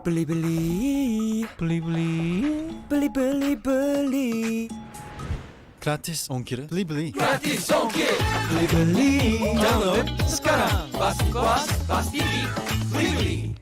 Beli. Gratis ongkir. Beli. Gratis ongkir. Beli. Download sekarang. Bas kuas, Bas TV. Beli.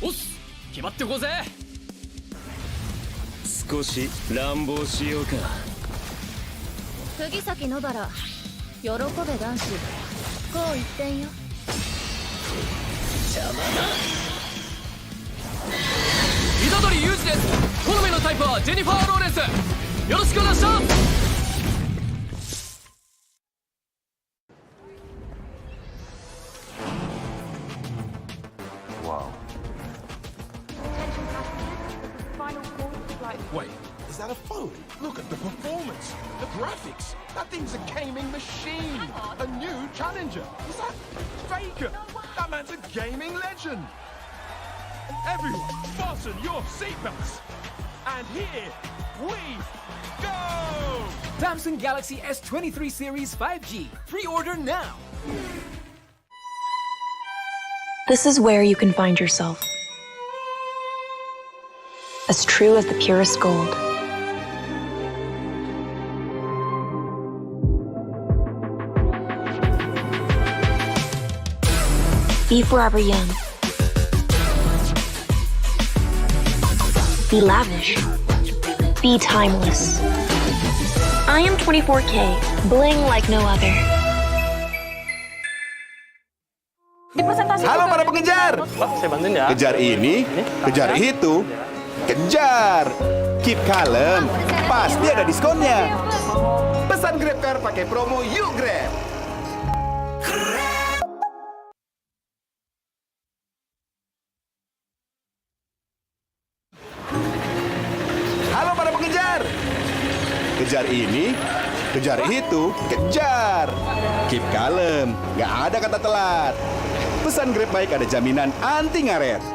おっす、決まってこうぜ。少し乱暴しようか。釘崎野原、喜べ男子、こう一点よ。邪魔だ。虎杖裕二です。好みのタイプはジェニファー・ローレンス。よろしくお願いします。Wait, is that a phone? Look at the performance, the graphics. That thing's a gaming machine. A new challenger. Is that Faker? That man's a gaming legend. Everyone, fasten your seatbelts. And here we go! Samsung Galaxy S23 Series 5G. Pre-order now. This is where you can find yourself. As true as the purest gold. Be forever young. Be lavish. Be timeless. I am 24K, bling like no other. Halo para pengejar. Saya bantuin ya. Kejar ini, kejar itu. Kejar, keep kalem, pasti ada diskonnya. Pesan GrabCar pakai promo Yuk Grab. Halo para pengejar. Kejar ini, kejar itu, kejar. Keep kalem, nggak ada kata telat. Pesan Grab baik ada jaminan anti ngaret.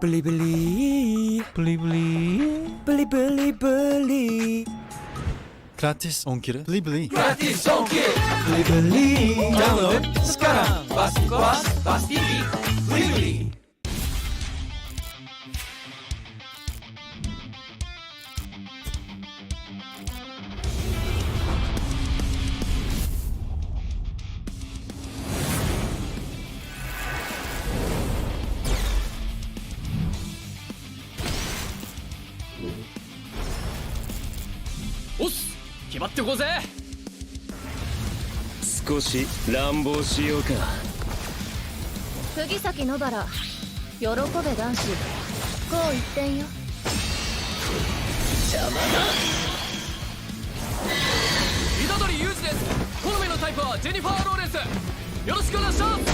Beli. Gratis ongkir. Beli. Gratis ongkir. Beli. Download sekarang. Bas kuas, Bas TV. Beli.おっす、決まってこうぜ。少し乱暴しようか。釘崎野原、喜べ男子、こう一点よ。邪魔だ。虎杖裕二です。好みのタイプはジェニファー・ローレンス。よろしくお願いします。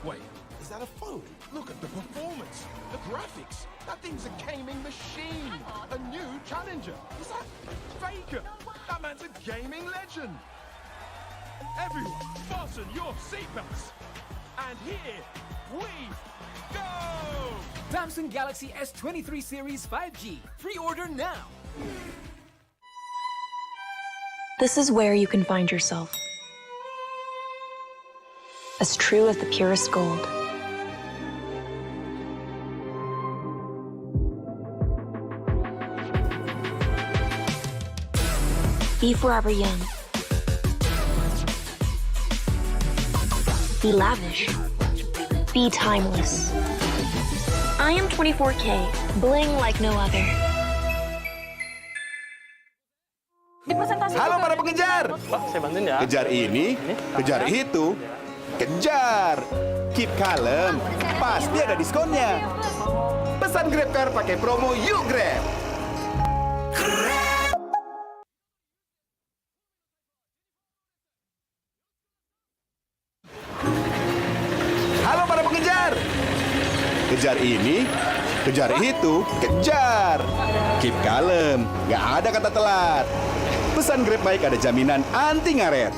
Wait, is that a phone? Look at the performance, the graphics. That thing's a gaming machine. A new challenger. Is that Faker? That man's a gaming legend. Everyone, fasten your seatbelts. And here we go! Samsung Galaxy S23 Series 5G. Pre-order now. This is where you can find yourself. As true as the purest gold. Be forever young. Be lavish. Be timeless. I am 24K, bling like no other. Halo para pengejar. Saya bantuin ya. Kejar ini, kejar itu, kejar. Keep kalem, pasti ada diskonnya. Pesan Grab Car pakai promo Yuk Grab. Halo para pengejar. Kejar ini, kejar itu, kejar. Keep kalem, nggak ada kata telat. Pesan Grab Bike ada jaminan anti ngaret.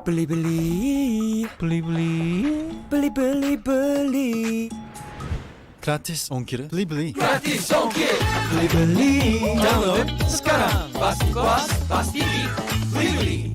Beli. Gratis ongkir. Beli. Gratis ongkir. Beli. Download sekarang. Pasti puas, pasti geek. Beli.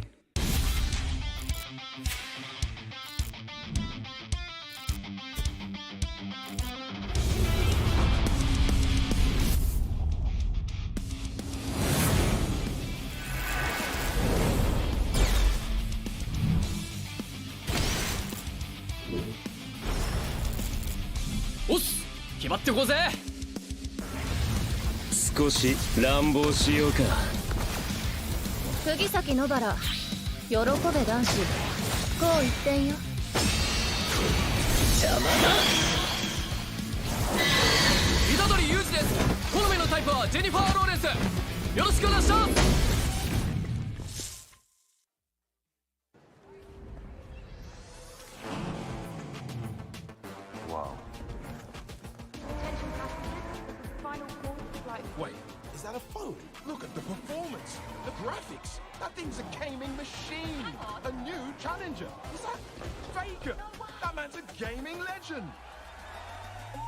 おっす、決まってこうぜ。少し乱暴しようか。釘崎野原、喜べ男子。こう一点よ。虎杖裕二です。好みのタイプはジェニファー・ローレンス。よろしくお願いします。Wait, is that a phone? Look at the performance, the graphics. That thing's a gaming machine. A new challenger. Is that Faker? That man's a gaming legend.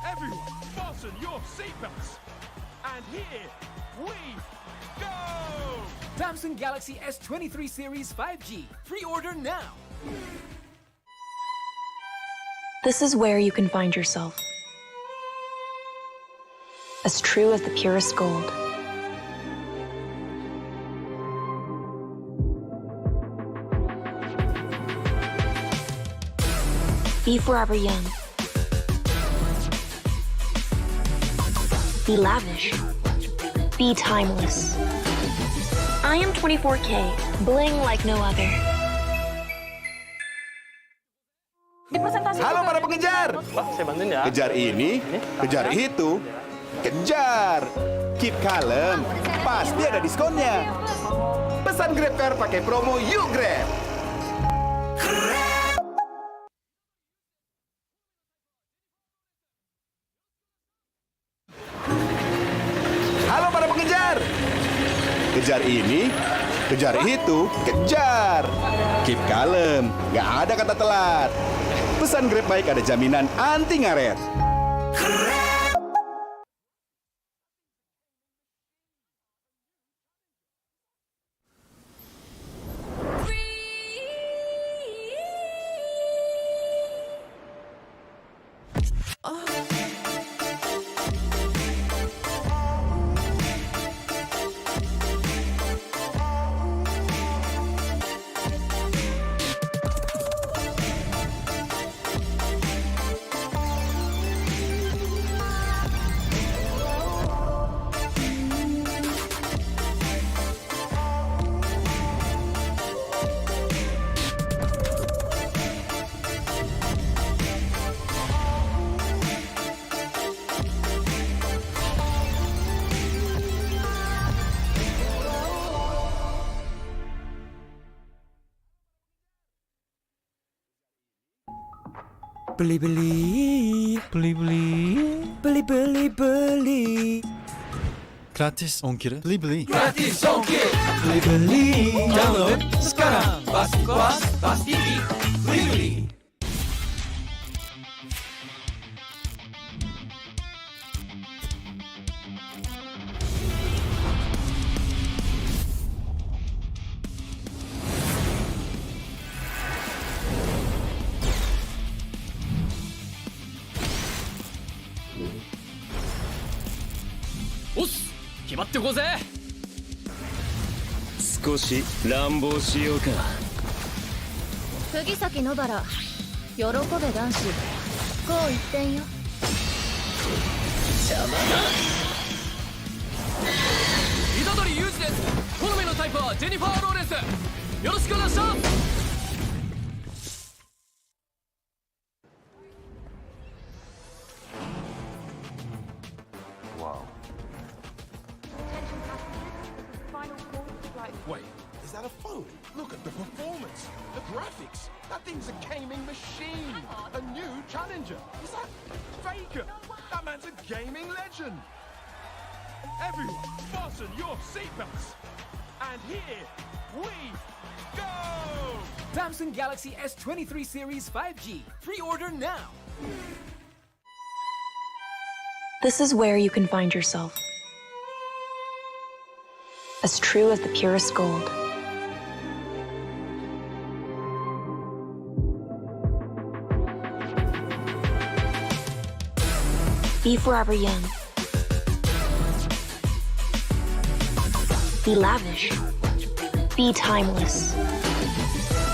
Everyone, fasten your seatbelts. And here we go! Samsung Galaxy S23 Series 5G. Pre-order now. This is where you can find yourself. As true as the purest gold. Be forever young. Be lavish. Be timeless. I am 24K, bling like no other. Halo para pengejar. Saya bantuin ya. Kejar ini, kejar itu, kejar. Keep kalem, pasti ada diskonnya. Pesan Grab Car pakai promo Yuk Grab. Halo para pengejar. Kejar ini, kejar itu, kejar. Keep kalem, nggak ada kata telat. Pesan Grab Bike ada jaminan anti ngaret. Beli beli. Beli beli. Beli beli beli. Gratis ongkir. Beli beli. Gratis ongkir. Beli. Download sekarang. Pasti puas, pasti geek. Beli.おっす決まってこうぜ。少し乱暴しようか。釘崎野原喜べ男子こう一点よ。虎杖裕二です。好みのタイプはジェニファー・ローレンス。よろしくお願いします。Wait, is that a phone? Look at the performance, the graphics. That thing's a gaming machine. A new challenger. Is that Faker? That man's a gaming legend. Everyone, fasten your seatbelts. And here we go! Samsung Galaxy S23 Series 5G. Pre-order now. This is where you can find yourself. As true as the purest gold. Be forever young. Be lavish. Be timeless.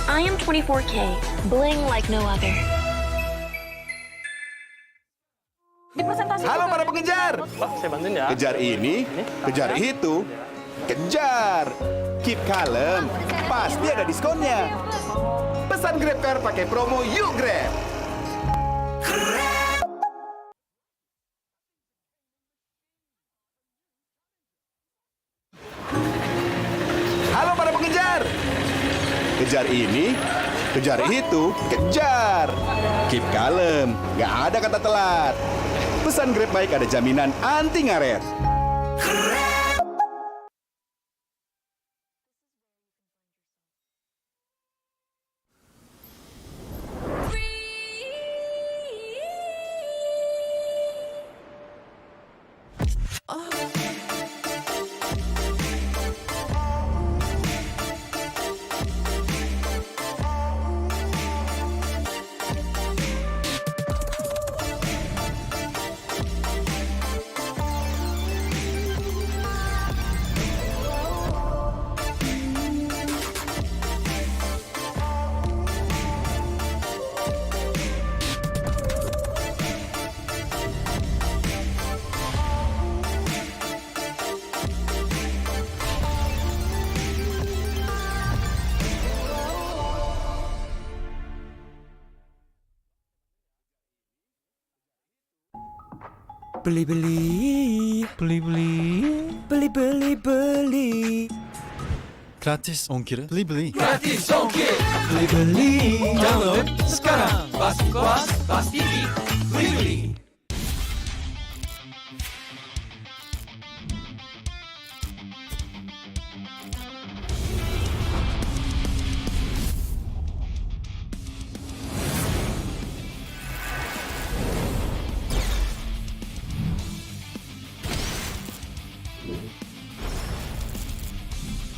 I am 24K, bling like no other. Halo para pengejar. Pak, saya bantuin ya. Kejar ini, kejar itu, kejar. Keep kalem, pasti ada diskonnya. Pesan Grab Car pakai promo Yuk Grab. Halo para pengejar. Kejar ini, kejar itu, kejar. Keep kalem, nggak ada kata telat. Pesan Grab Bike ada jaminan anti ngaret. Beli beli. Beli beli. Beli beli beli. Gratis ongkir. Beli beli. Gratis ongkir. Beli. Download sekarang. Pasti puas, pasti geek. Beli.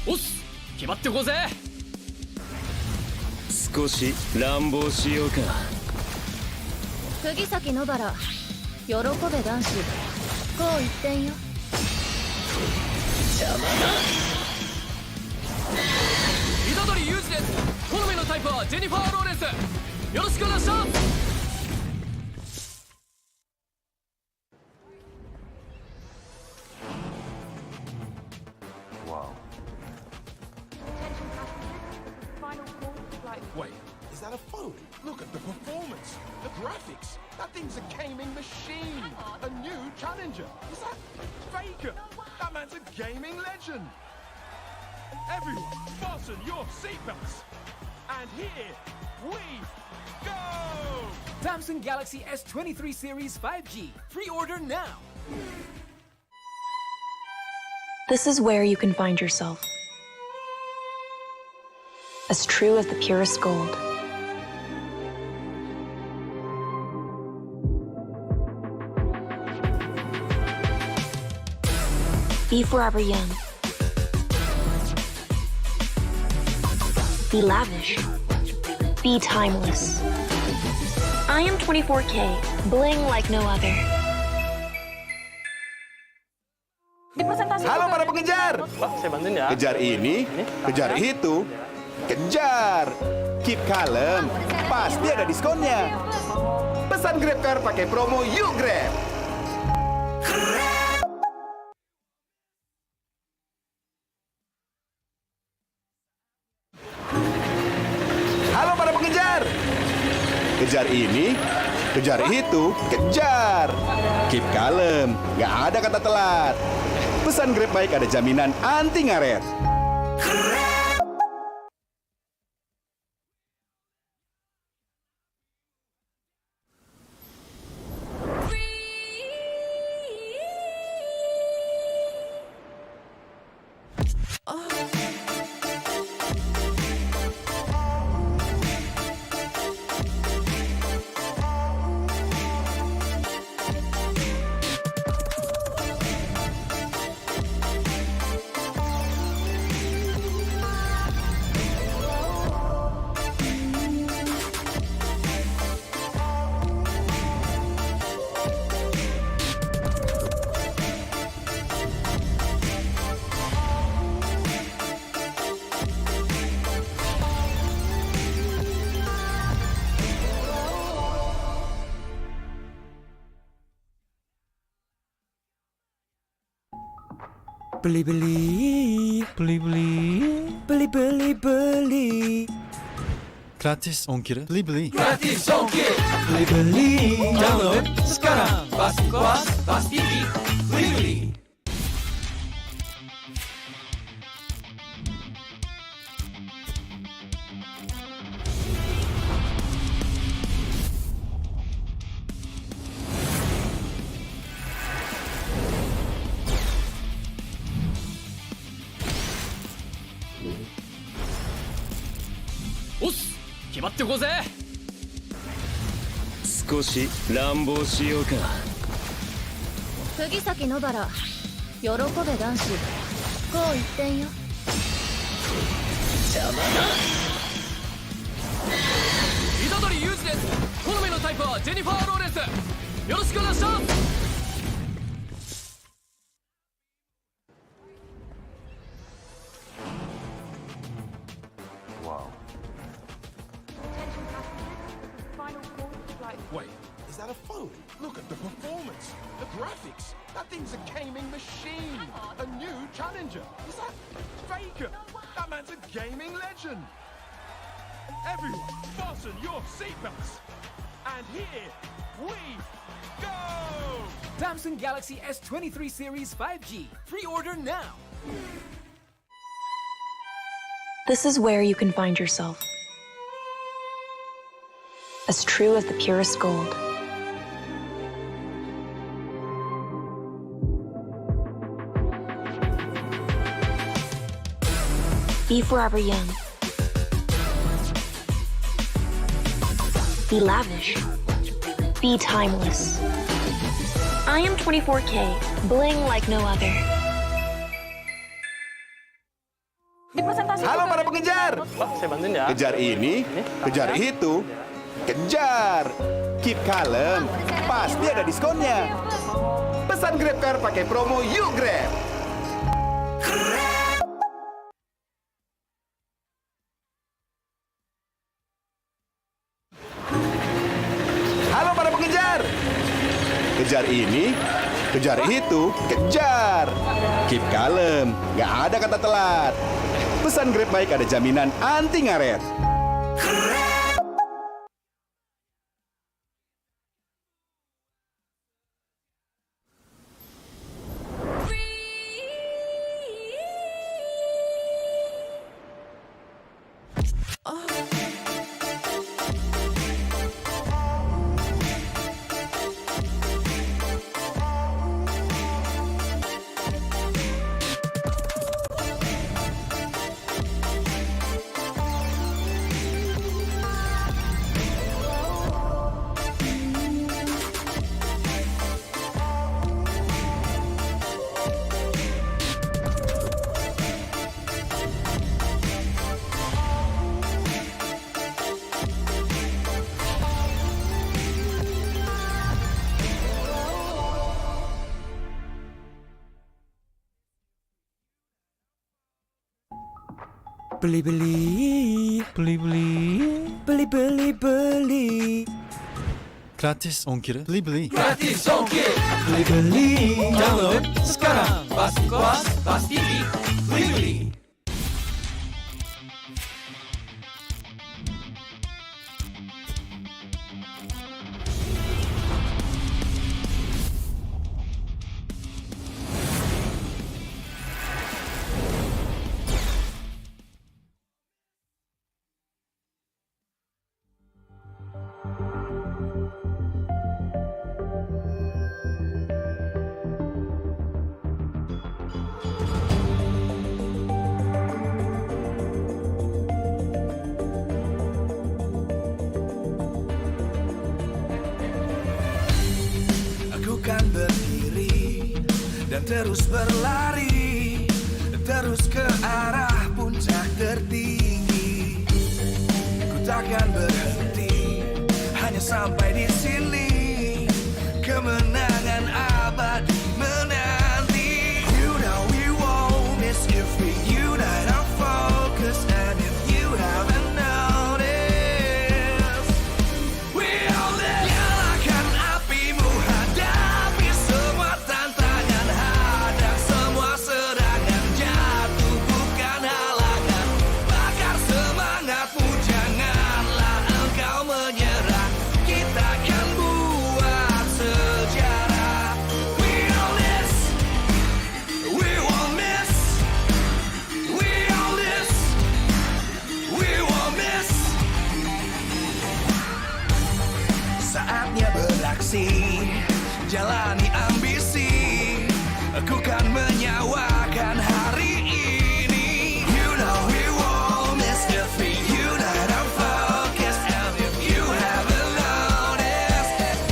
おっす決まってこうぜ。少し乱暴しようか。釘崎野原喜べ男子こう一点よ。虎杖裕二です。好みのタイプはジェニファー・ローレンス。よろしくお願いします。Wait, is that a phone? Look at the performance, the graphics. That thing's a gaming machine. A new challenger. Is that Faker? That man's a gaming legend. Everyone, fasten your seatbelts. And here we go! Samsung Galaxy S23 Series 5G. Pre-order now. This is where you can find yourself. As true as the purest gold. Be forever young. Be lavish. Be timeless. I am 24K, bling like no other. Halo para pengejar. Saya bantuin ya. Kejar ini, kejar itu, kejar. Keep kalem, pasti ada diskonnya. Pesan GrabCar pakai promo Yuk Grab. Halo para pengejar. Kejar ini, kejar itu, kejar. Keep kalem, nggak ada kata telat. Pesan Grab baik ada jaminan anti ngaret. Beli. Gratis ongkir. Beli. Gratis ongkir. Beli. Download sekarang. Pasti puas, pasti geek. Beli.おっす決まってこうぜ。少し乱暴しようか。釘崎野原喜べ男子こう一点よ。虎杖裕二です。好みのタイプはジェニファー・ローレンス。よろしくお願いします。Wait, is that a phone? Look at the performance, the graphics. That thing's a gaming machine. A new challenger. Is that Faker? That man's a gaming legend. Everyone, fasten your seatbelts. And here we go! Samsung Galaxy S23 Series 5G. Pre-order now. This is where you can find yourself. As true as the purest gold. Be forever young. Be lavish. Be timeless. I am 24K, bling like no other. Halo para pengejar. Saya bantuin ya. Kejar ini, kejar itu, kejar. Keep kalem, pasti ada diskonnya. Pesan GrabCar pakai promo Yuk Grab. Halo para pengejar. Kejar ini, kejar itu, kejar. Keep kalem, nggak ada kata telat. Pesan Grab baik ada jaminan anti ngaret. Beli-beli. Beli-beli. Gratis ongkir. Beli-beli. Gratis ongkir. Beli-beli. Download sekarang. Pasti puas, pasti geek. Beli-beli. Kan berdiri dan terus berlari, terus ke arah puncak tertinggi. Ku takkan berhenti, hanya sampai di sini. Kemenangan abadi menanti. You know we won't miss if we unite our focus. And if you haven't noticed, we all live. Nyalakan apimu, hadapi semua tantangan, hadang semua serangan, jatuh bukan halangan. Bakar semangatmu, janganlah engkau menyerah. Kita akan buat sejarah. We all this, we won't miss. We all this, we won't miss. Saatnya beraksi, jalani ambisi. Aku kan menyawakan hari ini. You know we won't miss if we unite our focus. And if you haven't noticed,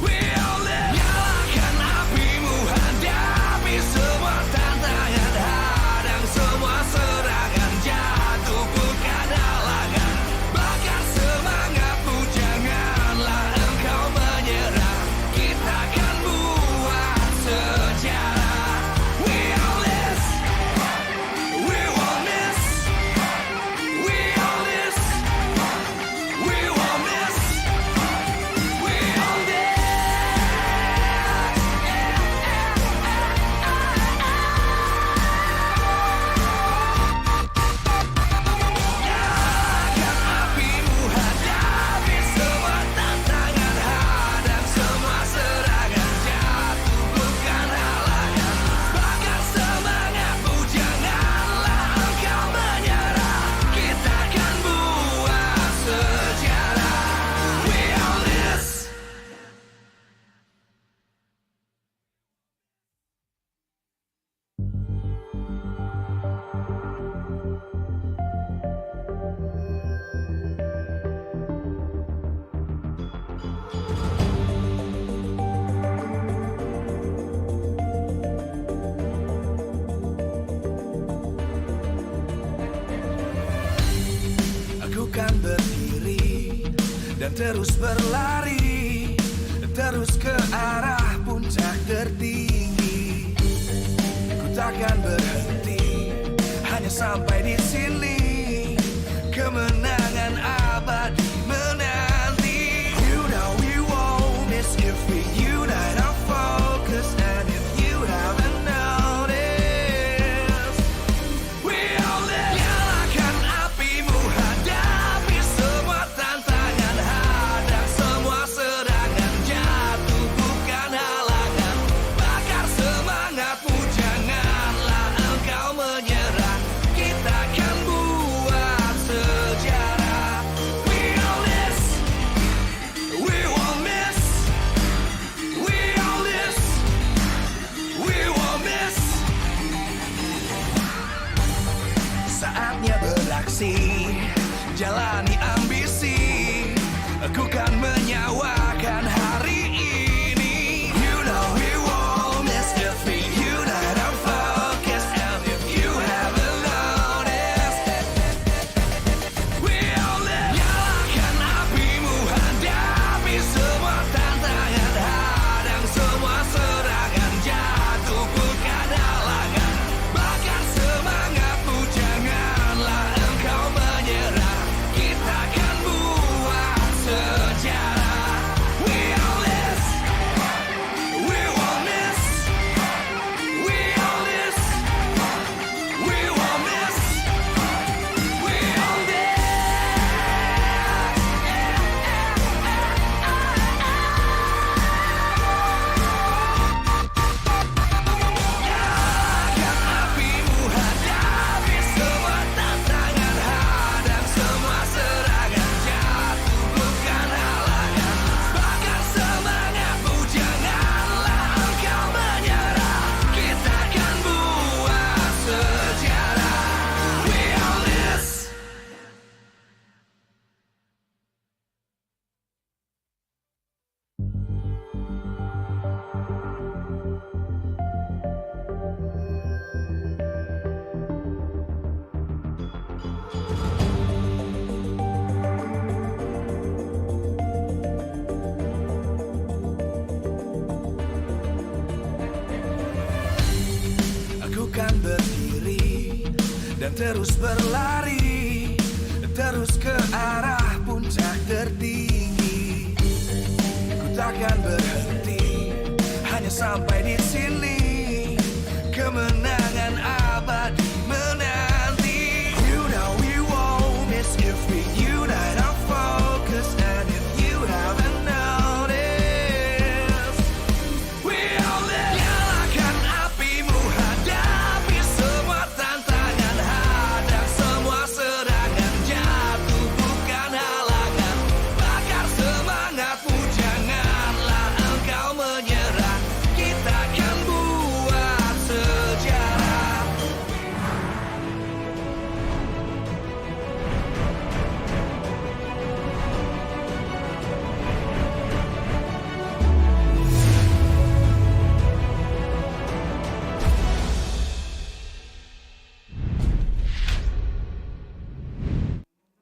we all live. Nyalakan apimu, hadapi semua tantangan, hadang semua serangan, jatuh bukan halangan. Bakar semangatmu, janganlah engkau menyerah. Kita akan buat sejarah. We all this, we won't miss. We all this, we won't miss. We all this. Nyalakan apimu, hadapi semua tantangan, hadang semua serangan, jatuh bukan halangan. Bakar semangatmu, janganlah engkau menyerah. Kita akan buat sejarah. We all this. Aku kan berdiri dan terus berlari, terus ke arah puncak tertinggi. Ku takkan berhenti, hanya sampai di sini. Kemenangan abadi menanti. You know we won't miss if we unite our focus. And if you haven't noticed, we all live. Nyalakan apimu, hadapi semua tantangan, hadang semua terus berlari, terus ke arah puncak tertinggi. Ku takkan berhenti, hanya sampai di sini. Kemenangan abadi menanti. You know we won't miss if we unite our focus. And if you haven't noticed, we all live. Nyalakan apimu, hadapi semua tantangan, hadang semua serangan, jatuh bukan halangan. Bakar semangatmu, janganlah engkau menyerah. Kita akan buat sejarah.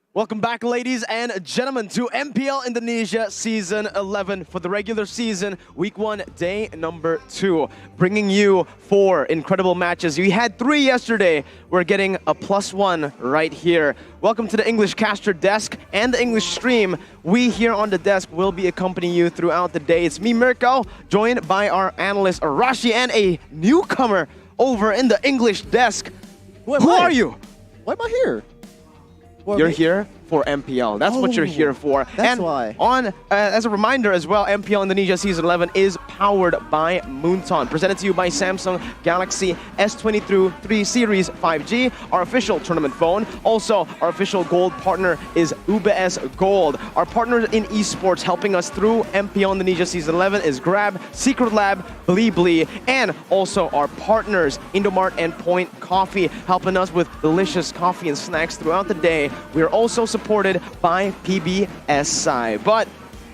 Welcome back, ladies and gentlemen, to MPL Indonesia Season 11 for the regular season, Week 1, Day number 2. Bringing you 4 incredible matches. We had 3 yesterday. We're getting a +1 right here. Welcome to the English caster desk and the English stream. We here on the desk will be accompanying you throughout the day. It's me, Mirko, joined by our analyst, Arashi, and a newcomer over in the English desk. Who are you? Why am I here? You're here for MPL. That's what you're here for. That's and why. As a reminder as well, MPL Indonesia Season 11 is powered by Moonton. Presented to you by Samsung Galaxy S23 Series 5G, our official tournament phone. Also, our official gold partner is UBS Gold. Our partners in esports helping us through MPL Indonesia Season 11 is Grab, Secret Lab, Blee, and also our partners, Indomart and Point Coffee, helping us with delicious coffee and snacks throughout the day. We are also supported by PBSI. But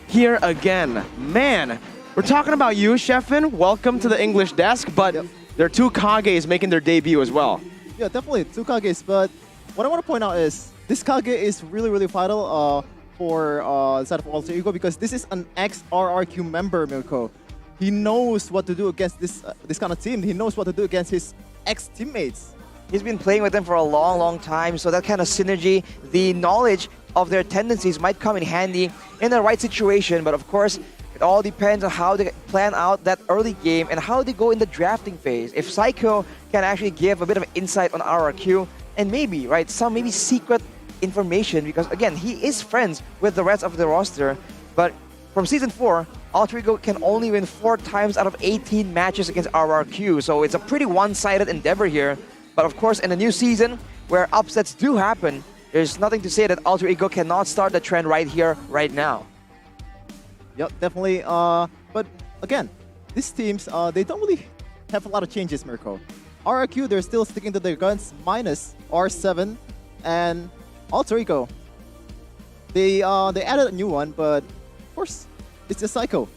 here again, man, we're talking about you, Sheffin. Welcome to the English desk, but there are 2 Kages making their debut as well. Yeah, definitely 2 Kages, but what I want to point out is this Kage is really vital for the side of Alter Ego, because this is an ex-RRQ member, Mirko. He knows what to do against this kind of team. He knows what to do against his ex-teammates. He's been playing with them for a long time, so that kind of synergy, the knowledge of their tendencies might come in handy in the right situation. But of course, it all depends on how they plan out that early game and how they go in the drafting phase. If Psycho can actually give a bit of insight on RRQ and maybe, right, some maybe secret information, because again, he is friends with the rest of the roster. But from Season 4, Alter Ego can only win 4 times out of 18 matches against RRQ, so it's a pretty one-sided endeavor here. But of course, in a new season, where upsets do happen, there's nothing to say that Alter Ego cannot start the trend right here, right now. Yep, definitely. But again, these teams, they don't really have a lot of changes, Mirko. RRQ, they're still sticking to their guns, minus R7, and Alter Ego, they added a new one, but of course, it's just Psycho.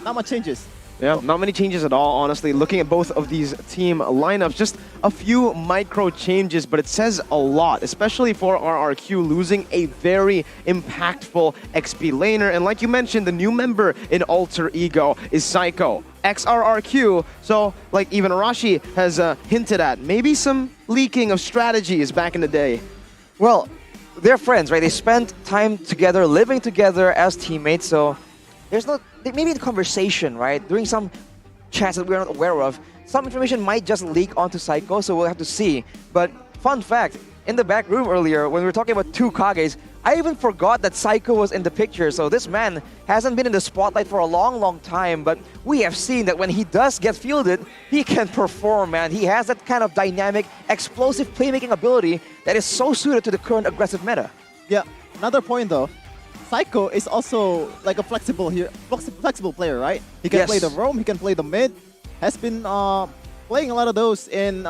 Not much changes. Yeah, not many changes at all, honestly. Looking at both of these team lineups, just a few micro changes, but it says a lot, especially for RRQ losing a very impactful XP laner. And like you mentioned, the new member in Alter Ego is Psycho, ex-RRQ. So, like even Arashi has hinted at, maybe some leaking of strategies back in the day. Well, they're friends, right? They spent time together, living together as teammates, so there's no, maybe in conversation, right? During some chats that we're not aware of, some information might just leak onto Psycho, so we'll have to see. But fun fact, in the back room earlier, when we were talking about 2 Kages, I even forgot that Psycho was in the picture. So this man hasn't been in the spotlight for a long time, but we have seen that when he does get fielded, he can perform, man. He has that kind of dynamic, explosive playmaking ability that is so suited to the current aggressive meta. Yeah, another point though. Psycho is also like a flexible player, right? He can play the roam, he can play the mid. Has been playing a lot of those in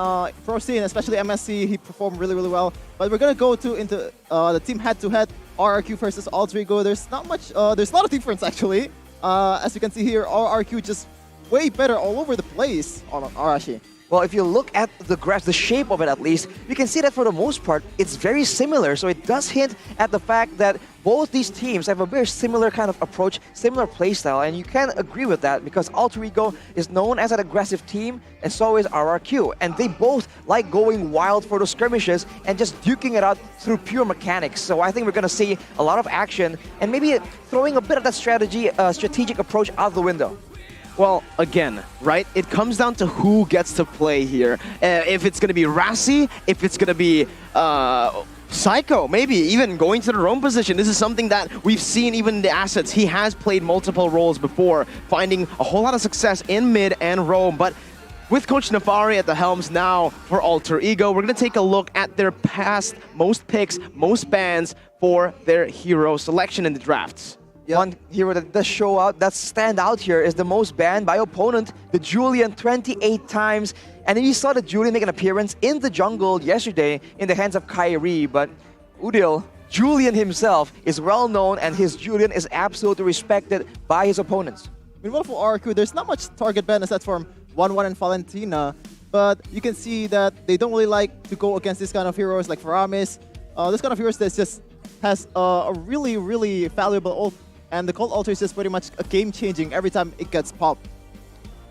Pro Scene, especially MSC. He performed really well. But we're gonna go into the team head-to-head, RRQ versus Alter Ego. There's not much. There's a lot of difference actually. As you can see here, RRQ just way better all over the place on Arashi. Well, if you look at the graph, the shape of it at least, you can see that for the most part, it's very similar. So it does hint at the fact that both these teams have a very similar kind of approach, similar playstyle, and you can agree with that because Alter Ego is known as an aggressive team, and so is RRQ. And they both like going wild for those skirmishes and just duking it out through pure mechanics. So I think we're going to see a lot of action and maybe throwing a bit of that strategic approach out the window. Well, again, right? It comes down to who gets to play here. If it's going to be Rassi, if it's going to be Psycho, maybe even going to the roam position. This is something that we've seen even in the assets. He has played multiple roles before, finding a whole lot of success in mid and roam. But with Coach Nafari at the helms now for Alter Ego, we're going to take a look at their past most picks, most bans for their hero selection in the drafts. One hero that does show out, that stand out here, is the most banned by opponent, the Julian, 28 times. And we saw the Julian make an appearance in the jungle yesterday in the hands of Kyrie, but Udil, Julian himself, is well known and his Julian is absolutely respected by his opponents. Meanwhile for RQ, there's not much target ban aside from 1-1 and Valentina, but you can see that they don't really like to go against this kind of heroes like Faramis. This kind of heroes that just has a really, really valuable ult. And the Cold Alter is just pretty much a game-changing every time it gets popped.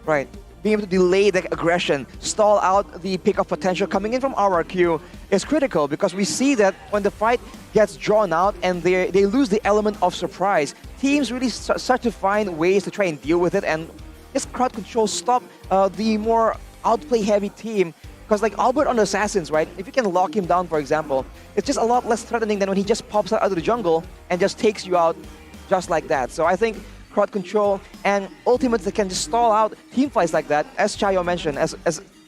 Right. Being able to delay the aggression, stall out the pick-off potential coming in from RRQ is critical because we see that when the fight gets drawn out and they lose the element of surprise, teams really start to find ways to try and deal with it, and this crowd control stop the more outplay-heavy team. Because like Albert on the Assassins, right? If you can lock him down, for example, it's just a lot less threatening than when he just pops out of the jungle and just takes you out just like that. So I think crowd control and ultimates that can just stall out team fights like that, as Chayo mentioned, as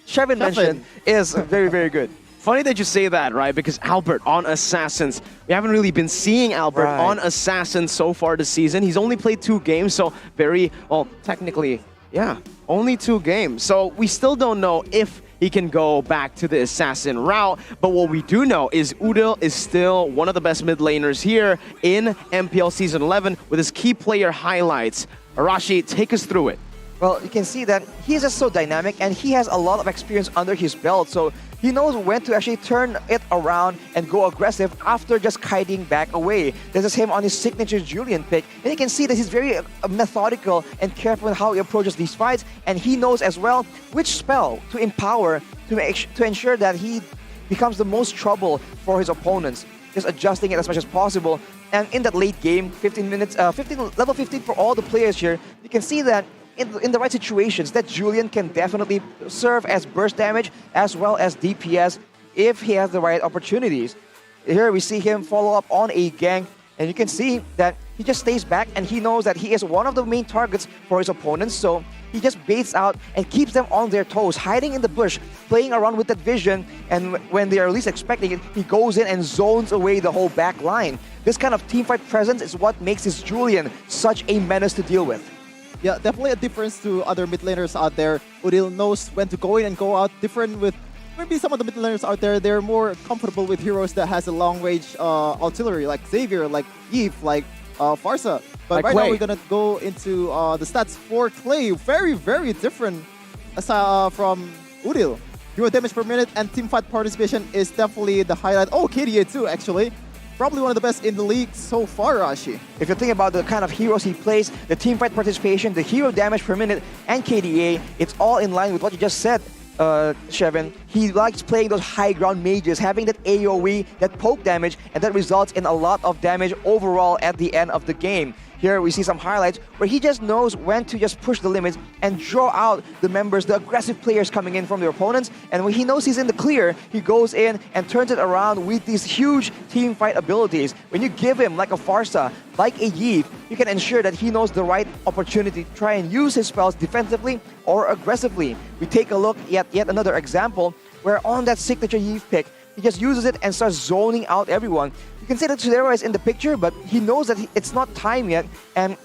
Shevin mentioned, is very, very good. Funny that you say that, right? Because Albert on Assassins, we haven't really been seeing Albert on Assassins so far this season. He's only played 2 games, so very, well, technically, yeah, only 2 games. So we still don't know if he can go back to the Assassin route. But what we do know is Udil is still one of the best mid laners here in MPL Season 11 with his key player highlights. Arashi, take us through it. Well, you can see that he's just so dynamic and he has a lot of experience under his belt. So he knows when to actually turn it around and go aggressive after just kiting back away. This is him on his signature Julian pick. And you can see that he's very methodical and careful in how he approaches these fights. And he knows as well which spell to empower to ensure that he becomes the most trouble for his opponents. Just adjusting it as much as possible. And in that late game, 15 minutes, level 15 for all the players here, you can see that in the right situations, that Julian can definitely serve as burst damage as well as DPS if he has the right opportunities. Here we see him follow up on a gank, and you can see that he just stays back and he knows that he is one of the main targets for his opponents, so he just baits out and keeps them on their toes, hiding in the bush, playing around with that vision, and when they are least expecting it, he goes in and zones away the whole back line. This kind of teamfight presence is what makes his Julian such a menace to deal with. Yeah, definitely a difference to other mid laners out there. Udil knows when to go in and go out, different with maybe some of the mid laners out there. They're more comfortable with heroes that has a long range artillery, like Xavier, like Eve, like Farsa. But right now we're gonna go into the stats for Clay. Very, very different from Udil. Hero damage per minute and teamfight participation is definitely the highlight. Oh, KDA too, actually. Probably one of the best in the league so far, Rashi. If you think about the kind of heroes he plays, the teamfight participation, the hero damage per minute, and KDA, it's all in line with what you just said, Shevin. He likes playing those high ground mages, having that AoE, that poke damage, and that results in a lot of damage overall at the end of the game. Here we see some highlights where he just knows when to just push the limits and draw out the members, the aggressive players coming in from their opponents. And when he knows he's in the clear, he goes in and turns it around with these huge team fight abilities. When you give him like a Farsa, like a Yeet, you can ensure that he knows the right opportunity to try and use his spells defensively or aggressively. We take a look at yet another example where on that signature Yeet pick, he just uses it and starts zoning out everyone. You can see that Sudero is in the picture, but he knows that it's not time yet and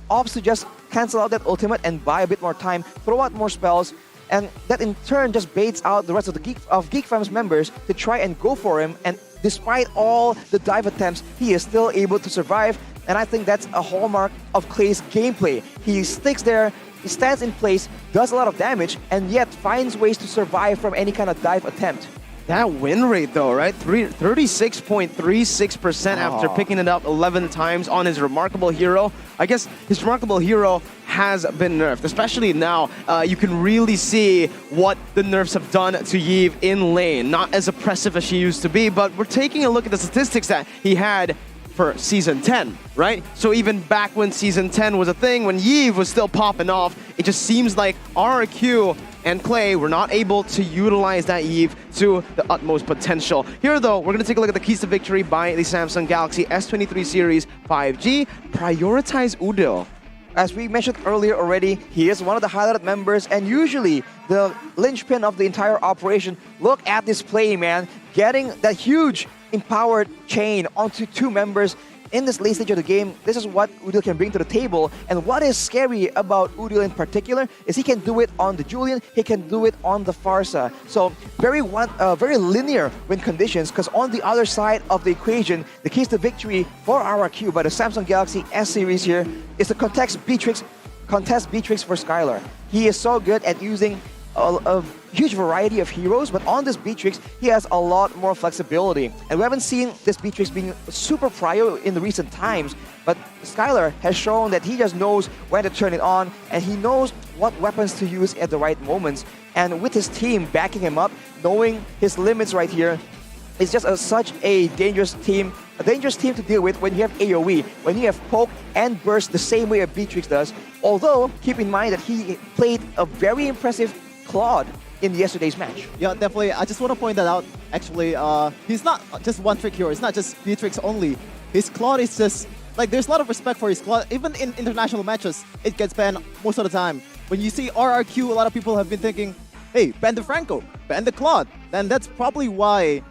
opts to just cancel out that ultimate and buy a bit more time, throw out more spells, and that in turn just baits out the rest of the Geek Fam's members to try and go for him. And despite all the dive attempts, he is still able to survive. And I think that's a hallmark of Clay's gameplay. He sticks there, He stands in place, does a lot of damage, and yet finds ways to survive from any kind of dive attempt. That win rate though, right? 36.36% after picking it up 11 times on his remarkable hero. I guess his remarkable hero has been nerfed, especially now. You can really see what the nerfs have done to Yves in lane. Not as oppressive as she used to be, but we're taking a look at the statistics that he had for Season 10, right? So even back when Season 10 was a thing, when Yves was still popping off, it just seems like RRQ and Clay were not able to utilize that Yves to the utmost potential. Here though, we're gonna take a look at the keys to victory by the Samsung Galaxy S23 Series 5G. Prioritize Udil. As we mentioned earlier already, he is one of the highlighted members and usually the linchpin of the entire operation. Look at this play, man. Getting that huge empowered chain onto 2 members in this late stage of the game. This is what Udil can bring to the table. And what is scary about Udil in particular is he can do it on the Julian, he can do it on the Farsa. So very linear win conditions, because on the other side of the equation, the keys to victory for RRQ by the Samsung Galaxy S series here is the contest Beatrix for Skylar. He is so good at using a huge variety of heroes, but on this Beatrix, he has a lot more flexibility. And we haven't seen this Beatrix being super prio in the recent times, but Skylar has shown that he just knows when to turn it on, and he knows what weapons to use at the right moments. And with his team backing him up, knowing his limits right here, it's just such a dangerous team to deal with when you have AoE, when you have poke and burst the same way a Beatrix does. Although, keep in mind that he played a very impressive Claude in yesterday's match. Yeah, definitely. I just want to point that out. Actually, he's not just one trick hero. It's not just Beatrix only. His Claude is just like, there's a lot of respect for his Claude. Even in international matches, it gets banned most of the time. When you see RRQ, a lot of people have been thinking, hey, ban the Franco, ban the Claude. Then that's probably why,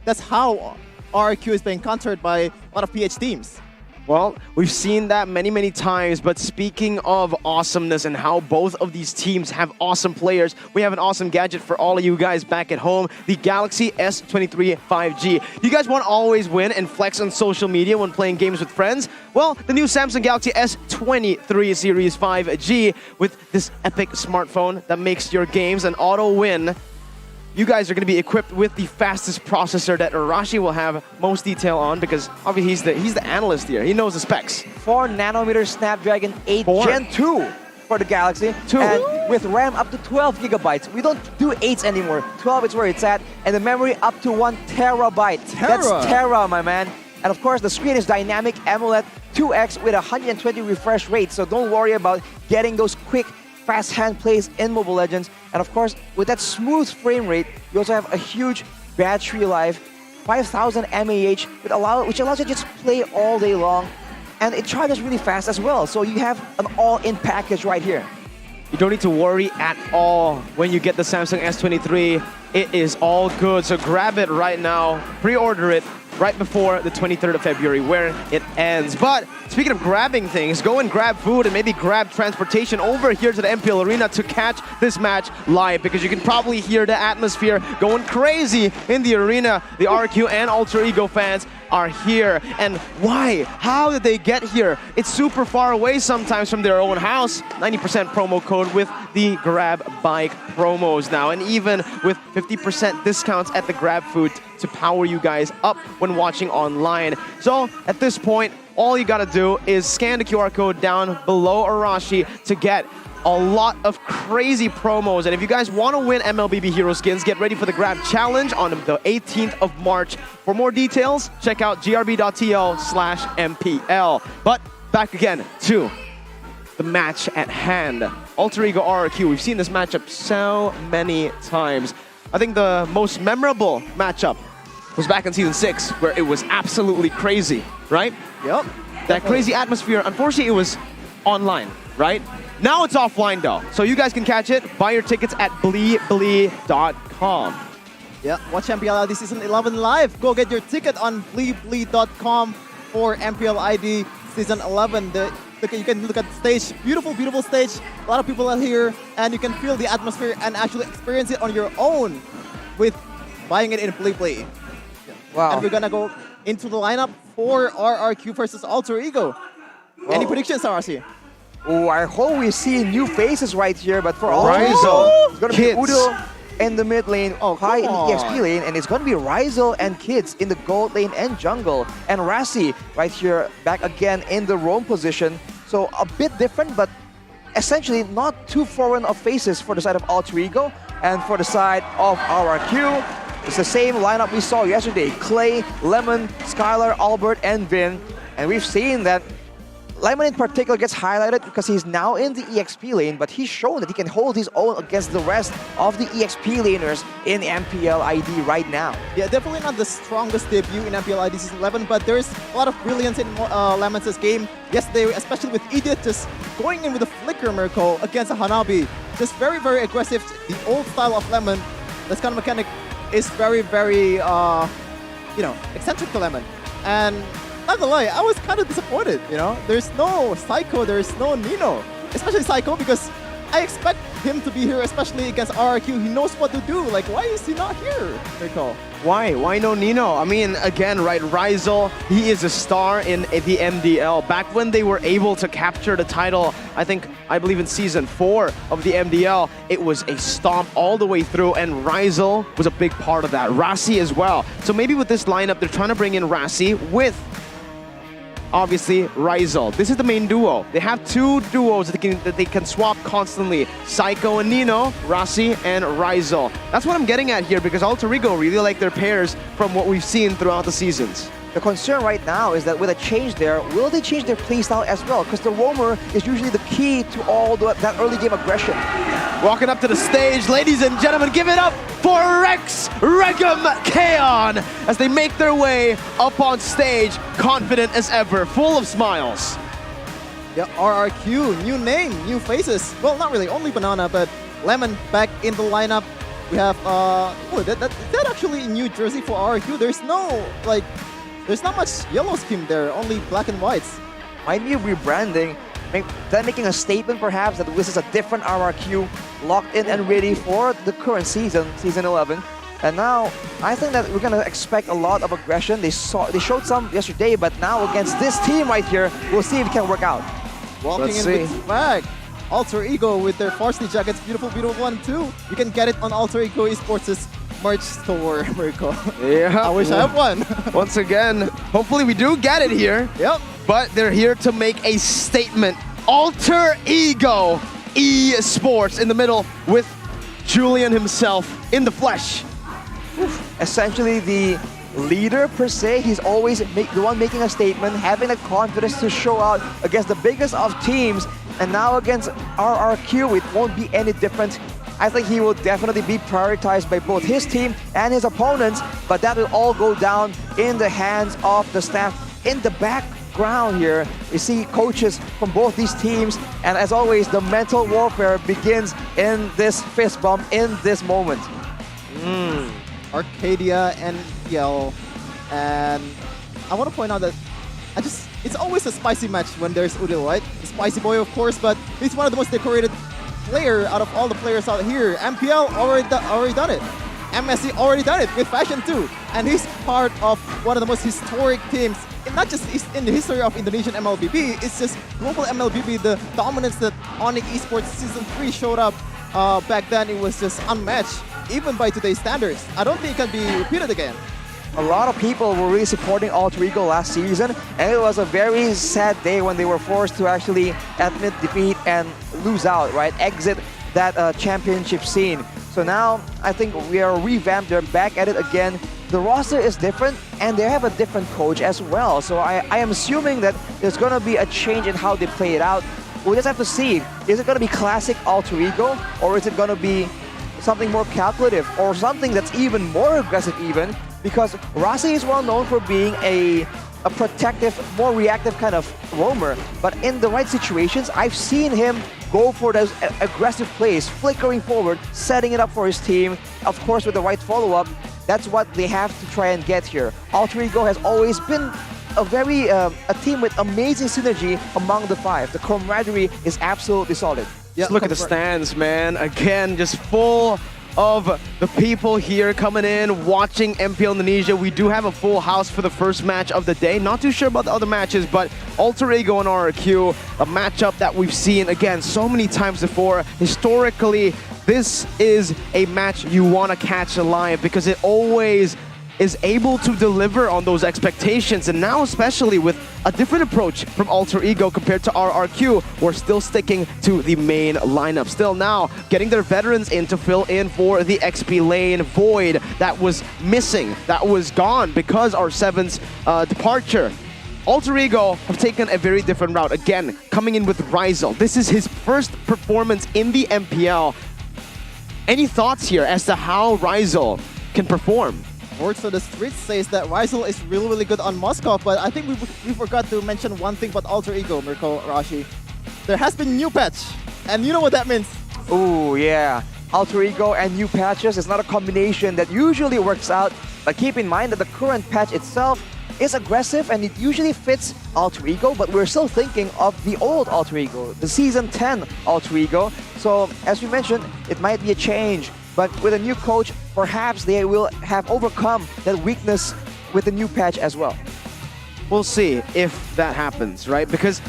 that's how RRQ is being countered by a lot of PH teams. Well, we've seen that many, many times, but speaking of awesomeness and how both of these teams have awesome players, we have an awesome gadget for all of you guys back at home, the Galaxy S23 5G. You guys want to always win and flex on social media when playing games with friends? Well, the new Samsung Galaxy S23 Series 5G with this epic smartphone that makes your games an auto win. You guys are going to be equipped with the fastest processor that Arashi will have most detail on, because obviously he's the analyst here. He knows the specs. 4nm Snapdragon 8 Gen 2 for the Galaxy. 2. And with RAM up to 12 gigabytes. We don't do 8s anymore. 12 is where it's at. And the memory up to 1 terabyte. That's Tera, my man. And of course, the screen is dynamic AMOLED 2X with 120 refresh rate. So don't worry about getting those quick fast hand plays in Mobile Legends. And of course, with that smooth frame rate, you also have a huge battery life, 5000 mAh, which allows you to just play all day long. And it charges really fast as well. So you have an all-in package right here. You don't need to worry at all when you get the Samsung S23. It is all good. So grab it right now, pre-order it right before the 23rd of February where it ends. But speaking of grabbing things, go and grab food and maybe grab transportation over here to the MPL Arena to catch this match live, because you can probably hear the atmosphere going crazy in the arena. The RQ and Alter Ego fans are here. And why? How did they get here? It's super far away sometimes from their own house. 90% promo code with the Grab Bike promos now. And even with 50% discounts at the Grab Food to power you guys up when watching online. So at this point, all you gotta do is scan the QR code down below Arashi to get a lot of crazy promos. And if you guys want to win MLBB Hero Skins, get ready for the Grab Challenge on the 18th of March. For more details, check out grb.to/MPL. But back again to the match at hand. Alter Ego RRQ, we've seen this matchup so many times. I think the most memorable matchup was back in Season 6, where it was absolutely crazy, right? Yep. That crazy atmosphere. Unfortunately, it was online, right? Now it's offline, though. So you guys can catch it. Buy your tickets at bleeblee.com. Yeah, watch MPL ID Season 11 live. Go get your ticket on bleeblee.com for MPL ID Season 11. You can look at the stage. Beautiful, beautiful stage. A lot of people are here, and you can feel the atmosphere and actually experience it on your own with buying it in Bleeblee. Yeah. Wow. And we're gonna go into the lineup for RRQ versus Alter Ego. Any predictions, RRC? Oh, I hope we see new faces right here, but for all Rizal, it's going to Kids. be Udo in the mid lane, high in the EXP lane, and it's going to be Rizal and Kids in the gold lane and jungle, and Rassi right here back again in the roam position. So a bit different, but essentially not too foreign of faces for the side of Alter Ego, and for the side of RRQ. It's the same lineup we saw yesterday. Clay, Lemon, Skylar, Albert, and Vin. And we've seen that Lemon in particular gets highlighted because he's now in the EXP lane, but he's shown that he can hold his own against the rest of the EXP laners in MPL ID right now. Yeah, definitely not the strongest debut in MPL ID Season 11, but there's a lot of brilliance in Lemon's game. Yesterday, especially with Edith just going in with a flicker miracle against a Hanabi. Just very, very aggressive. The old style of Lemon, this kind of mechanic is very, very, eccentric to Lemon. And not gonna lie, I was kind of disappointed, There's no Psycho, there's no Nino. Especially Psycho, because I expect him to be here, especially against RRQ. He knows what to do. Like, why is he not here, Miracle? Why? Why no Nino? I mean, again, right, Rizal, he is a star in the MDL. Back when they were able to capture the title, I believe in Season 4 of the MDL, it was a stomp all the way through, and Rizal was a big part of that. Rassi as well. So maybe with this lineup, they're trying to bring in Rassi with obviously Rizal. This is the main duo. They have two duos that they can swap constantly. Psycho and Nino, Rassi and Rizal. That's what I'm getting at here, because Alter Ego really like their pairs from what we've seen throughout the seasons. The concern right now is that with a change there, will they change their playstyle as well? Because the roamer is usually the key to all that early game aggression. Walking up to the stage, ladies and gentlemen, give it up for Rex, Regum, Kaon as they make their way up on stage, confident as ever, full of smiles. Yeah, RRQ, new name, new faces. Well, not really, only Banana, but Lemon back in the lineup. We have, is that actually New Jersey for RRQ? There's not much yellow scheme there, only black and whites. Might be rebranding, then making a statement perhaps that this is a different RRQ, locked in and ready for the current season, Season 11. And now, I think that we're gonna expect a lot of aggression. They showed some yesterday, but now against this team right here, we'll see if it can work out. Walking in with swag. Alter Ego with their varsity jackets, beautiful, beautiful one too. You can get it on Alter Ego Esports' merch store, Mirko. Yeah. I wish I have one. Once again, hopefully we do get it here. Yep. But they're here to make a statement. Alter Ego Esports in the middle with Julian himself in the flesh. Essentially the leader per se. He's always the one making a statement, having the confidence to show out against the biggest of teams. And now against RRQ, it won't be any different. I think he will definitely be prioritized by both his team and his opponents, but that will all go down in the hands of the staff. In the background here, we see coaches from both these teams, and as always, the mental warfare begins in this fist bump, in this moment. Arcadia and EL, and I want to point out that it's always a spicy match when there's Udil, right? The spicy boy, of course, but he's one of the most decorated player out of all the players out here. MPL already done it. MSC already done it with Fashion too. And he's part of one of the most historic teams, not just in the history of Indonesian MLBB, it's just global MLBB, the dominance that ONIC Esports Season 3 showed up back then. It was just unmatched, even by today's standards. I don't think it can be repeated again. A lot of people were really supporting Alter Ego last season, and it was a very sad day when they were forced to actually admit defeat and lose out, right? Exit that championship scene. So now I think we are revamped, they're back at it again. The roster is different, and they have a different coach as well. So I am assuming that there's gonna be a change in how they play it out. We'll just have to see. Is it gonna be classic Alter Ego, or is it gonna be something more calculative, or something that's even more aggressive even? Because Rassi is well known for being a protective, more reactive kind of roamer. But in the right situations, I've seen him go for those aggressive plays, flickering forward, setting it up for his team. Of course, with the right follow-up, that's what they have to try and get here. Alter Ego has always been a team with amazing synergy among the five. The camaraderie is absolutely solid. Just look at the stands, man. Again, just full of the people here coming in, watching MPL Indonesia. We do have a full house for the first match of the day. Not too sure about the other matches, but Alter Ego and RRQ, a matchup that we've seen, again, so many times before. Historically, this is a match you want to catch alive because it always is able to deliver on those expectations. And now, especially with a different approach from Alter Ego compared to RRQ, we're still sticking to the main lineup. Still now, getting their veterans in to fill in for the XP lane void that was missing, that was gone because R7's departure. Alter Ego have taken a very different route. Again, coming in with Rizal. This is his first performance in the MPL. Any thoughts here as to how Rizal can perform? Words on the streets says that Rizal is really, really good on Moscow, but I think we forgot to mention one thing about Alter Ego, Mirko, Rashi. There has been new patch, and you know what that means. Ooh, yeah. Alter Ego and new patches is not a combination that usually works out, but keep in mind that the current patch itself is aggressive and it usually fits Alter Ego, but we're still thinking of the old Alter Ego, the Season 10 Alter Ego. So, as we mentioned, it might be a change. But with a new coach, perhaps they will have overcome that weakness with the new patch as well. We'll see if that happens, right? Because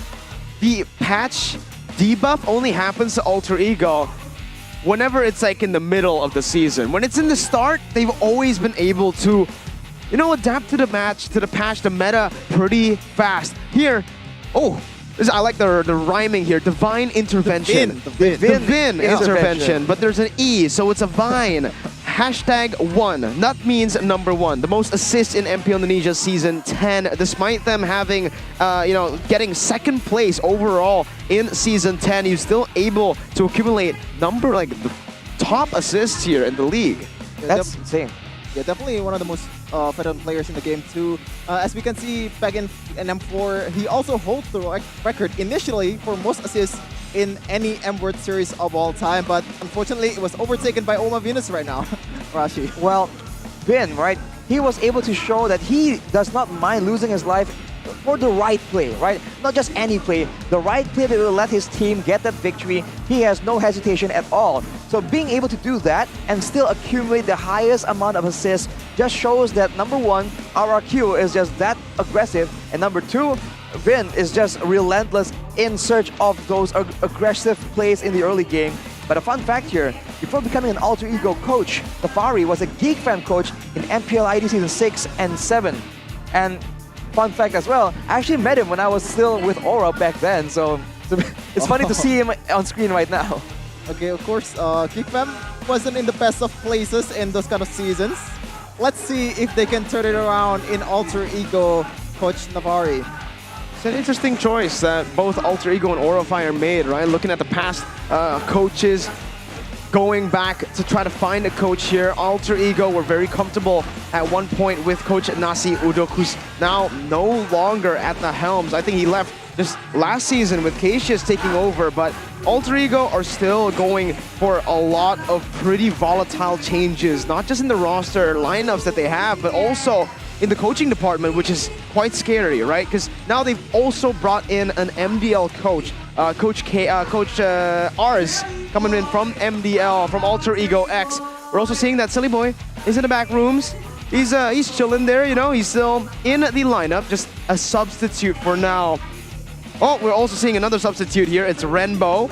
the patch debuff only happens to Alter Ego whenever it's like in the middle of the season. When it's in the start, they've always been able to, you know, adapt to the match, to the patch, the meta pretty fast. Here, I like the rhyming here. Divine Intervention. The Vin Intervention. But there's an E, so it's a Vine. #1. That means number 1. The most assists in MPL Indonesia Season 10. Despite them having, getting second place overall in Season 10, he's still able to accumulate the top assists here in the league. That's insane. Yeah, definitely one of the most veteran players in the game too. As we can see back in M4, he also holds the record initially for most assists in any M-Word series of all time, but unfortunately it was overtaken by Oma Venus right now, Rashi. Well, Vin, right, he was able to show that he does not mind losing his life for the right play, right? Not just any play, the right play that will let his team get that victory. He has no hesitation at all. So being able to do that and still accumulate the highest amount of assists just shows that number 1, RRQ is just that aggressive, and number 2, Vin is just relentless in search of those aggressive plays in the early game. But a fun fact here, before becoming an Alter Ego coach, Tafari was a GEEK fan coach in MPL ID Season 6 and 7. And fun fact as well, I actually met him when I was still with Aura back then, so it's funny to see him on screen right now. Okay, of course, GEEK Fam wasn't in the best of places in those kind of seasons. Let's see if they can turn it around in Alter Ego, Coach Navari. It's an interesting choice that both Alter Ego and Orifire made, right? Looking at the past coaches, going back to try to find a coach here. Alter Ego were very comfortable at one point with Coach Nasi Udok, who's now no longer at the helms. I think he left just last season with Cassius taking over, but Alter Ego are still going for a lot of pretty volatile changes, not just in the roster lineups that they have, but also in the coaching department, which is quite scary, right? Because now they've also brought in an MDL coach, Coach Ars, coming in from MDL, from Alter Ego X. We're also seeing that Silly Boy is in the back rooms. He's chilling there, you know. He's still in the lineup, just a substitute for now. Oh, we're also seeing another substitute here. It's Renbo,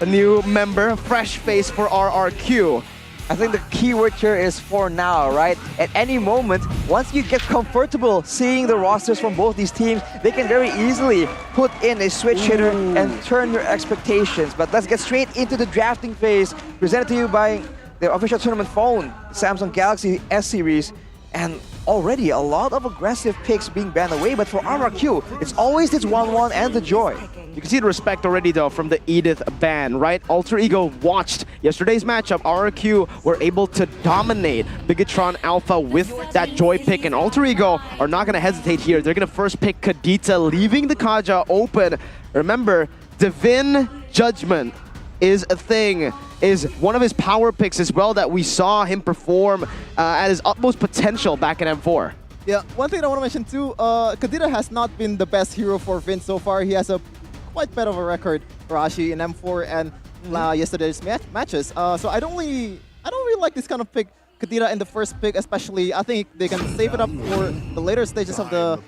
a new member, a fresh face for RRQ. I think the key word here is for now, right? At any moment, once you get comfortable seeing the rosters from both these teams, they can very easily put in a switch hitter and turn your expectations. But let's get straight into the drafting phase, presented to you by the official tournament phone, Samsung Galaxy S series. And already a lot of aggressive picks being banned away, but for RRQ, it's always this 1-1 and the joy. You can see the respect already though from the Edith ban, right? Alter Ego watched yesterday's matchup. RRQ were able to dominate Bigetron Alpha with that joy pick, and Alter Ego are not going to hesitate here. They're going to first pick Kadita, leaving the Kaja open. Remember, Divine Judgment is a thing, is one of his power picks as well that we saw him perform at his utmost potential back in M4. Yeah, one thing I want to mention too, Kadita has not been the best hero for Vin so far. He has a quite bad of a record, Rashi, in M4 and yesterday's matches. So I don't really really like this kind of pick. Kadira in the first pick especially. I think they can save it up for the later stages of the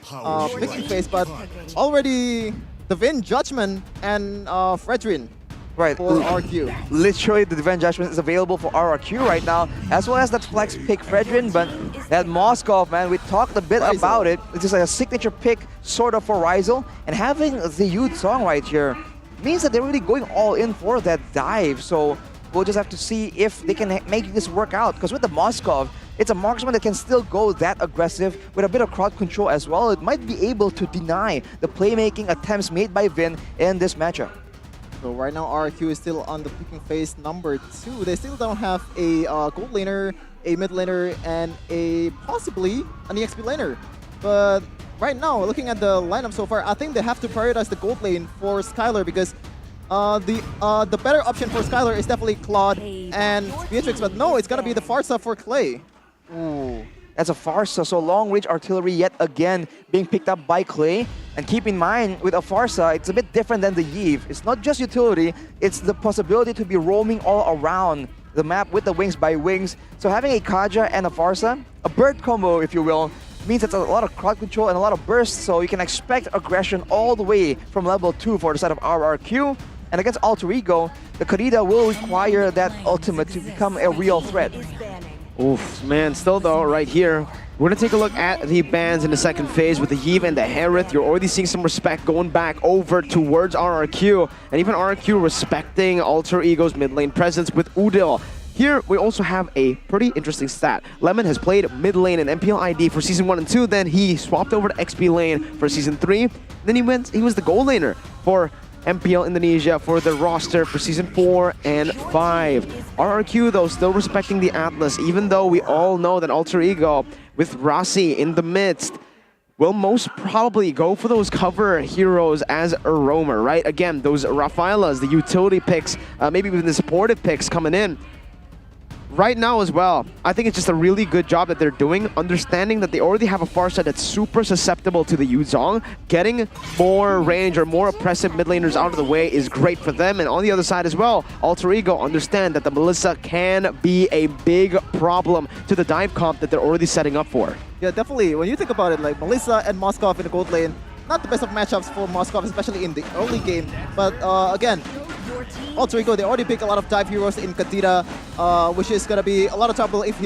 picking phase, but already the Vin, Judgment, and Fredrin right. for RRQ. Literally, the Divine Judgment is available for RRQ right now, as well as that flex pick Fredrin, but that Moskov, man, we talked a bit about it. It's just like a signature pick sort of for Rizal, and having the Youth song right here means that they're really going all in for that dive, so we'll just have to see if they can make this work out, because with the Moskov, it's a marksman that can still go that aggressive with a bit of crowd control as well. It might be able to deny the playmaking attempts made by Vin in this matchup. So right now RRQ is still on the picking phase number 2. They still don't have a gold laner, a mid laner, and possibly an EXP laner. But right now, looking at the lineup so far, I think they have to prioritize the gold lane for Skylar, because the better option for Skylar is definitely Claude and Beatrix, but no, it's gonna be the Farsa for Clay. Ooh, that's a Farsa, so long-range artillery yet again being picked up by Clay. And keep in mind, with a Farsa, it's a bit different than the Yve. It's not just utility, it's the possibility to be roaming all around the map with the wings by wings. So having a Kaja and a Farsa, a bird combo if you will, means it's a lot of crowd control and a lot of bursts, so you can expect aggression all the way from level 2 for the side of RRQ. And against Alter Ego, the Kadida will require that ultimate to become a real threat. Oof, man, still though, right here, we're gonna take a look at the bans in the second phase with the Yve and the Harith. You're already seeing some respect going back over towards RRQ, and even RRQ respecting Alter Ego's mid lane presence with Udil. Here, we also have a pretty interesting stat. Lemon has played mid lane in MPL ID for Season 1 and 2, then he swapped over to XP lane for Season 3, then he was the gold laner for MPL Indonesia for the roster for Season 4 and 5. RRQ, though, still respecting the Atlas, even though we all know that Alter Ego, with Rasi in the midst, will most probably go for those cover heroes as a roamer, right? Again, those Rafaelas, the utility picks, maybe even the supportive picks coming in. Right now as well, I think it's just a really good job that they're doing, understanding that they already have a Farsa that's super susceptible to the Yuzong. Getting more range or more oppressive mid laners out of the way is great for them. And on the other side as well, Alter Ego understand that the Melissa can be a big problem to the dive comp that they're already setting up for. Yeah, definitely. When you think about it, like Melissa and Moskov in the gold lane, not the best of matchups for Moskov, especially in the early game. But again, Alter Ego, they already pick a lot of dive heroes in Kadira, which is gonna be a lot of trouble if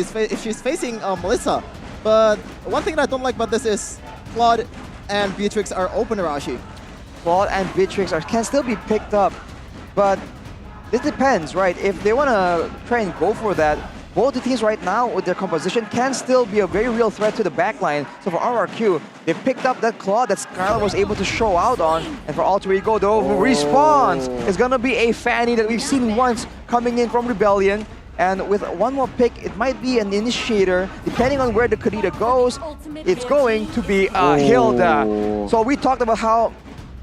she's facing Melissa. But one thing that I don't like about this is Claude and Beatrix are open Arashi. Claude and Beatrix can still be picked up, but it depends, right? If they want to try and go for that, both the teams right now with their composition can still be a very real threat to the backline. So for RRQ, they picked up that Claw that Skylar was able to show out on. And for Alter Ego, though, who respawns, is going to be a Fanny that we've seen once coming in from Rebellion. And with one more pick, it might be an initiator. Depending on where the Kadita goes, it's going to be Hilda. So we talked about how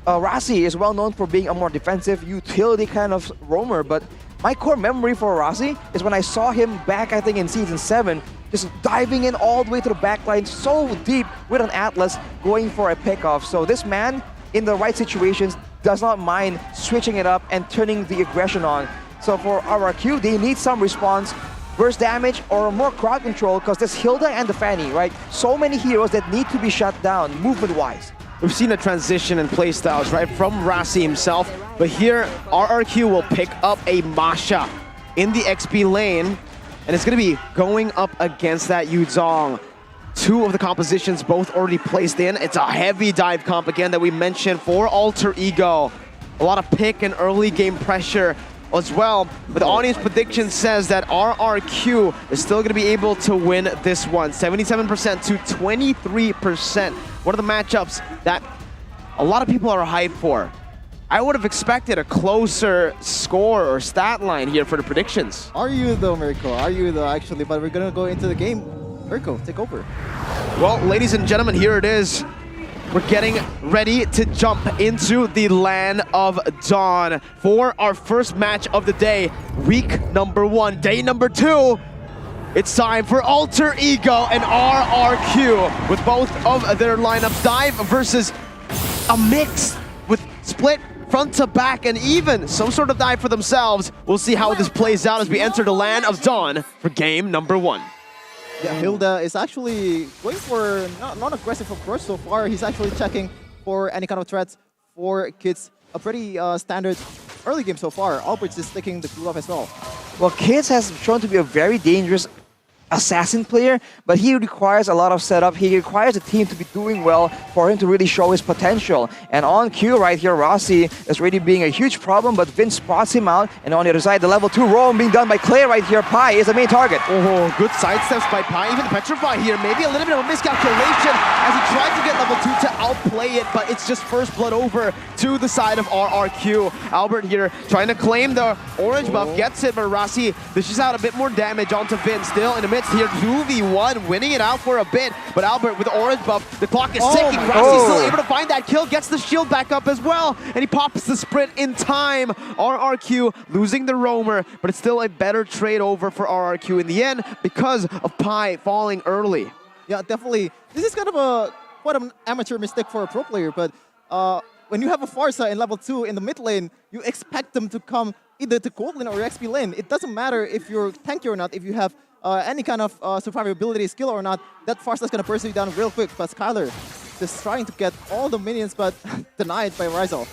Rasi is well known for being a more defensive, utility kind of roamer, but my core memory for Rasi is when I saw him back, I think, in Season 7, just diving in all the way to the backline so deep with an Atlas going for a pickoff. So this man, in the right situations, does not mind switching it up and turning the aggression on. So for RRQ, they need some response, burst damage, or more crowd control, because there's Hilda and the Fanny, right? So many heroes that need to be shut down, movement-wise. We've seen a transition in playstyles, right, from Rasi himself, but here RRQ will pick up a Masha in the XP lane, and it's going to be going up against that Yuzong. Two of the compositions both already placed in. It's a heavy dive comp again that we mentioned for Alter Ego. A lot of pick and early game pressure as well, but the audience prediction says that RRQ is still going to be able to win this one. 77% to 23%. One of the matchups that a lot of people are hyped for. I would have expected a closer score or stat line here for the predictions. Are you though, Mirko? Are you though, actually? But we're going to go into the game. Mirko, take over. Well, ladies and gentlemen, here it is. We're getting ready to jump into the Land of Dawn for our first match of the day, week number 1, day number 2. It's time for Alter Ego and RRQ with both of their lineups. Dive versus a mix with split front to back, and even some sort of dive for themselves. We'll see how this plays out as we enter the land of Dawn for game number 1. Yeah, Hilda is actually going for non-aggressive approach so far. He's actually checking for any kind of threats for Kids. A pretty standard early game so far. Albert's is sticking the glue off as well. Well, Kids has shown to be a very dangerous assassin player, but he requires a lot of setup. He requires the team to be doing well for him to really show his potential. And on cue right here, Rossi is really being a huge problem, but Vin spots him out. And on the other side, the level 2 roam being done by Clay right here. Pi is the main target. Oh, good sidesteps by Pi. Even Petrify here, maybe a little bit of a miscalculation as he tries to get level 2 to outplay it, but it's just first blood over to the side of RRQ. Albert here trying to claim the orange buff, gets it, but Rossi dishes out a bit more damage onto Vin. Still in the midst here, 2v1, winning it out for a bit, but Albert with the orange buff, the clock is ticking. Rossi still able to find that kill, gets the shield back up as well, and he pops the sprint in time. RRQ losing the roamer, but it's still a better trade over for RRQ in the end because of Pi falling early. Yeah, definitely. This is kind of quite an amateur mistake for a pro player, but when you have a Pharsa in level 2 in the mid lane, you expect them to come either to gold lane or XP lane. It doesn't matter if you're tanky or not, if you have any kind of survivability skill or not, that Pharsa's gonna burst you down real quick. But Skylar just trying to get all the minions, but denied by Rizal.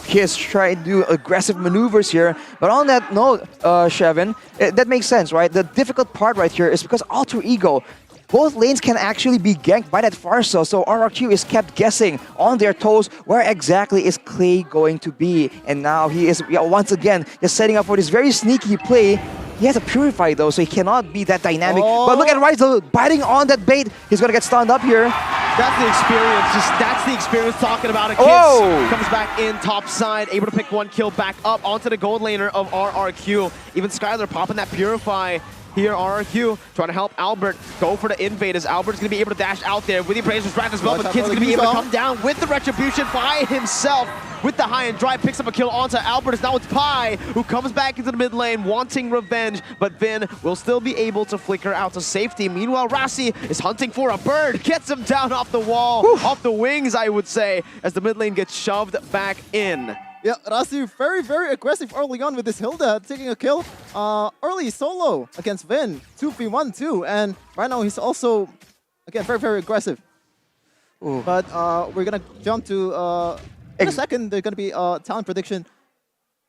Kids trying to do aggressive maneuvers here. But on that note, Shevin, that makes sense, right? The difficult part right here is because Alter Ego, both lanes can actually be ganked by that Pharsa, so RRQ is kept guessing on their toes where exactly is Clay going to be. And now he is once again just setting up for this very sneaky play. He has a Purify though, so he cannot be that dynamic. But look at Rizal biting on that bait. He's gonna get stunned up here. That's the experience. That's the experience talking about it. Kids comes back in top side, able to pick 1 kill back up onto the gold laner of RRQ. Even Skylar popping that Purify. Here, RRQ trying to help Albert go for the invade as Albert's going to be able to dash out there with the Abrasion's Wrath as well, but Kid's going to be able to come down with the Retribution by himself with the high and dry, picks up a kill onto Albert. As now it's Pi who comes back into the mid lane wanting revenge, but Vin will still be able to flicker out to safety. Meanwhile, Rossi is hunting for a bird, gets him down off the wall, off the wings, I would say, as the mid lane gets shoved back in. Yeah, Rossi very, very aggressive early on with this Hilda, taking a kill early solo against Vin, 2v1 too, and right now he's also, again, very, very aggressive. But we're gonna jump to, in a second, there's gonna be talent prediction.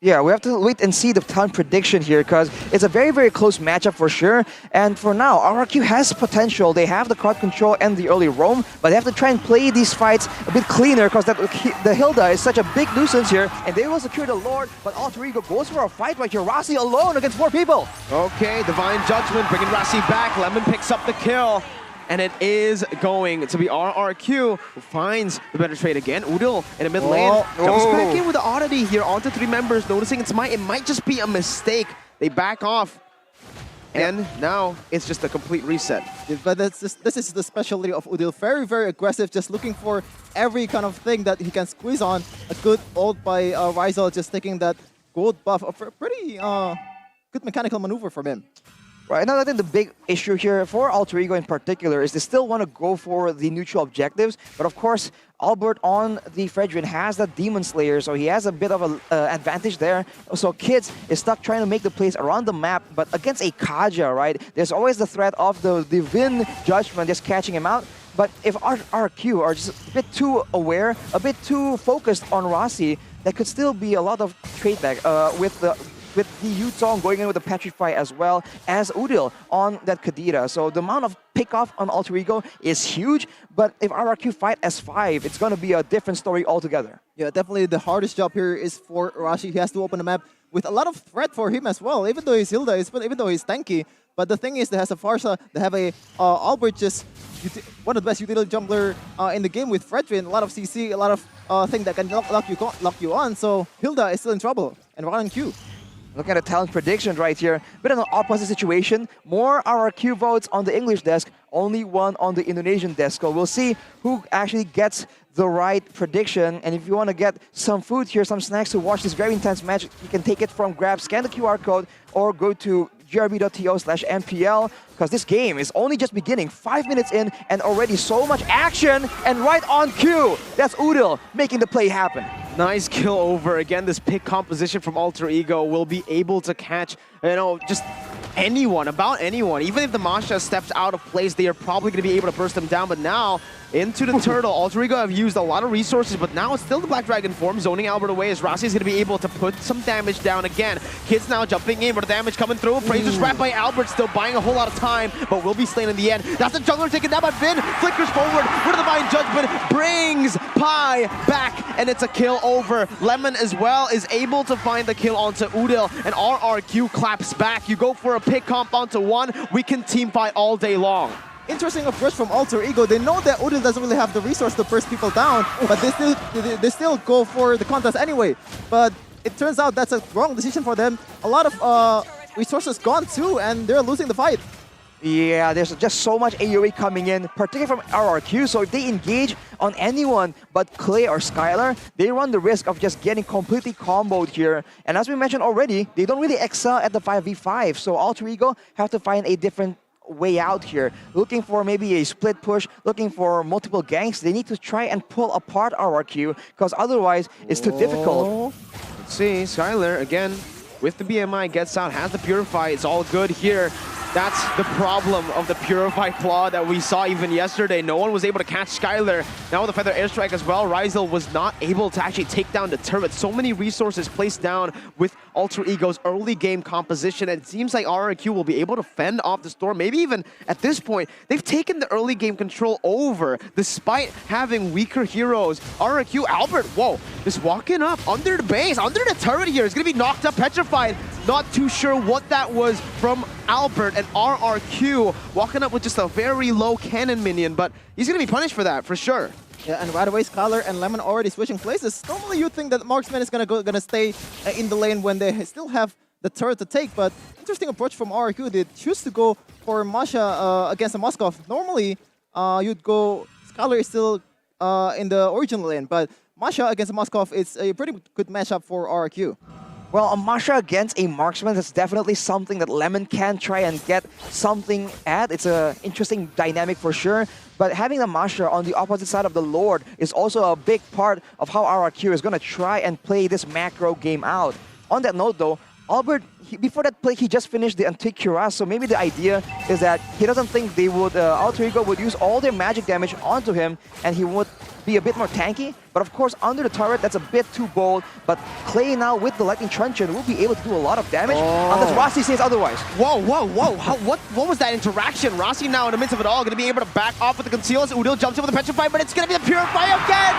Yeah, we have to wait and see the talent prediction here because it's a very, very close matchup for sure. And for now, RRQ has potential. They have the crowd control and the early roam, but they have to try and play these fights a bit cleaner because the Hilda is such a big nuisance here, and they will secure the Lord, but Alter Ego goes for a fight right here. Rossi alone against 4 people. Okay, Divine Judgment bringing Rossi back. Lemon picks up the kill. And it is going to be RRQ who finds the better trade again. Udil in the mid lane comes back in with the oddity here onto 3 members, noticing it might just be a mistake. They back off. And now it's just a complete reset. Yeah, but this is the specialty of Udil. Very, very aggressive, just looking for every kind of thing that he can squeeze on. A good ult by Rizal, just taking that gold buff. A pretty good mechanical maneuver from him. Right, now I think the big issue here for Alter Ego in particular is they still want to go for the neutral objectives, but of course Albert on the Fredrin has that Demon Slayer, so he has a bit of an advantage there. So Kids is stuck trying to make the plays around the map, but against a Kaja, right, there's always the threat of the Vin Judgment just catching him out. But if RRQ are just a bit too aware, a bit too focused on Rossi, there could still be a lot of trade back with the Yutong going in with the Petrify as well as Udil on that Kadira. So the amount of pick-off on Alter Ego is huge, but if RRQ fight as 5, it's going to be a different story altogether. Yeah, definitely the hardest job here is for Rossi. He has to open the map with a lot of threat for him as well, even though he's Hilda, even though he's tanky. But the thing is, they has a Pharsa, they have a Albert, just one of the best utility jungler in the game with Fredrin, a lot of CC, a lot of things that can lock you on, so Hilda is still in trouble, and running Q. Look at the talent prediction right here. Bit of an opposite situation. More RRQ votes on the English desk, only 1 on the Indonesian desk. So we'll see who actually gets the right prediction. And if you want to get some food here, some snacks to watch this very intense match, you can take it from Grab, scan the QR code, or go to grb.to/MPL, because this game is only just beginning. 5 minutes in and already so much action, and right on cue, that's Udil making the play happen. Nice kill over. Again, this pick composition from Alter Ego will be able to catch, just anyone, about anyone. Even if the Masha steps out of place, they are probably going to be able to burst them down. But now, into the turtle. Alter Ego have used a lot of resources, but now it's still the Black Dragon form, zoning Albert away as Rossi is going to be able to put some damage down again. Kids now jumping in, but the damage coming through. Fraser's wrapped by Albert, still buying a whole lot of time, but will be slain in the end. That's the jungler taken down by Vin. Flickers forward with the Divine Judgment, brings Pi back, and it's a kill over. Lemon as well is able to find the kill onto Udil, and RRQ claps back. You go for a pick comp onto one, we can team fight all day long. Interesting approach from Alter Ego. They know that Udil doesn't really have the resource to burst people down, but they still go for the contest anyway. But it turns out that's a wrong decision for them. A lot of resources gone too, and they're losing the fight. Yeah, there's just so much AoE coming in, particularly from RRQ, so if they engage on anyone but Clay or Skylar, they run the risk of just getting completely comboed here. And as we mentioned already, they don't really excel at the 5v5, so Alter Ego have to find a different way out here, looking for maybe a split push, looking for multiple ganks. They need to try and pull apart RRQ, because otherwise it's too difficult. Let's see, Skylar again with the BMI gets out, has the Purify, it's all good here. That's the problem of the Purify Claw that we saw even yesterday. No one was able to catch Skylar. Now with the Feather Airstrike as well, Ryzel was not able to actually take down the turret. So many resources placed down with Alter Ego's early game composition, and it seems like RRQ will be able to fend off the storm. Maybe even at this point, they've taken the early game control over despite having weaker heroes. RRQ, Albert, whoa, just walking up under the base, under the turret here. Is going to be knocked up, petrified. Not too sure what that was from Albert, and RRQ walking up with just a very low cannon minion, but he's going to be punished for that, for sure. Yeah, and right away, Skylar and Lemon already switching places. Normally, you'd think that Marksman is gonna stay in the lane when they still have the turret to take, but interesting approach from RRQ. They choose to go for Masha against the Moskov. Normally, you'd go... Skylar is still in the original lane, but Masha against Moskov is a pretty good matchup for RRQ. Well, a Masha against a Marksman, that's definitely something that Lemon can try and get something at. It's an interesting dynamic for sure. But having a Masha on the opposite side of the Lord is also a big part of how RRQ is going to try and play this macro game out. On that note though, Albert, before that play, he just finished the Antique Cuirass, so maybe the idea is that he doesn't think they would, Alter Ego would use all their magic damage onto him, and he would be a bit more tanky. But of course, under the turret, that's a bit too bold. But Clay now with the Lightning Truncheon will be able to do a lot of damage, unless Rossi says otherwise. Whoa, whoa, whoa, what was that interaction? Rossi now in the midst of it all, going to be able to back off with the Conceal as Udil jumps in with the Petrify, but it's going to be the Purify again!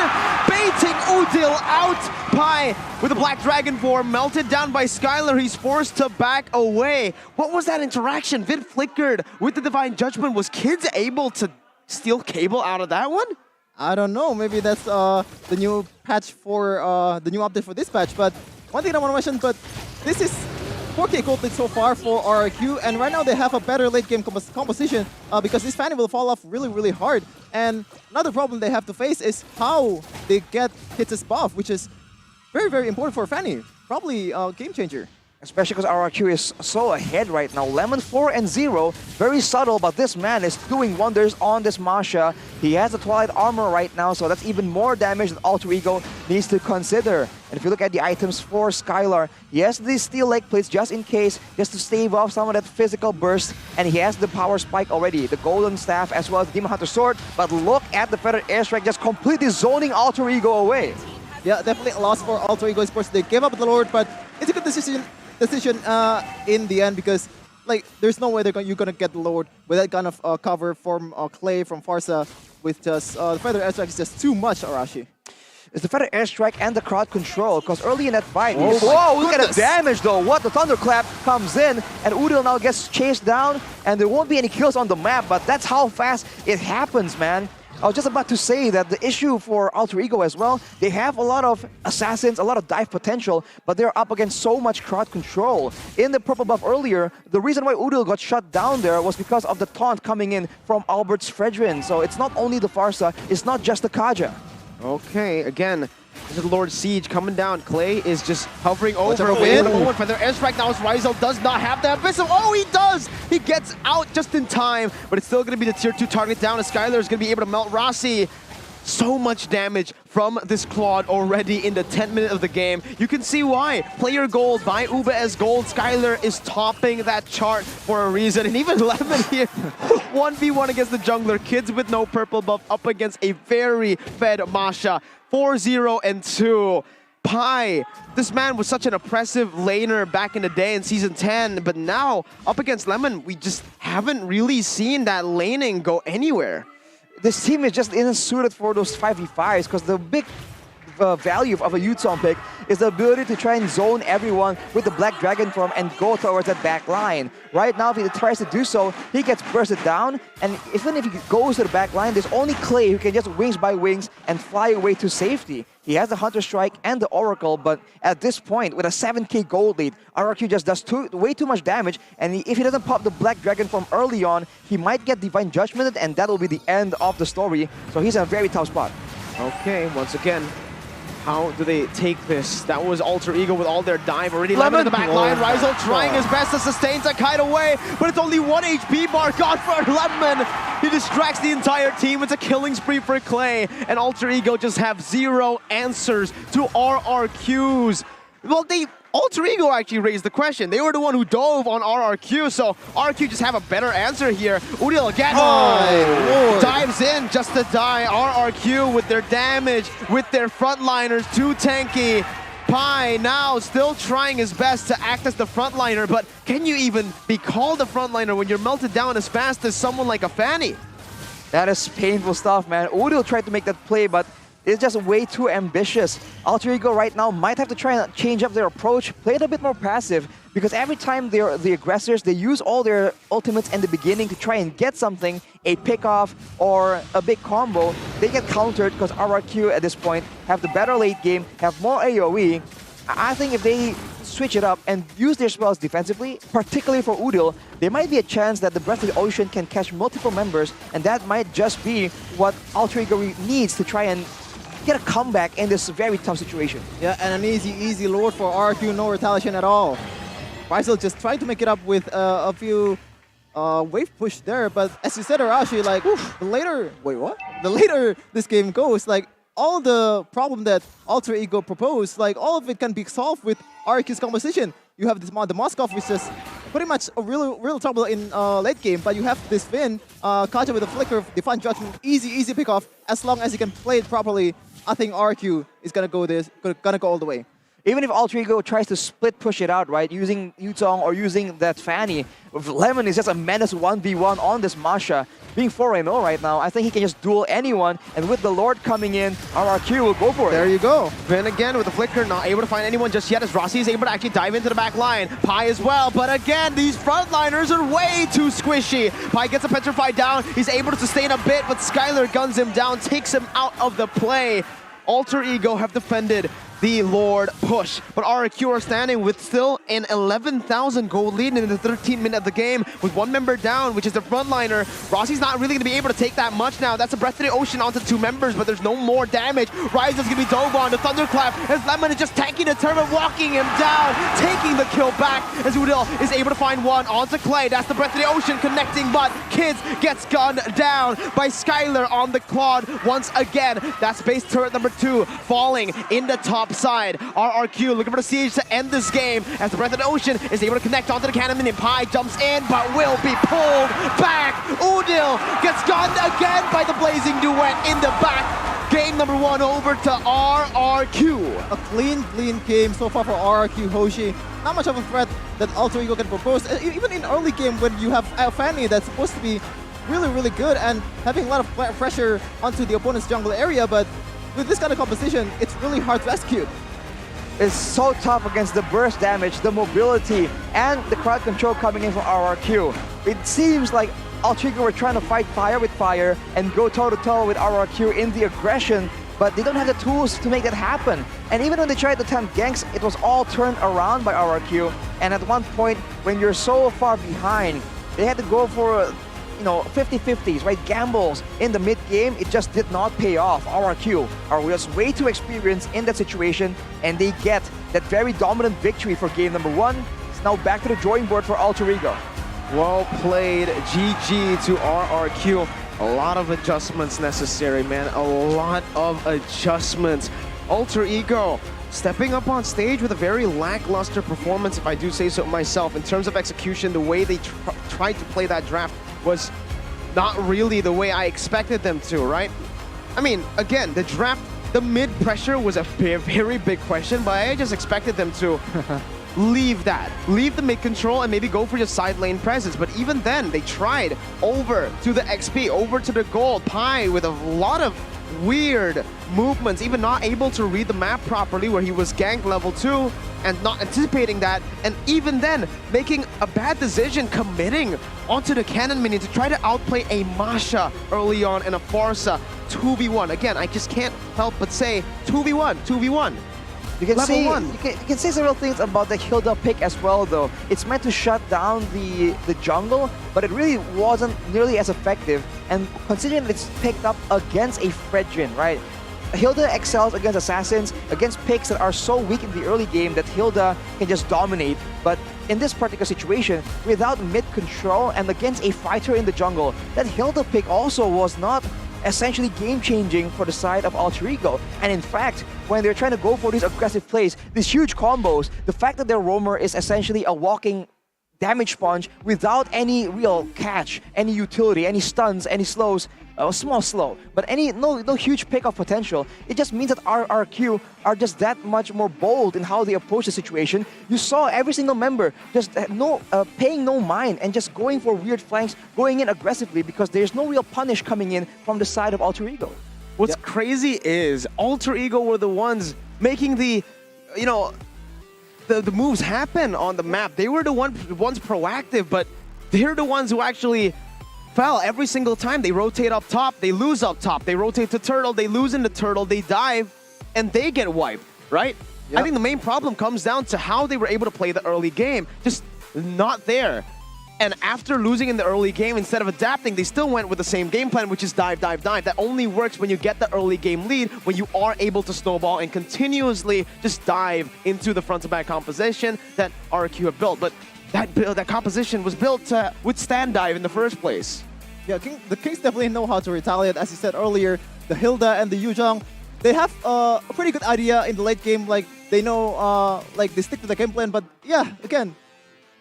Baiting Udil out! Pi with the Black Dragon form, melted down by Skylar, he's forced to back away. What was that interaction? Vid flickered with the Divine Judgment. Was Kids able to steal Cable out of that one? I don't know, maybe that's the new patch for, the new update for this patch, but one thing I want to mention, but this is 4K gold lead so far for RRQ, and right now they have a better late game composition because this Fanny will fall off really, really hard. And another problem they have to face is how they get Kids' buff, which is very, very important for Fanny. Probably a game changer. Especially because RRQ is so ahead right now. Lemon 4-0, very subtle, but this man is doing wonders on this Masha. He has the Twilight Armor right now, so that's even more damage that Alter Ego needs to consider. And if you look at the items for Skylar, he has these steel leg plates just in case, just to stave off some of that physical burst, and he has the power spike already, the Golden Staff as well as the Demon Hunter Sword. But look at the Feather Airstrike just completely zoning Alter Ego away. Yeah, definitely a loss for Alter Ego Esports. They gave up the Lord, but it's a good decision in the end, because like there's no way you're gonna get the Lord with that kind of cover from Clay from Farsa. With just the Feather Airstrike is just too much, Arashi. It's the Feather Airstrike and the crowd control, because early in that fight, whoa, look at the damage though. What, the Thunderclap comes in, and Udil now gets chased down, and there won't be any kills on the map, but that's how fast it happens, man. I was just about to say that the issue for Alter Ego as well, they have a lot of assassins, a lot of dive potential, but they're up against so much crowd control. In the purple buff earlier, the reason why Udil got shut down there was because of the taunt coming in from Albert's Fredrin. So it's not only the Farsa, it's not just the Kaja. Okay, again, this is Lord Siege coming down. Clay is just hovering over a win. Oh, Feather Airstrike now as Ryzel does not have the Abyssal. Oh, he does! He gets out just in time, but it's still going to be the tier 2 target down as Skylar is going to be able to melt Rossi. so much damage from this Claude already in the 10th minute of the game. You can see why. Player gold by Ube as gold. Skylar is topping that chart for a reason. And even Lemon here, 1v1 against the jungler. Kids with no purple buff up against a very fed Masha. 4-0 and 2. Pi, this man was such an oppressive laner back in the day in Season 10, but now, up against Lemon, we just haven't really seen that laning go anywhere. This team is just isn't suited for those 5v5s because the big value of a Yuzong pick is the ability to try and zone everyone with the Black Dragon form and go towards that back line. Right now, if he tries to do so, he gets bursted down, and even if he goes to the back line, there's only Clay who can just wings by wings and fly away to safety. He has the Hunter Strike and the Oracle, but at this point, with a 7k gold lead, RRQ just does way too much damage, and if he doesn't pop the Black Dragon form early on, he might get Divine Judgment, and that'll be the end of the story. So he's in a very tough spot. Okay, once again, how do they take this? That was Alter Ego with all their dive already. Lemon in the back line. Ryzel trying his best to sustain Kite away, but it's only 1 HP bar gone for Lemon. He distracts the entire team. It's a killing spree for Clay, and Alter Ego just have 0 answers to RRQs. Well, Alter Ego actually raised the question. They were the one who dove on RRQ, so RRQ just have a better answer here. Udil again dives in just to die. RRQ with their damage, with their frontliners, too tanky. Pi now still trying his best to act as the frontliner, but can you even be called a frontliner when you're melted down as fast as someone like a Fanny? That is painful stuff, man. Udil tried to make that play, but it's just way too ambitious. Alter Ego right now might have to try and change up their approach, play it a bit more passive, because every time they're the aggressors, they use all their ultimates in the beginning to try and get something, a pick-off or a big combo. They get countered because RRQ at this point have the better late game, have more AoE. I think if they switch it up and use their spells defensively, particularly for Udil, there might be a chance that the Breath of the Ocean can catch multiple members, and that might just be what Alter Ego needs to try and get a comeback in this very tough situation. Yeah, and an easy lord for RQ, no retaliation at all. Ryzel just trying to make it up with a few wave push there, but as you said, Arashi, like, the later this game goes, like, all the problem that Alter Ego proposed, like, all of it can be solved with RQ's composition. You have this the Moskov, which is pretty much a real trouble in late game, but you have this Finn, Kaja with a flicker, Divine Judgment, easy pick off. As long as you can play it properly, I think RQ is gonna go all the way. Even if Alter Ego tries to split push it out, right, using Yuzong or using that Fanny, Lemon is just a menace 1v1 on this Masha. Being 4-0 right now, I think he can just duel anyone, and with the Lord coming in, RRQ will go for it. There you go. Then again, with the Flicker, not able to find anyone just yet, as Rossi is able to actually dive into the back line. Pi as well, but again, these frontliners are way too squishy. Pi gets a Petrified down, he's able to sustain a bit, but Skylar guns him down, takes him out of the play. Alter Ego have defended the Lord push, but RRQ are standing with still an 11,000 gold lead in the 13th minute of the game with one member down, which is the frontliner. Rossi's not really going to be able to take that much now. That's a Breath of the Ocean onto 2 members, but there's no more damage. Ryzel's going to be dove on. The Thunderclap as Lemon is just tanking the turret, walking him down, taking the kill back as Udil is able to find one onto Clay. That's the Breath of the Ocean connecting, but Kids gets gunned down by Skylar on the Claude once again. That's base turret number 2 falling in the top side. RRQ looking for the siege to end this game as the Breath of the Ocean is able to connect onto the cannon, and Pi jumps in but will be pulled back. Udil gets gunned again by the Blazing Duet in the back. Game number 1 over to RRQ. A clean game so far for RRQ Hoshi. Not much of a threat that Alter Ego can propose. Even in early game when you have Fanny that's supposed to be really good and having a lot of pressure onto the opponent's jungle area, but with this kind of composition, it's really hard to execute. It's so tough against the burst damage, the mobility, and the crowd control coming in from RRQ. It seems like Alter Ego were trying to fight fire with fire and go toe-to-toe with RRQ in the aggression, but they don't have the tools to make that happen. And even when they tried to attempt ganks, it was all turned around by RRQ. And at one point, when you're so far behind, they had to go for 50-50s, right? Gambles in the mid-game. It just did not pay off. RRQ are just way too experienced in that situation, and they get that very dominant victory for game number 1. It's now back to the drawing board for Alter Ego. Well played, GG to RRQ. A lot of adjustments necessary, man. A lot of adjustments. Alter Ego stepping up on stage with a very lackluster performance, if I do say so myself. In terms of execution, the way they tried to play that draft was not really the way I expected them to, right? I mean, again, the draft, the mid pressure was a very big question, but I just expected them to leave that. Leave the mid control and maybe go for your side lane presence. But even then, they tried over to the XP, over to the gold. Pi with a lot of weird movements, even not able to read the map properly where he was ganked level 2 and not anticipating that. And even then, making a bad decision, committing onto the cannon minion to try to outplay a Masha early on in a Farsa 2v1. Again, I just can't help but say 2v1, 2v1. You can, Level say, one. you can say several things about the Hilda pick as well, though. It's meant to shut down the jungle, but it really wasn't nearly as effective. And considering that it's picked up against a Fredrin, right? Hilda excels against assassins, against picks that are so weak in the early game that Hilda can just dominate. But in this particular situation, without mid control and against a fighter in the jungle, that Hilda pick also was not essentially game-changing for the side of Alter Ego. And in fact, when they're trying to go for these aggressive plays, these huge combos, the fact that their roamer is essentially a walking damage sponge without any real catch, any utility, any stuns, any slows, a small slow, but no huge pick of potential. It just means that RRQ are just that much more bold in how they approach the situation. You saw every single member just paying no mind and just going for weird flanks, going in aggressively because there's no real punish coming in from the side of Alter Ego. What's crazy is Alter Ego were the ones making the, the moves happen on the map. They were the ones proactive, but they're the ones who actually fell every single time. They rotate up top, they lose up top, they rotate to turtle, they lose in the turtle, they dive, and they get wiped, right? Yep. I think the main problem comes down to how they were able to play the early game. Just not there. And after losing in the early game, instead of adapting, they still went with the same game plan, which is dive, dive, dive. That only works when you get the early game lead, when you are able to snowball and continuously just dive into the front-to-back composition that RQ have built. But that composition was built to withstand dive in the first place. Yeah, the Kings definitely know how to retaliate. As you said earlier, the Hilda and the Yuzhong, they have a pretty good idea in the late game. Like, they know, they stick to the game plan. But yeah, again,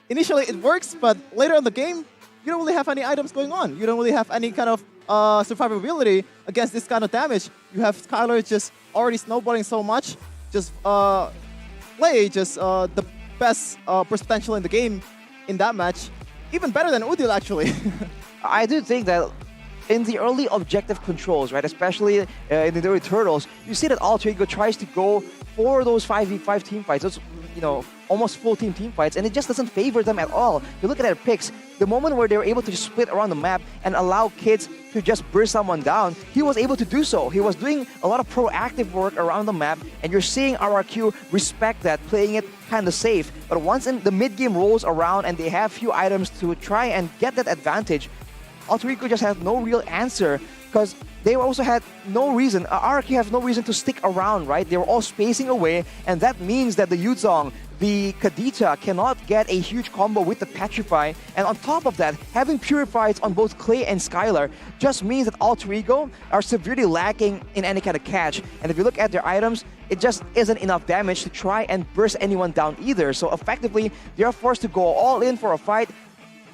initially it works, but later in the game, you don't really have any items going on. You don't really have any kind of survivability against this kind of damage. You have Skylar just already snowballing so much, just play just the best burst potential in the game in that match. Even better than Udil, actually. I do think that in the early objective controls, right, especially in the early turtles, you see that Alter Ego tries to go for those 5v5 team fights, those, almost full team fights, and it just doesn't favor them at all. You look at their picks, the moment where they were able to just split around the map and allow kids to just burst someone down, he was able to do so. He was doing a lot of proactive work around the map, and you're seeing RRQ respect that, playing it kind of safe. But once in the mid-game rolls around and they have few items to try and get that advantage, Alter Ego just had no real answer because they also had no reason, RRQ have no reason to stick around, right? They were all spacing away, and that means that the Yuzong, the Kadita cannot get a huge combo with the Petrify, and on top of that, having Purifies on both Clay and Skylar just means that Alter Ego are severely lacking in any kind of catch. And if you look at their items, it just isn't enough damage to try and burst anyone down either. So effectively, they are forced to go all in for a fight,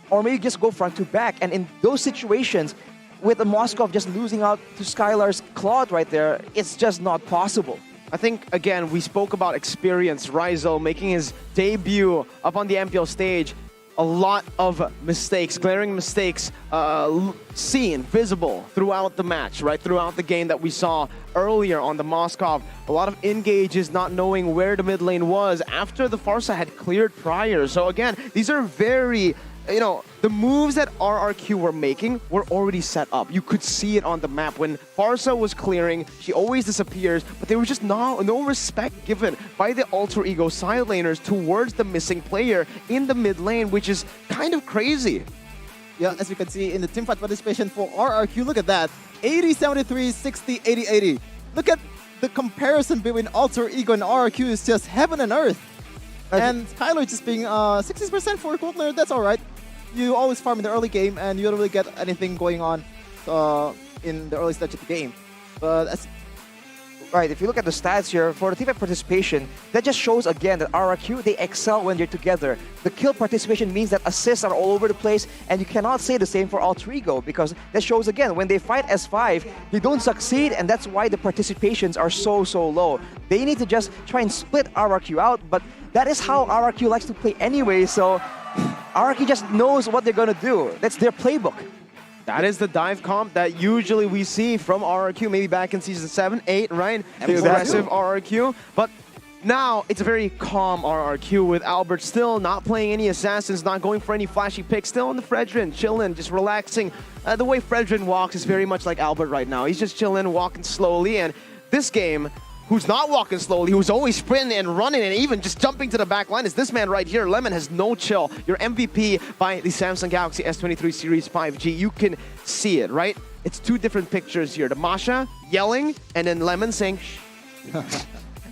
or maybe just go front to back. And in those situations, with the Moskov just losing out to Skylar's Claude right there, it's just not possible. I think, again, we spoke about experience. Rizal making his debut up on the MPL stage. A lot of mistakes, glaring mistakes, seen, visible throughout the match, right? Throughout the game that we saw earlier on the Moskov. A lot of engages, not knowing where the mid lane was after the Farsa had cleared prior. So again, these are very... the moves that RRQ were making were already set up. You could see it on the map. When Farsa was clearing, she always disappears, but there was just no respect given by the Alter Ego side laners towards the missing player in the mid lane, which is kind of crazy. Yeah, as you can see in the teamfight participation for RRQ, look at that. 80-73, 60-80-80. Look at the comparison between Alter Ego and RRQ is just heaven and earth. And Skylar just being 60% for Coldler, that's alright. You always farm in the early game and you don't really get anything going on. in the early stage of the game. But as Right, if you look at the stats here, for the team-fight participation, that just shows again that RRQ, they excel when they're together. The kill participation means that assists are all over the place, and you cannot say the same for Alter Ego, because that shows again, when they fight S5, they don't succeed, and that's why the participations are so low. They need to just try and split RRQ out, but that is how RRQ likes to play anyway, so RRQ just knows what they're gonna do. That's their playbook. That is the dive comp that usually we see from RRQ, maybe back in Season 7, 8, right? The aggressive RRQ. But now it's a very calm RRQ with Albert still not playing any assassins, not going for any flashy picks, still on the Fredrin, chilling, just relaxing. The way Fredrin walks is very much like Albert right now. He's just chilling, walking slowly, and this game, who's not walking slowly, who's always sprinting and running and even just jumping to the back line is this man right here. Lemon has no chill. Your MVP by the Samsung Galaxy S23 Series 5G. You can see it, right? It's two different pictures here. The Masha yelling and then Lemon saying, shh.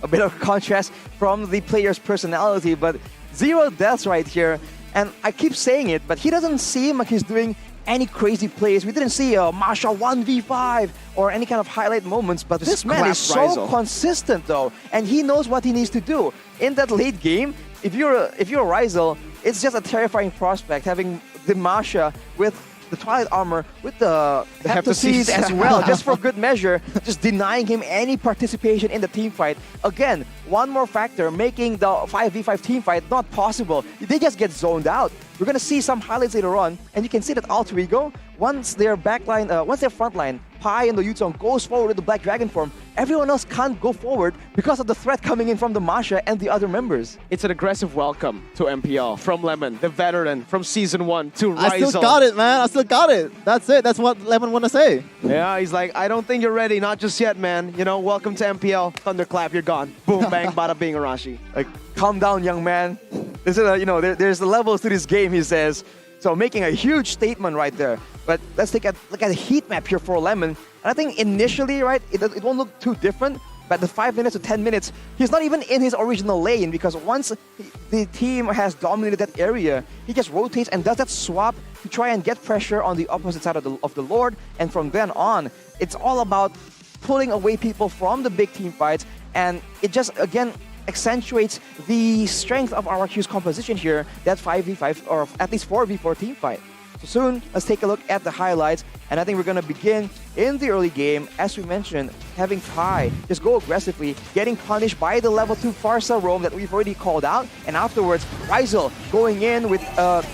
A bit of contrast from the player's personality, but 0 deaths right here. And I keep saying it, but he doesn't seem like he's doing any crazy plays. We didn't see a Masha 1v5 or any kind of highlight moments, but this man is so consistent though, and he knows what he needs to do. In that late game, if you're Ryzel, it's just a terrifying prospect having the Masha with the Twilight Armor, with the Heptasies as well, just for good measure, just denying him any participation in the team fight. Again, one more factor making the 5v5 team fight not possible. They just get zoned out. We're gonna see some highlights later on, and you can see that Alter Ego, once their front line, Pai and the Yuzong goes forward with the Black Dragon form, everyone else can't go forward because of the threat coming in from the Masha and the other members. It's an aggressive welcome to MPL from Lemon, the veteran from Season 1 to Ryzel. I still got it, man. I still got it. That's it. That's what Lemon want to say. Yeah, he's like, I don't think you're ready. Not just yet, man. You know, welcome to MPL. Thunderclap, you're gone. Boom, bang, bada, bing, Arashi. Like, calm down, young man. There's there's the levels to this game, he says. So making a huge statement right there. But let's take a look at the heat map here for Lemon. And I think initially, right, it won't look too different. But the 5 minutes to 10 minutes, he's not even in his original lane, because once the team has dominated that area, he just rotates and does that swap to try and get pressure on the opposite side of the Lord. And from then on, it's all about pulling away people from the big team fights. And it just, again, accentuates the strength of RRQ's composition here, that 5v5 or at least 4v4 team fight. So soon, let's take a look at the highlights, and I think we're going to begin in the early game, as we mentioned, having Pai just go aggressively, getting punished by the level 2 Farsa roam that we've already called out, and afterwards, Ryzel going in with, I'm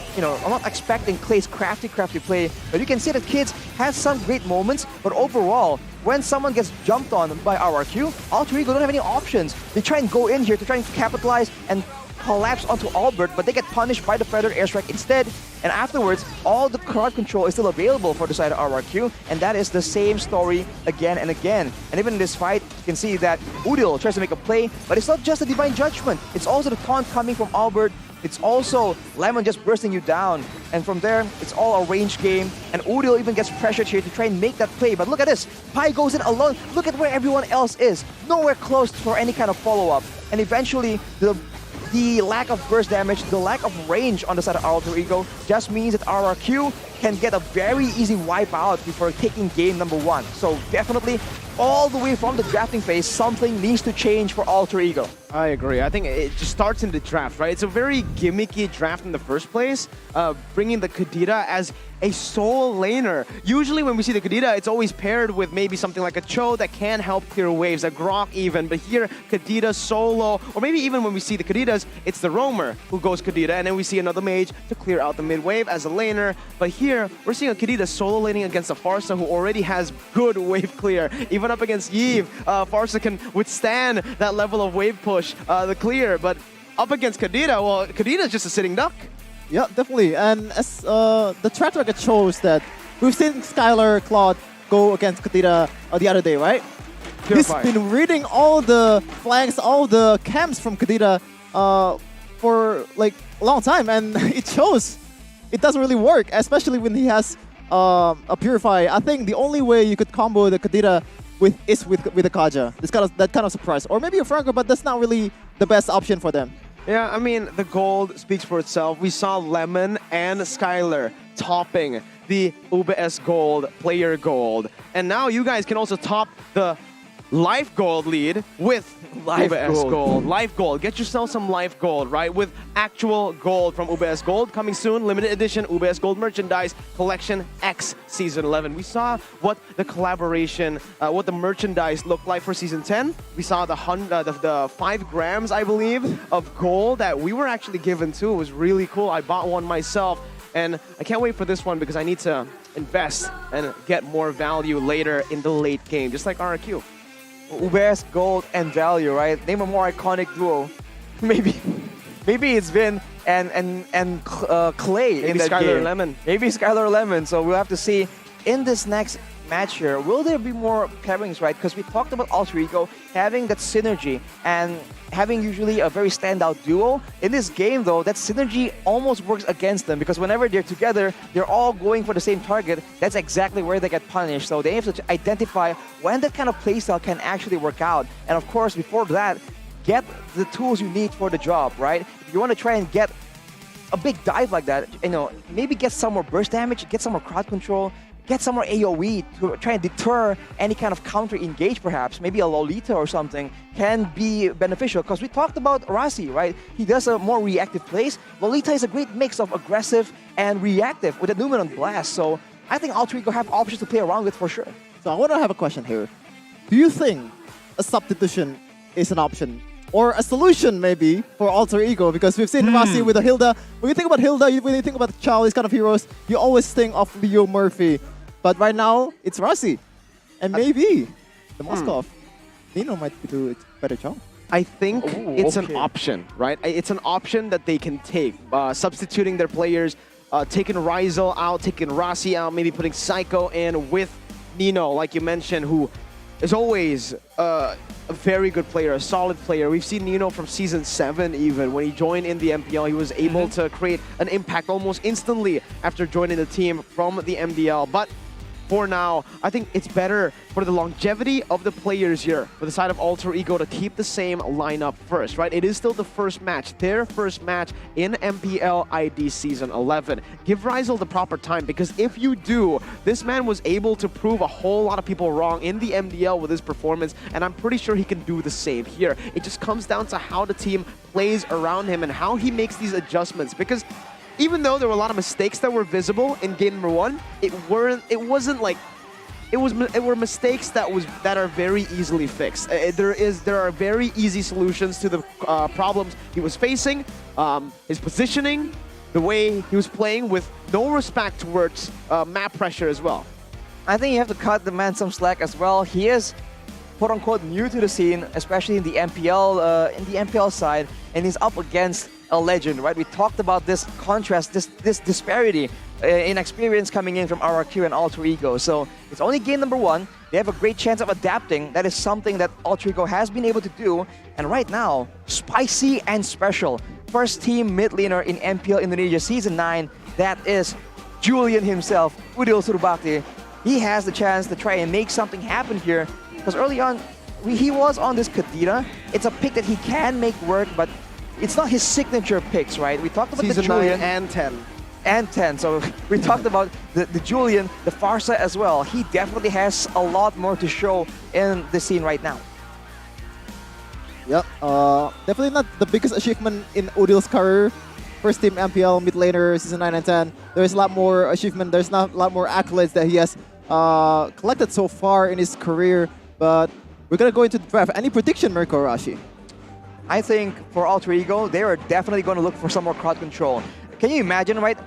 not expecting Clay's crafty play, but you can see that Kids has some great moments, but overall, when someone gets jumped on by RRQ, Alter Ego don't have any options. They try and go in here to try and capitalize and collapse onto Albert, but they get punished by the Predator airstrike instead. And afterwards, all the crowd control is still available for the side of RRQ, and that is the same story again and again. And even in this fight, you can see that Udil tries to make a play, but it's not just a Divine Judgment. It's also the taunt coming from Albert. It's also Lemon just bursting you down. And from there, it's all a range game. And Udil even gets pressured here to try and make that play. But look at this. Pai goes in alone. Look at where everyone else is. Nowhere close for any kind of follow-up. And eventually, the lack of burst damage, the lack of range on the side of Alter Ego just means that RRQ can get a very easy wipe out before taking game number 1. So definitely, all the way from the drafting phase, something needs to change for Alter Ego. I agree. I think it just starts in the draft, right? It's a very gimmicky draft in the first place, bringing the Kadira as a solo laner. Usually when we see the Kadira, it's always paired with maybe something like a Cho that can help clear waves, a Grok even, but here, Kadira solo, or maybe even when we see the Kadiras, it's the Roamer who goes Kadira, and then we see another mage to clear out the mid wave as a laner. But here, we're seeing a Kadira solo laning against a Farsa who already has good wave clear. Even up against Yves, Farsa can withstand that level of wave push, the clear, but up against Kadira, well, Kadira is just a sitting duck. Yeah, definitely. And as the track record shows that we've seen Skylar Claude go against Kadira the other day, right? Purified. He's been reading all the flanks, all the camps from Kadira for like a long time, and it shows. It doesn't really work, especially when he has a Purify. I think the only way you could combo the Kadira is with the Kaja. That kind of surprise. Or maybe a Franco, but that's not really the best option for them. Yeah, I mean, the gold speaks for itself. We saw Lemon and Skylar topping the UBS Gold Player Gold. And now you guys can also top the Life Gold lead with Life UBS Gold. Life Gold. Get yourself some Life Gold, right? With actual gold from UBS Gold coming soon. Limited edition UBS Gold merchandise collection X Season 11. We saw what the collaboration, what the merchandise looked like for Season 10. We saw the 5 grams, I believe, of gold that we were actually given too. It was really cool. I bought one myself. And I can't wait for this one because I need to invest and get more value later in the late game, just like RRQ. UBS Gold and Value, right? Name a more iconic duo. Maybe it's Vin and Clay in that Skylar game. Lemon. Maybe Skylar Lemon. So we'll have to see in this next match here. Will there be more pairings, right? Because we talked about Alter Ego having that synergy and having usually a very standout duo. In this game, though, that synergy almost works against them because whenever they're together, they're all going for the same target. That's exactly where they get punished. So they have to identify when that kind of playstyle can actually work out. And of course, before that, get the tools you need for the job, right? If you want to try and get a big dive like that, you know, maybe get some more burst damage, get some more crowd control, get some more AoE to try and deter any kind of counter engage perhaps. Maybe a Lolita or something can be beneficial because we talked about Rasi, right? He does a more reactive plays. Lolita is a great mix of aggressive and reactive with a Numenon Blast. So I think Alter Ego have options to play around with for sure. So I want to have a question here. Do you think a substitution is an option? Or a solution maybe for Alter Ego, because we've seen Rasi with a Hilda. When you think about Hilda, when you think about Chow, these kind of heroes, you always think of Leo Murphy. But right now, it's Rasi. And maybe the Moskov. Nino might do a better job. I think it's an option, right? It's an option that they can take. Substituting their players, taking Rizal out, taking Rasi out, maybe putting Psycho in with Nino, like you mentioned, who is always a very good player, a solid player. We've seen Nino from Season 7 even. When he joined in the MPL, he was able to create an impact almost instantly after joining the team from the MDL. But for now, I think it's better for the longevity of the players here, for the side of Alter Ego, to keep the same lineup first, right? It is still the first match, their first match in MPL ID Season 11. Give Rizal the proper time, because if you do, this man was able to prove a whole lot of people wrong in the MDL with his performance, and I'm pretty sure he can do the same here. It just comes down to how the team plays around him and how he makes these adjustments, because even though there were a lot of mistakes that were visible in game number 1, it were mistakes that are very easily fixed. There are very easy solutions to the problems he was facing, his positioning, the way he was playing with no respect towards map pressure as well. I think you have to cut the man some slack as well. He is quote-unquote new to the scene, especially in the MPL side, and he's up against a legend, right? We talked about this contrast, this disparity in experience coming in from RRQ and Alter Ego. So it's only game number 1. They have a great chance of adapting. That is something that Alter Ego has been able to do. And right now, spicy and special. First team mid laner in MPL Indonesia Season 9. That is Julian himself, Udil Surbakti. He has the chance to try and make something happen here. Because early on, he was on this Kadira. It's a pick that he can make work, but it's not his signature picks, right? We talked about Season the Julian 9 and 10. And 10. So we talked about the Julian, the Farsa as well. He definitely has a lot more to show in the scene right now. Yep. Definitely not the biggest achievement in Udil's career. First team MPL, mid laner, Season 9 and 10. There's a lot more achievement. There's not a lot more accolades that he has collected so far in his career. But we're going to go into the draft. Any prediction, Mirko Rashi? I think for Alter Ego, they are definitely going to look for some more crowd control. Can you imagine, right?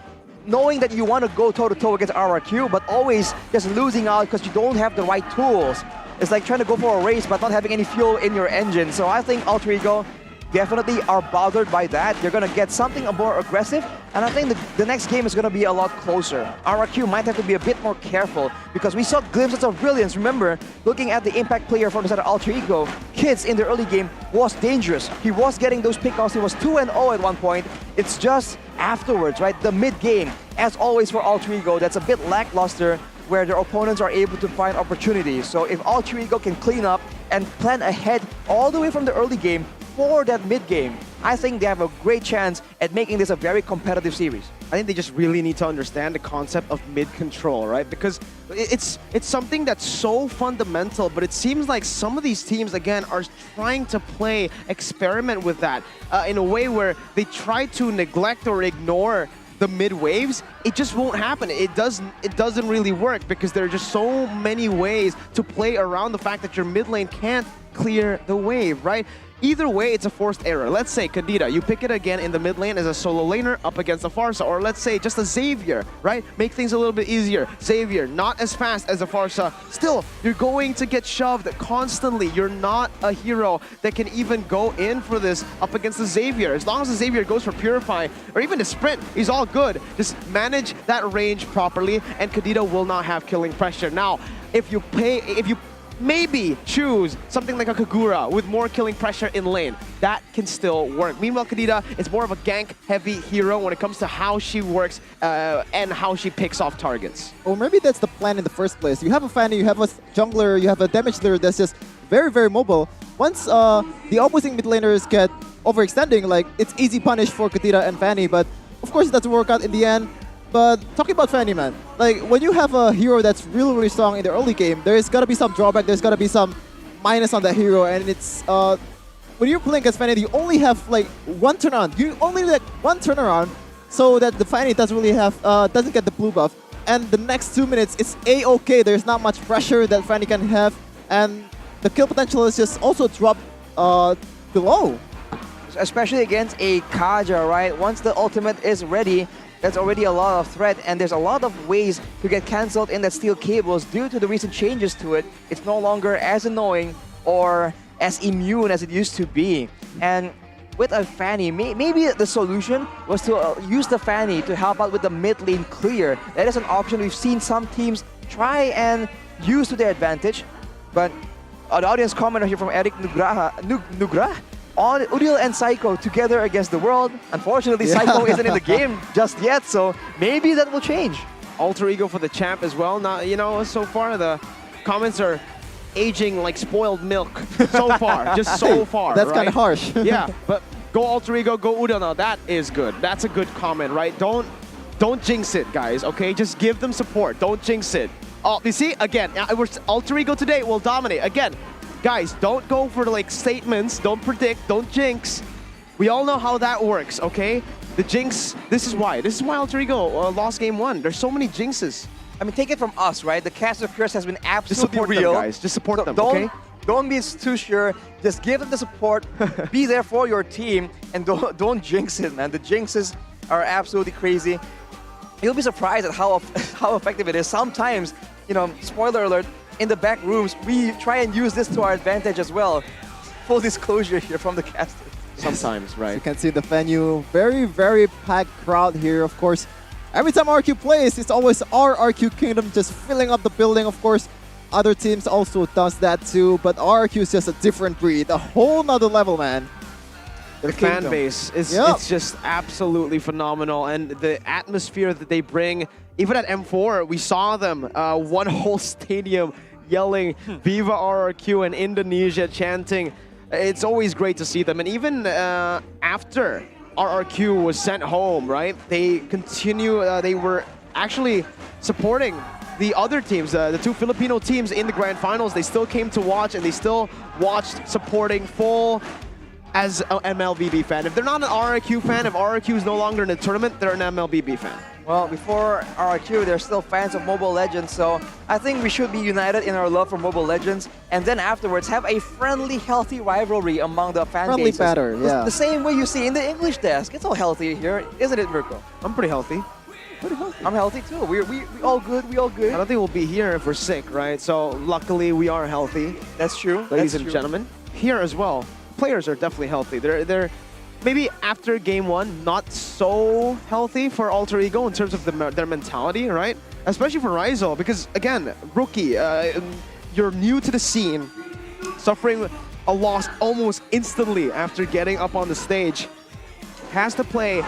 Knowing that you want to go toe-to-toe against RRQ, but always just losing out because you don't have the right tools. It's like trying to go for a race, but not having any fuel in your engine. So I think Alter Ego definitely are bothered by that. They're going to get something more aggressive, and I think the next game is going to be a lot closer. RRQ might have to be a bit more careful because we saw glimpses of brilliance. Remember, looking at the impact player from the side of Alter Ego, Kids in the early game was dangerous. He was getting those pickoffs. He was 2-0 at one point. It's just afterwards, right? The mid-game, as always for Alter Ego, that's a bit lackluster where their opponents are able to find opportunities. So if Alter Ego can clean up and plan ahead all the way from the early game for that mid-game, I think they have a great chance at making this a very competitive series. I think they just really need to understand the concept of mid-control, right? Because it's something that's so fundamental, but it seems like some of these teams, again, are trying to experiment with that in a way where they try to neglect or ignore the mid waves. It just won't happen. It doesn't really work because there are just so many ways to play around the fact that your mid lane can't clear the wave, right? Either way, it's a forced error. Let's say Kadira, you pick it again in the mid lane as a solo laner up against a Farsa, or let's say just a Xavier, right? Make things a little bit easier. Xavier, not as fast as a Farsa. Still, you're going to get shoved constantly. You're not a hero that can even go in for this up against the Xavier. As long as the Xavier goes for Purify, or even the Sprint, he's all good. Just manage that range properly, and Kadira will not have killing pressure. Now, if you maybe choose something like a Kagura with more killing pressure in lane, that can still work. Meanwhile, Kadira is more of a gank-heavy hero when it comes to how she works and how she picks off targets. Or maybe that's the plan in the first place. You have a Fanny, you have a jungler, you have a damage dealer that's just very, very mobile. Once the opposing mid laners get overextending, like, it's easy punish for Kadira and Fanny, but of course it doesn't work out in the end. But talking about Fanny, man, like, when you have a hero that's really, really strong in the early game, there's gotta be some drawback, there's gotta be some minus on that hero, and it's when you're playing against Fanny, you only have like one turnaround. You only like one turnaround, so that the Fanny doesn't really have doesn't get the blue buff. And the next 2 minutes, it's a-okay. There's not much pressure that Fanny can have, and the kill potential is just also dropped below. Especially against a Kaja, right? Once the ultimate is ready, that's already a lot of threat, and there's a lot of ways to get cancelled in that steel cables due to the recent changes to it. It's no longer as annoying or as immune as it used to be. And with a Fanny, maybe the solution was to use the Fanny to help out with the mid lane clear. That is an option we've seen some teams try and use to their advantage. But an audience comment here from Eric Nugra on Udil and Psycho together against the world. Unfortunately, Psycho isn't in the game just yet, so maybe that will change. Alter ego for the champ as well. Now, you know, so far the comments are aging like spoiled milk. So far, just so far. That's right? kind of harsh. Yeah, but go alter ego, go Udil now. That is good. That's a good comment, right? Don't jinx it, guys. Okay, just give them support. Don't jinx it. Oh, you see, again, alter ego today will dominate again. Guys, don't go for like statements, don't predict, don't jinx. We all know how that works, okay? The jinx, this is why Alter Ego lost game 1. There's so many jinxes. I mean, take it from us, right? The cast of Curse has been absolutely Just support real. them, guys. Just support So them, okay? Don't be too sure. Just give them the support. Be there for your team, and don't jinx it, man. The jinxes are absolutely crazy. You'll be surprised at how effective it is. Sometimes, you know, spoiler alert, in the back rooms, we try and use this to our advantage as well. Full disclosure here from the caster. Sometimes, right. You can see the venue, very, very packed crowd here, of course. Every time RQ plays, it's always our RQ Kingdom just filling up the building. Of course, other teams also does that too, but RQ is just a different breed, a whole nother level, man. The fan base is it's just absolutely phenomenal, and the atmosphere that they bring. Even at M4, we saw them, one whole stadium yelling Viva RRQ and Indonesia chanting. It's always great to see them. And even after RRQ was sent home, right, they continue, they were actually supporting the other teams, the 2 Filipino teams in the grand finals. They still came to watch, and they still watched supporting full as an MLBB fan. If they're not an RRQ fan, if RRQ is no longer in the tournament, they're an MLBB fan. Well, before RRQ, they're still fans of Mobile Legends, so I think we should be united in our love for Mobile Legends, and then afterwards have a friendly, healthy rivalry among the fan bases. Friendly batter, yeah. The same way you see in the English desk. It's all healthy here, isn't it, Mirko? I'm pretty healthy. I'm healthy too. We all good. We all good. I don't think we'll be here if we're sick, right? So luckily we are healthy. That's true. Ladies and gentlemen, here as well, players are definitely healthy. They're maybe after game 1 not so healthy for Alter Ego in terms of their mentality, right? Especially for Rizal, because again, rookie, you're new to the scene, suffering a loss almost instantly after getting up on the stage, has to play.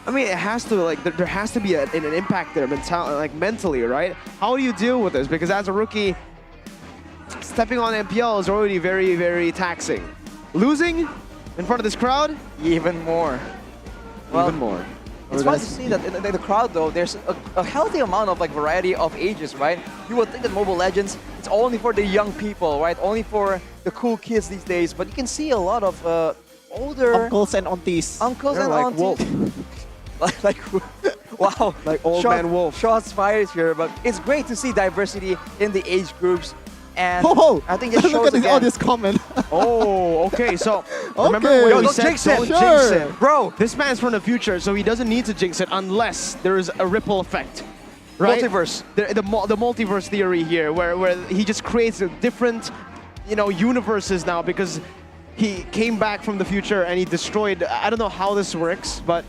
I mean, it has to, like, there has to be an impact there, mentally, right? How do you deal with this? Because as a rookie, stepping on MPL is already very, very taxing. Losing, in front of this crowd, even more. Well, even more. It's fun to see that in the crowd, though, there's a healthy amount of like variety of ages, right? You would think that Mobile Legends, it's only for the young people, right? Only for the cool kids these days. But you can see a lot of older uncles and aunties. Uncles They're and like aunties. like wow, like old man wolf. Shots fired here, but it's great to see diversity in the age groups. And Oh, I think it shows look at again. all this comment. Oh, okay. So remember Okay. when Yo, we don't said jinx it. don't Sure. jinx it, Bro, This man's from the future, so he doesn't need to jinx it unless there is a ripple effect, right? multiverse. The multiverse theory here, where he just creates a different, universes now because he came back from the future and he destroyed. I don't know how this works, but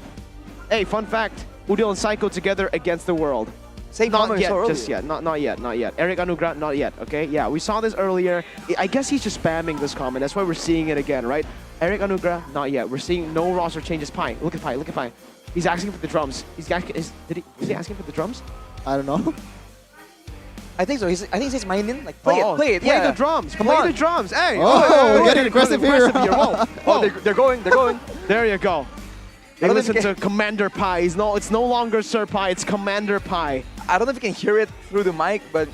hey, fun fact: Udil and Psycho together against the world. Same Not comment yet, so just yet. Not yet. Eric Anugrah, not yet. Okay, yeah, we saw this earlier. I guess he's just spamming this comment. That's why we're seeing it again, right? Eric Anugrah, not yet. We're seeing no roster changes. Pi, look at Pi. He's asking for the drums. Was he asking for the drums? I don't know. I think so. I think he's minding. Like play it. Play the drums. Come play on. the drums. Hey. Oh, getting aggressive here. Whoa. Oh, they're going. There you go. I don't Listen think to Commander Pi. It's no longer Sir Pi. It's Commander Pi. I don't know if you can hear it through the mic, but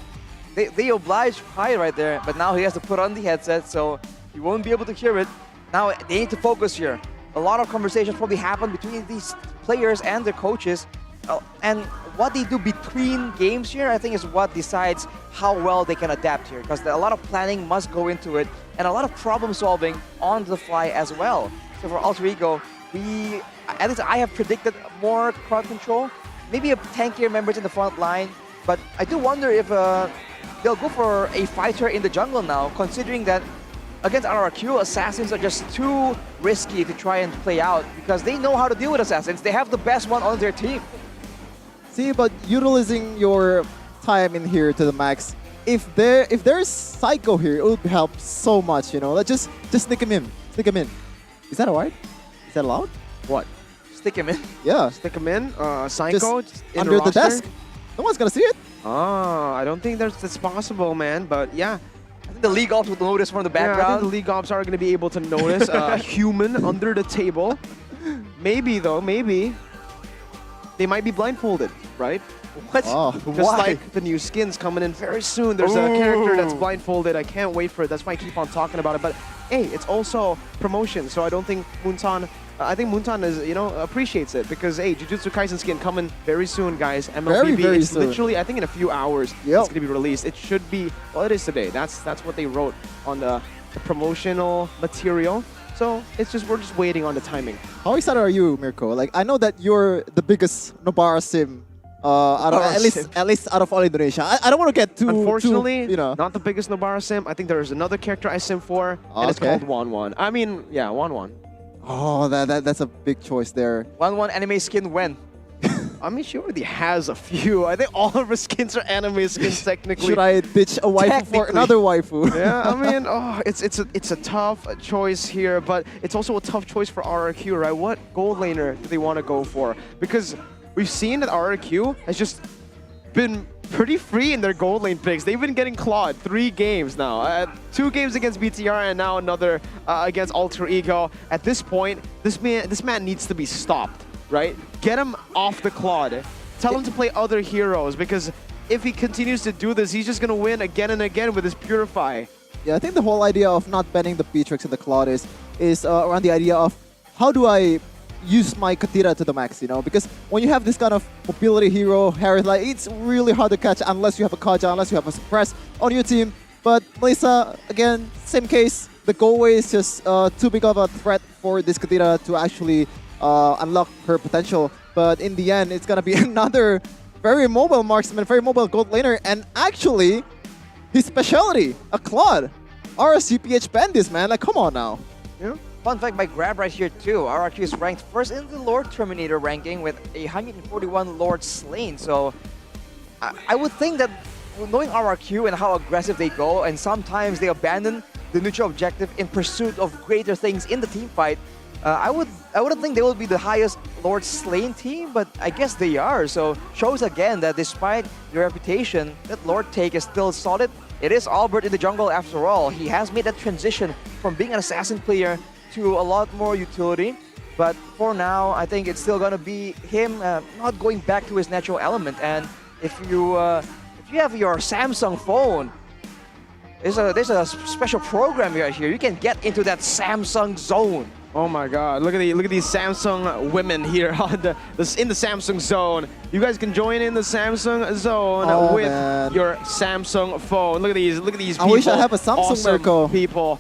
they oblige Pi right there. But now he has to put on the headset, so he won't be able to hear it. Now they need to focus here. A lot of conversations probably happen between these players and their coaches. And what they do between games here, I think, is what decides how well they can adapt here. Because a lot of planning must go into it, and a lot of problem solving on the fly as well. So for Alter Ego, at least I have predicted more crowd control. Maybe a tankier members in the front line, but I do wonder if they'll go for a fighter in the jungle now, considering that against RRQ, Assassins are just too risky to try and play out because they know how to deal with Assassins. They have the best one on their team. See, but utilizing your time in here to the max, if there's Psycho here, it would help so much, Let's just stick him in. Is that alright? Is that allowed? What? Stick him in. Yeah. Stick him in. Psycho Just in under the roster? desk. No one's gonna see it. I don't think that's possible, man. But yeah. I think the League Ops will notice from the Yeah, I background. think the League Ops are going to be able to notice a human under the table. Maybe, though, maybe. They might be blindfolded, right? What? Oh, Just why? like the new skins coming in very soon. There's a character that's blindfolded. I can't wait for it. That's why I keep on talking about it. But hey, it's also promotion. So I don't think Moonton... I think Moonton is, appreciates it because, hey, Jujutsu Kaisen skin coming very soon, guys. MLBB, Very it's soon. literally, I think in a few hours, it's going to be released. It should be, well, it is today. That's what they wrote on the promotional material. So we're just waiting on the timing. How excited are you, Mirko? Like, I know that you're the biggest Nobara sim at least out of all Indonesia. I don't want to get too... Unfortunately, too, not the biggest Nobara sim. I think there's another character I sim for, and it's Okay. called Wanwan. I mean, yeah, Wanwan. Oh, that's a big choice there. 1-1 anime skin when? I mean, she already has a few. I think all of her skins are anime skins technically. Should I ditch a waifu for another waifu? Yeah, I mean, it's a tough choice here, but it's also a tough choice for RRQ, right? What gold laner do they want to go for? Because we've seen that RRQ has just been pretty free in their gold lane picks. They've been getting clawed 3 games now. 2 games against BTR and now another against Alter Ego. At this point, this man needs to be stopped, right? Get him off the Claude. Tell him to play other heroes because if he continues to do this, he's just going to win again and again with his Purify. Yeah, I think the whole idea of not banning the Beatrix and the Claude is around the idea of how do I use my Katira to the max, Because when you have this kind of mobility hero, Harris, like, it's really hard to catch unless you have a Kaja, unless you have a Suppress on your team. But Melissa, again, same case. The Go-Away is just too big of a threat for this Katira to actually unlock her potential. But in the end, it's going to be another very mobile marksman, very mobile gold laner. And actually, his specialty, a Claude. RSUPH banned this, man. Like, come on now. Yeah. Fun fact by Grab right here too. RRQ is ranked first in the Lord Terminator ranking with 141 Lords slain. So I would think that knowing RRQ and how aggressive they go, and sometimes they abandon the neutral objective in pursuit of greater things in the team fight, I wouldn't think they will be the highest Lord slain team, but I guess they are. So shows again that despite their reputation, that Lord take is still solid. It is Albert in the jungle after all. He has made that transition from being an assassin player to a lot more utility. But for now, I think it's still gonna be him not going back to his natural element. And if you have your Samsung phone, there's a special program right here. You can get into that Samsung zone. Oh my God! Look at these Samsung women here on in the Samsung zone. You guys can join in the Samsung zone with your Samsung phone. Look at these people. I wish I have a Samsung, awesome Mirko. people.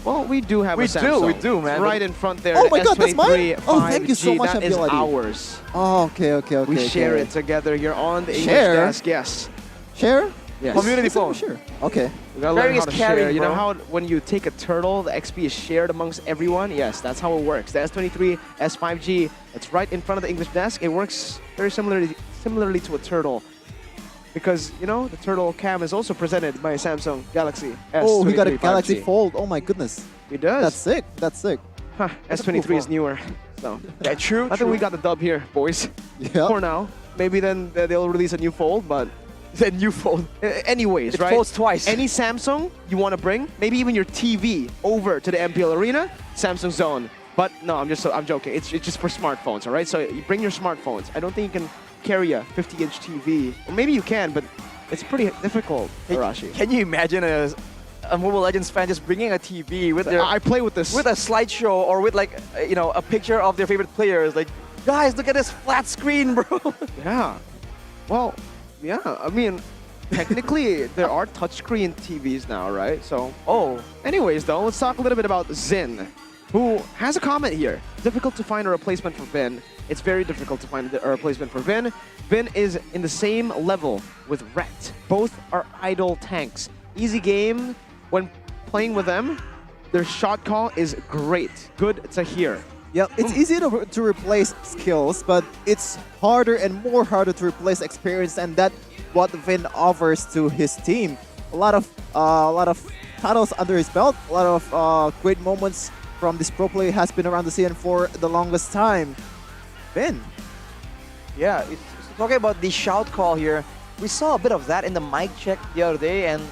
Well, we do have a Samsung. We do, man. It's right in front there. Oh my the God, that's mine. S23 Oh, thank you so 5G. much, That is MPL ID. ours. Oh, okay. We share it together here on the English Share? desk. Yes. Share? Yes. Community phone. Sure. Okay. We gotta learn Sharing how is to caring, share. You know bro. how when you take a turtle, the XP is shared amongst everyone? Yes, that's how it works. The S23 S5G, it's right in front of the English desk. It works very similarly to a turtle. Because, you know, the turtle cam is also presented by Samsung Galaxy S23 Oh, he got a 5G. Galaxy Fold. Oh my goodness. He does. That's sick. That's sick. Huh, S23 is newer. So Yeah, true. I think we got the dub here, boys. Yeah. For now. Maybe then they'll release a new fold, but The new phone. anyways, It right? folds twice. Any Samsung you want to bring, maybe even your TV over to the MPL Arena, Samsung Zone. But no, I'm joking. It's just for smartphones, all right? So you bring your smartphones. I don't think you can carry a 50-inch TV. Or maybe you can, but it's pretty difficult, Arashi. Can you imagine a Mobile Legends fan just bringing a TV with their I play with this. with a slideshow or with like a picture of their favorite players? Like, guys, look at this flat screen, bro. Yeah. Well, yeah. I mean, technically, there are touchscreen TVs now, right? So, anyways, though, let's talk a little bit about Zin, who has a comment here. Difficult to find a replacement for Vin. It's very difficult to find a replacement for Vin. Vin is in the same level with Ret. Both are idle tanks. Easy game. When playing with them, their shot call is great. Good to hear. Yeah, it's easy to replace skills, but it's harder and more harder to replace experience, and that's what Vin offers to his team. A lot of titles under his belt, a lot of great moments from this pro player has been around the scene for the longest time. Vin. Yeah, it's talking about the shout call here. We saw a bit of that in the mic check the other day, and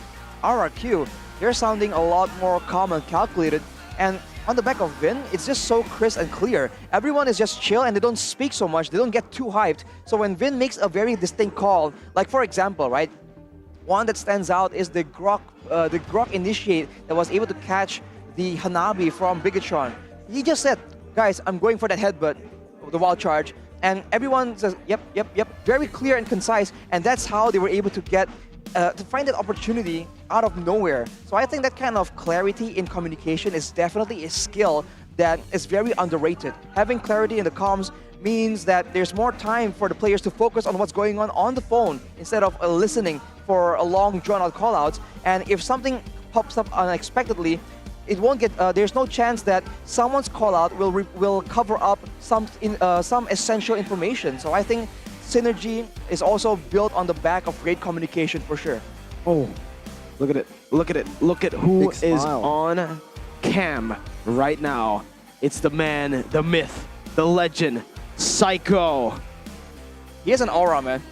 RRQ, they're sounding a lot more calm and calculated. And on the back of Vin, it's just so crisp and clear. Everyone is just chill and they don't speak so much. They don't get too hyped. So when Vin makes a very distinct call, like for example, right, one that stands out is the Grok Initiate that was able to catch the Hanabi from Bigetron. He just said, guys, I'm going for that headbutt, the wild charge. And everyone says, yep. Very clear and concise. And that's how they were able to get to find that opportunity out of nowhere. So I think that kind of clarity in communication is definitely a skill that is very underrated. Having clarity in the comms means that there's more time for the players to focus on what's going on the phone instead of listening for a long drawn-out callouts. And if something pops up unexpectedly, it won't get. There's no chance that someone's callout will cover up some essential information. So I think synergy is also built on the back of great communication for sure. Oh, look at it. Look at it. Look at who is on cam right now. It's the man, the myth, the legend, Psycho. He has an aura, man.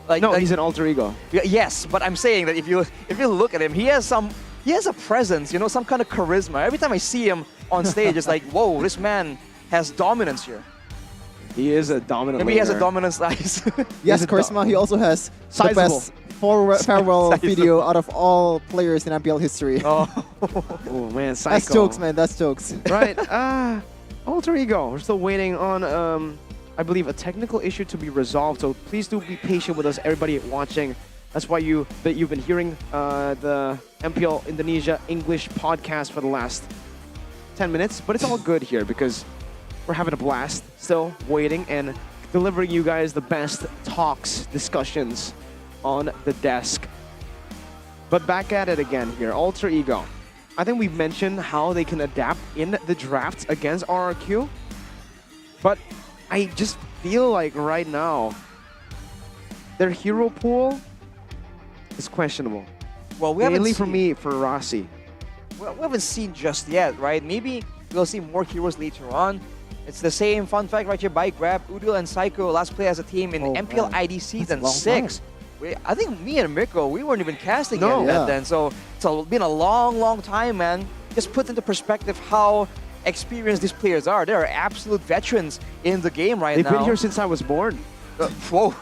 He's an alter ego. Yes, but I'm saying that if you look at him, he has a presence, some kind of charisma. Every time I see him on stage, it's like, whoa, this man has dominance here. He is a dominant Maybe he has a dominance eyes. Yes, charisma. He also has the best farewell video out of all players in MPL history. Oh man, Psycho. That's jokes, man. That's jokes. Right. Alter ego. We're still waiting on, I believe, a technical issue to be resolved. So please do be patient with us, everybody watching. That's why you've been hearing the MPL Indonesia English podcast for the last 10 minutes. But it's all good here because we're having a blast, still waiting and delivering you guys the best talks, discussions on the desk. But back at it again here, Alter Ego. I think we've mentioned how they can adapt in the drafts against RRQ. But I just feel like right now, their hero pool is questionable. Well, mainly for me, for Rossi. Well, we haven't seen just yet, right? Maybe we'll see more heroes later on. It's the same fun fact right here by Grab. Udil and Psycho last play as a team in MPL ID Season 6. I think me and Mirko, we weren't even casting yet then. So it's been a long time, man. just put into perspective how experienced these players are. They are absolute veterans in the game right now. They've been here since I was born. Whoa.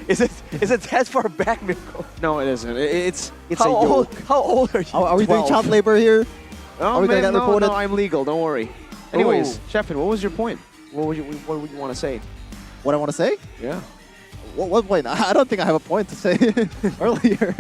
Is it that far back, Mirko? No, it isn't. It's how a old? yoke. How old are you? Are we doing 12. child labor here? Oh, Are we gonna man, get reported? no, I'm legal. Don't worry. Anyways, Oh. Sheffin, what was your point? What would you want to say? What I want to say? Yeah. What point? I don't think I have a point to say earlier.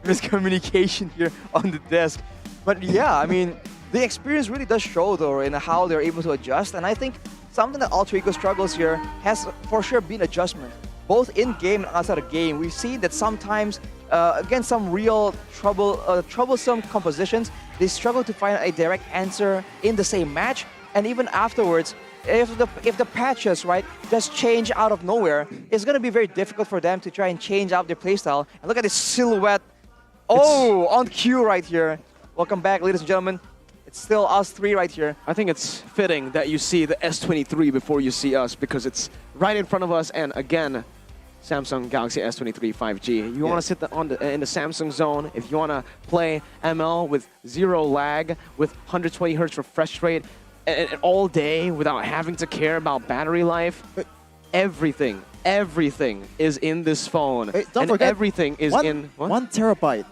Miscommunication here on the desk. But yeah, I mean, the experience really does show though in how they're able to adjust. And I think something that Alter Ego struggles here has for sure been adjustment. Both in game and outside of game, we've seen that sometimes against some real troublesome compositions, they struggle to find a direct answer in the same match. And even afterwards, if the patches, right, just change out of nowhere, it's going to be very difficult for them to try and change out their playstyle. And look at this silhouette. Oh, on cue right here. Welcome back, ladies and gentlemen. It's still us three right here. I think it's fitting that you see the S23 before you see us because it's right in front of us. And again, Samsung Galaxy S23 5G. You want to sit in the Samsung zone. If you want to play ML with 0 lag, with 120 hertz refresh rate, and all day without having to care about battery life, everything is in this phone. Hey, don't and forget, everything is in... What? 1 terabyte.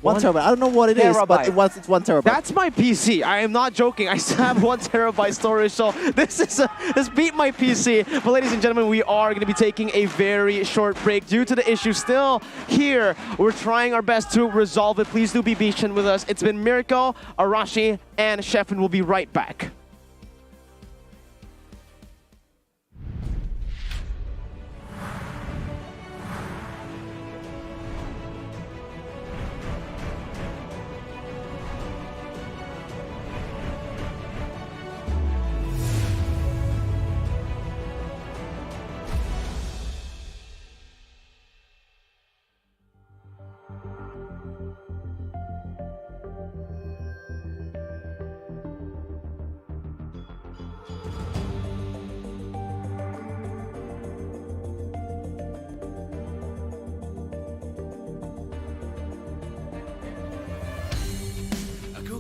1 terabyte. I don't know what it is, but it's 1 terabyte. That's my PC. I am not joking. I still have 1 terabyte storage, so this beat my PC. But ladies and gentlemen, we are going to be taking a very short break due to the issue still here. We're trying our best to resolve it. Please do be patient with us. It's been Mirko, Arashi, and Sheffin. We'll be right back.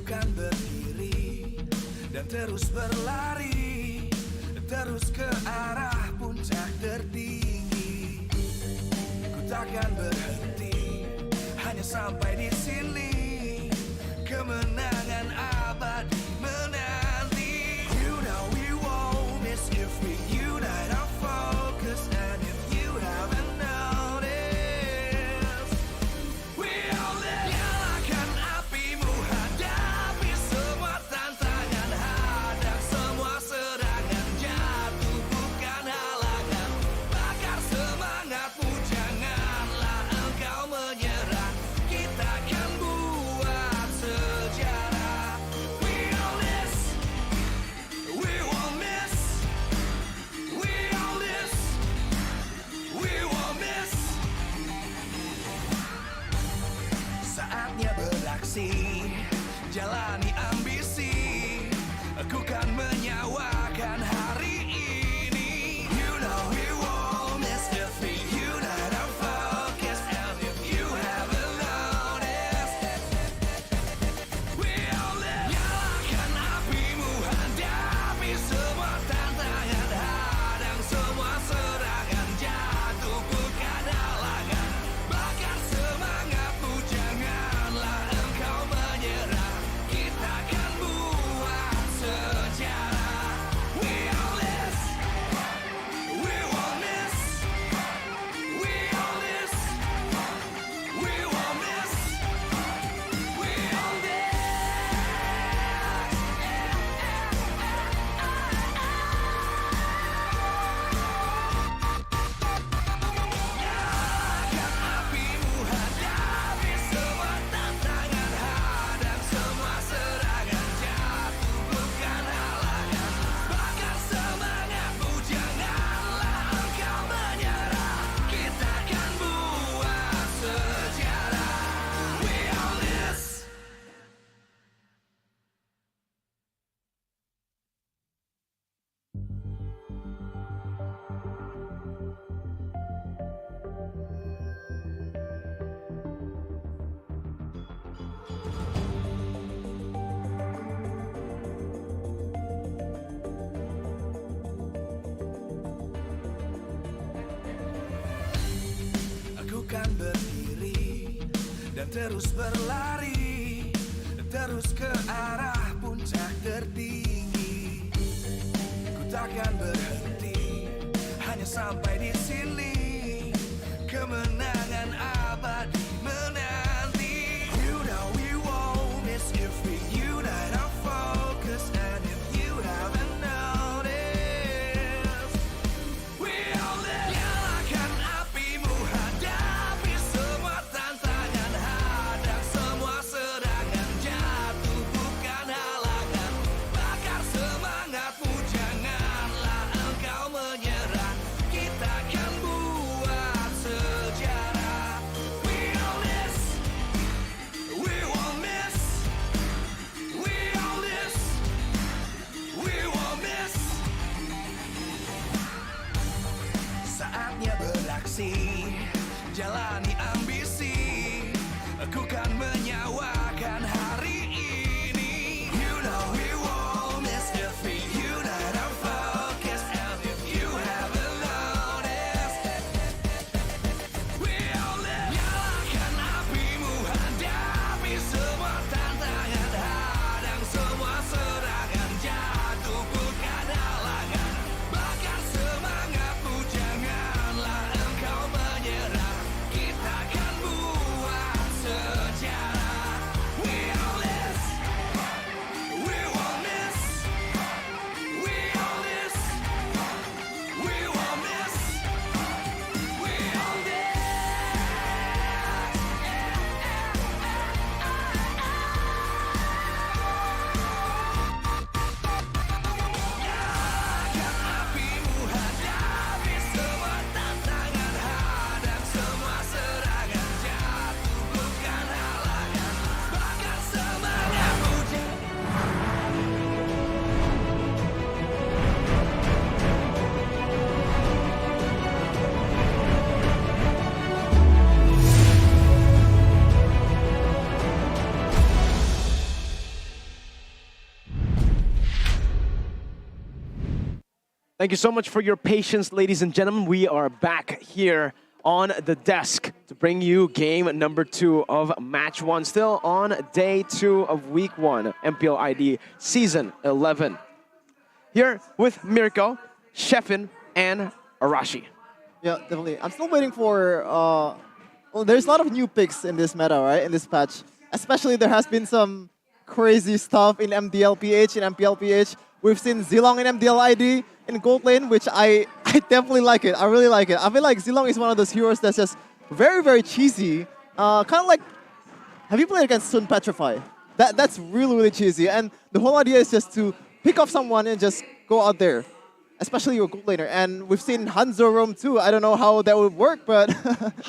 Kan berdiri dan terus berlari, terus ke arah puncak tertinggi. Ku takkan berhenti, hanya sampai di sini. Kemenangan abadi menanti. You know we won't miss if we unite our focus. And if you haven't noticed, we'll nyalakan apimu. Hadapi semua tantangan, hadap semua serangan. Jatuh bukan halangan, bakar semangatmu. Janganlah engkau menyerah. Kita akan buat sejarah. terus berlari, terus ke arah puncak tertinggi. Ku takkan berhenti, hanya sampai di sini. Kemenangan abadi menanti. You know we won't miss if we unite our focus. And if you haven't noticed, we all live. Nyalakan apimu, hadapi semua tantangan, hadang semua serangan, jatuh bukan halangan. Bakar semangatmu, janganlah engkau menyerah. Kita akan buat sejarah. We all this, we won't miss. We all this, we won't miss. Saatnya beraksi, jalani ambisi. Aku kan menyawakan hari ini. You know we won't miss if we unite our focus. And if you haven't noticed, we all live. Nyalakan apimu, hadapi semua tantangan, hadang semua serangan, jatuh bukan halangan. Bakar semangatmu, janganlah engkau menyerah. Kita akan buat sejarah. We all this, we won't miss. We all this, we won't miss. We all this. Nyalakan apimu, hadapi semua tantangan, hadang semua serangan, jatuh bukan halangan. Bakar semangatmu, Thank you so much for your patience, ladies and gentlemen. We are back here on the desk to bring you game number 2 of match 1. Still on day 2 of week 1, MPL ID Season 11. Here with Mirko, Sheffin, and Arashi. Yeah, definitely. I'm still waiting for... well, there's a lot of new picks in this meta, right? In this patch. Especially there has been some crazy stuff in MDLPH, in MPLPH. We've seen Zilong in MDL ID in gold lane, which I definitely like it. I really like it. I feel like Zilong is one of those heroes that's just very, very cheesy. Kind of like... Have you played against Sun Petrify? That's really, really cheesy. And the whole idea is just to pick up someone and just go out there. Especially your gold laner. And we've seen Hanzo roam too. I don't know how that would work, but...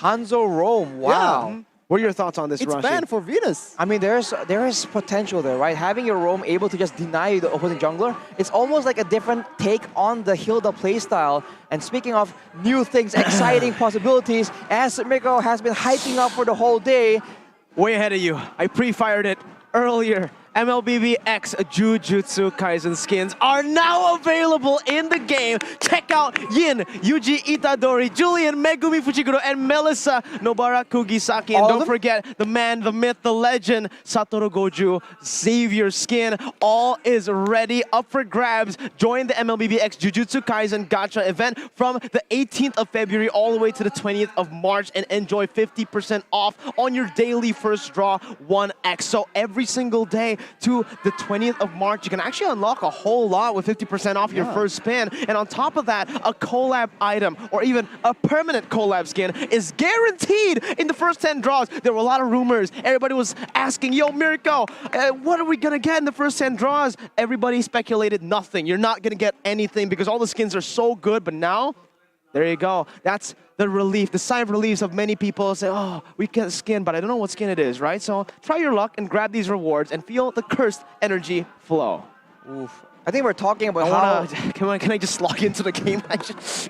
Hanzo roam, wow. Yeah. What are your thoughts on this, It's Rashi? banned for Venus. I mean, there is potential there, right? Having your roam able to just deny the opposing jungler, it's almost like a different take on the Hilda playstyle. And speaking of new things, exciting possibilities, as Mirko has been hyping up for the whole day. Way ahead of you. I pre-fired it earlier. MLBB X Jujutsu Kaisen skins are now available in the game. Check out Yin, Yuji Itadori, Julian, Megumi Fushiguro, and Melissa Nobara Kugisaki. And don't forget the man, the myth, the legend, Satoru Goju, Xavier skin. All is ready, up for grabs. Join the MLBB X Jujutsu Kaisen Gacha event from the 18th of February all the way to the 20th of March and enjoy 50% off on your daily first draw 1x. So every single day to the 20th of March, you can actually unlock a whole lot with 50% off your first spin. And on top of that, a collab item or even a permanent collab skin is guaranteed in the first 10 draws. There were a lot of rumors. Everybody was asking, yo, Mirko, what are we going to get in the first 10 draws? Everybody speculated nothing. You're not going to get anything because all the skins are so good. But now, there you go. That's the relief, the sigh of relief of many people say, oh, we get a skin, but I don't know what skin it is, right? So try your luck and grab these rewards and feel the cursed energy flow. Oof. I think we're talking about can I just log into the game?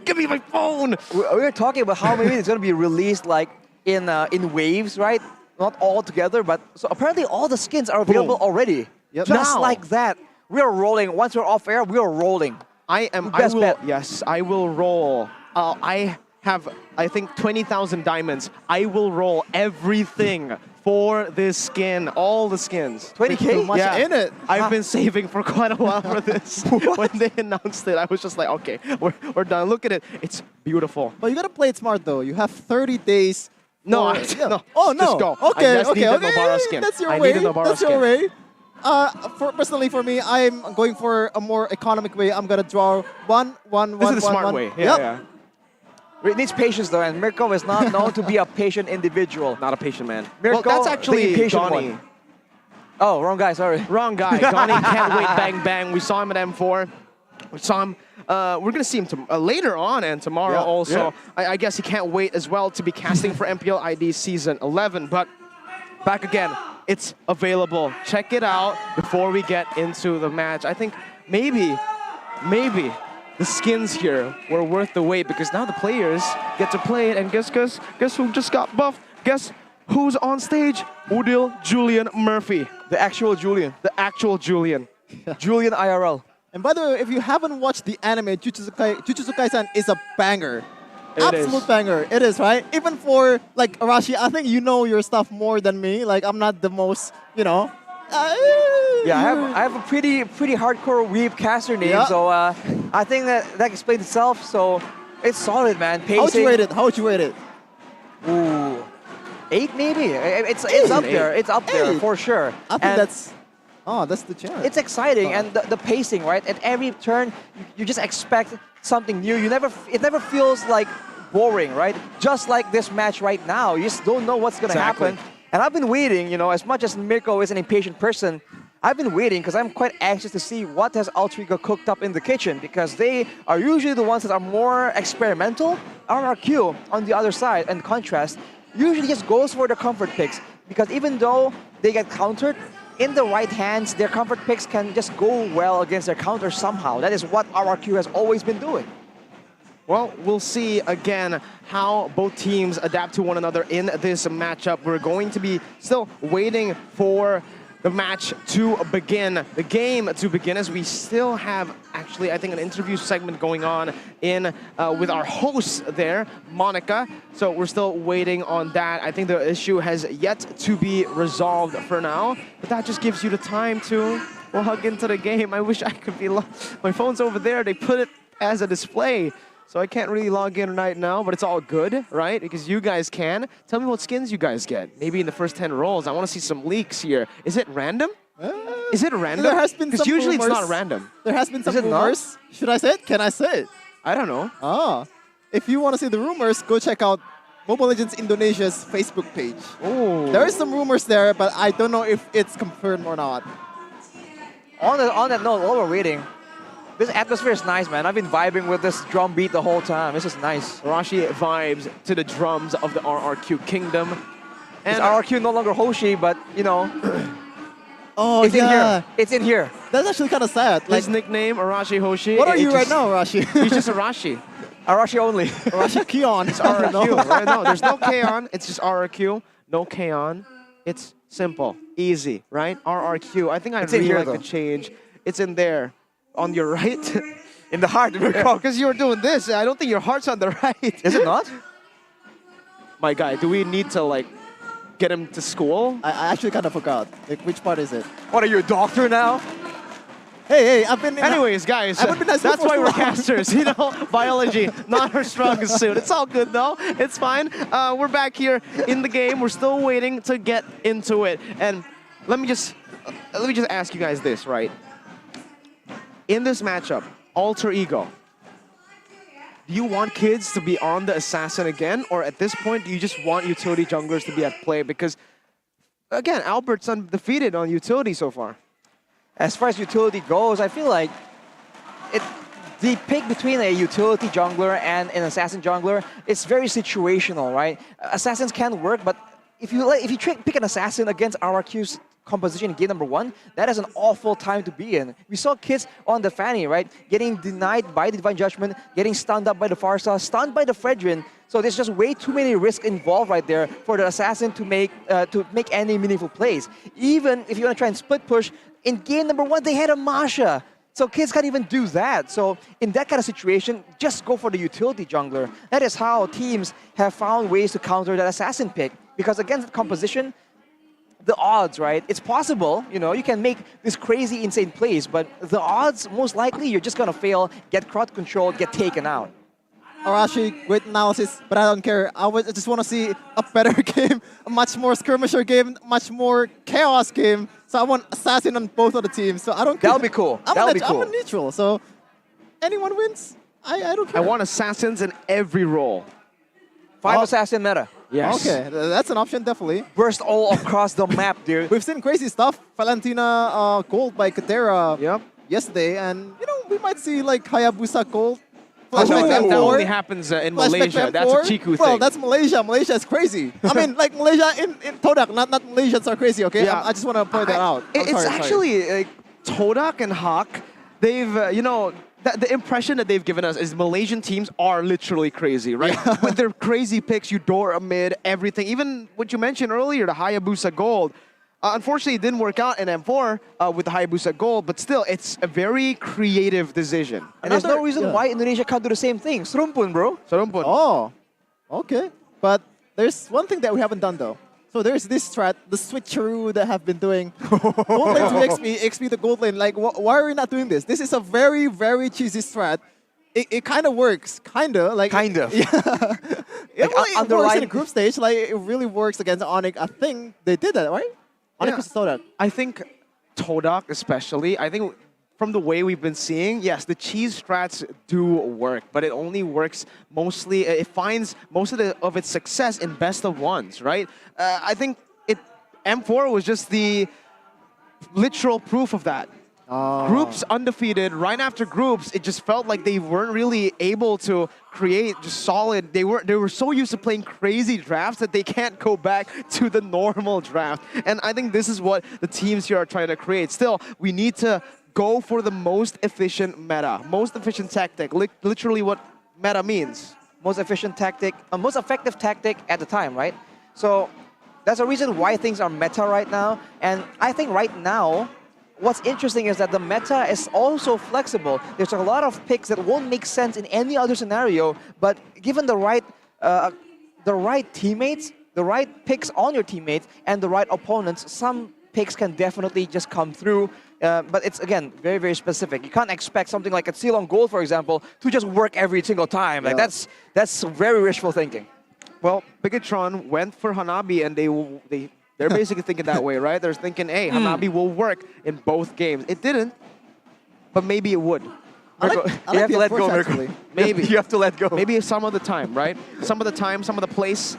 Give me my phone! We're talking about how maybe it's going to be released like in waves, right? Not all together, but so apparently all the skins are available already. Yep. Just like that. We are rolling. Once we're off air, we are rolling. Yes, I will roll. I have, I think, 20,000 diamonds. I will roll everything for this skin, all the skins. 20K? Much in it. I've been saving for quite a while for this. When they announced it, I was just like, okay, we're done. Look at it. It's beautiful. But you gotta play it smart though. You have 30 days. No, for- no. Oh no. Just go. Okay, I just okay, need the okay. Nobara skin. That's your I way. need the Nobara That's skin. your way. Personally for me, I'm going for a more economic way. I'm gonna draw one. This is the smart way. Yeah, Yep. yeah. It needs patience though, and Mirko is not known to be a patient individual. Not a patient man. Mirko, Well, that's the actually impatient Donnie. one. Oh, wrong guy, sorry. Wrong guy. Donnie can't wait, bang, bang. We saw him at M4. We saw him. We're going to see him later on and tomorrow also. Yeah. I guess he can't wait as well to be casting for MPL ID Season 11. But back again, it's available. Check it out before we get into the match. I think maybe the skins here were worth the wait because now the players get to play it. And guess who just got buffed? Guess who's on stage? Udil Julian Murphy. The actual Julian. The actual Julian. Julian IRL. And by the way, if you haven't watched the anime, Jujutsu Kaisen is a banger. Absolute banger. It is, right? Even for like Arashi, I think you know your stuff more than me. Like I'm not the most, you know. Yeah, I have a pretty hardcore weeb caster name, so I think that explains itself. So it's solid, man. Pacing. How would you rate it? Ooh, 8 maybe. It's up there. It's up there for sure. I think that's the challenge. It's exciting and the pacing, right? At every turn, you just expect something new. It never feels like boring, right? Just like this match right now, you just don't know what's gonna happen. And I've been waiting, you know, as much as Mirko is an impatient person, I've been waiting because I'm quite anxious to see what has Ultrigo cooked up in the kitchen because they are usually the ones that are more experimental. RRQ, on the other side, in contrast, usually just goes for the comfort picks because even though they get countered, in the right hands, their comfort picks can just go well against their counter somehow. That is what RRQ has always been doing. Well, we'll see again how both teams adapt to one another in this matchup. We're going to be still waiting for the match to begin, the game to begin, as we still have actually, I think, an interview segment going on in with our host there, Monica. So we're still waiting on that. I think the issue has yet to be resolved for now, but that just gives you the time to log into the game. I wish I could be my phone's over there. They put it as a display. So I can't really log in right now, but it's all good, right? Because you guys can. Tell me what skins you guys get. Maybe in the first 10 rolls. I want to see some leaks here. Is it random? Is it random? There has been some Because usually rumors. it's not random. There has been some rumors. Should I say it? Can I say it? I don't know. If you want to see the rumors, go check out Mobile Legends Indonesia's Facebook page. Oh. There is some rumors there, but I don't know if it's confirmed or not. On that note, while we're waiting, this atmosphere is nice, man. I've been vibing with this drum beat the whole time. This is nice. Arashi vibes to the drums of the RRQ Kingdom. And RRQ no longer Hoshi, but, you know. Oh, it's in here. It's in here. That's actually kind of sad. His nickname, Arashi Hoshi. What are you right now, Arashi? He's just Arashi. Arashi only. Arashi Kion. It's RRQ, right? No, there's no K on. It's just RRQ. No K on. It's simple, easy, right? RRQ. I think I'd really like to change. It's in there. On your right? In the heart, because you were doing this. I don't think your heart's on the right. Is it not? My guy, do we need to like get him to school? I actually kind of forgot. Like, which part is it? What, are you a doctor now? Hey, I've been... Anyways, guys, that's why we're casters, you know? Biology, not our strongest suit. It's all good, though. It's fine. We're back here in the game. We're still waiting to get into it. And let me just ask you guys this, right? In this matchup, Alter Ego, do you want kids to be on the Assassin again? Or at this point, do you just want utility junglers to be at play? Because, again, Albert's undefeated on utility so far. As far as utility goes, I feel like the pick between a utility jungler and an assassin jungler, it's very situational, right? Assassins can work, but if you pick an assassin against RRQ's composition in game number 1, that is an awful time to be in. We saw kids on the Fanny, right? Getting denied by the Divine Judgment, getting stunned up by the Farsa, stunned by the Fredrin. So there's just way too many risks involved right there for the assassin to make any meaningful plays. Even if you want to try and split push, in game number 1, they had a Masha. So kids can't even do that. So in that kind of situation, just go for the utility jungler. That is how teams have found ways to counter that assassin pick. Because against that composition, the odds, right? It's possible, you know, you can make this crazy, insane plays, but the odds, most likely, you're just gonna fail, get crowd control, get taken out. Arashi, great analysis, but I don't care. I just want to see a better game, a much more skirmisher game, much more chaos game. So I want Assassin on both of the teams. So I don't care. That'll be cool. That'll be cool. I'm a neutral, so anyone wins, I don't care. I want Assassins in every role. 5 Assassin meta. Yes. Okay, that's an option, definitely. Burst all across the map, dude. We've seen crazy stuff. Valentina gold by Katera yesterday, and you know, we might see like Hayabusa gold. That only happens in Malaysia. That's a Chiku thing. Well, that's Malaysia. Malaysia is crazy. I mean, like Malaysia in Todak, not Malaysians are crazy, okay? Yeah. I just want to point that out. It's actually like Todak and Hawk, they've, you know, the impression that they've given us is Malaysian teams are literally crazy, right? With their crazy picks, Eudora mid, everything. Even what you mentioned earlier, the Hayabusa gold. Unfortunately, it didn't work out in M4 with the Hayabusa gold, but still, it's a very creative decision. And there's no reason why Indonesia can't do the same thing. Serumpun, bro. Serumpun. Oh, okay. But there's one thing that we haven't done, though. So there's this strat, the switcheroo that have been doing. Gold lane to XP, XP to gold lane. Like, why are we not doing this? This is a very, very cheesy strat. It kind of works, kind of. Like, kind of. Yeah. Like, it works in a group stage. Like, it really works against ONIC. I think they did that, right? ONIC versus Todak. I think Todak especially, I think from the way we've been seeing, yes, the cheese strats do work, but it only works mostly, it finds most of its success in best of ones, right? I think M4 was just the literal proof of that. Groups undefeated, right after groups, it just felt like they weren't really able to create just solid. They were so used to playing crazy drafts that they can't go back to the normal draft. And I think this is what the teams here are trying to create. Still, we need to go for the most efficient meta, most efficient tactic, literally what meta means. Most efficient tactic, most effective tactic at the time, right? So that's a reason why things are meta right now. And I think right now, what's interesting is that the meta is also flexible. There's a lot of picks that won't make sense in any other scenario, but given the right teammates, the right picks on your teammates, and the right opponents, some picks can definitely just come through. But it's, again, very, very specific. You can't expect something like a Ceylon Gold, for example, to just work every single time. Like that's very wishful thinking. Well, Bigetron went for Hanabi, and they're basically thinking that way, right? They're thinking, hey, Hanabi will work in both games. It didn't, but maybe it would. You have to let go, Mirko. Maybe. You have to let go. Maybe some of the time, right? Some of the time, some of the place.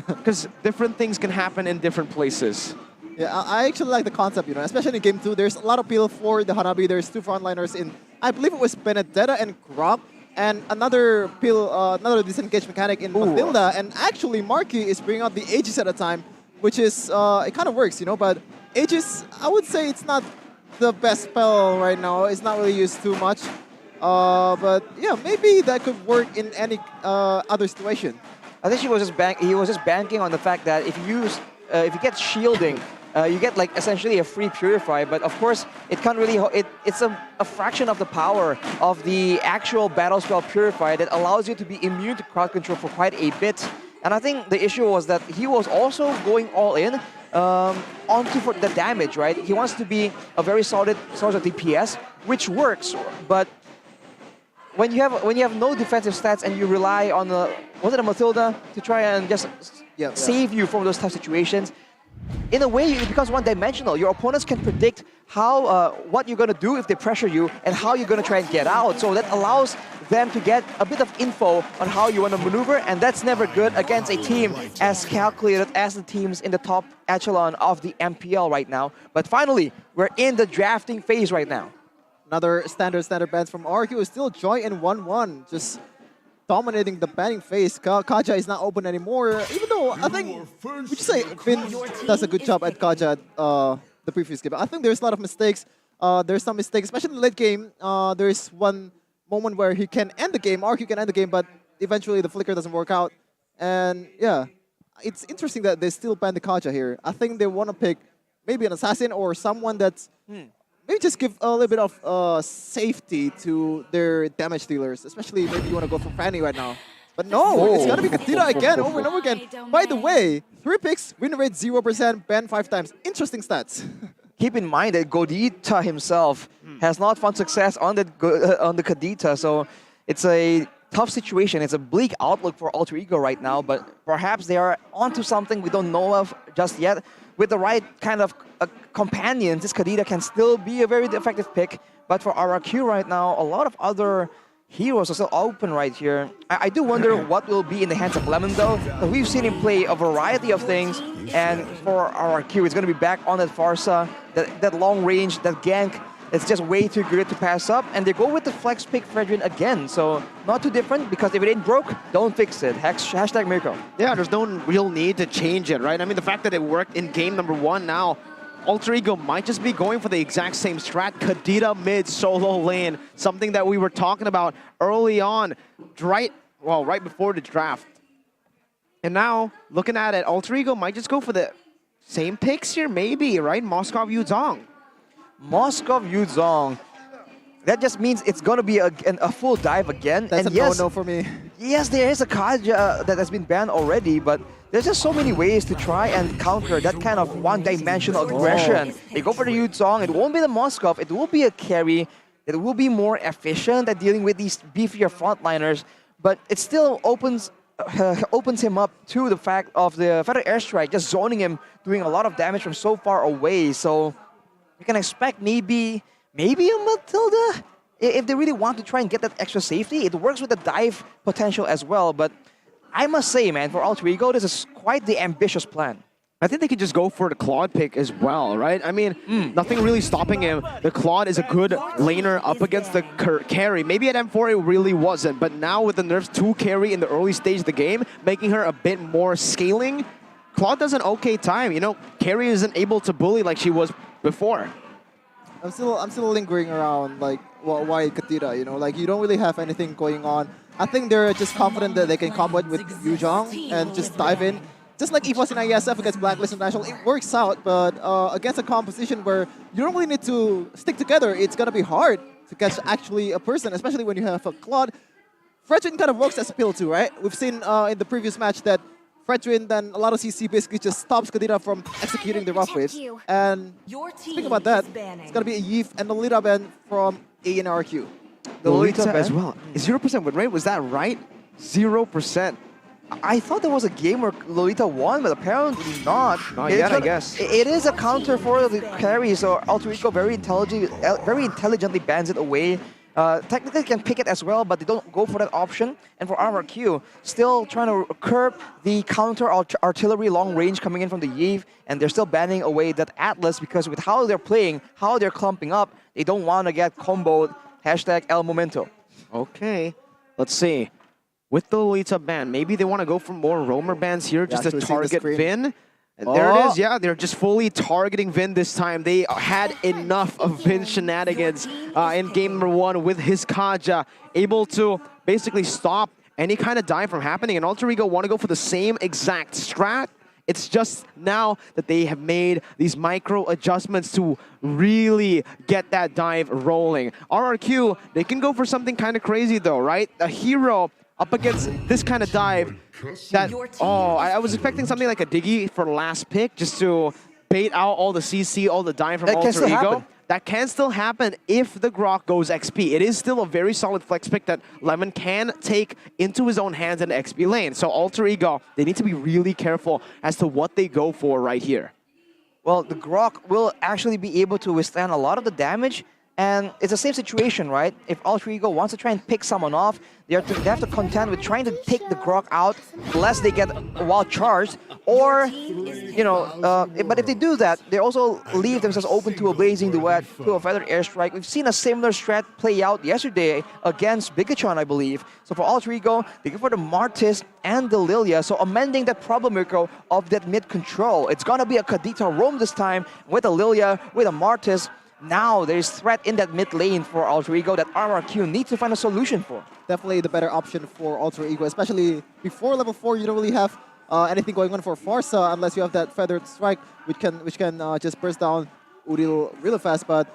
Because different things can happen in different places. Yeah, I actually like the concept, you know, especially in Game 2. There's a lot of appeal for the Hanabi. There's 2 frontliners in, I believe it was Benedetta and Grop, and another disengage mechanic in Matilda. And actually, Marky is bringing out the Aegis at a time, which is, it kind of works, you know, but Aegis, I would say it's not the best spell right now. It's not really used too much. But yeah, maybe that could work in any other situation. I think he was just banking on the fact that if you get shielding, you get like essentially a free purify, but of course it can't really. It's a fraction of the power of the actual battle spell purify that allows you to be immune to crowd control for quite a bit. And I think the issue was that he was also going all in onto for the damage, right? He wants to be a very solid source of DPS, which works, but when you have no defensive stats and you rely on was it a Matilda to try and just save you from those tough situations, in a way it becomes one-dimensional. Your opponents can predict how what you're going to do if they pressure you and how you're going to try and get out. So that allows them to get a bit of info on how you want to maneuver, and that's never good against a team as calculated as the teams in the top echelon of the MPL right now. But finally, we're in the drafting phase right now. Another standard bans from RQ is still Joy in 1-1, just dominating the banning phase. Kaja is not open anymore, even though I think, would you say Finn does a good job at Kaja the previous game. I think there's a lot of mistakes. There's some mistakes, especially in the late game. There's one moment where he can end the game, RQ can end the game, but eventually the flicker doesn't work out. And yeah, it's interesting that they still ban the Kaja here. I think they want to pick maybe an assassin or someone that's maybe just give a little bit of safety to their damage dealers, especially maybe you want to go for Fanny right now. But no, it's gonna be Kadira again, over and over again. By the way, 3 picks, win rate 0%, ban 5 times. Interesting stats. Keep in mind that Godita himself has not found success on the Kadita, so it's a tough situation. It's a bleak outlook for Alter Ego right now, but perhaps they are onto something we don't know of just yet. With the right kind of companions, this Kadita can still be a very effective pick, but for RRQ right now, a lot of other heroes are still open right here. I do wonder what will be in the hands of Lemon though. We've seen him play a variety of things, and for RRQ, it's going to be back on that Farsa, that long range, that gank. It's just way too good to pass up, and they go with the flex pick Fredrin again. So not too different, because if it ain't broke, don't fix it. Hashtag Mirko. Yeah, there's no real need to change it, right? I mean, the fact that it worked in game number 1 now, Alter Ego might just be going for the exact same strat. Kadita mid solo lane, something that we were talking about early on, right before the draft. And now, looking at it, Alter Ego might just go for the same picks here, maybe, right? Moskov Yuzong. Moskov Yuzong. That just means it's going to be a full dive again. That's and a no-no for me. Yes, there is a Kaja that has been banned already, but there's just so many ways to try and counter that kind of one-dimensional aggression. They go for the Yuzong. It won't be the Moskov. It will be a carry. It will be more efficient at dealing with these beefier frontliners, but it still opens him up to the fact of the Feather Airstrike, just zoning him, doing a lot of damage from so far away. So you can expect maybe a Matilda if they really want to try and get that extra safety. It works with the dive potential as well, but I must say, man, for Alter Ego, this is quite the ambitious plan. I think they could just go for the Claude pick as well, right? I mean, nothing really stopping him. The Claude is a good laner up against the carry. Maybe at M4 it really wasn't, but now with the nerfs to carry in the early stage of the game, making her a bit more scaling, Claude does an okay time. You know, carry isn't able to bully like she was before. I'm still lingering around, like, why Kadira, you know? Like, you don't really have anything going on. I think they're just confident that they can combo it with Yuzong and just dive in. Just like EVOS in ISF against Blacklist International, it works out, but against a composition where you don't really need to stick together, it's going to be hard to catch actually a person, especially when you have a Claude. Fredrin kind of works as a pill too, right? We've seen in the previous match that Fredrin, then a lot of CC basically just stops Kadira from executing the rough waves. And think about that, it's going to be a Yeef and a Lolita ban from ANRQ. The Lolita as well. 0% win rate, was that right? 0%. I thought there was a game where Lolita won, but apparently not. Not yet, I guess. It is a counter for the carry, so Alter Ego very intelligently bans it away. Technically can pick it as well, but they don't go for that option. And for RRQ, still trying to curb the counter artillery long range coming in from the Yeeve, and they're still banning away that Atlas because with how they're playing, how they're clumping up, they don't want to get comboed. Hashtag El Momento. Okay, let's see. With the Lolita ban, maybe they want to go for more roamer bans here just to target Vin. And there it is, yeah, they're just fully targeting Vin this time. They had enough of Vin shenanigans in game number 1 with his Kaja, able to basically stop any kind of dive from happening. And Alter Ego want to go for the same exact strat. It's just now that they have made these micro adjustments to really get that dive rolling. RRQ, they can go for something kind of crazy though, right? A hero up against this kind of dive that, I was expecting something like a Diggy for last pick just to bait out all the CC, all the dive from Alter Ego. That can still happen if the Grok goes XP. It is still a very solid flex pick that Lemon can take into his own hands in the XP lane. So Alter Ego, they need to be really careful as to what they go for right here. Well, the Grok will actually be able to withstand a lot of the damage. And it's the same situation, right? If Alter Ego wants to try and pick someone off, they have to contend with trying to take the Grok out, lest they get wild charged. Or, you know, but if they do that, they also leave themselves open to a Blazing Duet, to a Feather Airstrike. We've seen a similar strat play out yesterday against Bigetron, I believe. So for Alter Ego, they go for the Martis and the Lilia. So amending that problem, Mirko, of that mid control. It's gonna be a Kadita roam this time with a Lilia, with a Martis. Now there's threat in that mid lane for Alter Ego that RRQ needs to find a solution for. Definitely the better option for Alter Ego, especially before level 4. You don't really have anything going on for Farsa unless you have that Feathered Strike, which can just burst down Udil really fast. But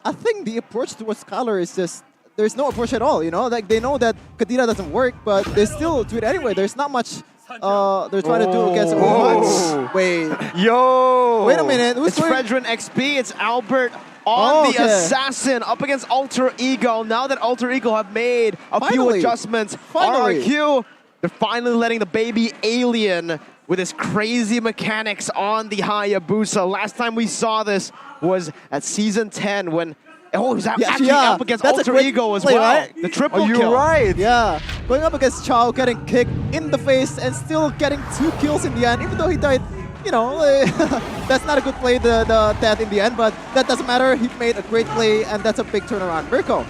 I think the approach towards Scholar is just there's no approach at all, you know? Like, they know that Kadira doesn't work, but they still do it anyway. There's not much they're trying to do against Overwatch. Wait. Yo! Wait a minute. It's Fredrin XP, it's Albert on the Assassin up against Alter Ego. Now that Alter Ego have made a few adjustments, RRQ, they're finally letting the baby alien with his crazy mechanics on the Hayabusa. Last time we saw this was at Season 10 when he was actually up against Alter Ego as well. Right? The triple kill. You're right. Yeah. Going up against Chao, getting kicked in the face and still getting 2 kills in the end, even though he died. You know, that's not a good play, the death in the end, but that doesn't matter. He made a great play, and that's a big turnaround. Mirko.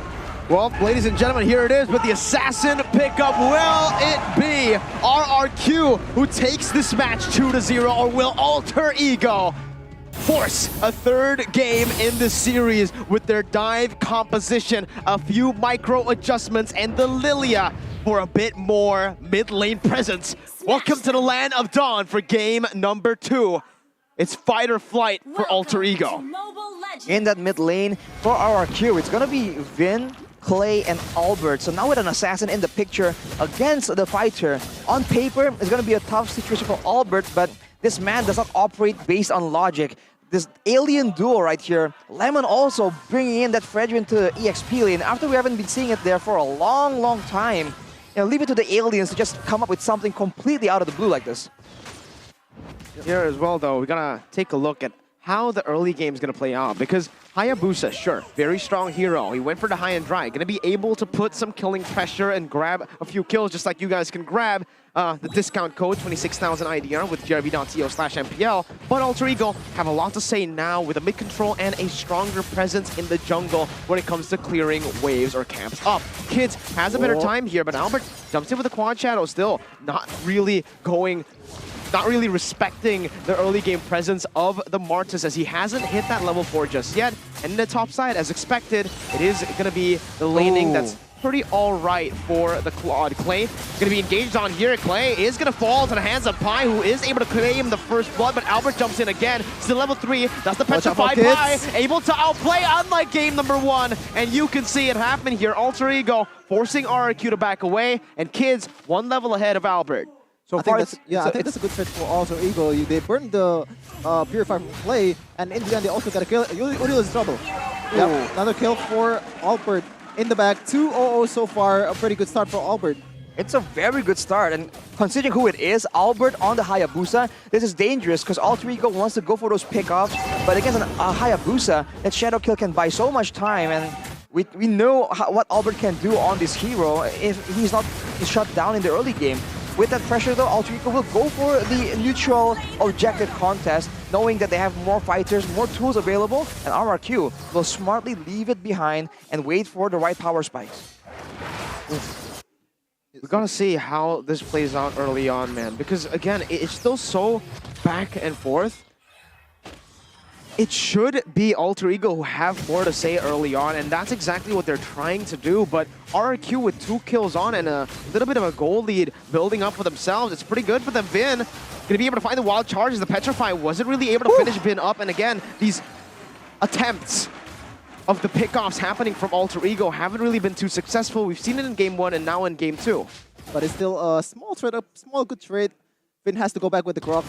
Well, ladies and gentlemen, here it is with the Assassin pickup. Will it be RRQ who takes this match 2-0, or will Alter Ego force a third game in the series with their dive composition, a few micro adjustments, and the Lilia for a bit more mid lane presence? Welcome to the land of Dawn for game number 2. It's fight or flight for Alter Ego. In that mid lane for RRQ, it's gonna be Vin, Clay, and Albert. So now with an Assassin in the picture against the fighter, on paper, it's gonna be a tough situation for Albert, but this man does not operate based on logic. This alien duo right here, Lemon also bringing in that Fredrin to the EXP lane after we haven't been seeing it there for a long time. You know, leave it to the aliens to just come up with something completely out of the blue like this. Here as well, though, we're gonna take a look at how the early game is gonna play out, because Hayabusa, sure, very strong hero. He went for the high and dry, gonna be able to put some killing pressure and grab a few kills, just like you guys can grab the discount code 26,000 IDR with grb.co/MPL. But Alter Ego have a lot to say now with a mid control and a stronger presence in the jungle when it comes to clearing waves or camps up. Kids has a better time here, but Albert jumps in with the quad shadow still, not really respecting the early game presence of the Martis, as he hasn't hit that level 4 just yet. And in the top side, as expected, it is going to be the laning that's pretty all-right for the Claude. Clay going to be engaged on here. Clay is going to fall into the hands of Pi, who is able to claim the first blood, but Albert jumps in again. Still level 3. That's the petrified Pi, able to outplay, unlike game number 1. And you can see it happen here. Alter Ego forcing RRQ to back away, and Kids 1 level ahead of Albert. So I think that's a good fit for Alter Ego. They burned the Purify from Clay, and in the end they also got a kill. Uriel is in trouble. Yep, another kill for Albert in the back. 2-0 so far, a pretty good start for Albert. It's a very good start, and considering who it is, Albert on the Hayabusa, this is dangerous because Alter Ego wants to go for those pickoffs, but against a Hayabusa, that shadow kill can buy so much time, and we know what Albert can do on this hero if he's not shut down in the early game. With that pressure though, Alter Ego will go for the neutral objective contest, knowing that they have more fighters, more tools available, and RRQ will smartly leave it behind and wait for the right power spikes. We're gonna see how this plays out early on, man, because again, it's still so back and forth. It should be Alter Ego who have more to say early on, and that's exactly what they're trying to do. But RRQ with 2 kills on and a little bit of a goal lead building up for themselves, it's pretty good for them. Vin gonna be able to find the wild charges. The Petrify wasn't really able to finish Vin up, and again, these attempts of the pickoffs happening from Alter Ego haven't really been too successful. We've seen it in game 1 and now in game 2. But it's still a small trade, a small good trade. Vin has to go back with the Grok.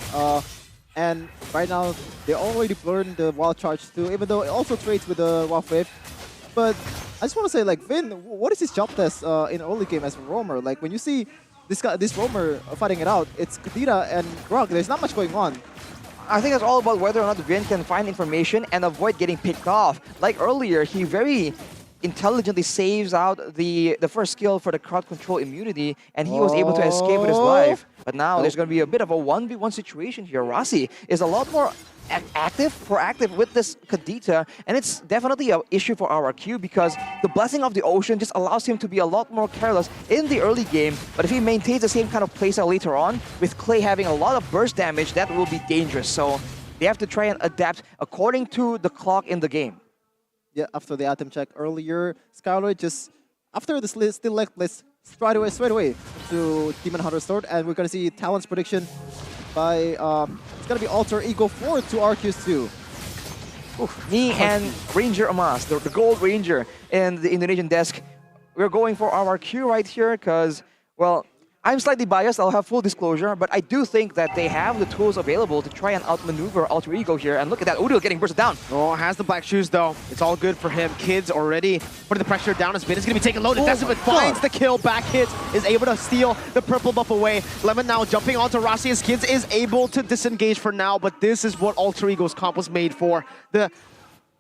And right now, they already burned the wild charge too, even though it also trades with the wild wave. But I just want to say, like, Vin, what is his job test in early game as a roamer? Like, when you see this roamer fighting it out, it's Kadira and Grok. There's not much going on. I think it's all about whether or not Vin can find information and avoid getting picked off. Like earlier, he very intelligently saves out the first skill for the crowd control immunity, and he was able to escape with his life. But now there's going to be a bit of a 1v1 situation here. Rasi is a lot more proactive with this Kadita, and it's definitely an issue for RRQ because the Blessing of the Ocean just allows him to be a lot more careless in the early game. But if he maintains the same kind of playstyle later on, with Clay having a lot of burst damage, that will be dangerous. So they have to try and adapt according to the clock in the game. Yeah, after the item check earlier, Skylar just, after the still left, let's straight away to Demon Hunter Sword, and we're gonna see Talon's prediction by, it's gonna be Alter Ego 4 to RQ's 2. Me and Ranger Amas, the Gold Ranger in the Indonesian desk, we're going for our Q right here because, well, I'm slightly biased, I'll have full disclosure, but I do think that they have the tools available to try and outmaneuver Alter Ego here. And look at that, Udil getting bursted down. Oh, has the black shoes though. It's all good for him. Kids already putting the pressure down as Vin is going to be taken low. Decibit finds the kill, back hits, is able to steal the purple buff away. Lemon now jumping onto Rossi as Kids is able to disengage for now, but this is what Alter Ego's comp was made for. The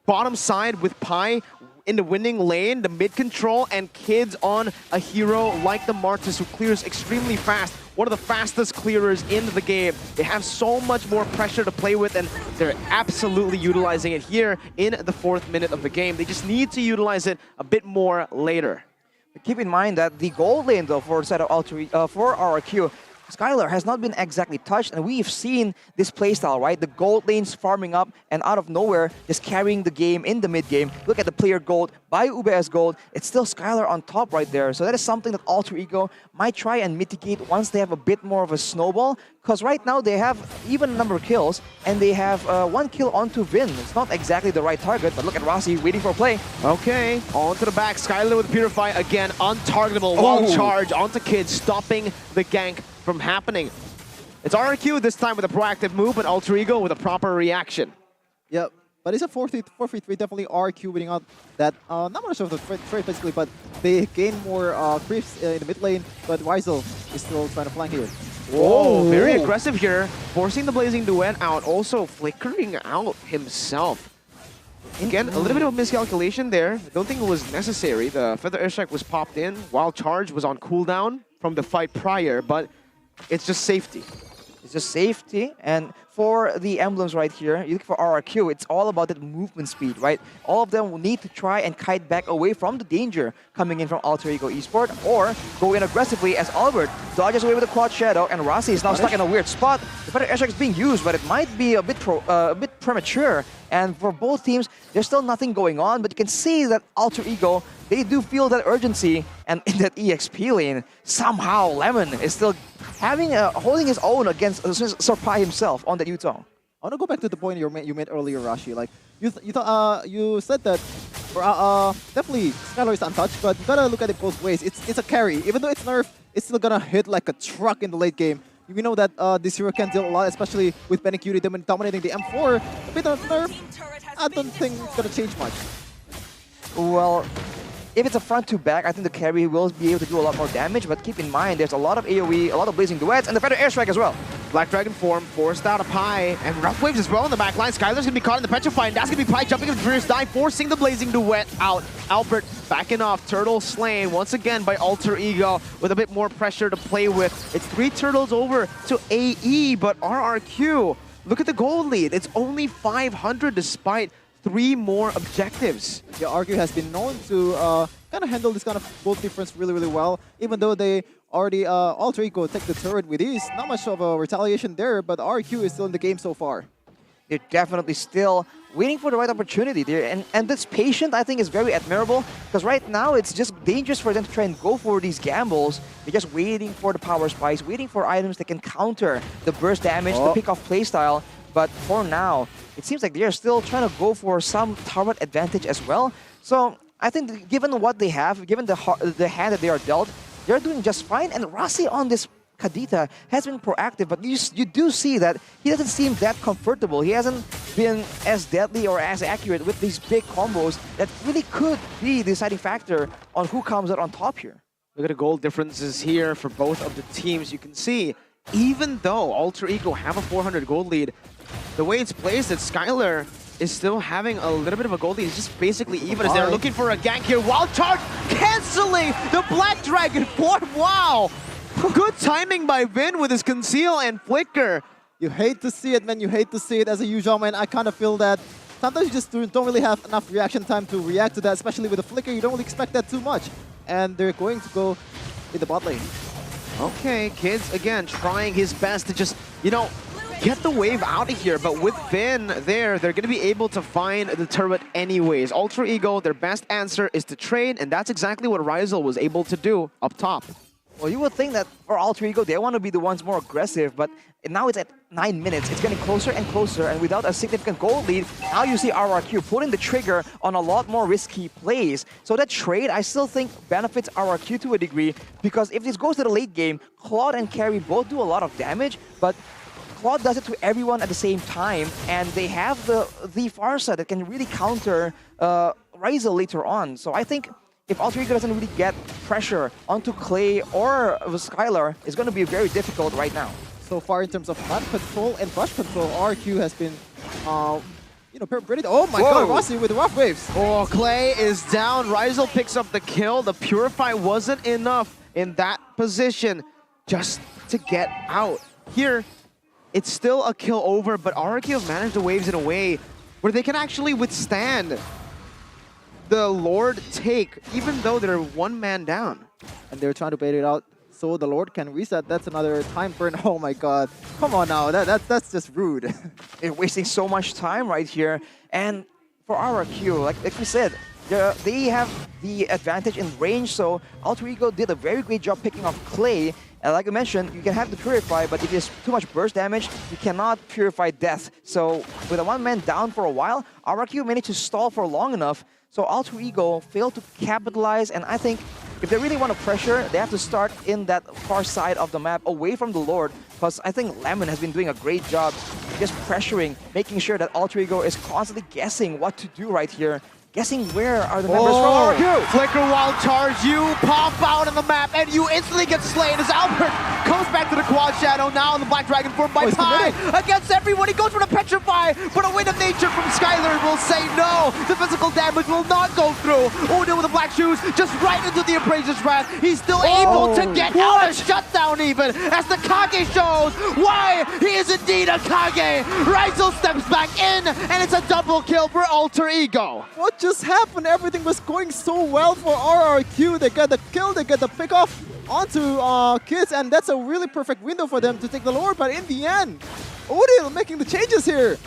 bottom side with Pi in the winning lane, the mid control, and Kids on a hero like the Martis who clears extremely fast. One of the fastest clearers in the game. They have so much more pressure to play with, and they're absolutely utilizing it here in the 4th minute of the game. They just need to utilize it a bit more later. Keep in mind that the gold lane, though, for the side of for RRQ, Skylar has not been exactly touched, and we've seen this playstyle, right? The gold lanes farming up and out of nowhere, just carrying the game in the mid game. Look at the player gold by UBS gold. It's still Skylar on top right there. So that is something that Alter Ego might try and mitigate once they have a bit more of a snowball. Because right now they have even number of kills, and they have 1 kill onto Vin. It's not exactly the right target, but look at Rossi waiting for a play. Okay, on to the back. Skylar with Purify again, untargetable. Wall charge onto Kids, stopping the gank from happening. It's RRQ this time with a proactive move, but Alter Ego with a proper reaction. Yep, but it's a 4-3-3, definitely RRQ winning out that, not much of the trade basically, but they gain more creeps in the mid lane, but Rizal is still trying to flank here. Whoa, very aggressive here, forcing the Blazing Duet out, also flickering out himself. Again, a little bit of a miscalculation there. I don't think it was necessary. The Feather Airstrike was popped in while Charge was on cooldown from the fight prior, but it's just safety. It's just safety, and for the emblems right here, you look for RRQ, it's all about that movement speed, right? All of them will need to try and kite back away from the danger coming in from Alter Ego Esports, or go in aggressively as Albert dodges away with a quad shadow, and Rossi is now stuck in a weird spot. The Feather Airstrike is being used, but it might be a bit premature. And for both teams, there's still nothing going on, but you can see that Alter Ego, they do feel that urgency, and in that EXP lane, somehow Lemon is still having holding his own against Sorpai himself on that Yutong. I want to go back to the point you made earlier, Rashi. Like you said that definitely Skylar is untouched, but you gotta look at it both ways. It's a carry, even though it's nerfed, it's still gonna hit like a truck in the late game. We know that this hero can deal a lot, especially with Benny Cutie dominating the M4. A bit of nerf, I don't think it's gonna change much. Well, if it's a front to back, I think the carry will be able to do a lot more damage, but keep in mind, there's a lot of AoE, a lot of Blazing Duets, and the Feather Airstrike as well. Black Dragon form forced out of Pi, and Rough Waves as well in the back line. Skylar's gonna be caught in the Petrify, and that's gonna be Pi jumping into Dreer's Die, forcing the Blazing Duet out. Albert backing off, Turtle slain once again by Alter Ego with a bit more pressure to play with. It's 3 turtles over to AE, but RRQ, look at the gold lead. It's only 500 despite 3 more objectives. Yeah, RRQ has been known to kind of handle this kind of gold difference really, really well. Even though they already Alter Ego take the turret with ease, not much of a retaliation there, but RRQ is still in the game so far. They're definitely still waiting for the right opportunity there, and this patient I think is very admirable, because right now it's just dangerous for them to try and go for these gambles. They're just waiting for the power spikes, waiting for items that can counter the burst damage, the pick-off playstyle. But for now, it seems like they're still trying to go for some turret advantage as well. So I think given what they have, given the hand that they are dealt, they're doing just fine. And Rossi on this Kadita has been proactive, but you do see that he doesn't seem that comfortable. He hasn't been as deadly or as accurate with these big combos that really could be the deciding factor on who comes out on top here. Look at the goal differences here for both of the teams. You can see, even though Alter Ego have a 400 gold lead, the way it's placed, that Skylar is still having a little bit of a gold lead. It's just basically even as they're looking for a gank here. Wild Charge canceling the Black Dragon form. Wow! Good timing by Vin with his conceal and flicker. You hate to see it, man. You hate to see it as a usual, man. I kind of feel that sometimes you just don't really have enough reaction time to react to that, especially with a flicker. You don't really expect that too much. And they're going to go in the bot lane. Okay, Kids again trying his best to just, you know, get the wave out of here. But with Vin there, they're going to be able to find the turret anyways. Alter Ego, their best answer is to trade, and that's exactly what Rizal was able to do up top. Well, you would think that for Alter Ego, they want to be the ones more aggressive, but now it's at 9 minutes. It's getting closer and closer, and without a significant goal lead, now you see RRQ pulling the trigger on a lot more risky plays. So that trade, I still think, benefits RRQ to a degree, because if this goes to the late game, Claude and Carry both do a lot of damage, but Claude does it to everyone at the same time, and they have the Farsa that can really counter Ryzel later on. So I think if Alter Ego doesn't really get pressure onto Clay or Skylar, it's going to be very difficult right now. So far in terms of map control and brush control, RQ has been, pretty... Oh my god, Rossi with rough waves. Oh, Clay is down. Ryzel picks up the kill. The Purify wasn't enough in that position just to get out. Here, it's still a kill over, but RQ have managed the waves in a way where they can actually withstand the Lord take, even though they're one man down. And they're trying to bait it out so the Lord can reset. That's another time burn. Oh my god. Come on now, that's just rude. They're wasting so much time right here. And for RRQ, like we said, they have the advantage in range, so Alter Ego did a very great job picking off Clay. And like I mentioned, you can have the Purify, but if there's too much burst damage, you cannot Purify Death. So with a one man down for a while, RRQ managed to stall for long enough. So Alter Ego failed to capitalize, and I think if they really want to pressure, they have to start in that far side of the map, away from the Lord, because I think Lemon has been doing a great job just pressuring, making sure that Alter Ego is constantly guessing what to do right here. Guessing where are the members from RQ. Flicker Wild Charge, you pop out on the map and you instantly get slain as Albert comes back to the Quad Shadow, now in the Black Dragon form by Pi against everyone. He goes for the Petrify, but a Wind of Nature from Skylar will say no. The physical damage will not go through. Udo with the Black Shoes just right into the Appraiser's Wrath. He's still able to get out a shutdown even as the Kage shows why he is indeed a Kage. Ryzel steps back in and it's a double kill for Alter Ego. What just happened? Everything was going so well for RRQ. They get the kill, they get the pick off onto Kids, and that's a really perfect window for them to take the Lord. But in the end, Odil making the changes here.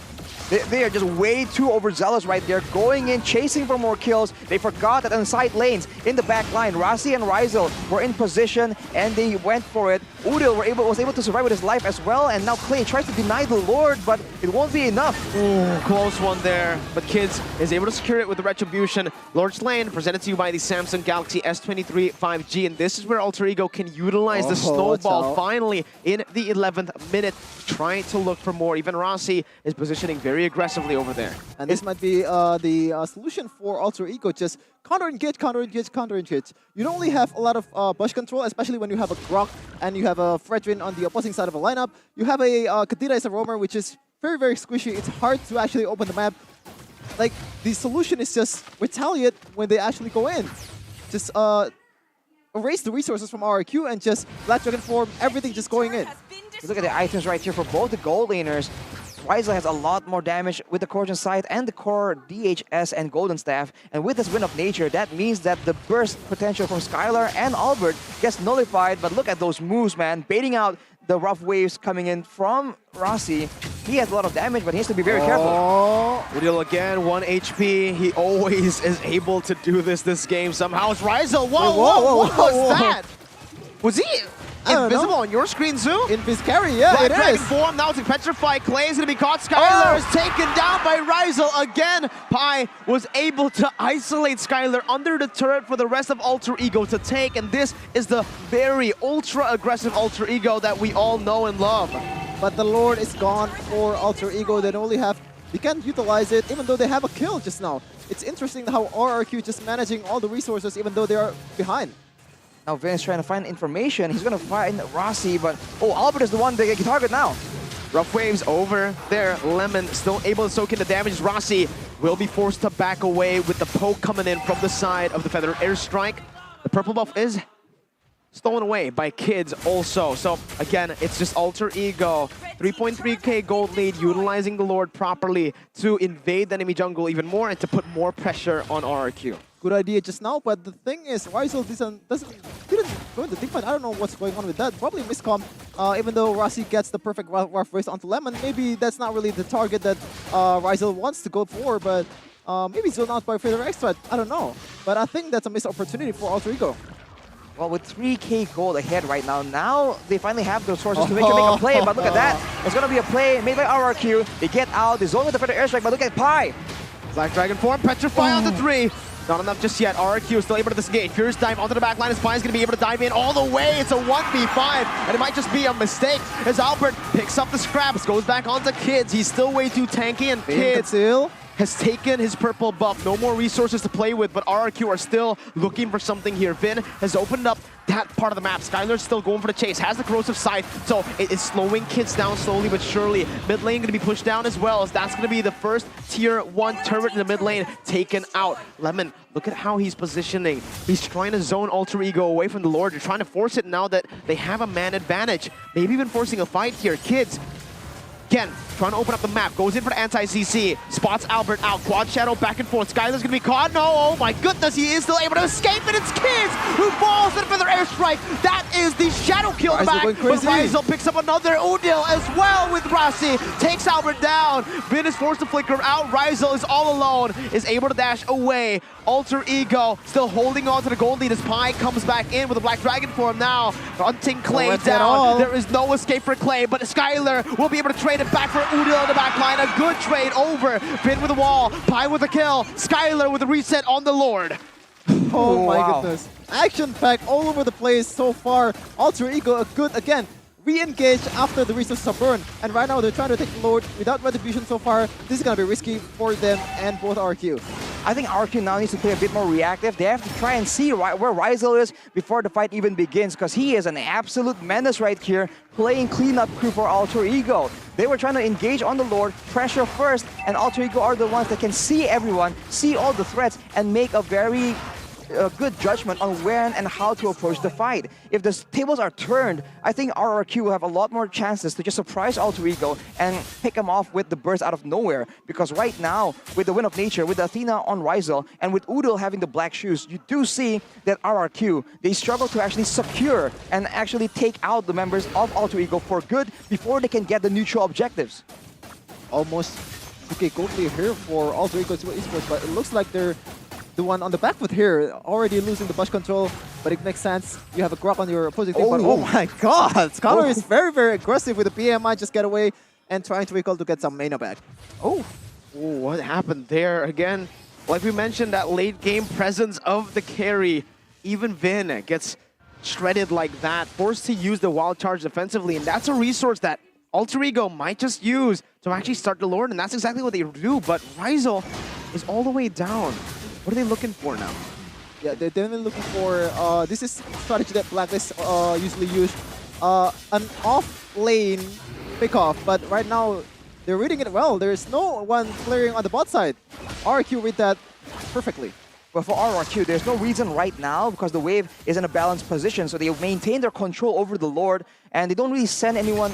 They are just way too overzealous right there, going in, chasing for more kills. They forgot that on side lanes, in the back line, Rasi and Ryzel were in position, and they went for it. Udil was able to survive with his life as well, and now Clay tries to deny the Lord, but it won't be enough. Ooh, close one there, but Kids is able to secure it with the Retribution. Lord's Lane presented to you by the Samsung Galaxy S23 5G, and this is where Alter Ego can utilize the snowball finally in the 11th minute, trying to look for more. Even Rossi is positioning very aggressively over there. And this might be the solution for Alter Ego, just counter-engage, counter-engage, counter-engage. You don't only have a lot of bush control, especially when you have a Grok and you have a Fredrin on the opposing side of a lineup. You have a Kadira as a roamer, which is very, very squishy. It's hard to actually open the map. Like, the solution is just retaliate when they actually go in. Just erase the resources from RRQ and just Black Dragon form, everything just going in. Look at the items right here for both the gold laners. Ryzel has a lot more damage with the Corrosion Sight and the core DHS and Golden Staff. And with this Wind of Nature, that means that the burst potential from Skylar and Albert gets nullified. But look at those moves, man. Baiting out the rough waves coming in from Rossi. He has a lot of damage, but he has to be very careful. Udil again, 1 HP. He always is able to do this game somehow. It's Ryzel. Whoa, what was that? Was he invisible on your screen, Zoo? Invis carry, yeah, Black it Dragon is. form, now to Petrify. Clay is going to be caught. Skylar is taken down by Ryzel again. Pi was able to isolate Skylar under the turret for the rest of Alter Ego to take, and this is the very ultra-aggressive Alter Ego that we all know and love. But the Lord is gone for Alter Ego. They only have, they can't utilize it, even though they have a kill just now. It's interesting how RRQ just managing all the resources, even though they are behind. Now Vin is trying to find information. He's going to find Rossi, but Albert is the one they can target now. Rough waves over there. Lemon still able to soak in the damage. Rossi will be forced to back away with the poke coming in from the side of the Feather Airstrike. The purple buff is stolen away by Kids also. So again, it's just Alter Ego. 3.3k gold lead, utilizing the Lord properly to invade the enemy jungle even more and to put more pressure on RRQ. Good idea just now, but the thing is, Ryzel didn't go in the deep fight. I don't know what's going on with that. Probably miscom. Even though Rossi gets the perfect rough race onto Lemon, maybe that's not really the target that Ryzel wants to go for, but maybe zone out by Feather Extract. I don't know. But I think that's a missed opportunity for Alter Ego. Well, with 3k gold ahead right now they finally have the resources to make a play. But look at that. It's going to be a play made by RRQ. They get out. They zone with the further airstrike, but look at Pi. Black Dragon form, Petrify on the 3. Not enough just yet. RRQ is still able to disengage. Furious dive onto the back line. Spy is going to be able to dive in all the way. It's a 1v5, and it might just be a mistake as Albert picks up the scraps, goes back onto Kids. He's still way too tanky, and Kids has taken his purple buff. No more resources to play with, but RRQ are still looking for something here. Vin has opened up that part of the map. Skylar's still going for the chase, has the corrosive side, so it is slowing Kids down slowly but surely. Mid lane going to be pushed down as well, as that's going to be the first tier 1 turret in the mid lane taken out. Lemon, look at how he's positioning. He's trying to zone Alter Ego away from the Lord. They're trying to force it now that they have a man advantage. Maybe even forcing a fight here. Kids, again, trying to open up the map, goes in for the anti-CC, spots Albert out, quad shadow back and forth. Skylar's gonna be caught. No, oh my goodness, he is still able to escape, and it's Kids who falls in for their airstrike. That is the shadow kill in the back, but Rizal picks up another Udil as well with Rossi, takes Albert down. Vin is forced to flicker out. Rizal is all alone, is able to dash away. Alter Ego still holding on to the gold lead as Pi comes back in with a Black Dragon form now. Hunting Clay down. There is no escape for Clay, but Skylar will be able to trade it back for Udil on the back line. A good trade over. Vin with a wall, Pi with a kill, Skylar with a reset on the Lord. Oh my goodness. Action pack all over the place so far. Alter Ego, a good, again, re-engage after the resources are burned. And right now they're trying to take the Lord without retribution so far. This is going to be risky for them and both RQ. I think RQ now needs to play a bit more reactive. They have to try and see where Rizal is before the fight even begins, because he is an absolute menace right here, playing cleanup crew for Alter Ego. They were trying to engage on the Lord, pressure first, and Alter Ego are the ones that can see everyone, see all the threats, and make a very good judgment on when and how to approach the fight. If the tables are turned, I think RRQ will have a lot more chances to just surprise Alter Ego and pick him off with the burst out of nowhere. Because right now, with the Wind of Nature, with Athena on Rizal, and with Udil having the black shoes, you do see that RRQ, they struggle to actually secure and actually take out the members of Alter Ego for good before they can get the neutral objectives. Almost 2k gold lead here for Alter Ego Esports, but it looks like they're the one on the back foot here, already losing the bush control, but it makes sense. You have a Grok on your opposing team, but oh my god! Scholar is very, very aggressive with the PMI, just get away and trying to recall to get some mana back. Oh, what happened there again? Like we mentioned, that late game presence of the carry, even Vin gets shredded like that, forced to use the wild charge defensively, and that's a resource that Alter Ego might just use to actually start the Lord, and that's exactly what they do, but Rizal is all the way down. What are they looking for now? Yeah, they're definitely looking for, this is strategy that Blacklist usually use, an off-lane pick-off, but right now they're reading it well. There is no one clearing on the bot side. RQ read that perfectly. But for RRQ, there's no reason right now because the wave is in a balanced position, so they maintain their control over the Lord, and they don't really send anyone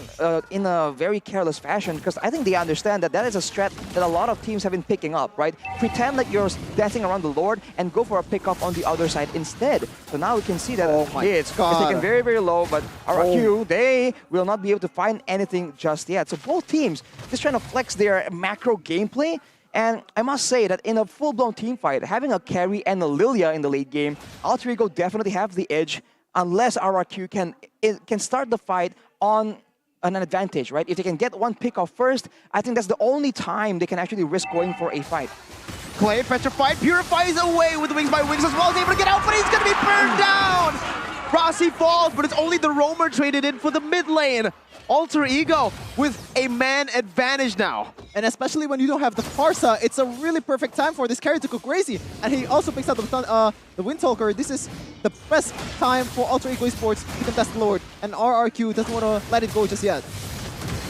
in a very careless fashion, because I think they understand that that is a strat that a lot of teams have been picking up, right? Pretend like you're dancing around the Lord and go for a pickup on the other side instead. So now we can see that it's taken very, very low, but RRQ, they will not be able to find anything just yet. So both teams just trying to flex their macro gameplay. And I must say that in a full-blown team fight, having a carry and a Lilia in the late game, Alter Ego definitely have the edge unless RRQ can start the fight on an advantage, right? If they can get one pick off first, I think that's the only time they can actually risk going for a fight. Clay petrified, purifies away with Wings by Wings as well. He's able to get out, but he's going to be burned down! Rossi falls, but it's only the Roamer traded in for the mid lane. Alter Ego with a man advantage now. And especially when you don't have the Farsa, it's a really perfect time for this carry to go crazy. And he also picks up the Windtalker. This is the best time for Alter Ego Esports to contest the Lord. And RRQ doesn't want to let it go just yet.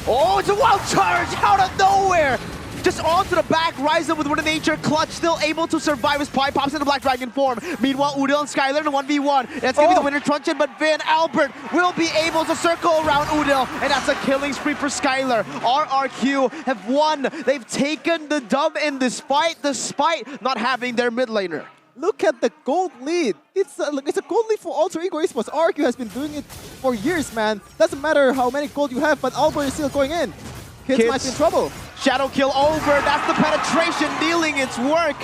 Oh, it's a wild charge out of nowhere! Just onto the back, Rizal with Wind of Nature, Clutch still able to survive as Pi pops in the Black Dragon form. Meanwhile, Udil and Skylar in a 1v1. That's going to be the winner truncheon, but Vin Albert will be able to circle around Udil, and that's a killing spree for Skylar. RRQ have won. They've taken the dub in this fight, despite not having their mid laner. Look at the gold lead. It's a gold lead for Alter Ego Esports. RRQ has been doing it for years, man. Doesn't matter how many gold you have, but Albert is still going in. Kids might be in trouble. Shadow kill over. That's the penetration dealing its work.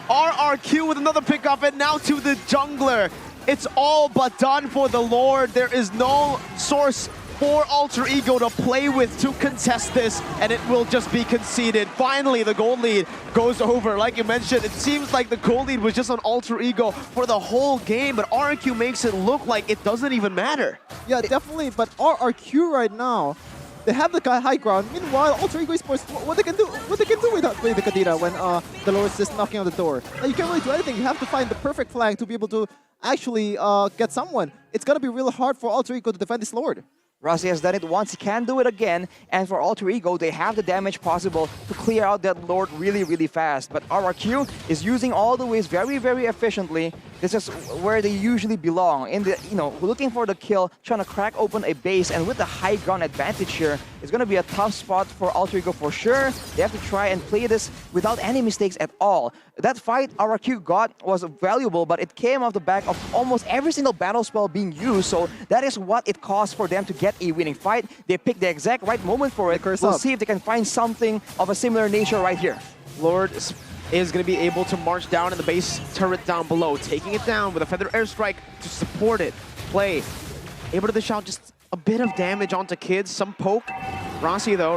RRQ with another pickup, and now to the jungler. It's all but done for the Lord. There is no source for Alter Ego to play with to contest this, and it will just be conceded. Finally, the gold lead goes over. Like you mentioned, it seems like the gold lead was just on Alter Ego for the whole game, but RRQ makes it look like it doesn't even matter. Yeah, definitely, but RRQ right now, they have the high ground. Meanwhile, Alter Ego Esports, what they can do without playing the Kadira when the Lord's just knocking on the door. Now, you can't really do anything. You have to find the perfect flank to be able to actually get someone. It's gonna be really hard for Alter Ego to defend this Lord. Rossi has done it once, he can do it again, and for Alter Ego, they have the damage possible to clear out that Lord really, really fast. But RRQ is using all the ways very, very efficiently. This is where they usually belong, in the, looking for the kill, trying to crack open a base, and with the high ground advantage here, it's going to be a tough spot for Alter Ego for sure. They have to try and play this without any mistakes at all. That fight RRQ got was valuable, but it came off the back of almost every single battle spell being used, so that is what it cost for them to get a winning fight. They picked the exact right moment for it. We'll see if they can find something of a similar nature right here. Lord is going to be able to march down in the base turret down below, taking it down with a Feather Airstrike to support it. Play. Able to dish out just a bit of damage onto kids, some poke. Rossi though,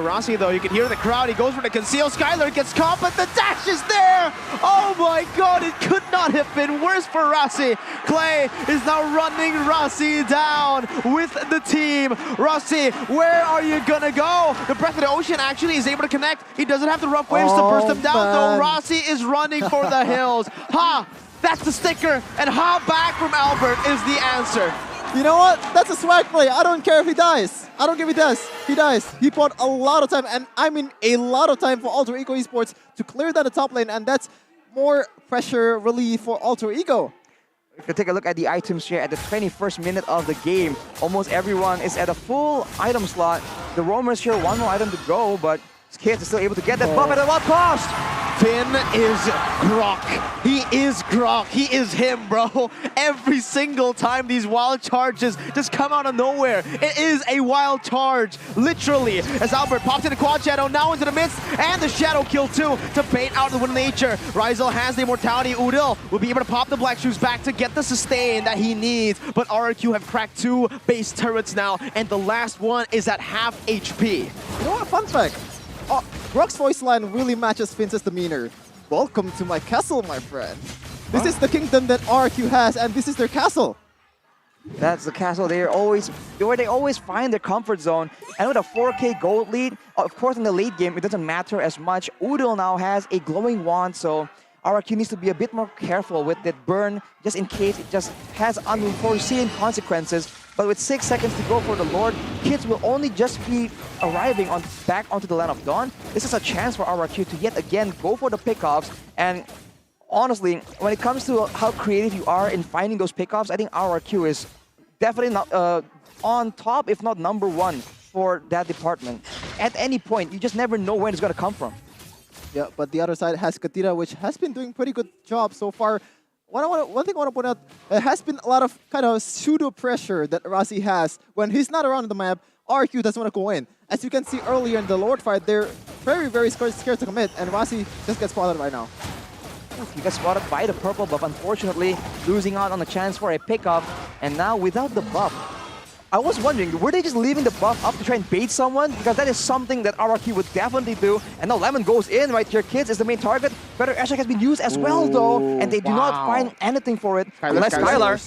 you can hear the crowd. He goes for the conceal. Skylar gets caught, but the dash is there! Oh my god, it could not have been worse for Rossi. Clay is now running Rossi down with the team. Rossi, where are you gonna go? The Breath of the Ocean actually is able to connect. He doesn't have the rough waves to burst him down, though. Rossi is running for the hills. Ha! That's the sticker, and ha back from Albert is the answer. You know what? That's a swag play. I don't care if he dies. I don't care if he does. He dies. He bought a lot of time, and I mean a lot of time for Alter Ego Esports to clear down the top lane, and that's more pressure relief for Alter Ego. If you take a look at the items here at the 21st minute of the game, almost everyone is at a full item slot. The roamers here, one more item to go, but Kids is still able to get that buff at what cost? Finn is Grok. He is Grok. He is him, bro. Every single time these wild charges just come out of nowhere. It is a wild charge, literally. As Albert pops into Quad Shadow, now into the midst, and the Shadow kill too to bait out the Wind of Nature. Ryzel has the immortality. Udil will be able to pop the Black Shoes back to get the sustain that he needs. But RRQ have cracked 2 base turrets now, and the last one is at half HP. You know what? Fun fact. Grok's voice line really matches Finn's demeanor. Welcome to my castle, my friend. This is the kingdom that RRQ has, and this is their castle. That's the castle where they always find their comfort zone. And with a 4K gold lead, of course in the late game, it doesn't matter as much. Udil now has a glowing wand, so RRQ needs to be a bit more careful with that burn, just in case it just has unforeseen consequences. But with 6 seconds to go for the Lord, Kids will only just be arriving back onto the Land of Dawn. This is a chance for RRQ to yet again go for the pickoffs. And honestly, when it comes to how creative you are in finding those pickoffs, I think RRQ is definitely not on top, if not #1 for that department. At any point, you just never know when it's going to come from. Yeah, but the other side has Katira, which has been doing pretty good job so far. One thing I want to point out, there has been a lot of kind of pseudo pressure that Rossi has. When he's not around the map, RRQ doesn't want to go in. As you can see earlier in the Lord fight, they're very, very scared to commit, and Rossi just gets spotted right now. He got spotted by the purple buff, unfortunately, losing out on the chance for a pickup. And now without the buff, I was wondering, were they just leaving the buff up to try and bait someone? Because that is something that RRQ would definitely do. And now Lemon goes in right here. Kids is the main target. Better Airstrike has been used as well, though. And they do not find anything for it. Unless Skylar.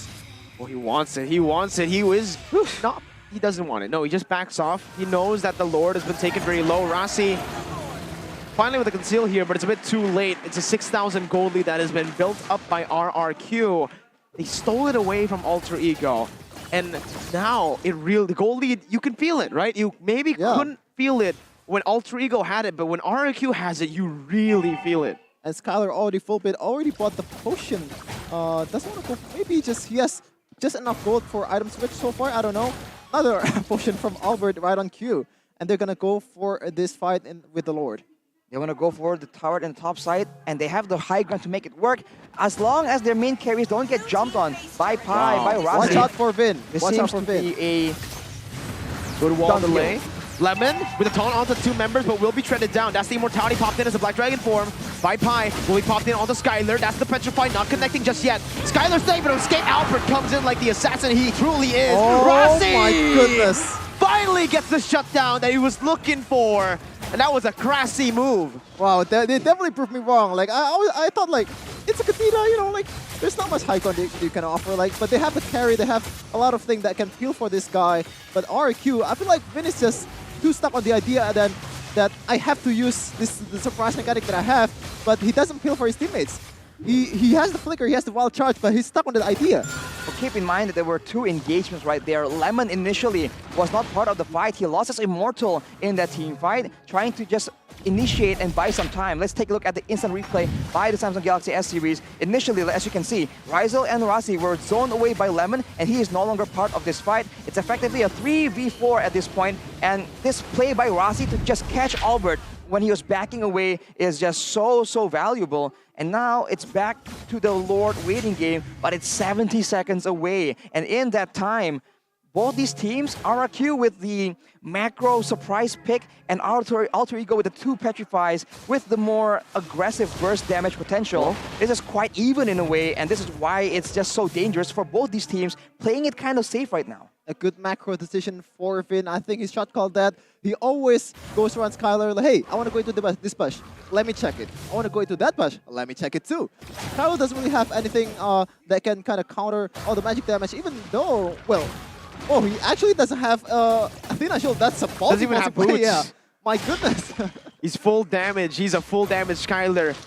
Oh, he wants it. He wants it. He was not. He doesn't want it. No, he just backs off. He knows that the Lord has been taken very low. Rossi finally with a conceal here, but it's a bit too late. It's a 6,000 gold lead that has been built up by RRQ. They stole it away from Alter Ego. And now, the gold lead, you can feel it, right? You maybe couldn't feel it when Alter Ego had it, but when RRQ has it, you really feel it. And Skylar already full bit, already bought the potion. Doesn't want to go, maybe he has just enough gold for item switch so far, I don't know. Another potion from Albert right on cue. And they're going to go for this fight with the Lord. They want to go for the tower and top side, and they have the high ground to make it work. As long as their main carries don't get jumped on by Pi, by Rossi. Watch out for Vin. This seems to be a good wall delay. Lemon with a taunt onto 2 members, but will be treaded down. That's the immortality popped in as a Black Dragon form. by Pi. Will he pop in onto Skylar? That's the Petrify, not connecting just yet. Skylar's staying, but escape. Albert comes in like the assassin he truly is. Oh Rossi my goodness. finally gets the shutdown that he was looking for. And that was a crassy move. Wow, they definitely proved me wrong. Like I thought like it's a Katina, you know, like there's not much high ground you can offer, like, but they have the carry, they have a lot of things that can feel for this guy. But RQ, I feel like Vin is just too stuck on the idea that I have to use the surprise mechanic that I have, but he doesn't feel for his teammates. He has the flicker, he has the wild charge, but he's stuck on that idea. Well, keep in mind that there were 2 engagements right there. Lemon initially was not part of the fight. He lost his Immortal in that team fight, trying to just initiate and buy some time. Let's take a look at the instant replay by the Samsung Galaxy S series. Initially, as you can see, Rizal and Rossi were zoned away by Lemon, and he is no longer part of this fight. It's effectively a 3v4 at this point, and this play by Rossi to just catch Albert when he was backing away is just so valuable. And now it's back to the Lord waiting game, but it's 70 seconds away. And in that time, both these teams, RRQ with the macro surprise pick and Alter Ego with the 2 Petrifies with the more aggressive burst damage potential. This is quite even in a way, and this is why it's just so dangerous for both these teams, playing it kind of safe right now. A good macro decision for Vin. I think his shot called that. He always goes around Skylar like, hey, I want to go into this bush. Let me check it. I want to go into that bush. Let me check it too. Skylar doesn't really have anything that can kind of counter all the magic damage, even though, well, oh, he actually doesn't have Athena Shield. That's a faulty. Doesn't even have boots. Yeah. My goodness. He's full damage. He's a full damage Skylar.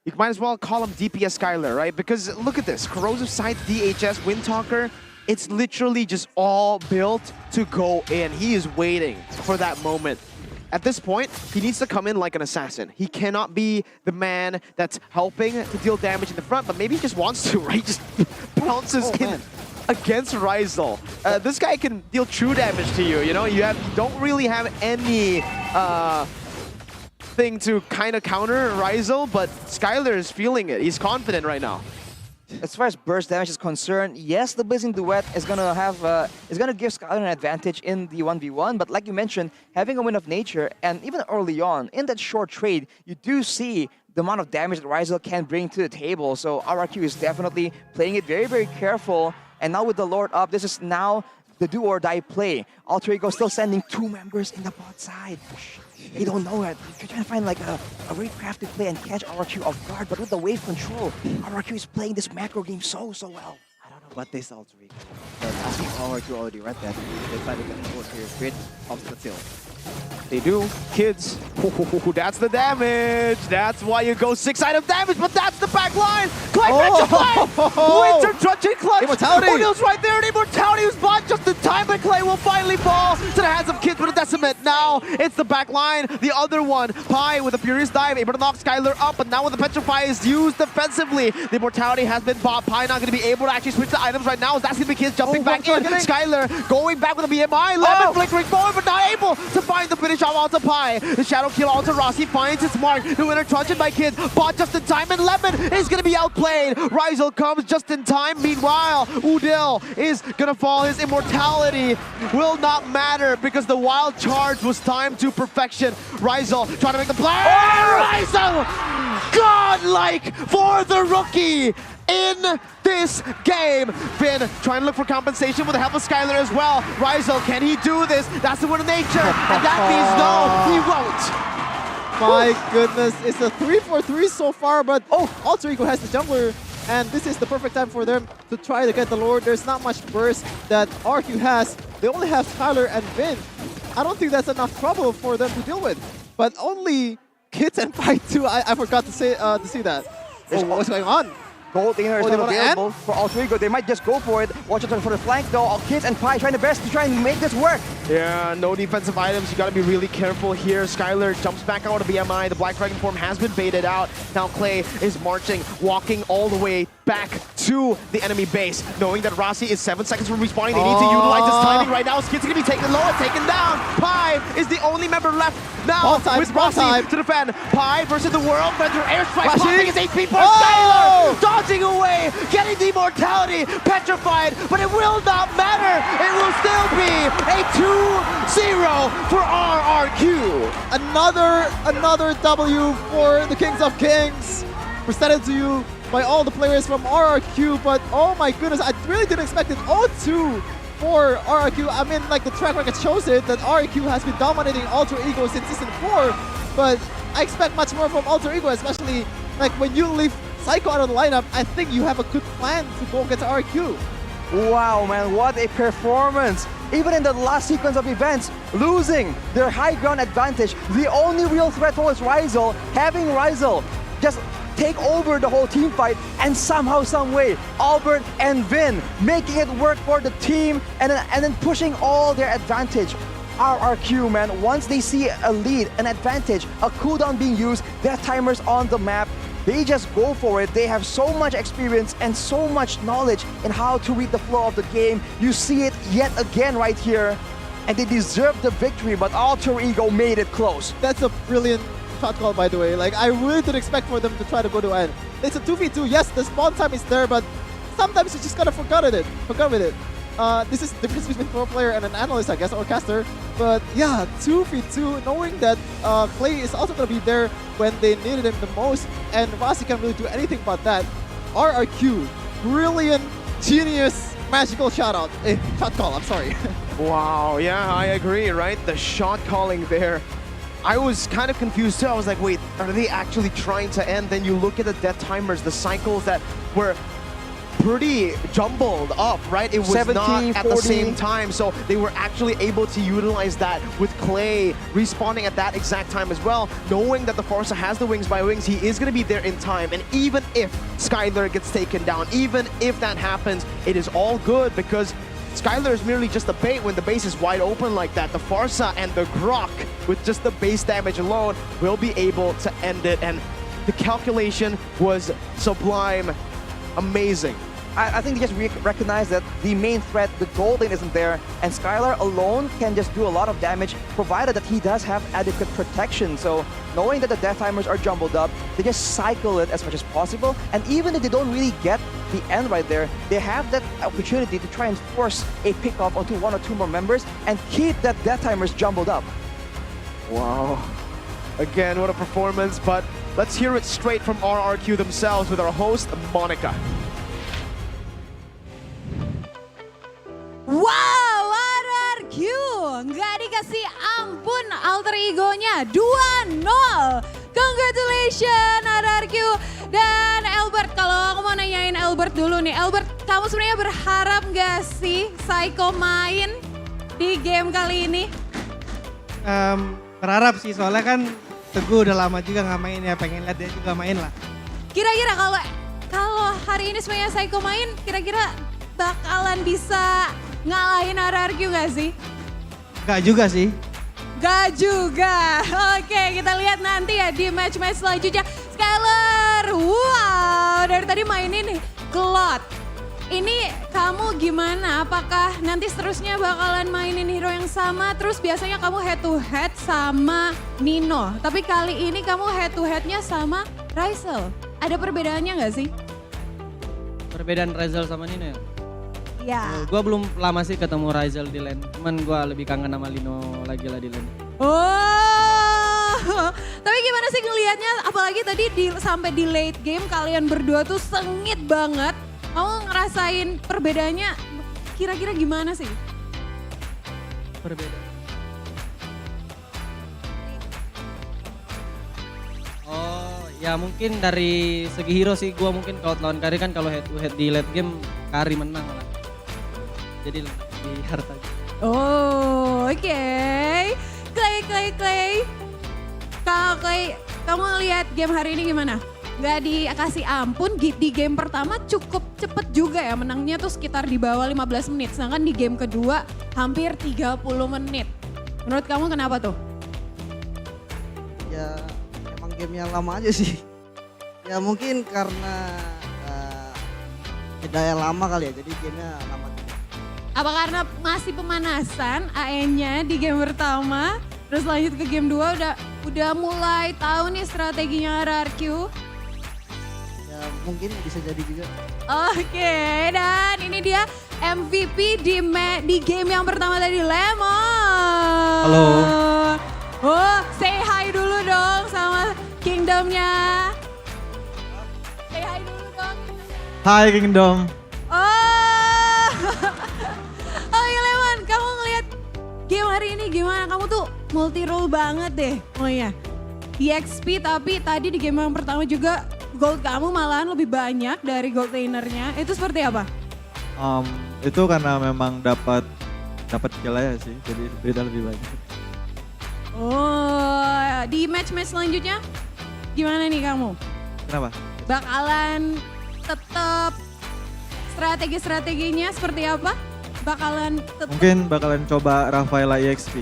You might as well call him DPS Skylar, right? Because look at this. Corrosive Sight, DHS, Windtalker. It's literally just all built to go in. He is waiting for that moment. At this point, he needs to come in like an assassin. He cannot be the man that's helping to deal damage in the front, but maybe he just wants to, right? Just pounces in against Rizal. This guy can deal true damage to you, you know? You don't really have any thing to kind of counter Rizal, but Skylar is feeling it. He's confident right now. As far as burst damage is concerned, yes, the Blazing Duet is gonna give Skylar an advantage in the 1v1, but like you mentioned, having a Wind of Nature, and even early on, in that short trade, you do see the amount of damage that Rizal can bring to the table, so RRQ is definitely playing it very careful, and now with the Lord up, this is now the do or die play. Alter Ego still sending 2 members in the bot side. You don't know it. You're trying to find like a very crafted play and catch RRQ off guard, but with the wave control, RRQ is playing this macro game so well. I don't know what this Alter Ego, but I think RRQ already read that. They decided to go here, grid obstacle. They do. Kids. Ooh, that's the damage. That's why you go 6 item damage, but that's the back line. Clay Winter Truncheon Clutch. Immortality. O'Neal's right there, and Immortality was bought just in time, but Clay will finally fall to the hands of Kids with a Decimate. Now it's the back line. The other one, Pi with a Furious Dive, able to knock Skylar up, but now when the Petrify is used defensively, the Immortality has been bought. Pi not going to be able to actually switch the items right now. That's going to be Kids jumping back in. Skylar going back with a BMI. Lemon flickering forward, but not able to find the finish off onto Pi. The Shadow Kill onto Rossi finds its mark. The winner truncheon by Kids, bought just in time, and Lemon is going to be outplayed. Rizal comes just in time. Meanwhile, Udil is going to fall. His immortality will not matter because the wild charge was timed to perfection. Rizal trying to make the play. Rizal! Godlike for the rookie in this game. Finn trying to look for compensation with the help of Skylar as well. Rizal, can he do this? That's the Wind of Nature, and that means no, he won't. My goodness, it's a 3-for-3 so far, but Alter Ego has the jungler, and this is the perfect time for them to try to get the Lord. There's not much burst that RQ has. They only have Skylar and Vin. I don't think that's enough trouble for them to deal with, but only Kids and Fight 2. I forgot to say that. What's going on? Gold Dinger is not available for Alter Ego. They might just go for it. Watch out for the flank though. All Kids and Pi trying their best to try and make this work. Yeah, no defensive items. You gotta be really careful here. Skylar jumps back out of BMI. The Black Dragon form has been baited out. Now Clay is marching, walking all the way back to the enemy base. Knowing that Rossi is 7 seconds from respawning, they need to utilize this timing right now. Skid's gonna be taken low and taken down. Pi is the only member left now with Rossi to defend. Pi versus the world, but their airstrike popping his HP for Skylar! Dodging away, getting the immortality, petrified, but it will not matter. It will still be a 2-0 for RRQ. Another W for the Kings of Kings. Presented to you by all the players from RRQ, but oh my goodness, I really didn't expect it. 0-2 for RRQ. I mean, like the track record shows it that RRQ has been dominating Alter Ego since season 4, but I expect much more from Alter Ego, especially like when you leave Psycho out of the lineup. I think you have a good plan to go against RRQ. Wow, man, what a performance. Even in the last sequence of events, losing their high ground advantage, the only real threat was Rizal. Having Rizal just take over the whole team fight, and somehow, some way, Albert and Vin making it work for the team, and then pushing all their advantage. RRQ, man, once they see a lead, an advantage, a cooldown being used, death timers on the map, they just go for it. They have so much experience and so much knowledge in how to read the flow of the game. You see it yet again right here, and they deserve the victory, but Alter Ego made it close. That's a brilliant shot call, by the way. Like, I really didn't expect for them to try to go to end. It's a 2v2. Yes, the spawn time is there, but sometimes you just gotta forget with it. This is the difference between pro player and an analyst, I guess, or caster. But yeah, 2v2, knowing that Clay is also gonna be there when they needed him the most, and Rossi can't really do anything about that. RRQ, brilliant, genius, magical shot call, I'm sorry. Wow, yeah, I agree, right? The shot calling there. I was kind of confused too. I was like, wait, are they actually trying to end? Then you look at the death timers, the cycles that were pretty jumbled up, right? It was 17, not at 40. the same time, so they were actually able to utilize that with Clay respawning at that exact time as well, knowing that the Forza has the wings by wings. He is going to be there in time, and even if Skylar gets taken down, even if that happens, it is all good because Skylar is merely just a bait when the base is wide open like that. The Farsa and the Grok, with just the base damage alone, will be able to end it, and the calculation was sublime. Amazing. I think they just recognize that the main threat, the gold lane, isn't there, and Skylar alone can just do a lot of damage, provided that he does have adequate protection. So knowing that the death timers are jumbled up, they just cycle it as much as possible, and even if they don't really get the end right there, they have that opportunity to try and force a pick-off onto 1 or 2 more members and keep that death timers jumbled up. Wow. Again, what a performance, but let's hear it straight from RRQ themselves with our host, Monica. Wow, RRQ nggak dikasih ampun alter egonya 2-0. Congratulations RRQ. Dan Albert, kalau aku mau nanyain Albert dulu nih. Albert, kamu sebenarnya berharap nggak sih Psycho main di game kali ini? Berharap sih, soalnya kan Teguh udah lama juga nggak main ya, pengen lihat dia juga main lah. Kira-kira kalau hari ini sebenarnya Psycho main, kira-kira bakalan bisa ngalahin RRQ nggak sih? Gak juga sih. Gak juga. Oke, kita lihat nanti ya di match-match selanjutnya. Skylar, wow, dari tadi mainin nih. Cloud, ini kamu gimana? Apakah nanti seterusnya bakalan mainin hero yang sama? Terus biasanya kamu head to head sama Nino. Tapi kali ini kamu head to headnya sama Rizal. Ada perbedaannya nggak sih? Perbedaan Rizal sama Nino ya? Ya. Gue belum lama sih ketemu Rizal di lane. Cuman gue lebih kangen sama Lino lagi lah di lane. Oh, tapi gimana sih ngelihatnya? Apalagi tadi sampai di late game kalian berdua tuh sengit banget. Kamu ngerasain perbedaannya kira-kira gimana sih? Perbedaan. Oh, ya mungkin dari segi hero sih gue mungkin kalau lawan Kari kan kalau head to head di late game Kari menang lah. Jadi di harta. Oh, oke. Clay. Kalau Clay, kamu lihat game hari ini gimana? Gak dikasih ampun, di game pertama cukup cepet juga ya menangnya tuh sekitar di bawah 15 menit. Sedangkan di game kedua hampir 30 menit. Menurut kamu kenapa tuh? Ya emang gamenya lama aja sih. Ya mungkin karena jeda yang lama kali ya, jadi gamenya lama. Apa karena masih pemanasan AE-nya di game pertama, terus lanjut ke game 2 udah mulai tahu nih strateginya RRQ? Ya mungkin bisa jadi juga. Oke, dan ini dia MVP di game yang pertama tadi, Lemon. Halo. Oh, say hi dulu dong sama Kingdomnya. Say hi dulu dong. Hai Kingdom. Oh, oke Lemon, kamu ngeliat game hari ini gimana? Kamu tuh multi role banget deh. Oh iya, EXP tapi tadi di game yang pertama juga gold kamu malahan lebih banyak dari gold lainernya. Itu seperti apa? Itu karena memang dapat kill aja sih, jadi beda lebih banyak. Oh, di match-match selanjutnya gimana nih kamu? Kenapa? Bakalan tetap strategi-strateginya seperti apa? Mungkin bakalan coba Rafaela EXP.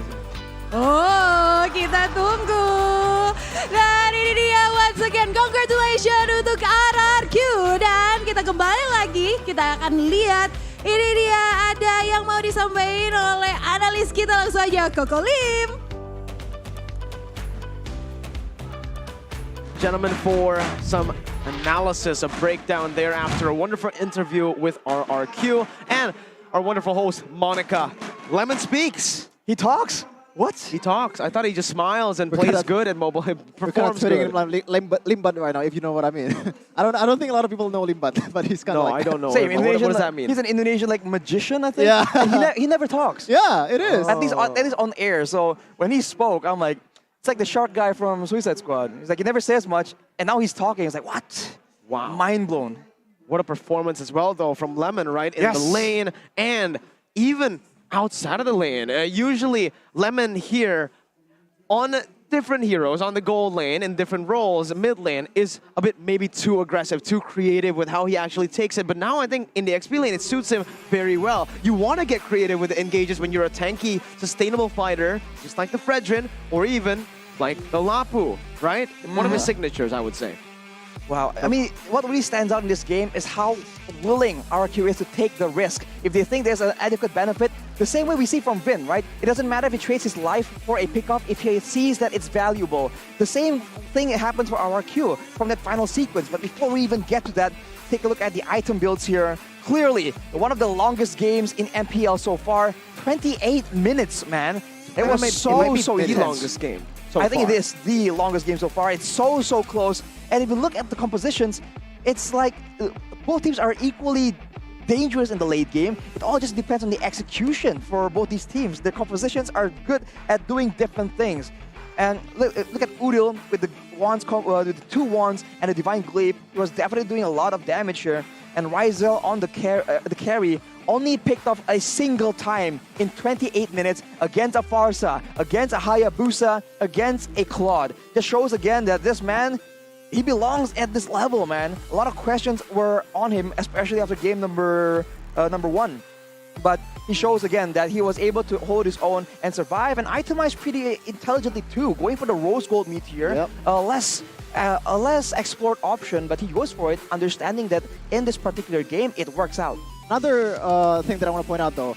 Oh, kita tunggu. Dan ini dia once again congratulations untuk RRQ. Dan kita kembali lagi, kita akan lihat ini dia ada yang mau disampaikan oleh analis kita, langsung aja Koko Lim. Gentlemen, for some analysis, a breakdown there after a wonderful interview with RRQ and our wonderful host, Monica. Lemon speaks. He talks? What? He talks. I thought he just smiles and plays good at mobile. He performs good. Limbad right now, if you know what I mean. I don't think a lot of people know Limbad, but he's kind of like... No, I don't know. Same, what does that mean? He's an Indonesian like magician, I think. Yeah. And he never talks. Yeah, it is. At least on air. So when he spoke, I'm like, it's like the short guy from Suicide Squad. He's like, he never says much, and now he's talking. It's like, what? Wow. Mind blown. What a performance as well, though, from Lemon, right? In the lane and even outside of the lane. Usually, Lemon here on different heroes, on the gold lane, in different roles, mid lane, is a bit maybe too aggressive, too creative with how he actually takes it. But now I think in the XP lane, it suits him very well. You want to get creative with the engages when you're a tanky, sustainable fighter, just like the Fredrin, or even like the Lapu, right? One of his signatures, I would say. Wow, I mean, what really stands out in this game is how willing RRQ is to take the risk. If they think there's an adequate benefit, the same way we see from Vin, right? It doesn't matter if he trades his life for a pickup, if he sees that it's valuable. The same thing happens for RRQ from that final sequence. But before we even get to that, take a look at the item builds here. Clearly, one of the longest games in MPL so far. 28 minutes, man. It was so intense. The longest game. I think it is the longest game so far. It's so close. And if you look at the compositions, it's like both teams are equally dangerous in the late game. It all just depends on the execution for both these teams. The compositions are good at doing different things. And look at Udil with the wands, with the 2 wands and the Divine Glaive. He was definitely doing a lot of damage here. And Ryzel on the carry only picked off a single time in 28 minutes against a Farsa, against a Hayabusa, against a Claude. Just shows again that this man, he belongs at this level, man. A lot of questions were on him, especially after game number 1. But he shows again that he was able to hold his own and survive and itemize pretty intelligently too, going for the Rose Gold Meteor. A less explored option, but he goes for it, understanding that in this particular game, it works out. Another thing that I want to point out though,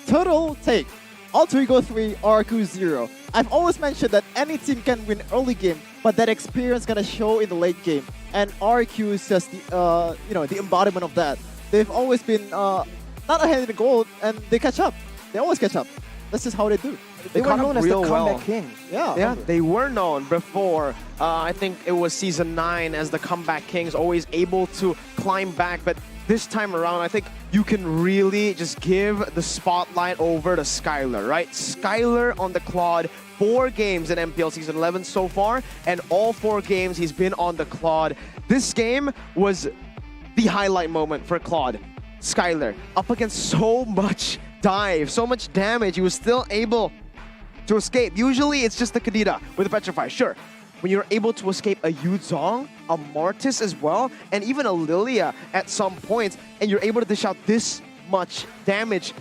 total take, Alter Ego 3, RRQ 0. I've always mentioned that any team can win early game, but that experience gonna show in the late game. And RRQ is just the, the embodiment of that. They've always been not ahead in the gold, and they catch up. They always catch up. That's just how they do. They were known as the comeback kings. Yeah, they were known before. I think it was Season 9 as the comeback kings, always able to climb back. But this time around, I think you can really just give the spotlight over to Skylar, right? Skylar on the Claude, 4 games in MPL Season 11 so far, and all 4 games he's been on the Claude. This game was the highlight moment for Claude. Skylar, up against so much dive, so much damage, he was still able to escape. Usually it's just the Kadira with the Petrify, sure. When you're able to escape a Yuzong, a Mortis as well, and even a Lilia at some points, and you're able to dish out this much damage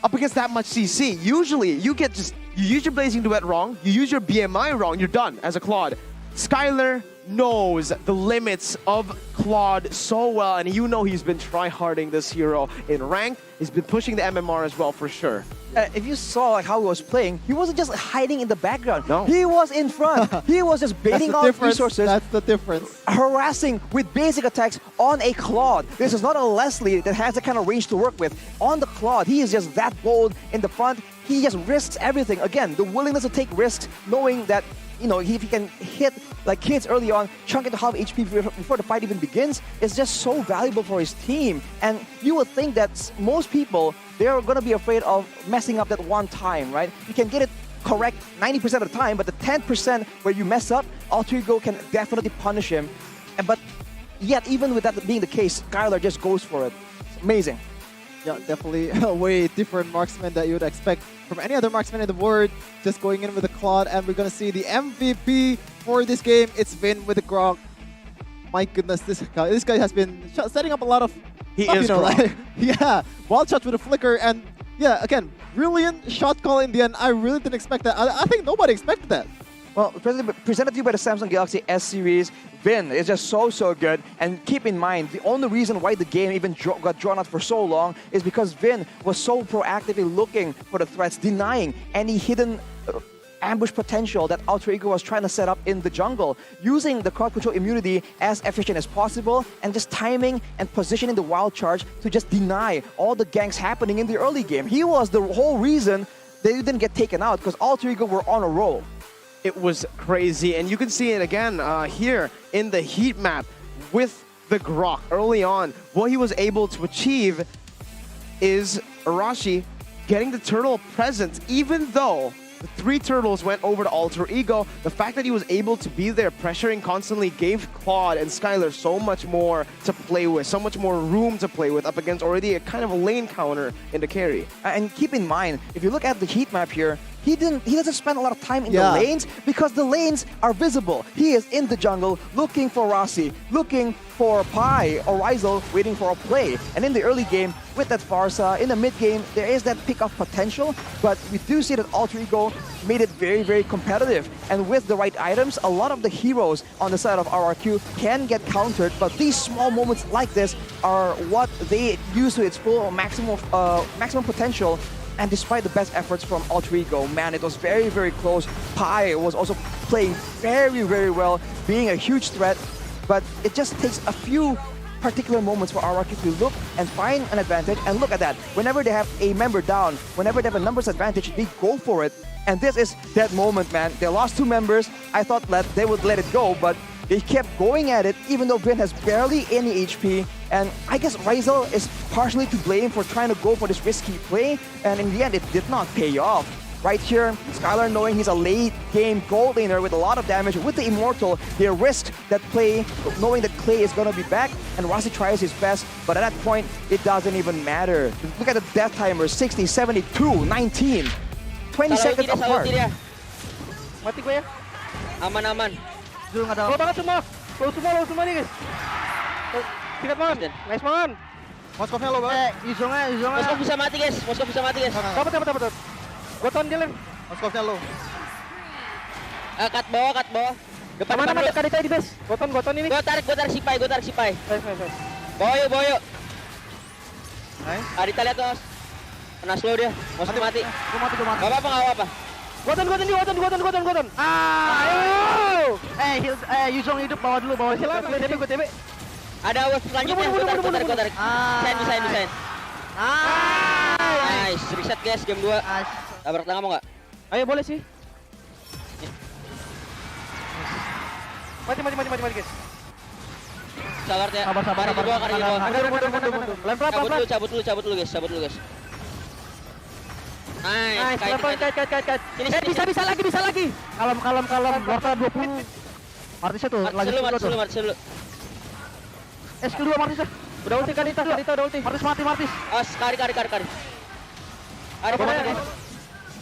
up against that much CC, usually you use your Blazing Duet wrong, you use your BMI wrong, you're done as a Claude. Skylar knows the limits of Claude so well, and you know he's been tryharding this hero in ranked. He's been pushing the MMR as well, for sure. If you saw like how he was playing, he wasn't just hiding in the background. No. He was in front. He was just baiting out resources. That's the difference. Harassing with basic attacks on a Claude. This is not a Leslie that has the kind of range to work with. On the Claude, he is just that bold in the front. He just risks everything. Again, the willingness to take risks, knowing that, you know, if he can hit like kids early on, chunk into half HP before the fight even begins, is just so valuable for his team. And you would think that most people, they're going to be afraid of messing up that one time, right? You can get it correct 90% of the time, but the 10% where you mess up, Alter Ego can definitely punish him. But yet, even with that being the case, Skylar just goes for it. It's amazing. Yeah, definitely a way different marksman that you would expect from any other marksman in the world. Just going in with the Claude, and we're gonna see the MVP for this game. It's Vin with the Grok. My goodness, this guy has been setting up a lot of stuff, is Grok. like, yeah, wild shot with a flicker, and yeah, again, brilliant shot call in the end. I really didn't expect that. I think nobody expected that. Well, presented to you by the Samsung Galaxy S series, Vin is just so good. And keep in mind, the only reason why the game even got drawn out for so long is because Vin was so proactively looking for the threats, denying any hidden ambush potential that Alter Ego was trying to set up in the jungle, using the crowd control immunity as efficient as possible, and just timing and positioning the wild charge to just deny all the ganks happening in the early game. He was the whole reason they didn't get taken out, because Alter Ego were on a roll. It was crazy, and you can see it again here in the heat map with the Grok early on. What he was able to achieve is Arashi getting the turtle presence, even though the 3 turtles went over to Alter Ego. The fact that he was able to be there pressuring constantly gave Claude and Skylar so much more to play with, so much more room to play with up against already a kind of a lane counter in the carry. And keep in mind, if you look at the heat map here, he doesn't spend a lot of time in the lanes because the lanes are visible. He is in the jungle looking for Rossi, looking for Pi or Rizal, waiting for a play. And in the early game, with that Farsa, in the mid game, there is that pick-off potential, but we do see that Alter Ego made it very competitive. And with the right items, a lot of the heroes on the side of RRQ can get countered, but these small moments like this are what they use to its full maximum potential. And despite the best efforts from Alter Ego, man, it was very close. Pi was also playing very well, being a huge threat. But it just takes a few particular moments for RRQ to look and find an advantage. And look at that. Whenever they have a member down, whenever they have a numbers advantage, they go for it. And this is that moment, man. They lost 2 members. I thought that they would let it go, but they kept going at it, even though Vin has barely any HP. And I guess Rizal is partially to blame for trying to go for this risky play, and in the end, it did not pay off. Right here, Skylar, knowing he's a late-game gold laner with a lot of damage, with the Immortal, they risked that play, knowing that Clay is gonna be back, and Rossi tries his best, but at that point, it doesn't even matter. Look at the death timer, 60, 72, 19, 20 seconds apart. Mati gue ya. Aman. Low banget semua. Low semua nih guys. Tingkat man. Nice man. Moskownya low banget. Yuzongnya. Moskov bisa mati guys. Dapat. Goton dia lem. Moskownya low. Cut bawah. Depan mana kadita di base. Goton ini. Gua tarik sipai. Nice. Bawa yuk. Nice. Kadita lihat tuh. Kena slow dia. Moskov mati. Gua mati. Gak apa-apa. Goton. Ayo. Yuzong hidup, bawa silakan. Gue TB. Ada awas selanjutnya. Gue tarik. Desain. Nice. Reset guys, game 2. Tabrak tangan mau nggak? Ayo boleh sih. Mati guys. Sabar ya. Sabar. Lempar. Cabut dulu guys. Nice. Kait. Bisa lagi. Kalem. Warta 20. Martisnya tuh. Martis dulu. Skill 2 Martis. Udah ulti Kadita udah ulti. Martis. Kari. Ada mana?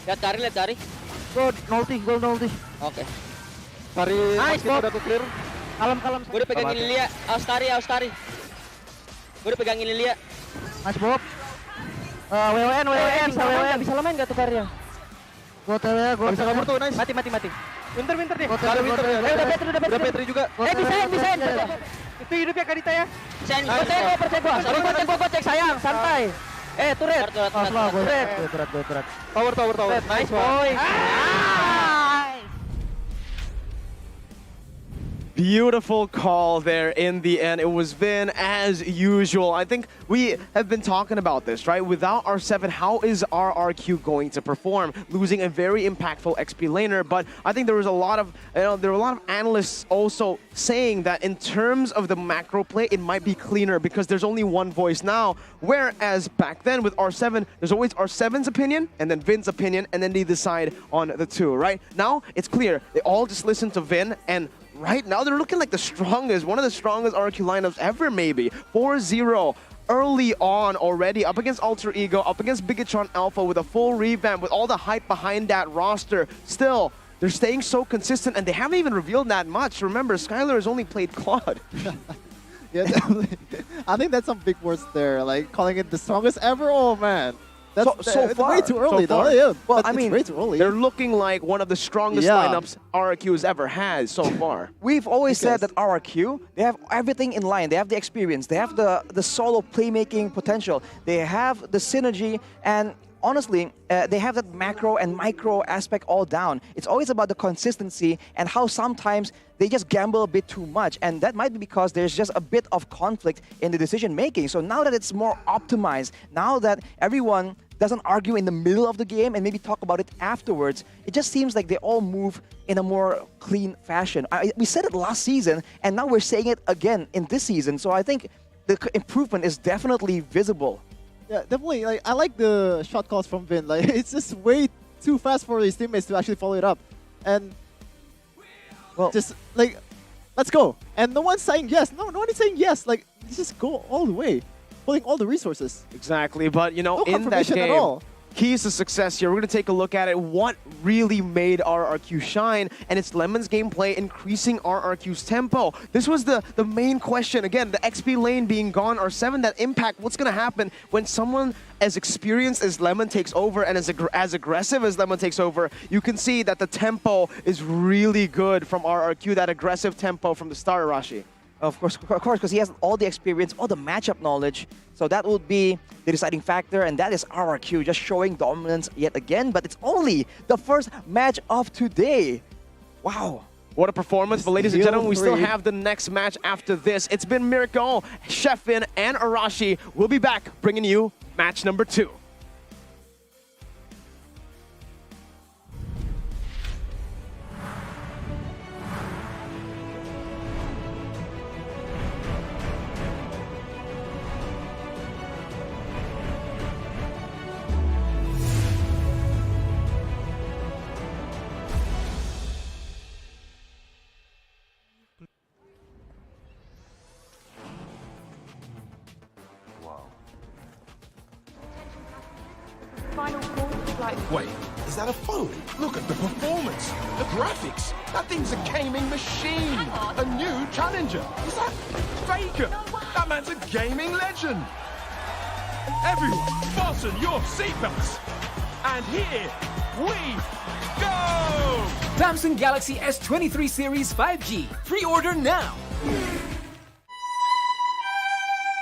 Lihat cari. Gol ulti. Oke. Cari. Nice, udah tuh clear. Kalem. Gue udah pegangin Lilia. Aus Kari. Nice, Bob. WWN. Bisa main gak tuh Karya? Gue bisa kabur tuh, nice. Mati. Winter nih. Ada Winter. Udah Petri juga. Bisa. Itu hidupnya Kadita ya. Percaya gua. Gocek sayang, santai. Turret. Turret. Tower. Nice boy. Beautiful call there in the end. It was Vin as usual. I think we have been talking about this, right? Without R7, how is RRQ going to perform? Losing a very impactful XP laner, but I think there was a lot of, there were a lot of analysts also saying that in terms of the macro play, it might be cleaner because there's only one voice now. Whereas back then with R7, there's always R7's opinion and then Vin's opinion, and then they decide on the two, right? Now it's clear. They all just listen to Vin, and right now, they're looking like the strongest, one of the strongest RQ lineups ever, maybe. 4-0 early on already, up against Alter Ego, up against Bigetron Alpha with a full revamp, with all the hype behind that roster. Still, they're staying so consistent, and they haven't even revealed that much. Remember, Skylar has only played Claude. Yeah, definitely. I think that's some big words there, like calling it the strongest ever. Oh, man. That's so far. way too early, so though. Yeah, well, I mean, way too early. They're looking like one of the strongest lineups RRQ has ever had so far. We've always said that RRQ, they have everything in line. They have the experience. They have the solo playmaking potential. They have the synergy, and honestly, they have that macro and micro aspect all down. It's always about the consistency and how sometimes they just gamble a bit too much, and that might be because there's just a bit of conflict in the decision making. So now that it's more optimized, now that everyone doesn't argue in the middle of the game and maybe talk about it afterwards, it just seems like they all move in a more clean fashion. We said it last season, and now we're saying it again in this season. So I think the improvement is definitely visible. Yeah, definitely. Like, I like the shot calls from Vin. Like, it's just way too fast for his teammates to actually follow it up. And well, just like, let's go. And no one's saying yes. No one is saying yes. Like, just go all the way, pulling all the resources. Exactly, but you know, no in that game, at all. Keys to success here. We're going to take a look at it. What really made RRQ shine? And it's Lemon's gameplay increasing RRQ's tempo. This was the main question. Again, the XP lane being gone, R7, that impact, what's going to happen when someone as experienced as Lemon takes over and as aggressive as Lemon takes over? You can see that the tempo is really good from RRQ, that aggressive tempo from the start, Arashi. Of course, because he has all the experience, all the matchup knowledge. So that would be the deciding factor, and that is RRQ just showing dominance yet again. But it's only the first match of today. Wow. What a performance, but ladies and gentlemen, we still have the next match after this. It's been Miracle, Chefin, and Arashi. We'll be back bringing you match number 2. Wait, is that a phone? Look at the performance, the graphics. That thing's a gaming machine. A new challenger. Is that Faker? That man's a gaming legend. Everyone, fasten your seatbelts. And here we go! Samsung Galaxy S23 Series 5G. Pre-order now.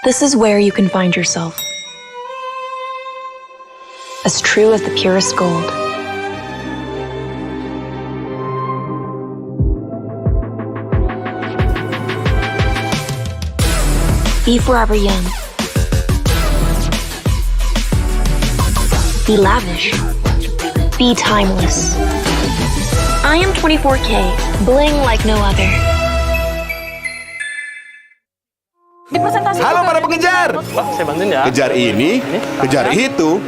This is where you can find yourself. As true as the purest gold. Be forever young. Be lavish. Be timeless. I am 24K, bling like no other. Halo para pengejar. Saya bantuin ya. Kejar ini, kejar itu,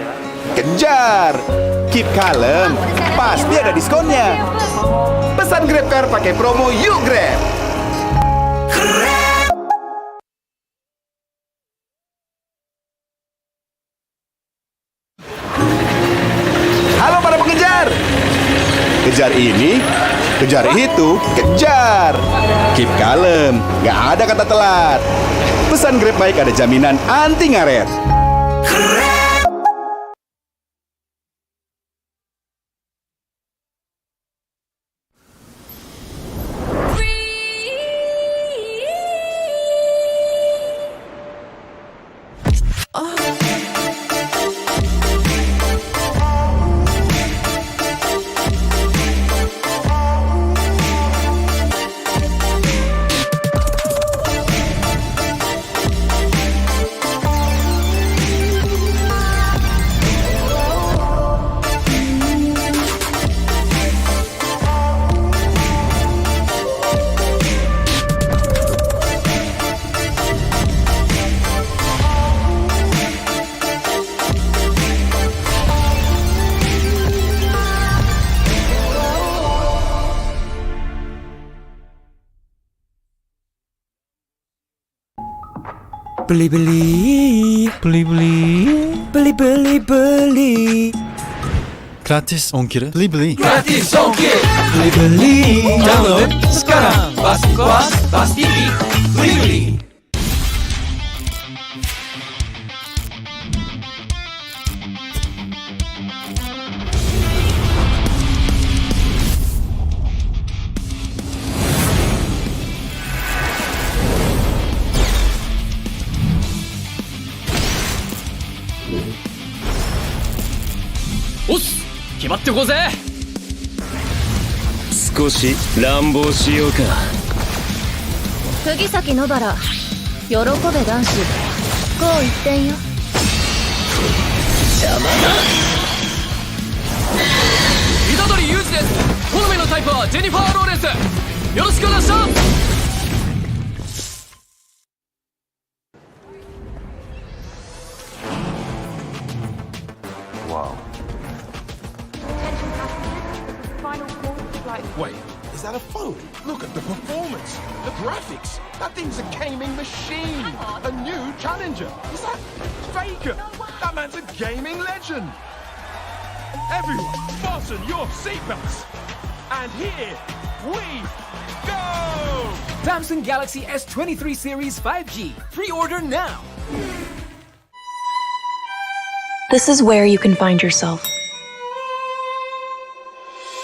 kejar. Keep kalem, pasti ada diskonnya. Pesan GrabCar pakai promo Yuk Grab. Halo para pengejar. Kejar ini, kejar itu, kejar. Keep kalem, nggak ada kata telat. Pesan Grab Bike ada jaminan anti ngaret. Beli. Gratis ongkir. Beli. Gratis ongkir. Beli. Download sekarang. Pasti puas, pasti geek. Beli.おっす決まってこうぜ少し乱暴しようか釘崎野原喜べ男子こう一点よ邪魔だ虎杖裕二です好みのタイプはジェニファー・ローレンスよろしくお願いします Wait, is that a phone? Look at the performance, the graphics. That thing's a gaming machine. A new challenger. Is that Faker? That man's a gaming legend. Everyone, fasten your seatbelts. And here we go! Samsung Galaxy S23 Series 5G. Pre-order now. This is where you can find yourself.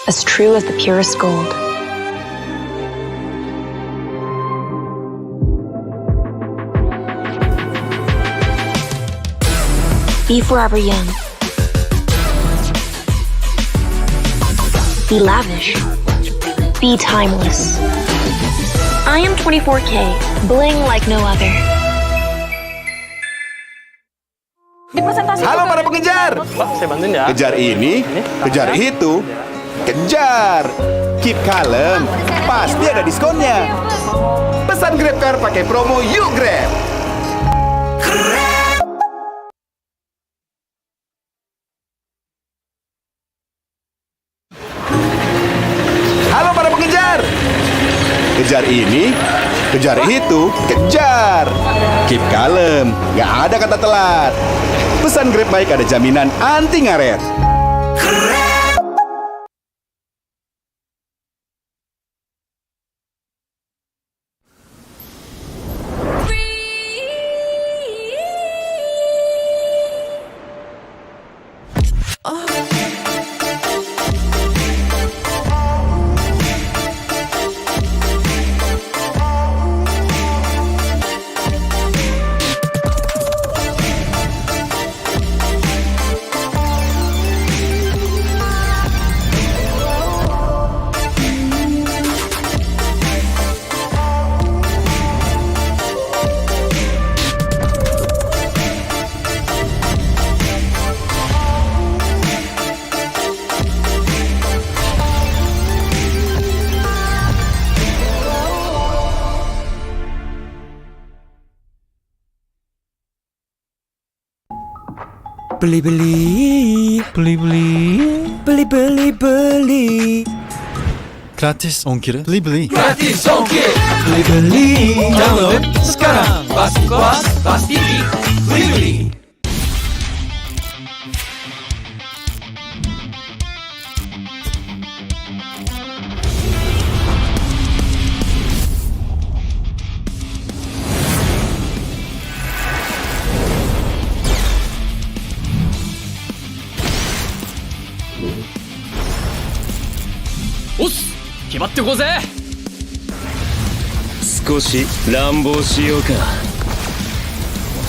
As true as the purest gold. Be forever young. Be lavish. Be timeless. I am 24K, bling like no other. Halo para pengejar. Pak, saya bantuin ya. Kejar ini, kejar itu. Kejar! Keep kalem, pasti ada diskonnya. Pesan GrabCar pakai promo Yuk Grab. Halo para pengejar. Kejar ini, kejar itu, kejar. Keep kalem, nggak ada kata telat. Pesan Grab baik ada jaminan anti ngaret. Beli. Gratis ongkir. Beli. Gratis ongkir. Beli. Download sekarang. Pasti puas, pasti geek. Beli.おっす決まってこうぜ少し乱暴しようか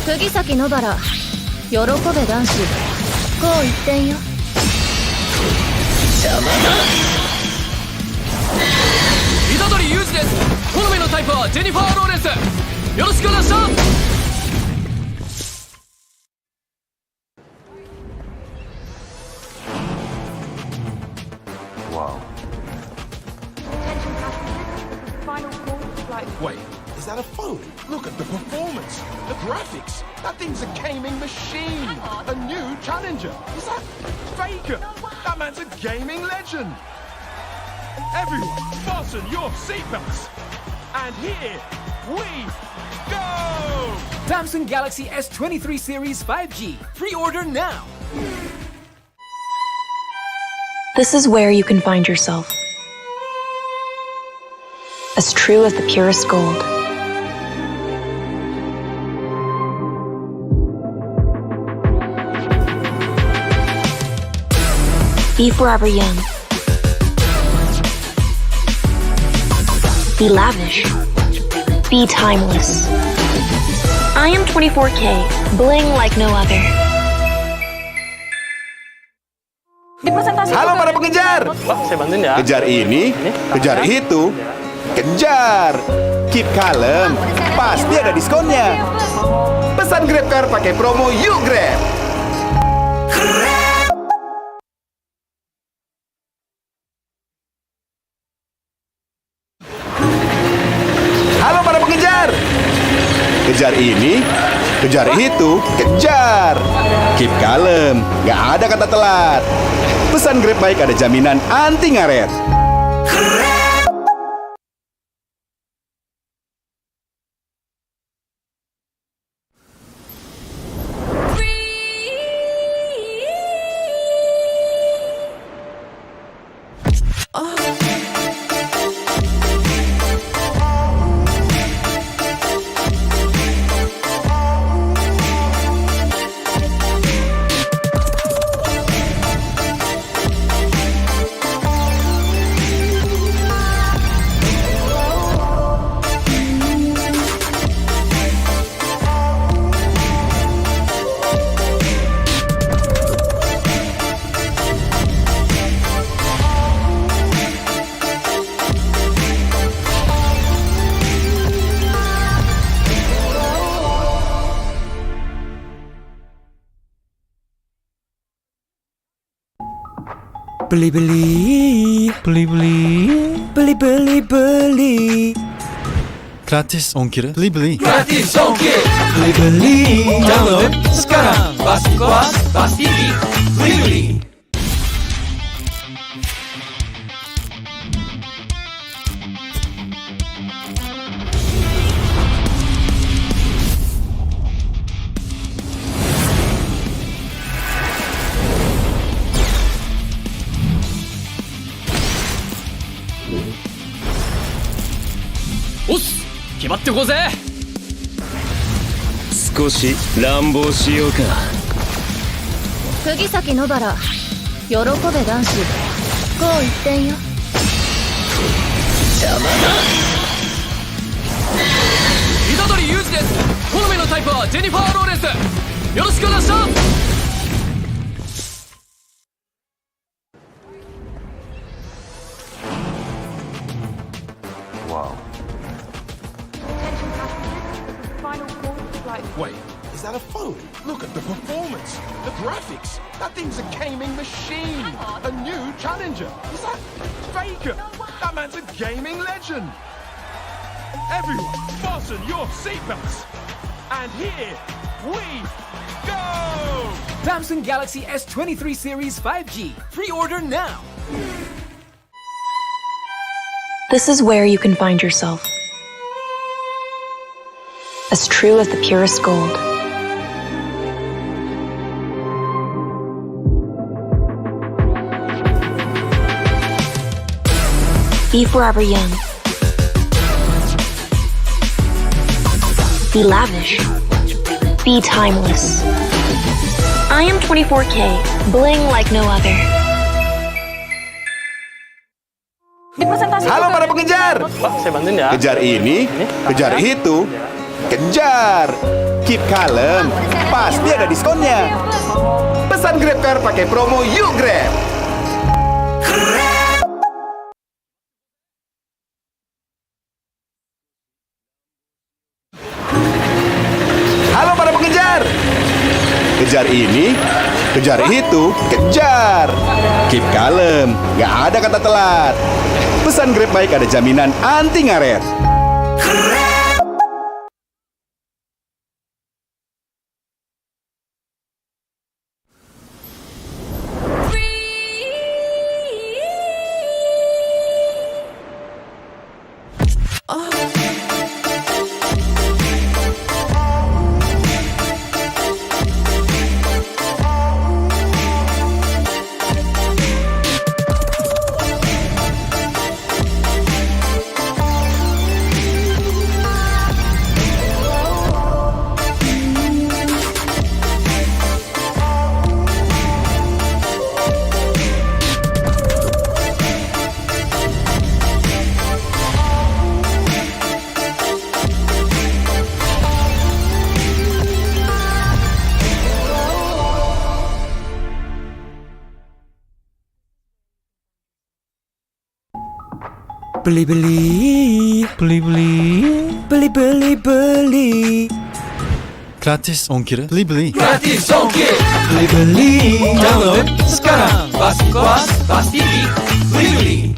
釘崎野原喜べ男子こう一点よ邪魔だ虎杖裕二です好みのタイプはジェニファー・ローレンスよろしくお願いします Wait, is that a phone? Look at the performance, the graphics. That thing's a gaming machine. A new challenger. Is that Faker? That man's a gaming legend. Everyone, fasten your seatbelts. And here we go! Samsung Galaxy S23 series 5G. Pre-order now. This is where you can find yourself. As true as the purest gold. Be forever young. Be lavish. Be timeless. I am 24K, bling like no other. Halo para pengejar. Saya bantuin ya. Kejar ini, kejar itu, kejar. Keep kalem, pasti ada diskonnya. Pesan GrabCar pakai promo Yuk Grab. Halo para pengejar. Kejar ini, kejar itu, kejar. Keep kalem, nggak ada kata telat. Pesan Grab Bike ada jaminan anti ngaret. Beli. Gratis ongkir. Beli. Gratis ongkir. Beli. Download sekarang. Pasti puas, pasti geek. Beli.決まってこうぜ。少し乱暴しようか。釘崎野原、喜べ男子。こう一点よ。邪魔だ。虎杖裕二です。好みのタイプはジェニファー・ローレンス。よろしくお願いします。Wait, is that a phone? Look at the performance, the graphics. That thing's a gaming machine. A new challenger. Is that Faker? That man's a gaming legend. Everyone, fasten your seatbelts. And here we go! Samsung Galaxy S23 series 5G. Pre-order now. This is where you can find yourself. As true as the purest gold. Be forever young. Be lavish. Be timeless. I am 24K, bling like no other. Halo para pengejar. Saya bantuin ya. Kejar ini, kejar itu, kejar. Keep kalem, pasti ada diskonnya. Pesan GrabCar pakai promo Yuk Grab. Halo para pengejar. Kejar ini, kejar itu, kejar. Keep kalem, nggak ada kata telat. Pesan Grab Bike ada jaminan anti ngaret. Beli. Gratis ongkir. Beli. Gratis ongkir. Beli. Download sekarang. Pasti puas, pasti geek. Beli.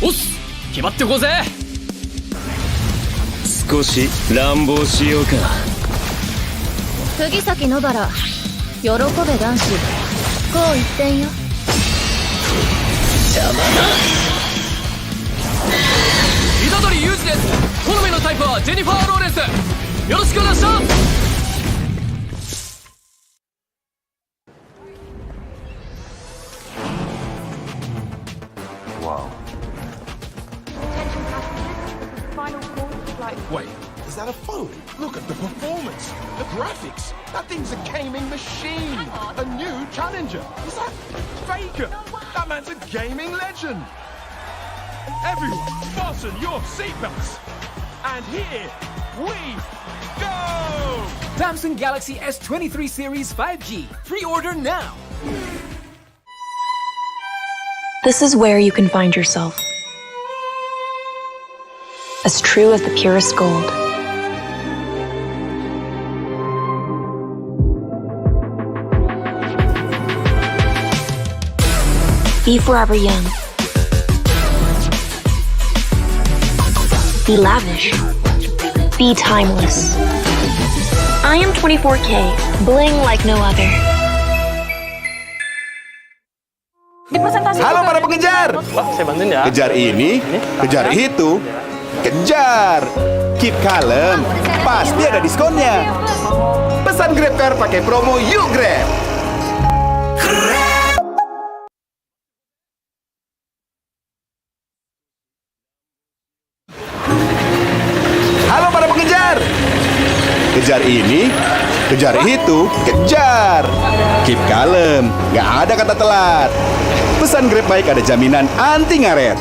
Os! 決まってこうぜ。少し乱暴しようか。釘崎野原喜べ男子こう一点よ。邪魔だ。虎杖裕二です。好みのタイプはジェニファー・ローレンス。よろしくお願いします。Wait, is that a phone? Look at the performance, the graphics. That thing's a gaming machine. A new challenger. Is that Faker? That man's a gaming legend. Everyone, fasten your seatbelts. And here we go! Samsung Galaxy S23 Series 5G. Pre-order now. This is where you can find yourself. As true as the purest gold. Be forever young. Be lavish. Be timeless. I am 24K, bling like no other. Halo para pengejar. Wah, saya bantuin ya. Kejar ini, kejar itu. Kejar! Keep kalem, pasti ada diskonnya. Pesan GrabCar pakai promo Yuk Grab. Halo para pengejar. Kejar ini, kejar itu, kejar. Keep kalem, nggak ada kata telat. Pesan Grab baik ada jaminan anti ngaret.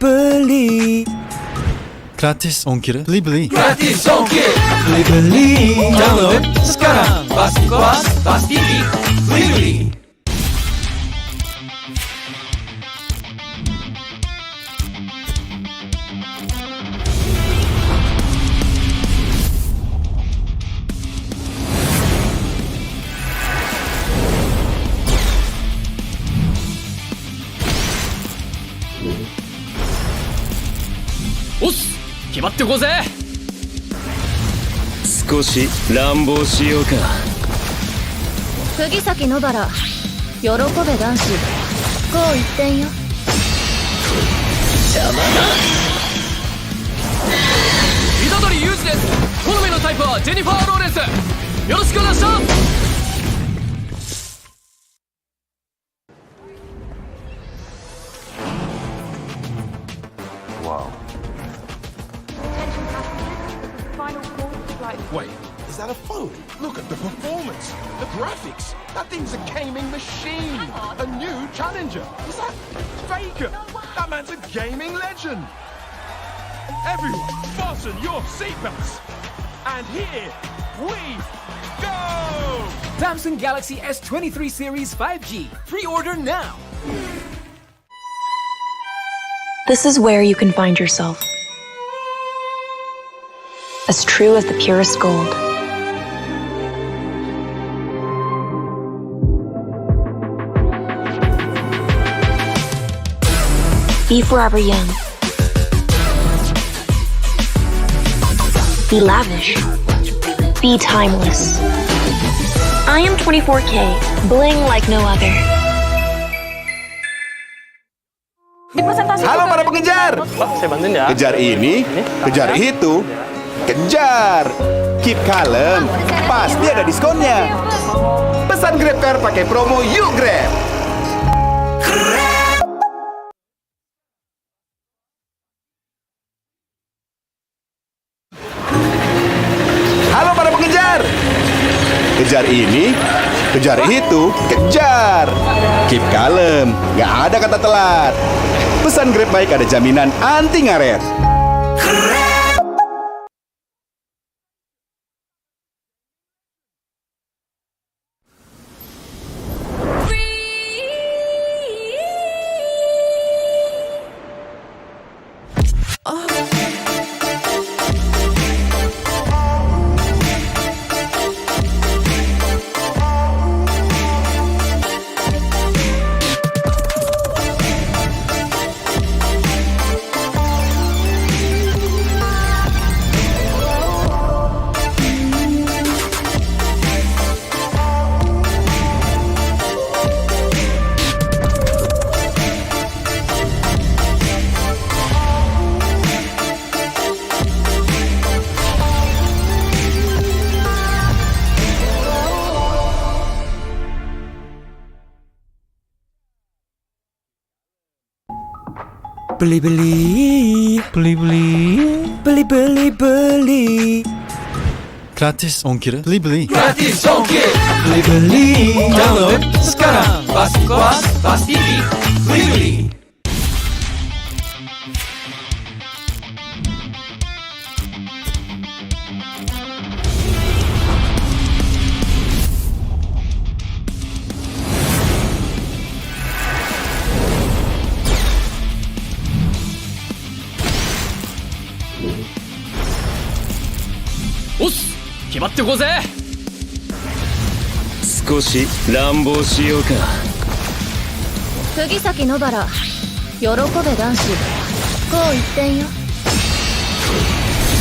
Beli. Gratis ongkir. Beli. Gratis ongkir. Beli. Download sekarang. Pasti puas, pasti geek. Beli.おっす、決まってこうぜ。少し乱暴しようか。釘崎野原喜べ男子こう一点よ。邪魔だ。虎杖裕二です。好みのタイプはジェニファー・ローレンス。よろしくお願いします。Wait, is that a phone? Look at the performance, the graphics. That thing's a gaming machine. A new challenger. Is that Faker? That man's a gaming legend. Everyone, fasten your seatbelts. And here we go! Samsung Galaxy S23 series 5G. Pre-order now. This is where you can find yourself. As true as the purest gold. Be forever young. Be lavish. Be timeless. I am 24K, bling like no other. Halo para pengejar. Pak, saya bantuin ya. Kejar ini, kejar itu, kejar. Keep kalem, pasti ada diskonnya. Pesan GrabCar pakai promo Yuk Grab. Halo para pengejar. Kejar ini, kejar itu, kejar. Keep kalem, nggak ada kata telat. Pesan Grab baik ada jaminan anti ngaret. Beli. Gratis ongkir. Beli. Gratis ongkir. Beli. Download sekarang. Pasti puas, pasti beli. Os! 決まってこうぜ。少し乱暴しようか。釘崎野原、喜べ男子。こう一点よ。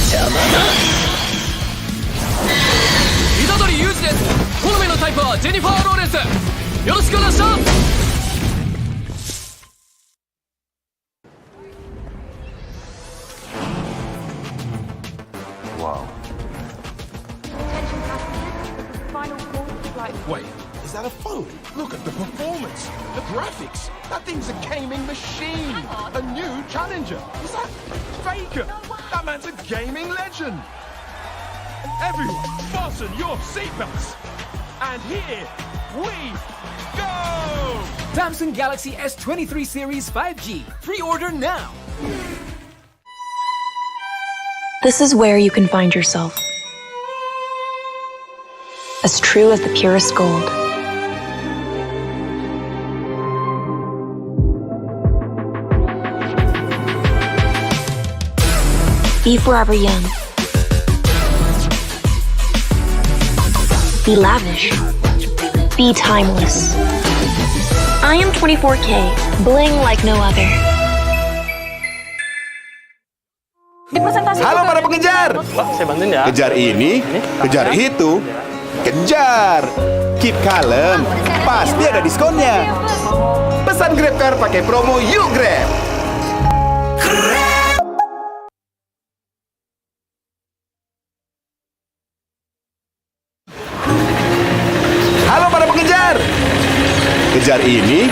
邪魔だ。虎杖裕二です。好みのタイプはジェニファー・ローレンス。よろしくお願いします。Wait, is that a phone? Look at the performance, the graphics. That thing's a gaming machine. A new challenger. Is that Faker? That man's a gaming legend. Everyone, fasten your seatbelts. And here we go! Samsung Galaxy S23 series 5G. Pre-order now. This is where you can find yourself. As true as the purest gold. Be forever young. Be lavish. Be timeless. I am 24K, bling like no other. Halo para pengejar. Pak, saya bantuin ya. Kejar ini, kejar itu, kejar. Keep kalem, pasti ada diskonnya. Pesan GrabCar pakai promo Yuk Grab. Halo para pengejar. Kejar ini,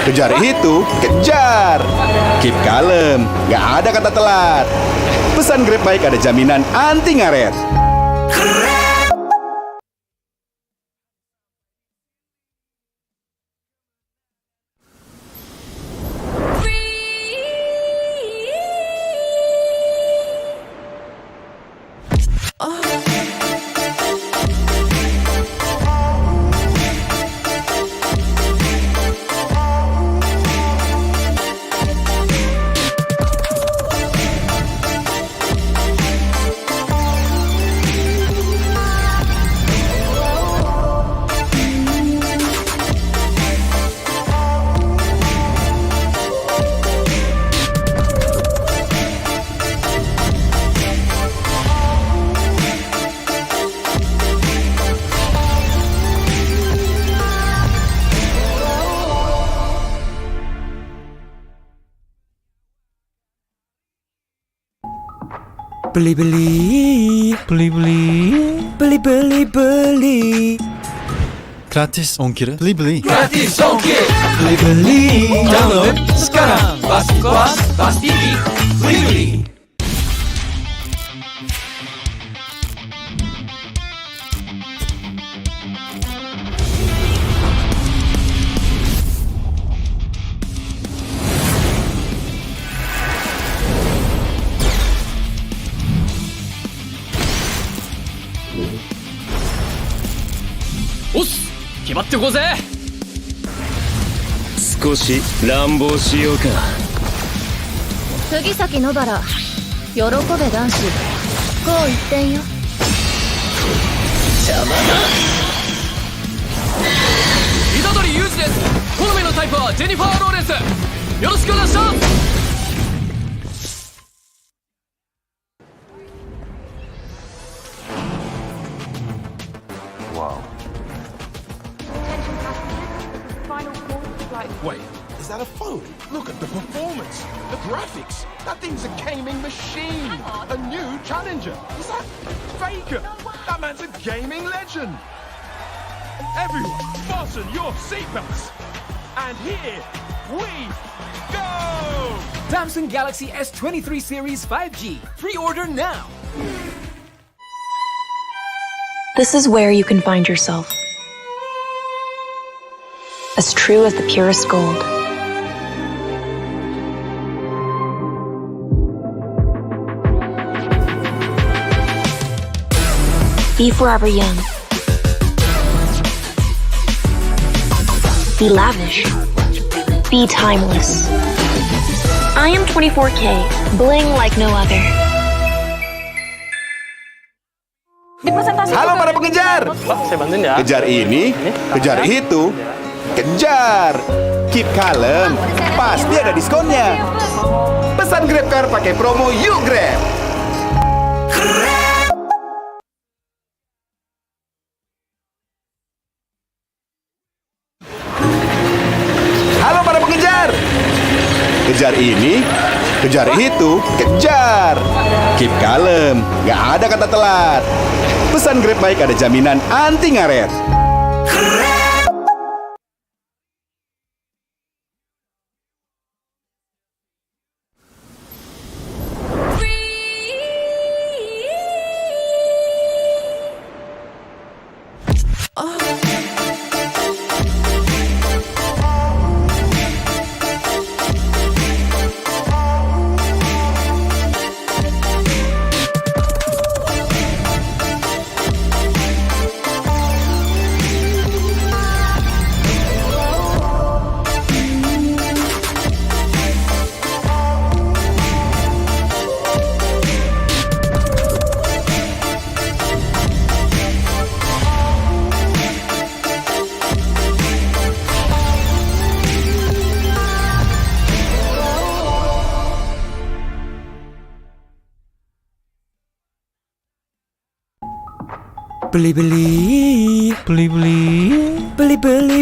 kejar itu, kejar. Keep kalem, nggak ada kata telat. Pesan Grab baik ada jaminan anti ngaret. Beli. Gratis ongkir. Beli. Gratis ongkir. Beli. Download sekarang. Pasti puas, pasti geek. Beli.おっす、決まってこうぜ。少し乱暴しようか。釘崎野原、喜べ男子。こう一点よ。邪魔だ。虎杖裕二です。好みのタイプはジェニファー・ローレンス。よろしくお願いします。Wait, is that a phone? Look at the performance, the graphics. That thing's a gaming machine. A new challenger. Is that Faker? That man's a gaming legend. Everyone, fasten your seatbelts. And here we go! Samsung Galaxy S23 Series 5G. Pre-order now. This is where you can find yourself. As true as the purest gold. Be forever young. Be lavish. Be timeless. I am 24K, bling like no other. Halo para pengejar. Saya bantuin ya. Kejar ini, kejar itu. Kejar, keep kalem, pasti ada diskonnya. Pesan GrabCar pakai promo Yuk Grab. Halo para pengejar. Kejar ini, kejar itu, kejar. Keep kalem, nggak ada kata telat. Pesan Grab baik ada jaminan anti ngaret.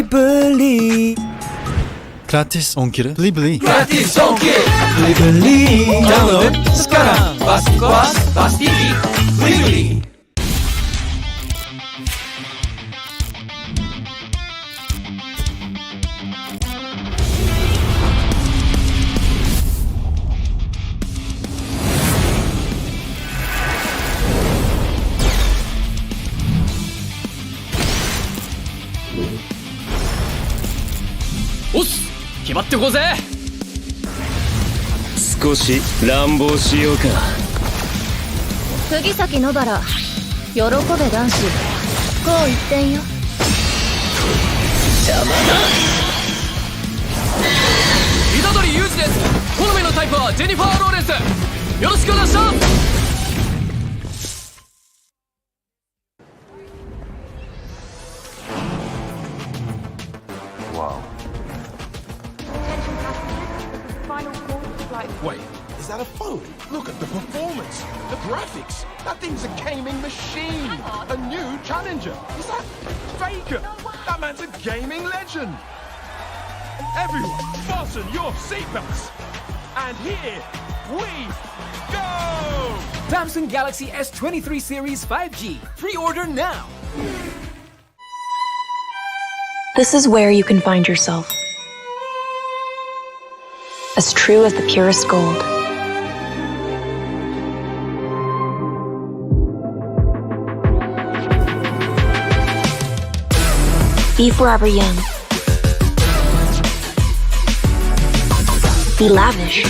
Beli. Gratis ongkir. Beli. Gratis ongkir. Beli. Download sekarang. Pasti puas, pasti geek. Beli.おっす、決まってこうぜ。少し乱暴しようか。釘崎野原、喜べ男子。こう一点よ。邪魔だ。虎杖裕二です。好みのタイプはジェニファー・ローレンス。よろしくお願いします。Wait, is that a phone? Look at the performance, the graphics. That thing's a gaming machine. A new challenger. Is that Faker? That man's a gaming legend. Everyone, fasten your seatbelts. And here we go! Samsung Galaxy S23 Series 5G. Pre-order now. This is where you can find yourself. As true as the purest gold. Be forever young. Be lavish.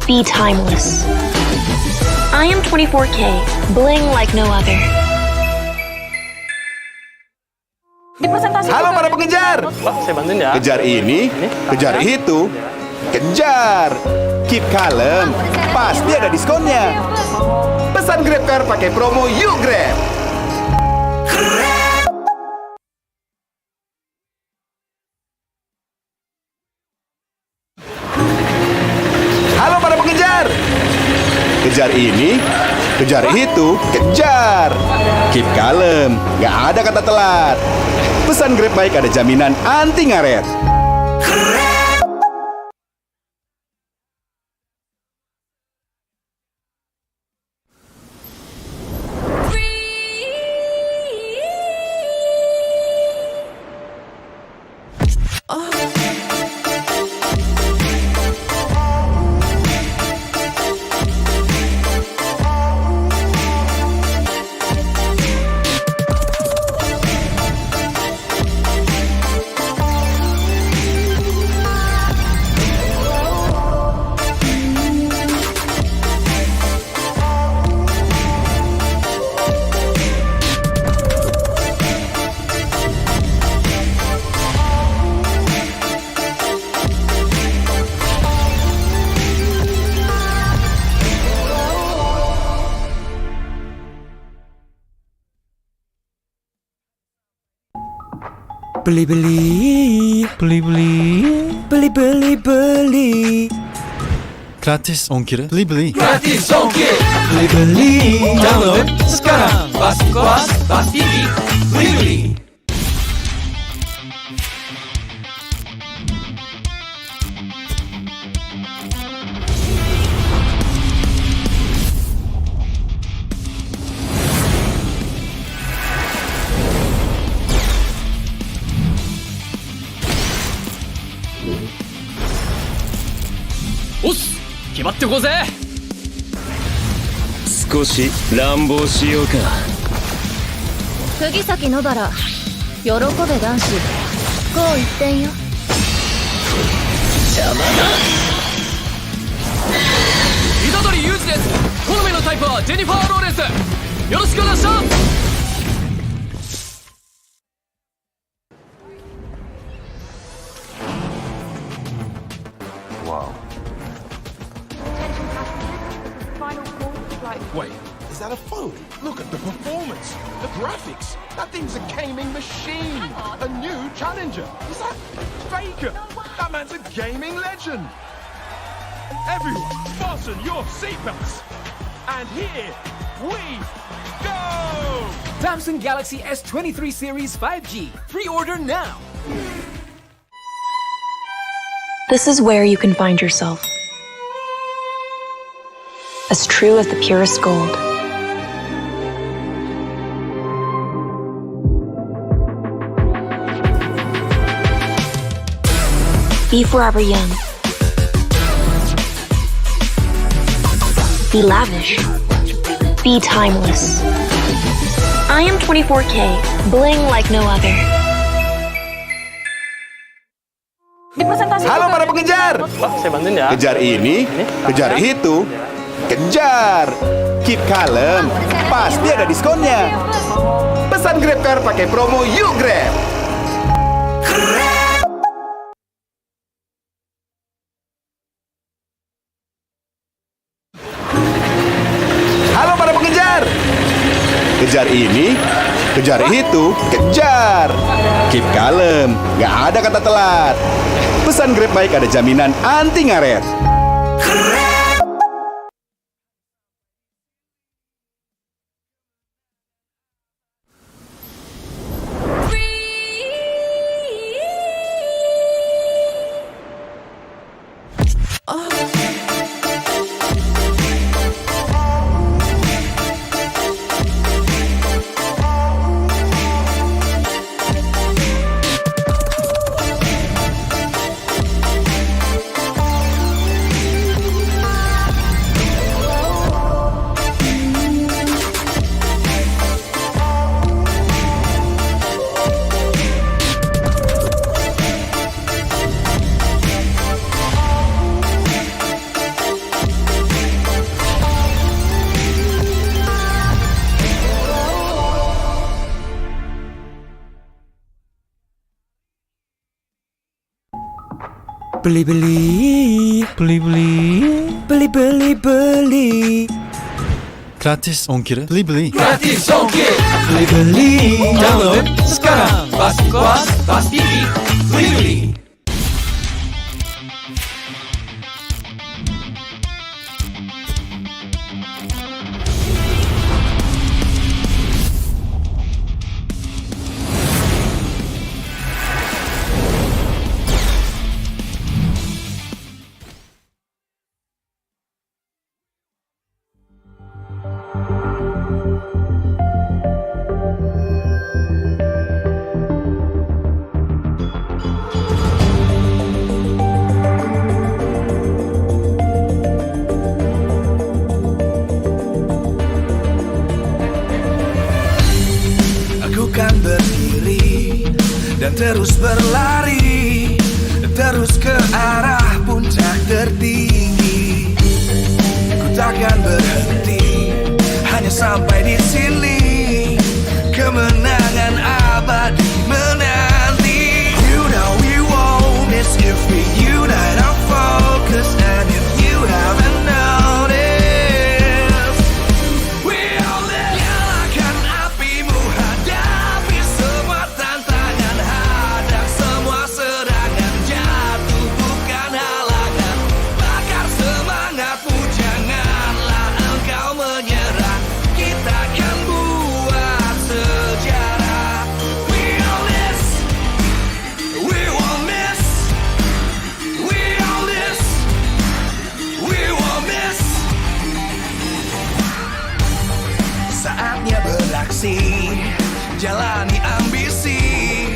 Be timeless. I am 24K, bling like no other. Halo para pengejar. Saya bantuin ya. Kejar ini, kejar itu, kejar. Keep kalem, pasti ada diskonnya. Pesan GrabCar pakai promo Yuk Grab. Halo para pengejar. Kejar ini, kejar itu, kejar. Keep kalem, nggak ada kata telat. Pesan Grab Bike ada jaminan anti ngaret. Beli. Gratis ongkir. Beli. Gratis ongkir. Beli. Download sekarang. Pasti puas, pasti geek. Beli. Os! 決まってこうぜ。少し乱暴しようか。釘崎野原、喜べ男子。こう一点よ。邪魔だ。虎杖裕二です。好みのタイプはジェニファー・ローレンス。よろしくお願いします。Wait, is that a phone? Look at the performance, the graphics. That thing's a gaming machine. A new challenger. Is that Faker? That man's a gaming legend. Everyone, fasten your seatbelts. And here we go! Samsung Galaxy S23 Series 5G. Pre-order now. This is where you can find yourself. As true as the purest gold. Be forever young. Be lavish. Be timeless. I am 24K, bling like no other. Halo para pengejar. Saya bantuin ya. Kejar ini, kejar itu, kejar. Keep kalem, pasti ada diskonnya. Pesan GrabCar pakai promo Yuk Grab. Halo para pengejar. Kejar ini, kejar itu, kejar. Keep kalem, nggak ada kata telat. Pesan Grab Bike ada jaminan anti ngaret. Oh. Beli-beli. Gratis ongkir. Beli-beli. Gratis ongkir. Beli-beli. Download sekarang. Pasti puas, pasti geek. Beli-beli. Aku kan berdiri dan terus berlari, terus ke arah puncak tertinggi. Ku takkan berhenti, hanya sampai di sini. Kemenangan abadi menanti. You know we won't miss if we unite our focus. And if you haven't noticed, we all live. Nyalakan apimu, hadapi semua tantangan, hadang semua serangan, jatuh bukan halangan. Bakar semangatmu, janganlah engkau menyerah. Kita akan buat sejarah. We all this, we won't miss. We all this, we won't miss. Saatnya beraksi, jalani ambisi.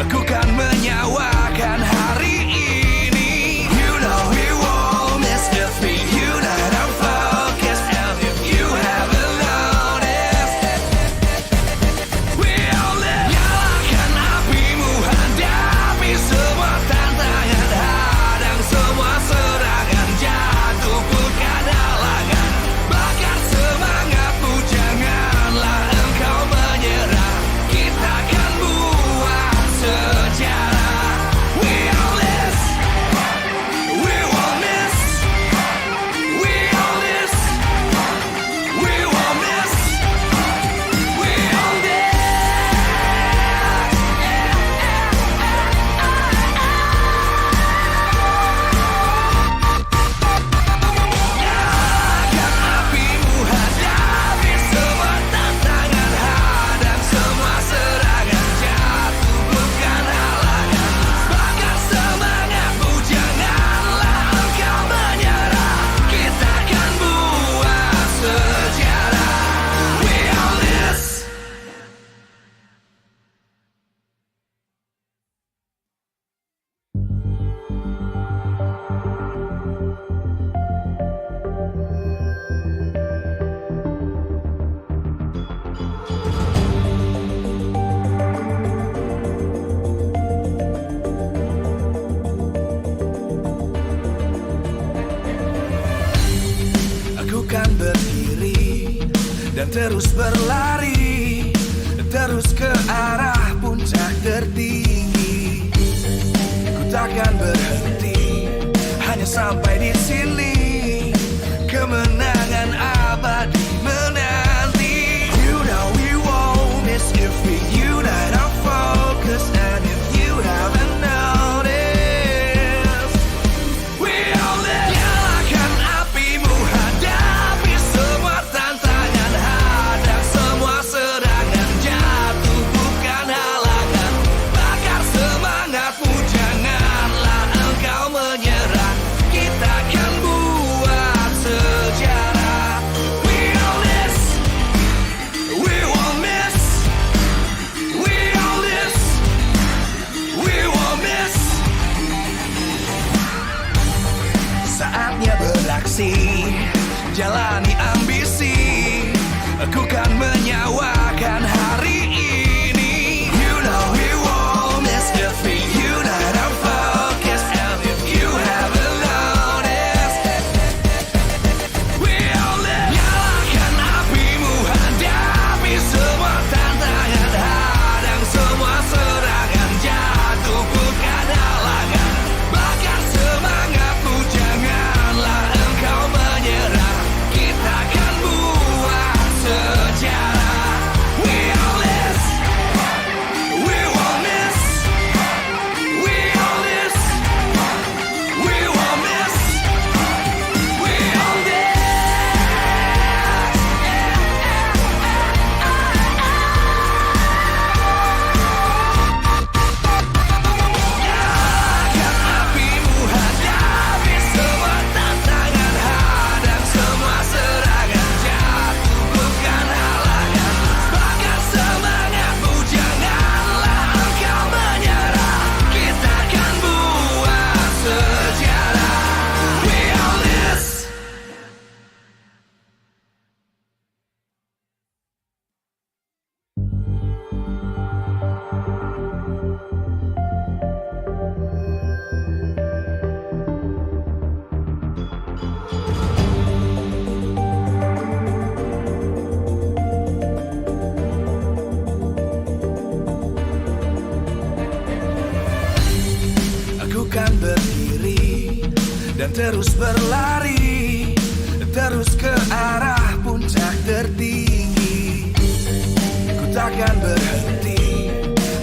Aku kan menyawakan hari ini. You know we won't miss if we unite our focus. And if you haven't noticed, we all live. Nyalakan apimu, hadapi semua tantangan, hadang semua serangan, jatuh bukan halangan. Bakar semangatmu, janganlah engkau menyerah. Kita akan buat sejarah. We all this, we won't miss. We all this, we won't miss. We all this. Nyalakan apimu, hadapi semua tantangan, hadang semua serangan, jatuh bukan halangan. Bakar semangatmu, janganlah engkau menyerah. Kita akan buat sejarah. We all this. Aku kan berdiri dan terus berlari, terus ke arah puncak tertinggi. Ku takkan berhenti, hanya sampai di sini. Kemenangan abadi menanti. You know we won't miss if we unite our focus. And if you haven't noticed, we all live. Nyalakan apimu, hadapi semua tantangan, hadang semua serangan, jatuh bukan halangan. Bakar semangatmu, janganlah engkau menyerah. Kita akan buat sejarah. We all this, we won't miss. We all this, we won't miss. Saatnya beraksi, jalani ambisi. Aku kan menyawakan hari ini. You know we won't miss if we unite our focus. And if you haven't noticed, we all live. Nyalakan apimu, hadapi semua tantangan, hadang semua serangan, jatuh bukan halangan. Bakar semangatmu, dan terus berlari, terus ke arah puncak tertinggi. Ku takkan berhenti,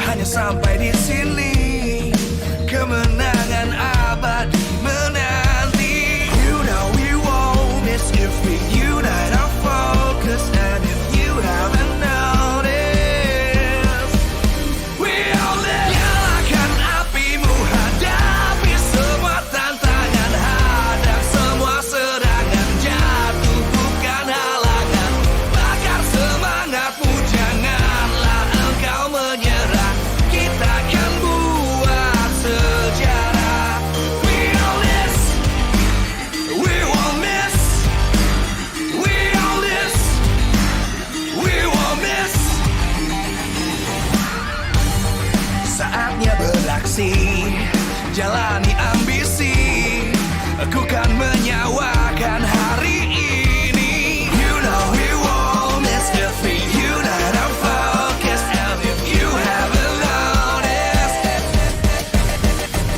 hanya sampai di sini. Kemenangan abadi menanti. You know we won't miss if we unite our focus. And if you haven't noticed, we all live. Nyalakan apimu, hadapi semua tantangan, hadang semua serangan, jatuh bukan halangan. Bakar semangatmu, janganlah engkau menyerah. Kita akan buat sejarah. We all this, we won't miss. We all this, we won't miss. Saatnya beraksi, jalani ambisi. Aku kan menyawakan hari ini. You know we won't miss if we unite our focus. And if you haven't noticed,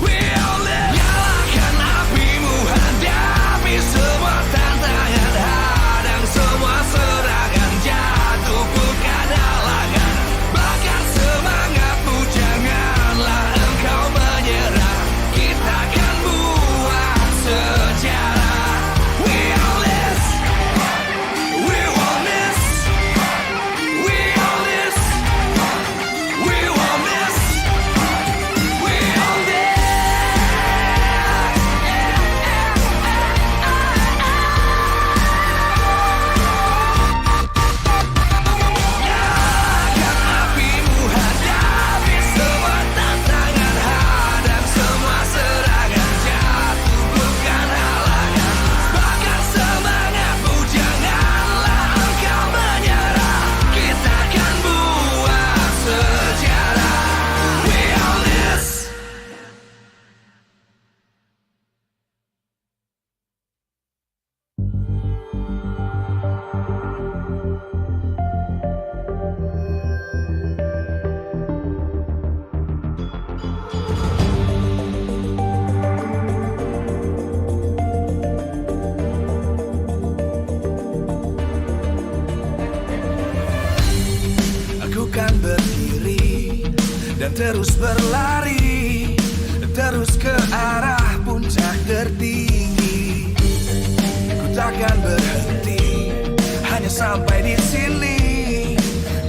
we all live. Nyalakan apimu, hadapi semua tantangan, hadang semua serangan, jatuh bukan halangan. Bakar semangatmu, janganlah engkau menyerah. Kita akan buat sejarah. We all this, we won't miss. We all this, we won't miss. We all this. Nyalakan apimu, hadapi semua tantangan, hadang semua serangan, jatuh bukan halangan. Bakar semangatmu, janganlah engkau menyerah. Kita akan buat sejarah. We all this. Aku kan berdiri dan terus berlari, terus ke arah puncak tertinggi. Ku takkan berhenti, hanya sampai di sini.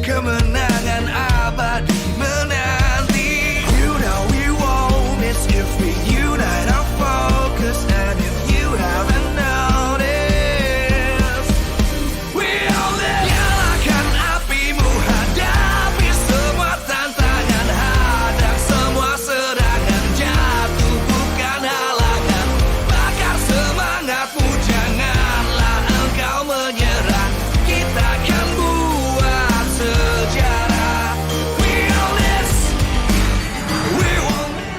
Kemenangan abadi menanti. You know we won't miss if we unite our focus. And if you haven't noticed, we all live. Nyalakan apimu, hadapi semua tantangan, hadang semua serangan, jatuh bukan halangan. Bakar semangatmu, janganlah engkau menyerah. Kita akan buat sejarah. We all this, we won't miss.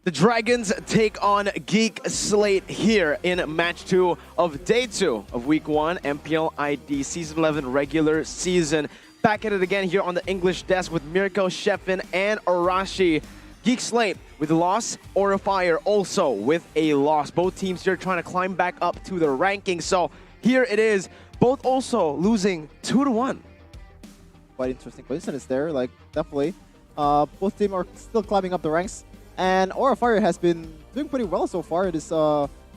The Dragons take on GEEK SLATE here in match 2 of day 2 of week 1 MPL ID Season 11 regular season. Back at it again here on the English desk with Mirko, Sheffin, and Arashi. GEEK SLATE with a loss, Aura Fire also with a loss. Both teams here trying to climb back up to the rankings. So here it is, both also losing 2-1. Quite interesting coincidence there, like definitely. Both teams are still climbing up the ranks. And Aura Fire has been doing pretty well so far in this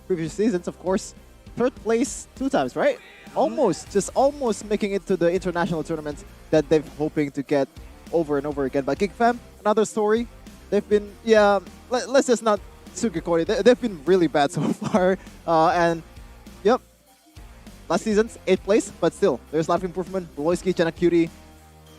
previous seasons, of course. Third place 2 times, right? Almost, just almost making it to the international tournaments that they've hoping to get over and over again. But GEEK Fam, another story. They've been, yeah, let's just not sugarcoat it. They've been really bad so far. And, yep, last season's 8th place, but still, there's a lot of improvement. Beloyski, Cutie,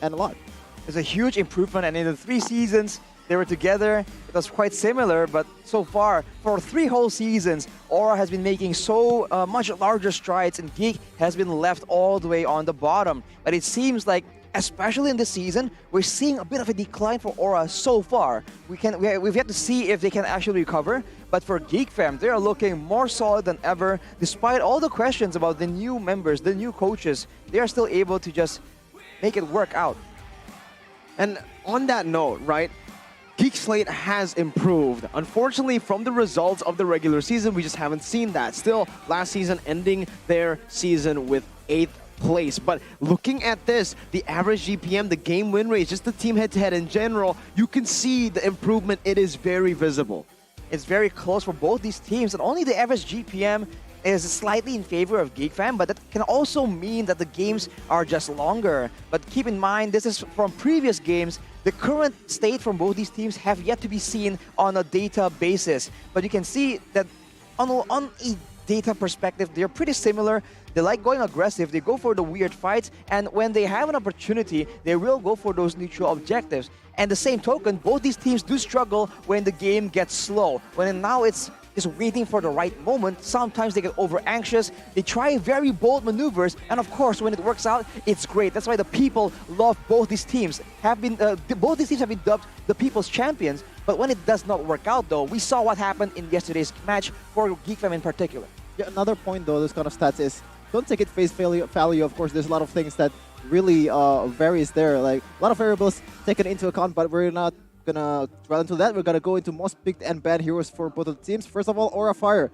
and a lot. There's a huge improvement, and in the 3 seasons they were together, it was quite similar, but so far, for 3 whole seasons, Aura has been making so much larger strides, and GEEK has been left all the way on the bottom. But it seems like especially in this season, we're seeing a bit of a decline for Aura so far. We've yet to see if they can actually recover, but for GEEK fam, they are looking more solid than ever. Despite all the questions about the new members, the new coaches, they are still able to just make it work out. And on that note, right, GEEK SLATE has improved. Unfortunately, from the results of the regular season, we just haven't seen that. Still, last season ending their season with 8th place. But looking at this, the average GPM, the game win rate, just the team head-to-head in general, you can see the improvement. It is very visible. It's very close for both these teams, and only the average GPM is slightly in favor of GEEK fam, but that can also mean that the games are just longer. But keep in mind, this is from previous games. The current state from both these teams have yet to be seen on a data basis. But you can see that on a data perspective, they're pretty similar. They like going aggressive, they go for the weird fights, and when they have an opportunity, they will go for those neutral objectives. And the same token, both these teams do struggle when the game gets slow. When now it's just waiting for the right moment, sometimes they get over anxious, they try very bold maneuvers, and of course, when it works out, it's great. That's why the people love both these teams. Both these teams have been dubbed the people's champions, but when it does not work out though, we saw what happened in yesterday's match for GEEK fam in particular. Yeah, another point though, this kind of stats is, don't take it face value. Of course, there's a lot of things that really varies there. Like a lot of variables taken into account, but we're not gonna dwell into that. We're gonna go into most picked and banned heroes for both of the teams. First of all, Aura Fire.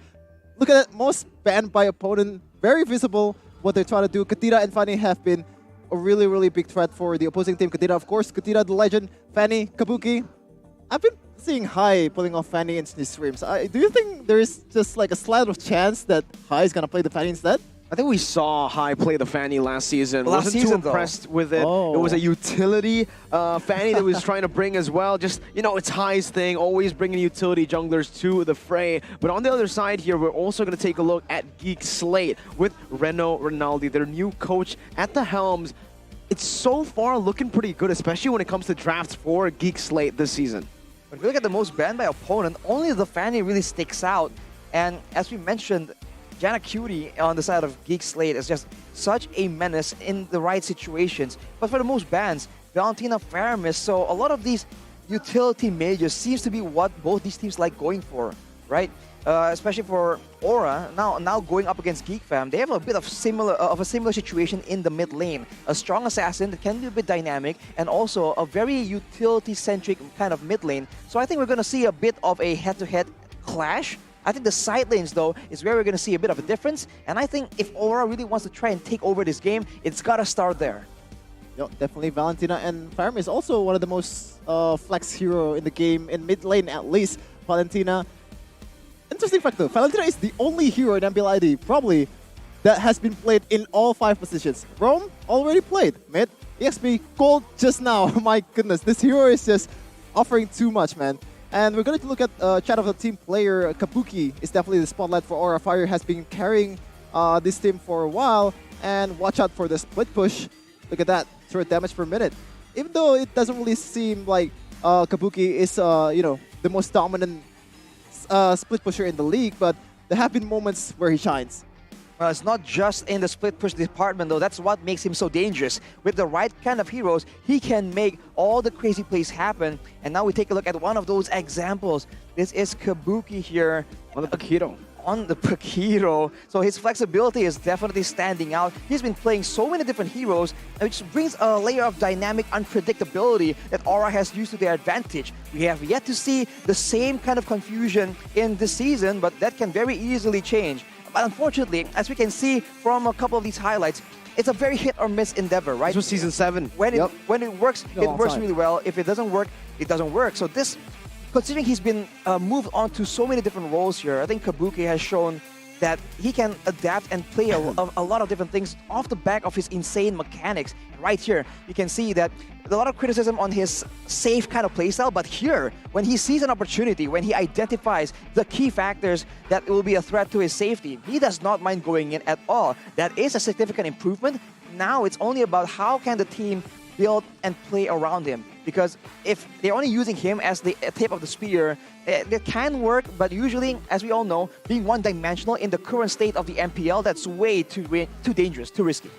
Look at that, most banned by opponent. Very visible what they're trying to do. Kadira and Fanny have been a really, really big threat for the opposing team. Kadira, of course, Kadira the legend, Fanny, Kabuki. I've been seeing Hai pulling off Fanny in these streams. Do you think there is just like a slight of chance that Hai is gonna play the Fanny instead? I think we saw Hai play the Fanny last season. Last Wasn't season, too impressed with it. It was a utility Fanny that was trying to bring as well. Just, you know, it's Hai's thing, always bringing utility junglers to the fray. But on the other side here, we're also going to take a look at GEEK SLATE with Reno Rinaldi, their new coach at the helms. It's so far looking pretty good, especially when it comes to drafts for GEEK SLATE this season. When we look at the most banned by opponent, only the Fanny really sticks out. And as we mentioned, Jana Cutie on the side of GEEK SLATE is just such a menace in the right situations. But for the most bans, Valentina Faramis, so a lot of these utility mages seems to be what both these teams like going for, right? Especially for Aura, now going up against GEEK fam, they have a bit of a similar situation in the mid lane. A strong assassin that can be a bit dynamic, and also a very utility-centric kind of mid lane. So I think we're going to see a bit of a head-to-head clash. I think the side lanes, though, is where we're going to see a bit of a difference. And I think if Aura really wants to try and take over this game, it's got to start there. Yo, definitely Valentina and Farum is also one of the most flex hero in the game, in mid lane at least. Valentina. Interesting fact though, Valentina is the only hero in MPL ID, probably, that has been played in all 5 positions. Rome already played mid, EXP, gold just now. My goodness, this hero is just offering too much, man. And we're going to look at chat of the team player. Kabuki is definitely the spotlight for Aura. Fire has been carrying this team for a while. And watch out for the split push. Look at that, turret damage per minute. Even though it doesn't really seem like Kabuki is, you know, the most dominant split pusher in the league, but there have been moments where he shines. Well, it's not just in the split push department, though. That's what makes him so dangerous. With the right kind of heroes, he can make all the crazy plays happen. And now we take a look at one of those examples. This is Kabuki here. On the Pakiro. On the Pakiro. So his flexibility is definitely standing out. He's been playing so many different heroes, which brings a layer of dynamic unpredictability that Aura has used to their advantage. We have yet to see the same kind of confusion in this season, but that can very easily change. But unfortunately, as we can see from a couple of these highlights, it's a very hit or miss endeavor, right? This was Season 7. When it works, it works really well. If it doesn't work, it doesn't work. So this, considering he's been moved on to so many different roles here, I think Kabuki has shown that he can adapt and play a lot of different things off the back of his insane mechanics. And right here, you can see that there's a lot of criticism on his safe kind of playstyle, but here, when he sees an opportunity, when he identifies the key factors that will be a threat to his safety, he does not mind going in at all. That is a significant improvement. Now it's only about how can the team build and play around him. Because if they're only using him as the tip of the spear, it can work, but usually, as we all know, being one-dimensional in the current state of the MPL, that's way too dangerous, too risky.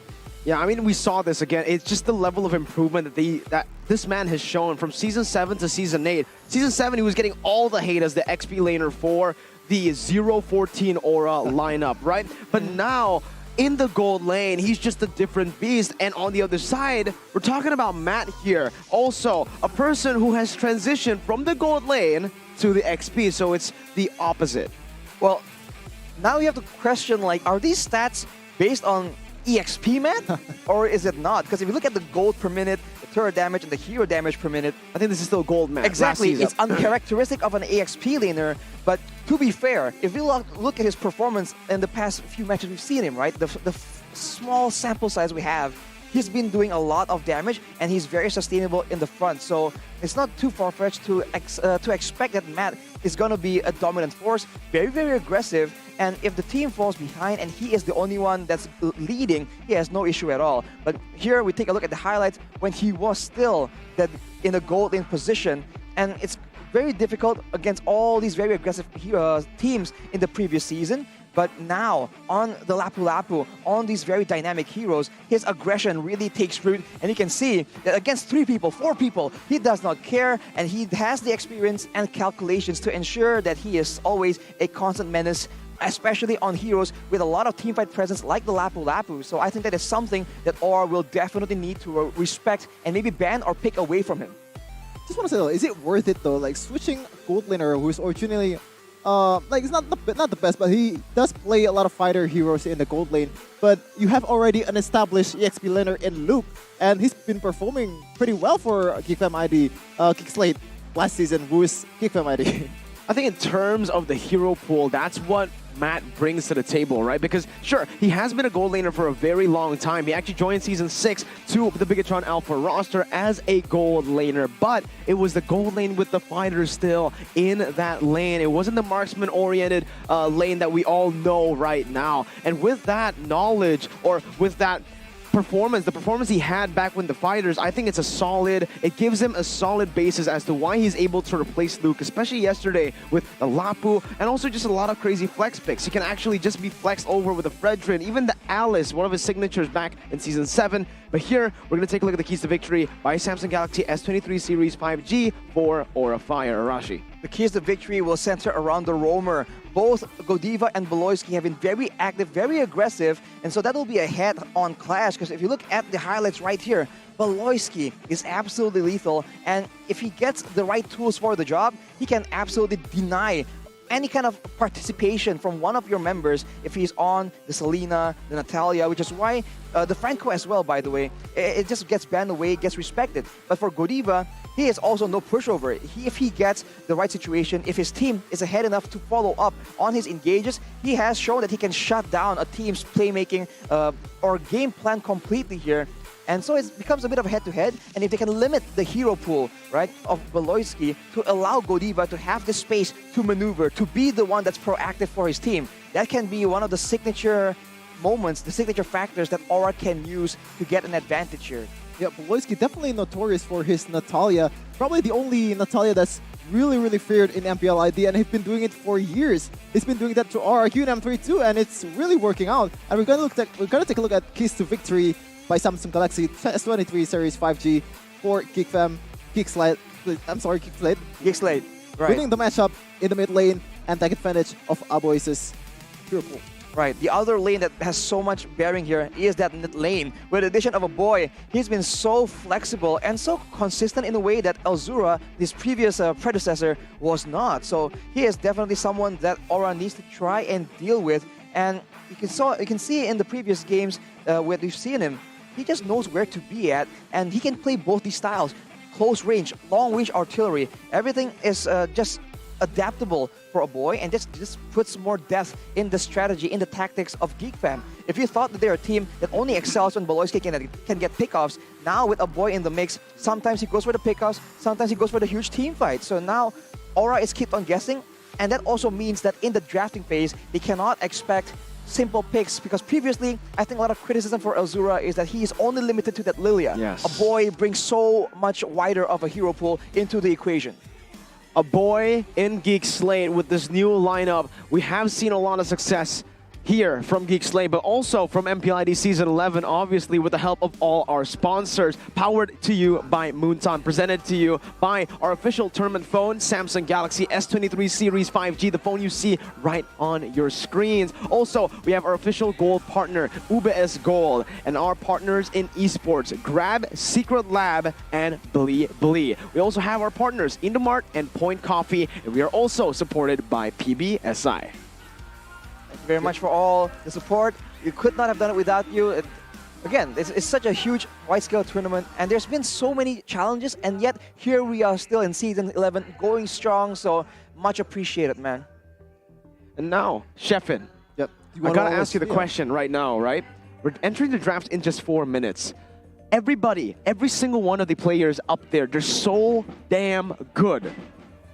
Yeah, I mean, we saw this again. It's just the level of improvement that this man has shown from Season 7 to Season 8. Season 7, he was getting all the hate as the XP laner for the 0-14 Aura lineup, right? But now, in the gold lane, he's just a different beast. And on the other side, we're talking about Matt here. Also, a person who has transitioned from the gold lane to the XP, so it's the opposite. Well, now you have to question, like, are these stats based on EXP, man? Or is it not? Because if you look at the gold per minute, the turret damage, and the hero damage per minute... I think this is still gold, man. Exactly. It's uncharacteristic of an EXP laner. But to be fair, if you look at his performance in the past few matches we've seen him, right? The small sample size we have, he's been doing a lot of damage, and he's very sustainable in the front. So it's not too far-fetched to expect that Matt is going to be a dominant force, very, very aggressive. And if the team falls behind and he is the only one that's leading, he has no issue at all. But here we take a look at the highlights when he was still in a gold lane position. And it's very difficult against all these very aggressive teams in the previous season. But now, on the Lapu Lapu, on these very dynamic heroes, his aggression really takes root. And you can see that against 3 people, 4 people, he does not care. And he has the experience and calculations to ensure that he is always a constant menace, especially on heroes with a lot of teamfight presence like the Lapu Lapu. So I think that is something that Aura will definitely need to respect and maybe ban or pick away from him. Just want to say though, is it worth it though? Like switching gold laner who's originally like it's not the best, but he does play a lot of fighter heroes in the gold lane. But you have already an established EXP laner in Luke, and he's been performing pretty well for GEEK ID, GEEK SLATE last season, who is GEEK ID. I think in terms of the hero pool, that's what Matt brings to the table, right? Because sure, he has been a gold laner for a very long time. He actually joined Season 6 to the Bigetron Alpha roster as a gold laner, but it was the gold lane with the fighters still in that lane. It wasn't the marksman-oriented lane that we all know right now. And with that knowledge, or with that performance, the performance he had back when the fighters, I think it gives him a solid basis as to why he's able to replace Luke, especially yesterday with the Lapu, and also just a lot of crazy flex picks. He can actually just be flexed over with the Fredrin, even the Alice, one of his signatures back in Season 7. But here, we're going to take a look at the keys to victory by Samsung Galaxy S23 Series 5G for Aura Fire. Arashi. The keys to victory will center around the roamer. Both Godiva and Beloyski have been very active, very aggressive, and so that will be a head-on clash, because if you look at the highlights right here, Beloyski is absolutely lethal, and if he gets the right tools for the job, he can absolutely deny any kind of participation from one of your members if he's on the Selena, the Natalia, which is why the Franco as well, by the way, it just gets banned away, gets respected. But for Godiva, he is also no pushover. If he gets the right situation, if his team is ahead enough to follow up on his engages, he has shown that he can shut down a team's playmaking or game plan completely here. And so it becomes a bit of a head-to-head, and if they can limit the hero pool, right, of Beloyski to allow Godiva to have the space to maneuver, to be the one that's proactive for his team, that can be one of the signature moments, the signature factors that Aura can use to get an advantage here. Yeah, Beloyski definitely notorious for his Natalia. Probably the only Natalia that's really feared in MPL ID, and he's been doing it for years. He's been doing that to RRQ and M3 too, and it's really working out. And we're gonna take a look at keys to victory by Samsung Galaxy S23 Series 5G for GEEK SLATE. GEEK SLATE, right. Winning the matchup in the mid lane and take advantage of Aboise's hero pool. Right, the other lane that has so much bearing here is that mid lane. With the addition of a boy, he's been so flexible and so consistent in a way that Elzura, his previous predecessor, was not. So he is definitely someone that Aura needs to try and deal with. And you can see in the previous games where we've seen him, he just knows where to be at, and he can play both these styles. Close range, long range artillery, everything is just adaptable for a boy, and just puts more depth in the strategy, in the tactics of GEEK Fam. If you thought that they're a team that only excels when Beloyski can get pickoffs, now with a boy in the mix, sometimes he goes for the pickoffs, sometimes he goes for the huge team fight. So now Aura is kept on guessing, and that also means that in the drafting phase, they cannot expect simple picks, because previously, I think a lot of criticism for Elzura is that he is only limited to that Lilia. Yes. A boy brings so much wider of a hero pool into the equation. A boy in GEEK SLATE with this new lineup. We have seen a lot of success here from GEEK SLATE, but also from MPL ID Season 11, obviously with the help of all our sponsors. Powered to you by Moonton, presented to you by our official tournament phone, Samsung Galaxy S23 Series 5G, the phone you see right on your screens. Also, we have our official gold partner, EVOS Gold, and our partners in esports, Grab, Secret Lab, and Blee. We also have our partners, Indomart and Point Coffee, and we are also supported by PBSI. Thank you very much for all the support. You could not have done it without you. Again, it's such a huge wide-scale tournament, and there's been so many challenges, and yet here we are still in Season 11, going strong, so much appreciated, man. And now, Sheffin, yep. I gotta ask you the question right now, right? We're entering the draft in just 4 minutes. Everybody, every single one of the players up there, they're so damn good.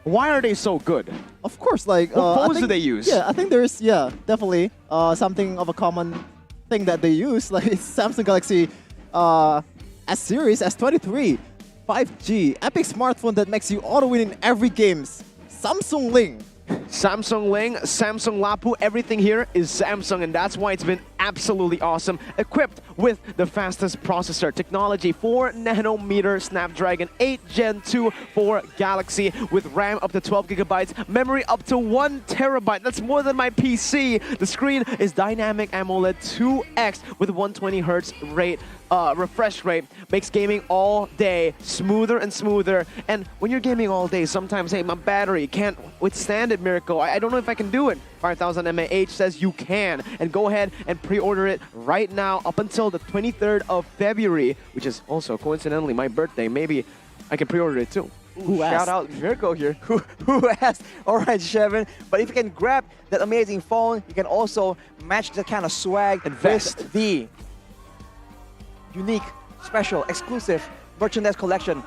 Why are they so good? Of course, like... what phones do they use? Yeah, I think there's, definitely something of a common thing that they use, like Samsung Galaxy S Series, S23, 5G, epic smartphone that makes you auto-win in every games. Samsung Ling. Samsung Ling, Samsung Lapu, everything here is Samsung, and that's why it's been absolutely awesome. Equipped with the fastest processor technology, 4nm Snapdragon 8 Gen 2 for Galaxy, with RAM up to 12 gigabytes, memory up to 1 terabyte. That's more than my PC. The screen is dynamic AMOLED 2X with 120 Hz refresh rate, makes gaming all day smoother and smoother. And when you're gaming all day, sometimes, hey, my battery can't withstand it, Miracle. I don't know if I can do it. 5000 mAh says you can. And go ahead and pre-order it right now up until the 23rd of February, which is also coincidentally my birthday. Maybe I can pre-order it too. Shout out Miracle here. Who asked? All right, Shevin. But if you can grab that amazing phone, you can also match that kind of swag and vest. The unique, special, exclusive merchandise collection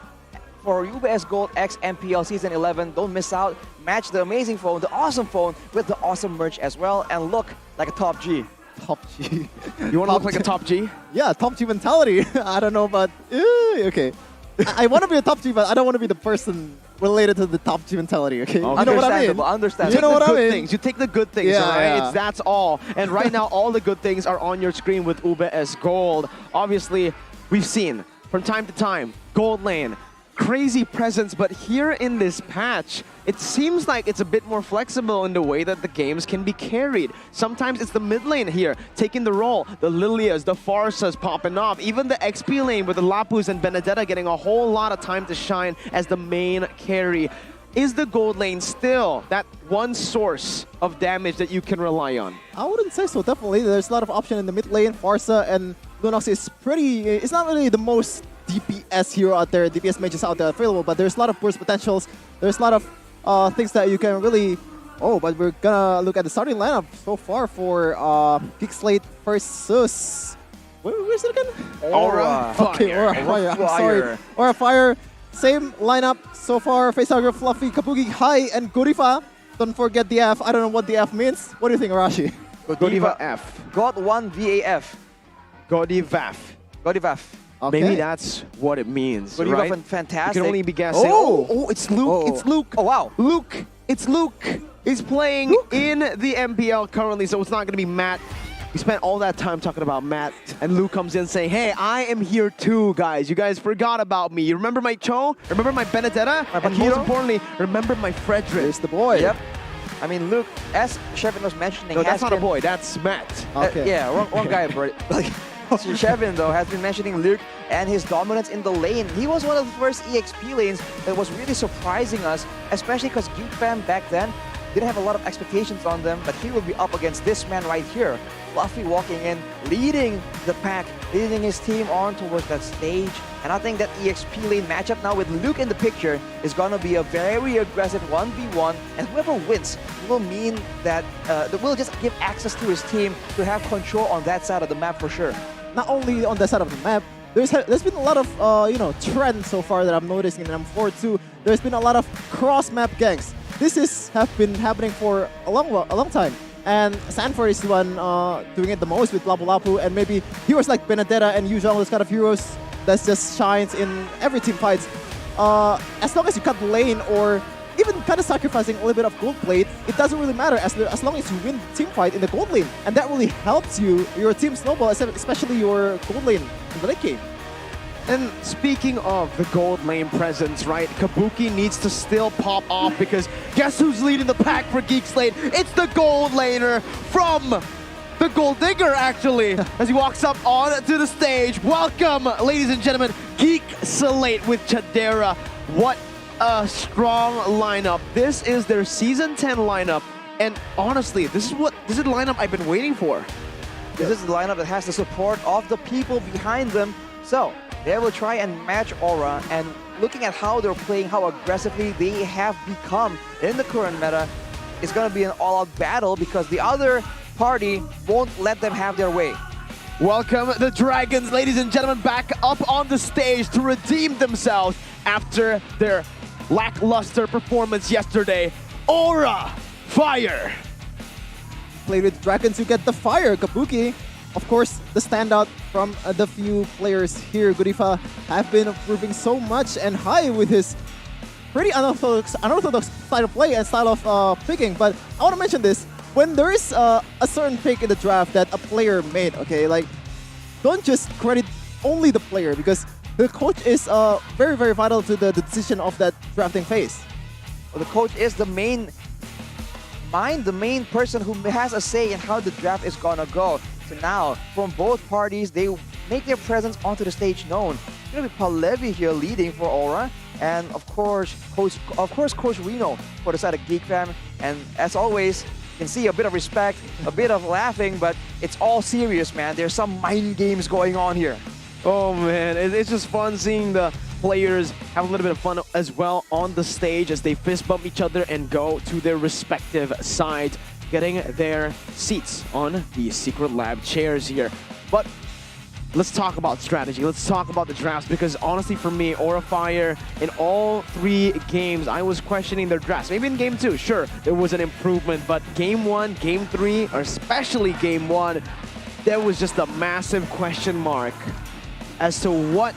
for EVOS Gold X MPL Season 11. Don't miss out. Match the amazing phone, the awesome phone, with the awesome merch as well, and look like a top G. Top G. You want to look like a top G? Yeah, top G mentality. I don't know, but okay. I want to be a top G, but I don't want to be the person related to the top G mentality, okay? You know what I mean? Understandable. You know what I mean? Things. You take the good things, right? That's all. And right now, all the good things are on your screen with EVOS Gold. Obviously, we've seen from time to time, Gold Lane, crazy presence, but here in this patch, it seems like it's a bit more flexible in the way that the games can be carried. Sometimes it's the mid lane here taking the role, the Lilias, the Farsas popping off, even the XP lane with the Lapus and Benedetta getting a whole lot of time to shine as the main carry. Is the gold lane still that one source of damage that you can rely on? I wouldn't say so, definitely. There's a lot of option in the mid lane. Farsa and Lunox is pretty... It's not really the most DPS hero out there, DPS mages out there available, but there's a lot of burst potentials. There's a lot of things that you can really... Oh, but we're gonna look at the starting lineup so far for GEEK SLATE versus... Where's it again? Aura. Okay, Aura Fire. I'm sorry. Aura Fire. Same lineup so far. Facehugger, Fluffy, Kabuki, Hai, and Godiva. Don't forget the F. I don't know what the F means. What do you think, Arashi? Godiva F. God 1 VAF. Godivaf. Godivaf. Okay. Maybe that's what it means, Godiva right? fantastic. You can only be guessing. Oh, it's Luke. Oh. It's Luke. Oh, wow. Luke. It's Luke. He's playing in the MPL currently, so it's not going to be Matt. We spent all that time talking about Matt, and Luke comes in saying, hey, I am here too, guys. You guys forgot about me. You remember my Cho? Remember my Benedetta? And most importantly, remember my Frederick. There's the boy. Yep. I mean, Luke, as Shevin was mentioning... No, that's not a boy. That's Matt. Okay. Yeah, wrong guy, bro. Shevin, though, has been mentioning Luke and his dominance in the lane. He was one of the first EXP lanes that was really surprising us, especially because Geek Fam back then didn't have a lot of expectations on them, but he will be up against this man right here. Fluffy walking in, leading the pack, leading his team on towards that stage. And I think that EXP lane matchup now with Luke in the picture is going to be a very aggressive 1v1. And whoever wins will mean that will just give access to his team to have control on that side of the map for sure. Not only on that side of the map, there's been a lot of trends so far that I'm noticing in M4 too. There's been a lot of cross-map ganks. This have been happening for a long time. And Sanford is the one doing it the most with Lapu Lapu, and maybe heroes like Benedetta and Yu Zhong, those kind of heroes that just shines in every team fights. As long as you cut lane or even kind of sacrificing a little bit of gold plate, it doesn't really matter as long as you win team fight in the gold lane. And that really helps your team snowball, especially your gold lane in the late game. And speaking of the gold lane presence, right, Kabuki needs to still pop off because guess who's leading the pack for GEEK SLATE? It's the gold laner from the Gold Digger, actually, as he walks up onto the stage. Welcome, ladies and gentlemen, GEEK SLATE with Chadera. What a strong lineup. This is their Season 10 lineup. And honestly, this is the lineup I've been waiting for. This is the lineup that has the support of the people behind them. So they will try and match Aura, and looking at how they're playing, how aggressively they have become in the current meta, it's going to be an all-out battle because the other party won't let them have their way. Welcome the Dragons, ladies and gentlemen, back up on the stage to redeem themselves after their lackluster performance yesterday. Aura, fire! Played with Dragons, you get the fire. Kabuki, of course, the standout from the few players here. Godiva have been improving so much and high with his pretty unorthodox style of play and style of picking. But I want to mention this. When there is a certain pick in the draft that a player made, okay, like, don't just credit only the player because the coach is very, very vital to the decision of that drafting phase. Well, the coach is the main mind, the main person who has a say in how the draft is gonna go. So now, from both parties, they make their presence onto the stage known. It's gonna be Palevi here leading for Aura, and of course, Coach Reno for the side of Geek Fam. And as always, you can see a bit of respect, a bit of laughing, but it's all serious, man. There's some mind games going on here. Oh man, it's just fun seeing the players have a little bit of fun as well on the stage as they fist bump each other and go to their respective sides, getting their seats on the secret lab chairs here. But let's talk about strategy. Let's talk about the drafts because honestly for me, Aura Fire, in all 3 games, I was questioning their drafts. Maybe in game 2, sure, there was an improvement, but game 1, game 3, or especially game 1, there was just a massive question mark as to what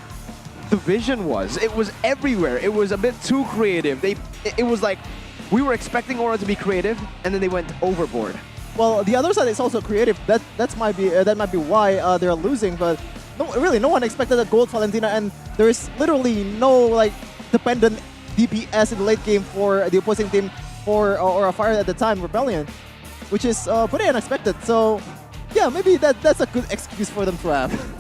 the vision was. It was everywhere. It was a bit too creative. It was like we were expecting Aura to be creative, and then they went overboard. Well, the other side is also creative. That might be why they're losing. But no one expected a gold Valentina, and there's literally no like dependent DPS in the late game for the opposing team or a Fire at the time, Rebellion, which is pretty unexpected. So yeah, maybe that's a good excuse for them to have.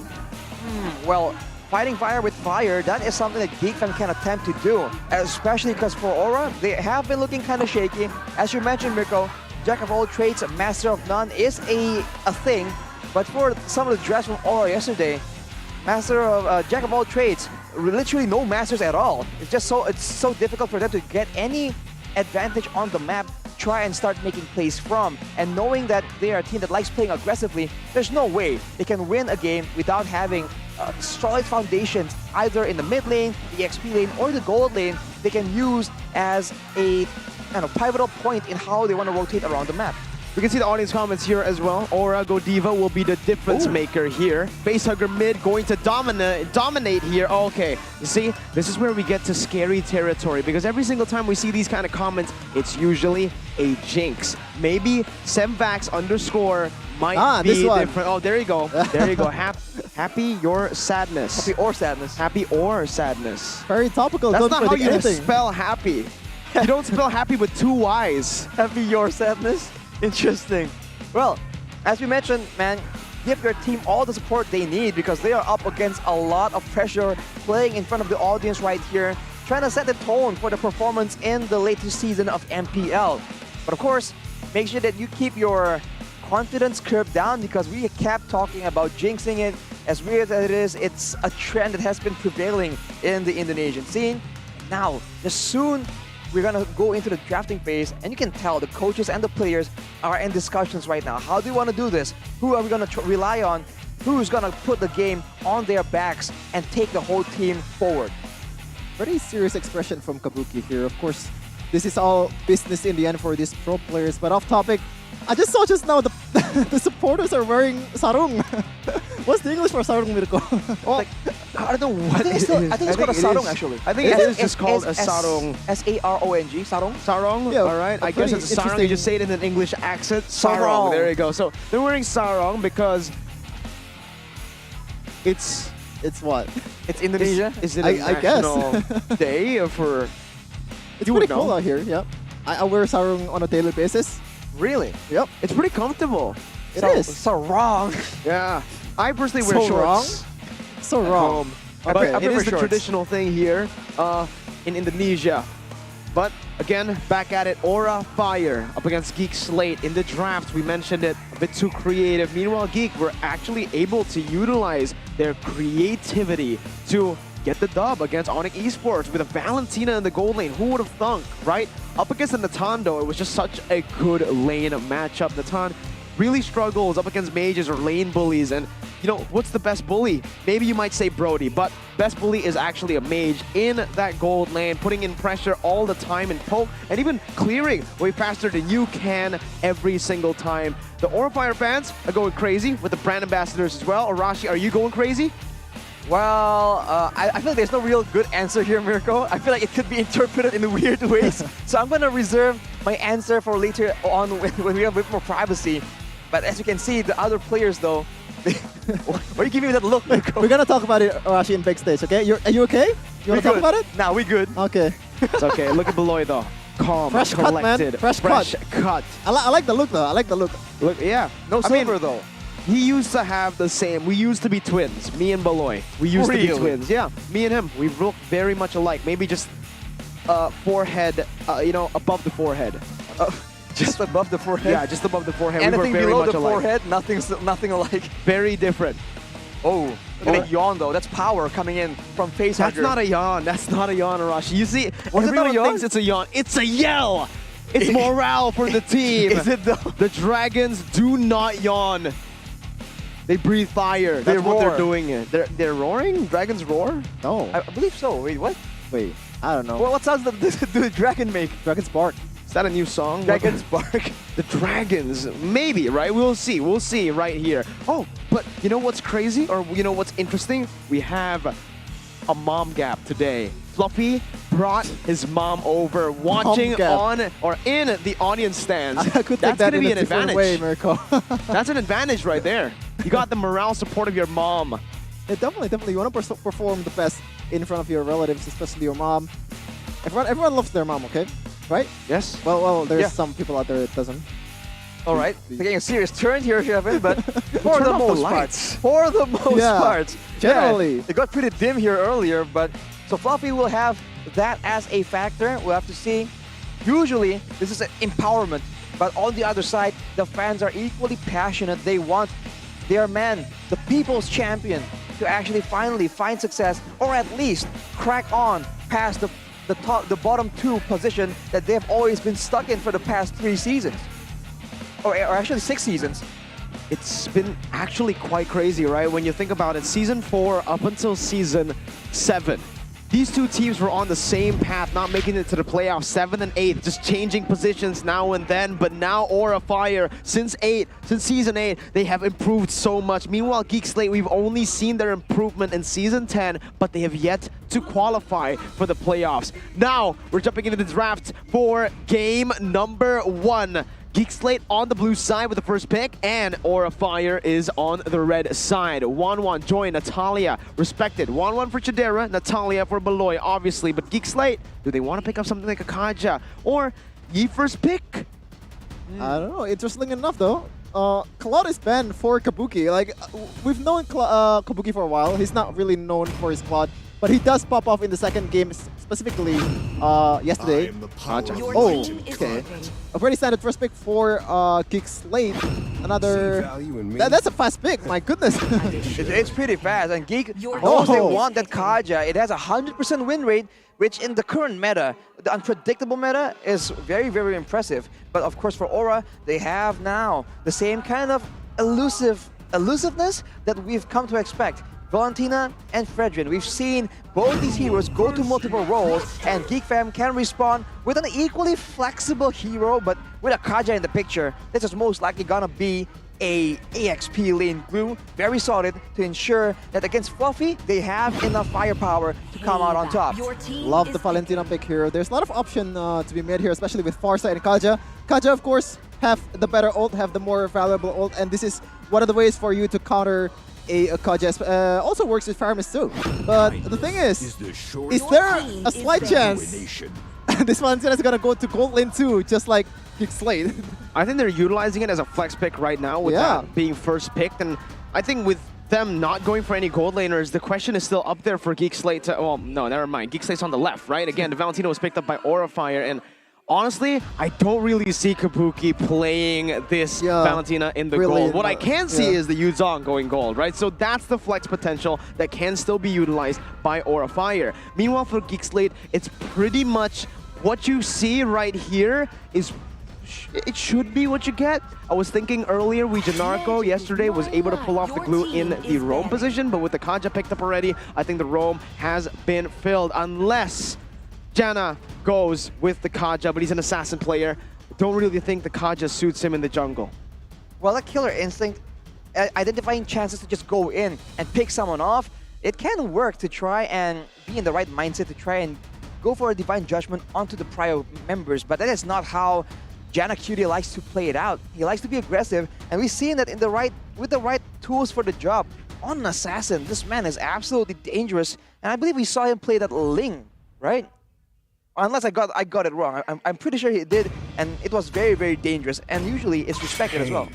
Well, fighting fire with fire, that is something that Geek Fam can attempt to do, especially because for Aura, they have been looking kind of shaky. As you mentioned, Mirko, Jack of all trades, Master of none is a thing, but for some of the drafts from Aura yesterday, Jack of all trades, literally no masters at all. It's so difficult for them to get any advantage on the map, try and start making plays from. And knowing that they are a team that likes playing aggressively, there's no way they can win a game without having solid foundations either in the mid lane, the XP lane, or the gold lane they can use as a kind of pivotal point in how they want to rotate around the map. We can see the audience comments here as well. Aura Godiva will be the difference maker here. Facehugger mid going to dominate here. Okay, you see, this is where we get to scary territory because every single time we see these kind of comments, it's usually a jinx. Maybe Semvax _ might be different. Oh, there you go. There you go. Happy your sadness. Happy or sadness. Happy or sadness. Very topical. That's Don't not how you anything. spell happy. You don't spell happy with 2 Y's. Happy your sadness? Interesting. Well, as we mentioned, man, give your team all the support they need because they are up against a lot of pressure, playing in front of the audience right here, trying to set the tone for the performance in the latest season of MPL. But of course, make sure that you keep your confidence curve down because we kept talking about jinxing it. As weird as it is, it's a trend that has been prevailing in the Indonesian scene. Now, just soon, we're gonna go into the drafting phase, and you can tell the coaches and the players are in discussions right now. How do we want to do this? Who are we gonna rely on? Who's gonna put the game on their backs and take the whole team forward? Very serious expression from Kabuki here. Of course, this is all business in the end for these pro players. But off topic, I just saw just now the the supporters are wearing sarung. What's the English for sarung, Mirko? Well, I don't know what I think it's called a it sarong is. actually. I think it is just called a sarong. S-A-R-O-N-G, sarong? Sarong? Yeah, all right. I guess pretty it's a sarong. You interesting. just say it in an English accent. Sarong. Sarong. There you go. So they're wearing sarong because it's what? It's Indonesia. Is it a I guess. national day for? It's You pretty would cool know. out here. Yep. I wear sarong on a daily basis. Really? Yep. It's pretty comfortable. It is. Sarong. Yeah. I personally wear So shorts. So at wrong. home. Okay. But I it prefer is the shorts. traditional thing here in Indonesia. But again, back at it, Aura Fire up against GEEK SLATE in the draft. We mentioned it, a bit too creative. Meanwhile, GEEK were actually able to utilize their creativity to get the dub against ONIC Esports with a Valentina in the gold lane. Who would have thunk, right? Up against the Natan, though, it was just such a good lane matchup. Natan really struggles up against mages or lane bullies, and you know, what's the best bully? Maybe you might say Brody, but best bully is actually a mage in that gold lane, putting in pressure all the time and poke, and even clearing way faster than you can every single time. The Aura Fire fans are going crazy with the brand ambassadors as well. Arashi, are you going crazy? Well, I feel like there's no real good answer here, Mirko. I feel like it could be interpreted in weird ways. So I'm going to reserve my answer for later on when we have a bit more privacy. But as you can see, the other players, though, why are you giving me that look, Mirko? We're gonna talk about it, Arashi, in backstage. Okay? Are you okay? You wanna talk about it? Nah, we good. Okay. It's okay. Look at Beloy, though. Calm, Fresh cut, man. collected, Fresh cut. cut. I like the look, though. I like the look. Look, yeah. No I mean, silver, though. He used to have the same. We used to be twins, me and Beloy. We used to be twins. Yeah, me and him. We look very much alike. Maybe just forehead, you know, above the forehead. Just above the forehead? Yeah, just above the forehead. Anything we were very below much the alike. forehead, nothing alike. Very different. Oh, look at that yawn, though. That's power coming in from face That's hugger. not a yawn. That's not a yawn, Arashi. You see, What is it not a everyone yawn? thinks it's a yawn. It's a yell. It's morale for the team. Is it though? The Dragons do not yawn. They breathe fire. That's what roar. they're doing. They're roaring? Dragons roar? No. I believe so. Wait, what? Wait, I don't know. Well, what sounds does the dragon make? Dragon's bark. Is that a new song? Dragon's bark. The Dragons. Maybe, right? We'll see. We'll see right here. Oh, but you know what's crazy? Or you know what's interesting? We have a mom gap today. Fluffy brought his mom over, watching on or in the audience stands. I could take That's that going to in be a an different advantage. way, Mirko. That's an advantage right there. You got the morale support of your mom. Yeah, definitely. You want to perform the best in front of your relatives, especially your mom. Everyone loves their mom, okay? Right? Yes. Well, there's some people out there that doesn't. All right, taking a serious turn here, Kevin, but for Turn the off the most part, lights. for the most Yeah, part, generally. yeah, it got pretty dim here earlier, but so Fluffy will have that as a factor. We'll have to see. Usually, this is an empowerment, but on the other side, the fans are equally passionate. They want their man, the people's champion, to actually finally find success, or at least crack on past the bottom two position that they've always been stuck in for the past 3 seasons. Or actually 6 seasons. It's been actually quite crazy, right? When you think about it, Season 4 up until Season 7. These two teams were on the same path, not making it to the playoffs, 7 and 8, just changing positions now and then. But now Aura Fire, since Season 8, they have improved so much. Meanwhile, GEEK SLATE, we've only seen their improvement in Season 10, but they have yet to qualify for the playoffs. Now, we're jumping into the draft for game number 1. GEEK SLATE on the blue side with the first pick, and Aura Fire is on the red side. 1-1 join Natalia, respected. 1-1 for Chidera, Natalia for Beloy, obviously. But GEEK SLATE, do they want to pick up something like a Kaja? Or Yi first pick? I don't know. Interesting enough, though. Claude is banned for Kabuki. Like, we've known Kabuki for a while. He's not really known for his Claude, but he does pop off in the second game, specifically yesterday. Oh, okay. A pretty standard first pick for GEEK SLATE. Another... That's a fast pick, my goodness. It's pretty fast, and GEEK knows they want that Kaja. It has a 100% win rate, which in the current meta, the unpredictable meta, is very, very impressive. But of course for Aura, they have now the same kind of elusiveness that we've come to expect. Valentina and Fredrin, we've seen both these heroes go to multiple roles, and GEEK Fam can respond with an equally flexible hero, but with a Kaja in the picture, this is most likely gonna be a AXP lane glue, very solid to ensure that against Fluffy, they have enough firepower to come out on top. Love the Valentina pick here. There's a lot of option to be made here, especially with Farsight and Kaja. Kaja, of course, have the better ult, have the more valuable ult, and this is one of the ways for you to counter a Kaja. Also works with Faramis too. But the thing is there a slight chance this Valentina is gonna go to gold lane too, just like GEEK SLATE? I think they're utilizing it as a flex pick right now with that being first picked, and I think with them not going for any gold laners, the question is still up there for GEEK SLATE to, well, no, never mind. GEEK SLATE's on the left, right? Again, the Valentina was picked up by Aurafire, and honestly, I don't really see Kabuki playing this Valentina in the gold. What I can see is the Yuzong going gold, right? So that's the flex potential that can still be utilized by Aurafire. Meanwhile, for GEEK SLATE, it's pretty much what you see right here is it should be what you get. I was thinking earlier, Janarko yesterday was able to pull off the glue in the roam position, but with the Kaja picked up already, I think the roam has been filled, unless Janna goes with the Kaja, but he's an assassin player. Don't really think the Kaja suits him in the jungle. Well, that killer instinct, identifying chances to just go in and pick someone off, it can work to try and be in the right mindset to try and go for a divine judgment onto the prior members, but that is not how Janna Cutie likes to play it out. He likes to be aggressive, and we've seen that with the right tools for the job. On an assassin, this man is absolutely dangerous, and I believe we saw him play that Ling, right? Unless I got it wrong. I'm pretty sure he did, and it was very, very dangerous, and usually it's respected as well.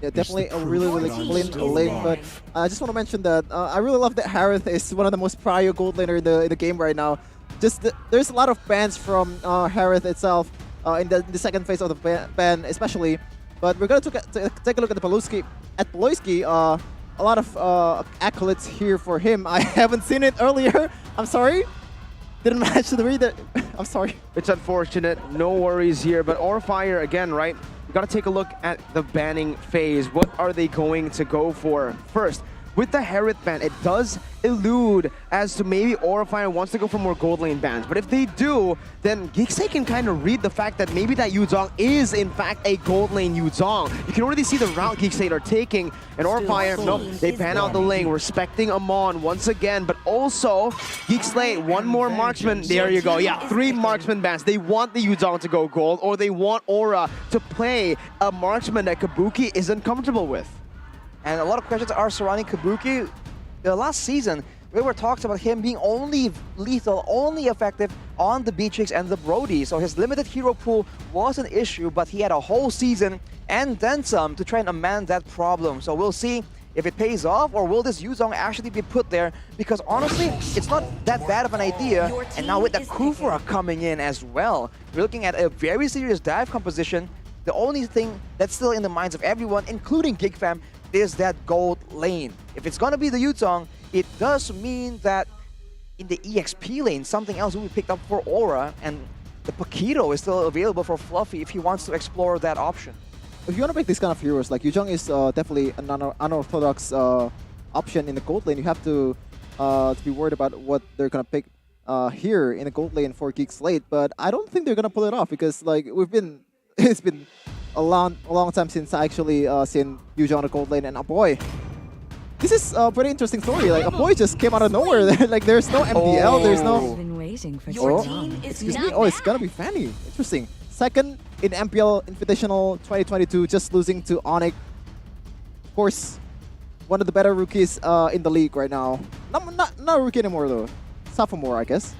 Yeah, definitely a really clean lane, but I just want to mention that I really love that Harith is one of the most prio gold laner in the game right now. There's a lot of bans from Harith itself in the second phase of the ban especially, but we're going to take a look at the Peluski. At Peluski, a lot of accolades here for him. I haven't seen it earlier. I'm sorry. Didn't manage to read it. I'm sorry. It's unfortunate. No worries here. But Aurafire, again, right? You got to take a look at the banning phase. What are they going to go for first? With the Harith ban, it does elude as to maybe Aurafire wants to go for more gold lane bans. But if they do, then GEEK SLATE can kind of read the fact that maybe that Yuzong is in fact a gold lane Yuzong. You can already see the route GEEK SLATE are taking. And Aurafire, no, they ban out the lane, respecting Amon once again. But also, GEEK SLATE, one more marksman. There you go. Yeah, 3 marksman bans. They want the Yuzong to go gold, or they want Aura to play a marksman that Kabuki isn't comfortable with. And a lot of questions are surrounding Kabuki. The last season, there were talks about him being only lethal, only effective on the Beatrix and the Brody. So his limited hero pool was an issue, but he had a whole season and then some to try and amend that problem. So we'll see if it pays off, or will this Yuzong actually be put there? Because honestly, it's not that bad of an idea. And now with the Kufra coming in as well, we're looking at a very serious dive composition. The only thing that's still in the minds of everyone, including GEEK Fam, is that gold lane. If it's gonna be the Yuzong, it does mean that in the EXP lane, something else will be picked up for Aura, and the Paquito is still available for Fluffy if he wants to explore that option. If you want to pick this kind of heroes, like Yuzong is definitely an unorthodox option in the gold lane. You have to be worried about what they're gonna pick here in the gold lane for GEEK SLATE, but I don't think they're gonna pull it off because like it's been a long time since I actually seen Yuzong on the gold lane, and Aboy. This is a pretty interesting story. Like Aboy just came out of nowhere. Like there's no MDL, there's no. Been waiting for Excuse me. Oh, it's gonna be Fanny. Interesting. Second in MPL Invitational 2022, just losing to ONIC. Of course, one of the better rookies in the league right now. Not a rookie anymore though. Sophomore, I guess.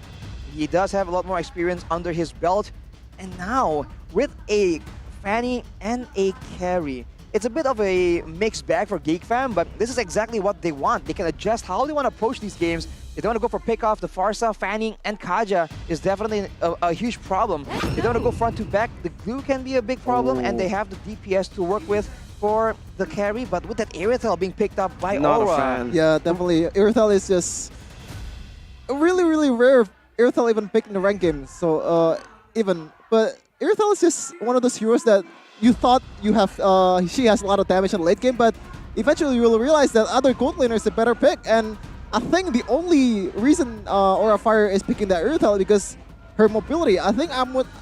He does have a lot more experience under his belt, and now with a Fanny and a carry. It's a bit of a mixed bag for GEEK Fam, but this is exactly what they want. They can adjust how they want to approach these games. If they want to go for pick-off, the Farsa, Fanny, and Kaja is definitely a huge problem. If they want to go front to back, the glue can be a big problem, and they have the DPS to work with for the carry, but with that Irithel being picked up by Aura. Yeah, definitely. Irithel is just really rare. Irithel even picked in the ranked game, so but Irithel is just one of those heroes that you thought she has a lot of damage in the late game, but eventually you will realize that other gold laner is a better pick. And I think the only reason Aurafire is picking that Irithel because her mobility. I think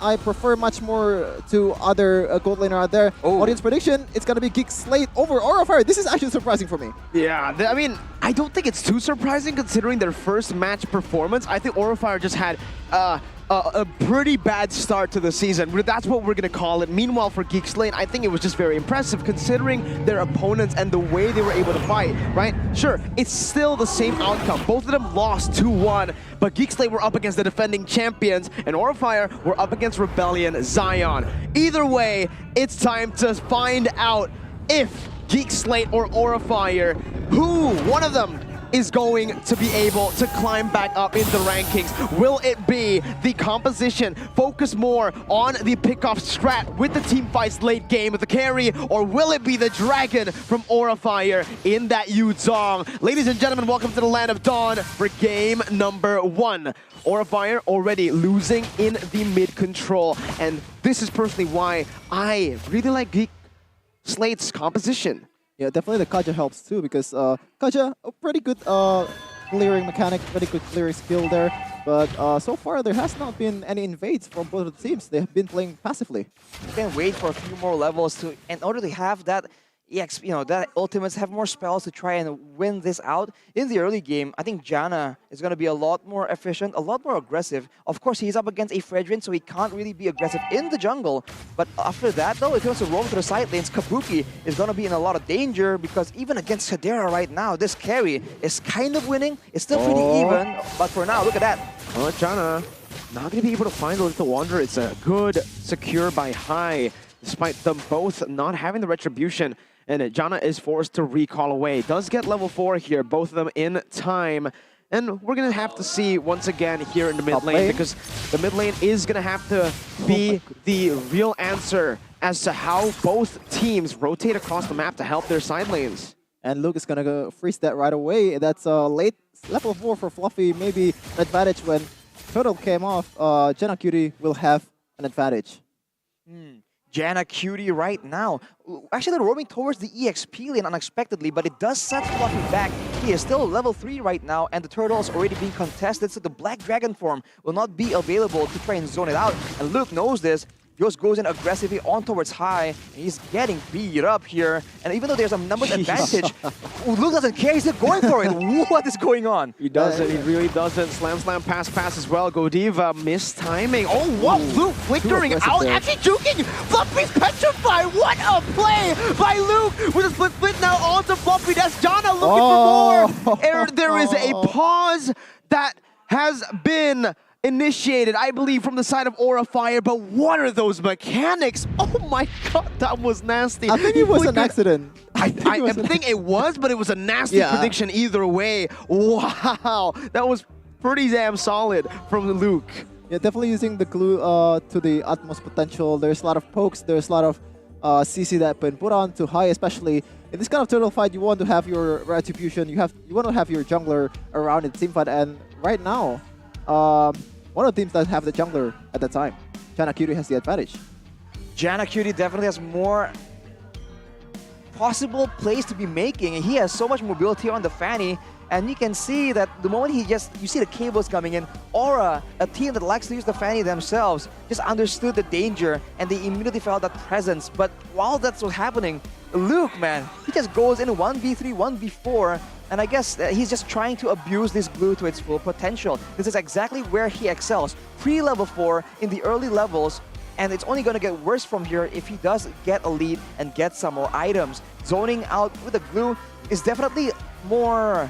I prefer much more to other gold laner out there. Audience prediction, it's going to be GEEK SLATE over Aura of Fire. This is actually surprising for me. Yeah, I mean, I don't think it's too surprising considering their first match performance. I think Aura of Fire just had a pretty bad start to the season. That's what we're going to call it. Meanwhile, for GEEK SLATE, I think it was just very impressive considering their opponents and the way they were able to fight, right? Sure, it's still the same outcome. Both of them lost 2-1, but GEEK SLATE were up against the defending champions, and Aura of Fire were up against Rebellion Zion. Either way, it's time to find out if GEEK SLATE or Aura of Fire, who one of them is going to be able to climb back up in the rankings. Will it be the composition, focus more on the pickoff strat with the team fights late game with the carry, or will it be the dragon from Aura Fire in that Yuzong? Ladies and gentlemen, welcome to the Land of Dawn for game number 1. Aura Fire already losing in the mid control, and this is personally why I really like GEEK SLATE's composition. Yeah, definitely the Kaja helps too, because Kaja, a pretty good clearing mechanic, pretty good clearing skill there. But so far, there has not been any invades from both of the teams. They have been playing passively. You can wait for a few more levels in order to have that EX, that ultimates have more spells to try and win this out. In the early game, I think Janna is going to be a lot more efficient, a lot more aggressive. Of course, he's up against a Fredrin, so he can't really be aggressive in the jungle. But after that, though, if he wants to roam to the side lanes, Kabuki is going to be in a lot of danger, because even against Kadera right now, this carry is kind of winning. It's still pretty even, but for now, look at that. Janna not going to be able to find the Little Wanderer. It's a good secure by high, despite them both not having the retribution. And Janna is forced to recall away. Does get level 4 here, both of them in time. And we're going to have to see once again here in the mid lane, because the mid lane is going to have to be the real answer as to how both teams rotate across the map to help their side lanes. And Luke is going to go freeze that right away. That's late level 4 for Fluffy. Maybe an advantage when Turtle came off. Janna Cutie will have an advantage. Janna Cutie right now. Actually, they're roaming towards the EXP lane unexpectedly, but it does set Fluffy back. He is still level 3 right now, and the turtle is already being contested, so the Black Dragon form will not be available to try and zone it out. And Luke knows this. Just goes in aggressively on towards high, and he's getting beat up here. And even though there's a numbers advantage, Luke doesn't care, he's still going for it. What is going on? He doesn't, he really doesn't. Slam, pass as well. Godiva, missed timing. Oh, whoa, Luke flickering out, actually juking. Fluffy's petrified. What a play by Luke with a split now onto Fluffy. That's Janna looking for more. There is a pause that has been initiated, I believe, from the side of Aura Fire, but what are those mechanics? Oh my god, that was nasty. I think it was an accident. I think it was, but it was a nasty prediction either way. Wow, that was pretty damn solid from Luke. Yeah, definitely using the glue to the utmost potential. There's a lot of pokes, there's a lot of CC that been put on to high, especially in this kind of turtle fight. You want to have your retribution, you want to have your jungler around in the team fight, and right now, one of the teams that have the jungler at the time, Janna Cutie has the advantage. Janna Cutie definitely has more possible plays to be making, and he has so much mobility on the Fanny, and you can see that the moment you see the cables coming in, Aura, a team that likes to use the Fanny themselves, just understood the danger, and they immediately felt that presence. But while that's what's happening, Luke, man, he just goes in 1v3, 1v4, and I guess he's just trying to abuse this glue to its full potential. This is exactly where he excels. Pre-level 4 in the early levels, and it's only going to get worse from here if he does get a lead and get some more items. Zoning out with the glue is definitely more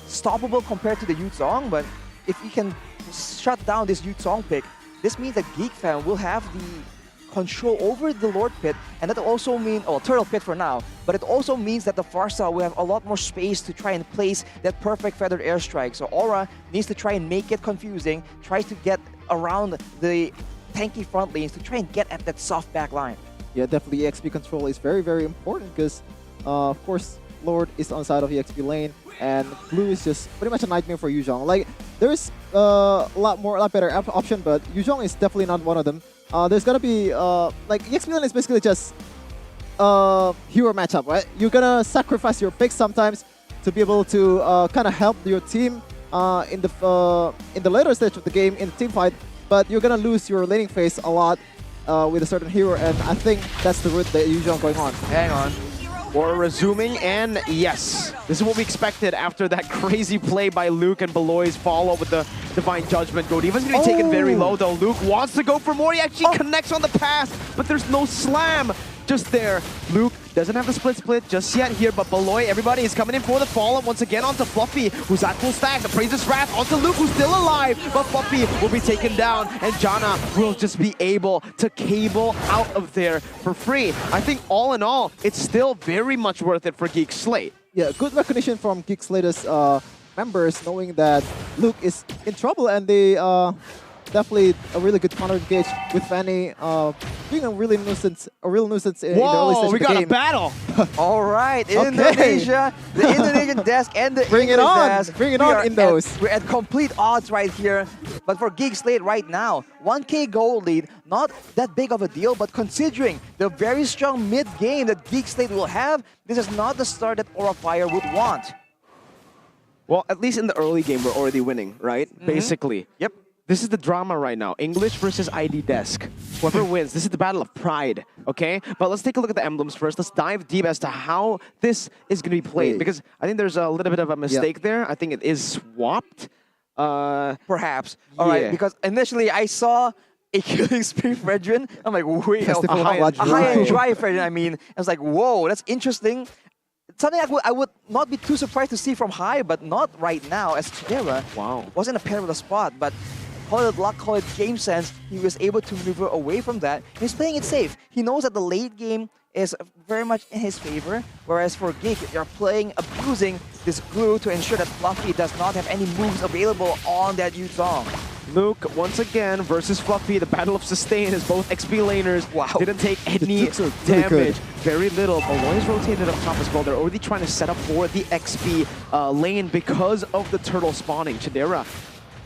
stoppable compared to the Yuzong, but if you can shut down this Yuzong pick, this means that GEEK fan will have the control over the Lord Pit, and that also means, Turtle Pit for now, but it also means that the Pharsa will have a lot more space to try and place that perfect feathered airstrike. So Aura needs to try and make it confusing, tries to get around the tanky front lanes to try and get at that soft back line. Yeah, definitely EXP control is very, very important, because of course Lord is on the side of EXP lane, and blue is just pretty much a nightmare for Yuzong. Like, there's a lot better option, but Yuzong is definitely not one of them. There's gonna be like EXP lane is basically just hero matchup, right? You're gonna sacrifice your picks sometimes to be able to kind of help your team in the later stage of the game in the team fight. but you're gonna lose your laning phase a lot with a certain hero, and I think that's the route that usually going on. Hang on. We're resuming, and yes, this is what we expected after that crazy play by Luke and Beloy's follow-up with the Divine Judgment. Godiva's going to be taken very low, though. Luke wants to go for more. He actually connects on the pass, but there's no slam just there. Luke doesn't have the split just yet here, but Beloy, everybody is coming in for the follow-up once again onto Fluffy, who's at full stack. The Praise's Wrath onto Luke, who's still alive, but Fluffy will be taken down, and Janna will just be able to cable out of there for free. I think all in all, it's still very much worth it for GEEK SLATE. Yeah, good recognition from GEEK SLATE's members, knowing that Luke is in trouble, and they definitely a really good counter engage with Fanny being a real nuisance in the early stage of the game. Whoa, we got a battle! All right, Indonesia, the Indonesian desk and the Bring it English on! desk. Bring it on, Indos! We're at complete odds right here. But for GEEK SLATE right now, 1K gold lead, not that big of a deal, but considering the very strong mid-game that GEEK SLATE will have, this is not the start that Aura Fire would want. Well, at least in the early game, we're already winning, right? Basically. Yep. This is the drama right now. English versus ID Desk. Whoever wins, this is the battle of pride, okay? But let's take a look at the emblems first. Let's dive deep as to how this is going to be played. Because I think there's a little bit of a mistake there. I think it is swapped. Perhaps. All right, because initially I saw a Killing Spree Fredrin. I'm like, wait, a high and dry Fredrin, I mean. I was like, whoa, that's interesting. Something I would not be too surprised to see from high, but not right now, as Chidera wasn't a pair with a spot, but call it luck, call it game sense, he was able to maneuver away from that. He's playing it safe. He knows that the late game is very much in his favor, whereas for GEEK, you're playing, abusing this glue to ensure that Fluffy does not have any moves available on that Yuzong. Luke, once again, versus Fluffy, the battle of sustain as both XP laners didn't take any damage. Very little. Beloy is rotated up top as well. They're already trying to set up for the XP lane because of the turtle spawning. Chidera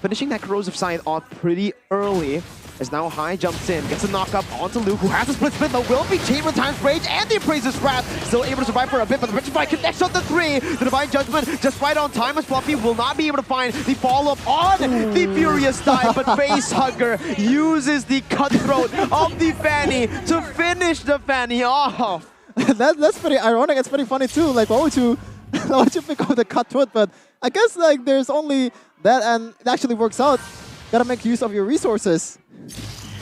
finishing that corrosive scythe off pretty early. As now High jumps in, gets a knock up onto Luke, who has a split, but will be chained with Time's Rage and the Praise's Wrath. Still able to survive for a bit, but the Petrify connects on the 3. The Divine Judgment just right on time as Fluffy will not be able to find the follow-up on the Furious Dive, but Facehugger uses the Cutthroat of the Fanny to finish the Fanny off. That's pretty ironic. It's pretty funny too. Like, why would you pick up the Cutthroat? But I guess like there's only that, and it actually works out. Gotta make use of your resources.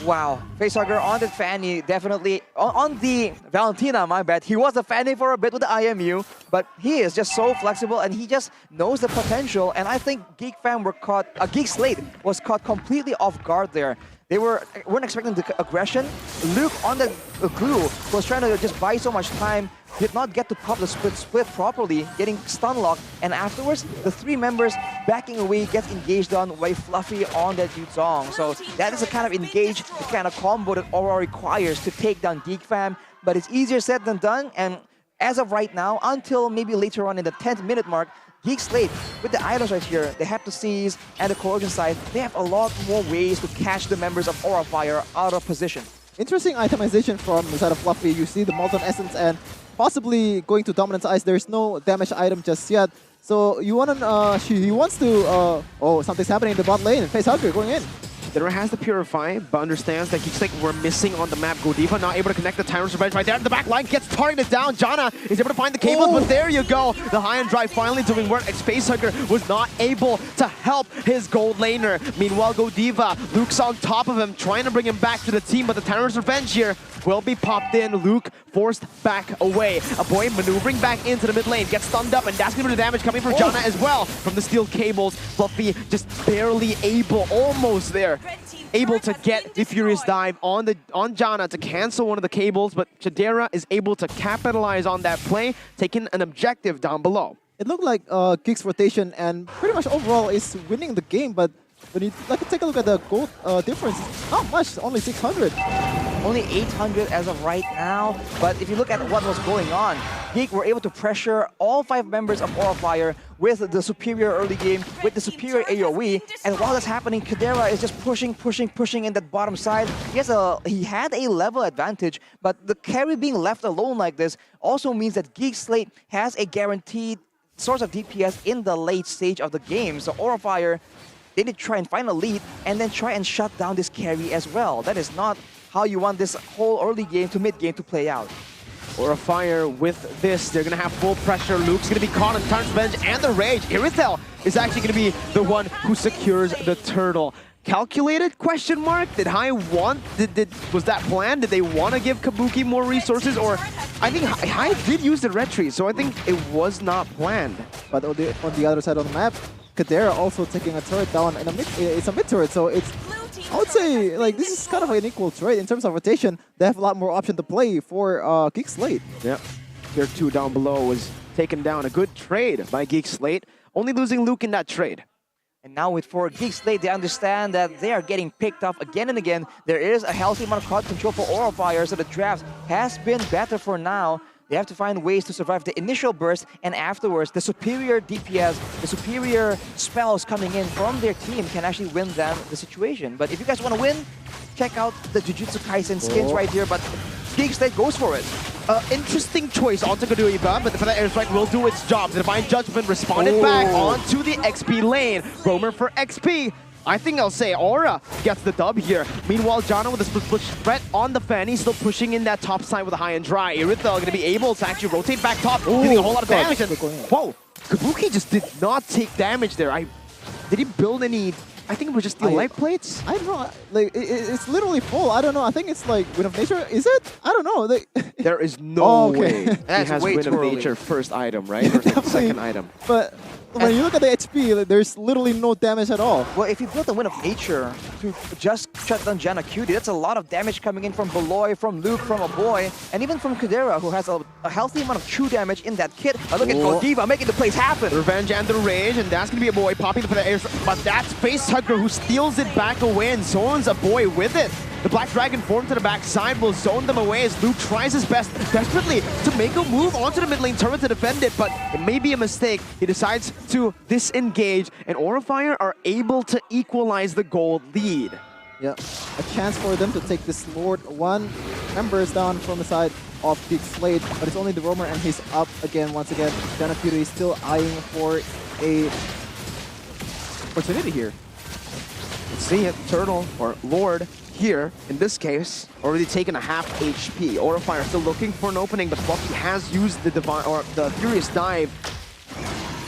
Wow, Facehugger on the Fanny, definitely. On the Valentina, my bad. He was a Fanny for a bit with the IMU, but he is just so flexible and he just knows the potential. And I think GEEK SLATE was caught completely off guard there. They weren't expecting the aggression. Luke on the glue was trying to just buy so much time, did not get to pop the split properly, getting stun locked, and afterwards, the 3 members backing away gets engaged on by Fluffy on that Yuzong. So that is the kind of engage, the kind of combo that Aura requires to take down GEEK Fam, but it's easier said than done, and as of right now, until maybe later on in the 10th minute mark, GEEK SLATE, with the items right here, the Heptoseize and the Corrosion side, they have a lot more ways to catch the members of Aura Fire out of position. Interesting itemization from the side of Fluffy. You see the Molten Essence and possibly going to Dominance Ice. There's no damage item just yet. So you want to, he wants to, oh, something's happening in the bot lane. Facehugger going in. Chidera has the Purify, but understands that GEEK SLATE were missing on the map. Godiva not able to connect the Tyrant's Revenge right there in the back line, gets targeted down. Janna is able to find the cables, but there you go. The High and Dry finally doing work. Facehugger was not able to help his gold laner. Meanwhile, Godiva, Luke's on top of him, trying to bring him back to the team, but the Tyrant's Revenge here will be popped in. Luke forced back away. A boy maneuvering back into the mid lane, gets stunned up, and that's going to be the damage coming from Janna as well. From the steel cables, Fluffy just barely able, almost there, able to get the Furious Dive on Janna to cancel one of the cables, but Chidera is able to capitalize on that play, taking an objective down below. It looked like GEEK's rotation and pretty much overall is winning the game, but when you take a look at the gold difference, not much, only 600. Only 800 as of right now, but if you look at what was going on, GEEK were able to pressure all 5 members of Aura Fire with the superior early game, with the superior AoE, and while that's happening, Chidera is just pushing in that bottom side. He had a level advantage, but the carry being left alone like this also means that GEEK SLATE has a guaranteed source of DPS in the late stage of the game, so Aura Fire, they need to try and find a lead and then try and shut down this carry as well. That is not how you want this whole early game to mid game to play out. Or a fire with this. They're going to have full pressure. Luke's going to be caught on Tarn's Revenge and the Rage. Irithel is actually going to be the one who secures the turtle. Calculated? Question mark? Did Hai want? Was that planned? Did they want to give Kabuki more resources? Or I think Hai did use the retreat, so I think it was not planned. But on the other side of the map, Kadera also taking a turret down in a mid. It's a mid turret, so it's. I would say like this is kind of an equal trade in terms of rotation. They have a lot more option to play for GEEK SLATE. Yeah, Tier 2 down below was taken down. A good trade by GEEK SLATE, only losing Luke in that trade. And now for GEEK SLATE, they understand that they are getting picked up again and again. There is a healthy amount of crowd control for Aura Fire, so the draft has been better for now. They have to find ways to survive the initial burst, and afterwards, the superior DPS, the superior spells coming in from their team can actually win them the situation. But if you guys want to win, check out the Jujutsu Kaisen skins right here, but GEEK SLATE goes for it. Interesting choice onto Goduiba, but the airstrike will do its job. The Divine Judgment responded back onto the XP lane. Roamer for XP. I think I'll say Aura gets the dub here. Meanwhile, Jana with a split threat on the Fanny, still pushing in that top side with a high and dry. Irithel going to be able to actually rotate back top, dealing a whole lot of damage. And, whoa, Kabuki just did not take damage there. Did he build any? I think it was just the light plates. I don't know. Like it's literally full. I don't know. I think it's like Wind of Nature. Is it? I don't know. Like, there is no way he That's has way Wind too of early. Nature first item, right? Or second item. But when you look at the HP, like, there's literally no damage at all. Well, if you build a Wind of Nature to just shut down Jana Cutie, that's a lot of damage coming in from Beloy, from Luke, from Aboy, and even from Kadera, who has a healthy amount of true damage in that kit. But look at Godiva making the plays happen. Revenge and the Rage, and that's going to be a boy popping for the air. But that's Facehugger who steals it back away and zones a boy with it. The Black Dragon form to the backside will zone them away as Luke tries his best desperately to make a move onto the mid lane turret to defend it, but it may be a mistake. He decides to disengage, and Aura Fire are able to equalize the gold lead. Yeah, a chance for them to take this Lord. One members down from the side of GEEK SLATE, but it's only the Roamer and he's up again once again. Jana Cutie is still eyeing for a opportunity here. Let's see it, Turtle or Lord. Here, in this case, already taken a half HP. Aura Fire still looking for an opening, but Bucky has used the the Furious Dive.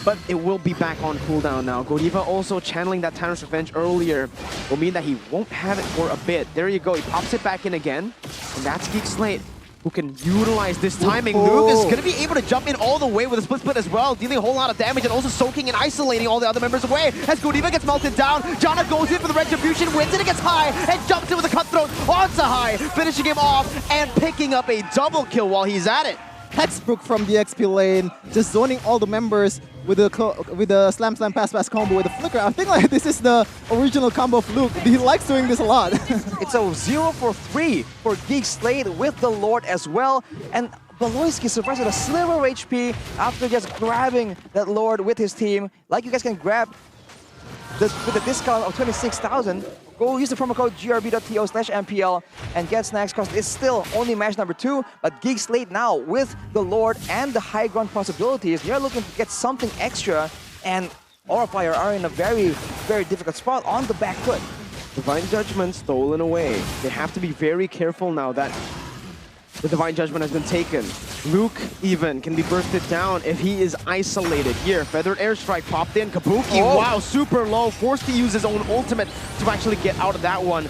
But it will be back on cooldown now. Godiva also channeling that Tyrant's Revenge earlier will mean that he won't have it for a bit. There you go, he pops it back in again. And that's GEEK SLATE, who can utilize this timing. Luke is going to be able to jump in all the way with a split as well, dealing a whole lot of damage and also soaking and isolating all the other members away. As Godiva gets melted down, Jana goes in for the Retribution, wins it, gets High, and jumps in with a Cutthroat onto High, finishing him off and picking up a double kill while he's at it. Hexbrook from the XP lane, just zoning all the members with the slam pass combo with the flicker. I think like this is the original combo of Luke. He likes doing this a lot. It's a 0 for 3 for GEEK SLATE with the Lord as well. And Beloyski survives with a sliver of HP after just grabbing that Lord with his team. Like you guys can grab with the discount of 26,000. Go use the promo code grb.to/MPL and get snacks, because it's still only match number 2. But GEEK SLATE now with the Lord and the high ground possibilities, they're looking to get something extra, and Aura Fire are in a very, very difficult spot on the back foot. Divine Judgment stolen away. They have to be very careful now that the Divine Judgment has been taken. Luke even can be bursted down if he is isolated. Here, Feathered Airstrike popped in. Kabuki, wow, super low. Forced to use his own ultimate to actually get out of that one.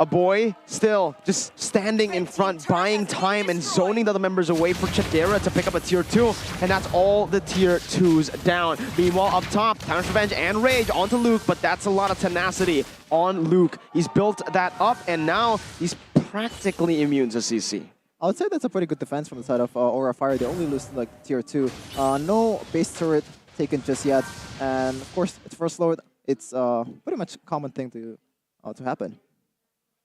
A boy still just standing in front, buying time and zoning the other members away for Chadera to pick up a tier 2. And that's all the tier 2s down. Meanwhile, up top, Tyrant's Revenge and Rage onto Luke, but that's a lot of tenacity on Luke. He's built that up, and now he's practically immune to CC. I would say that's a pretty good defense from the side of Aura Fire. They only lose like tier 2. No base turret taken just yet. And of course, it's first Lord. It's pretty much a common thing to happen.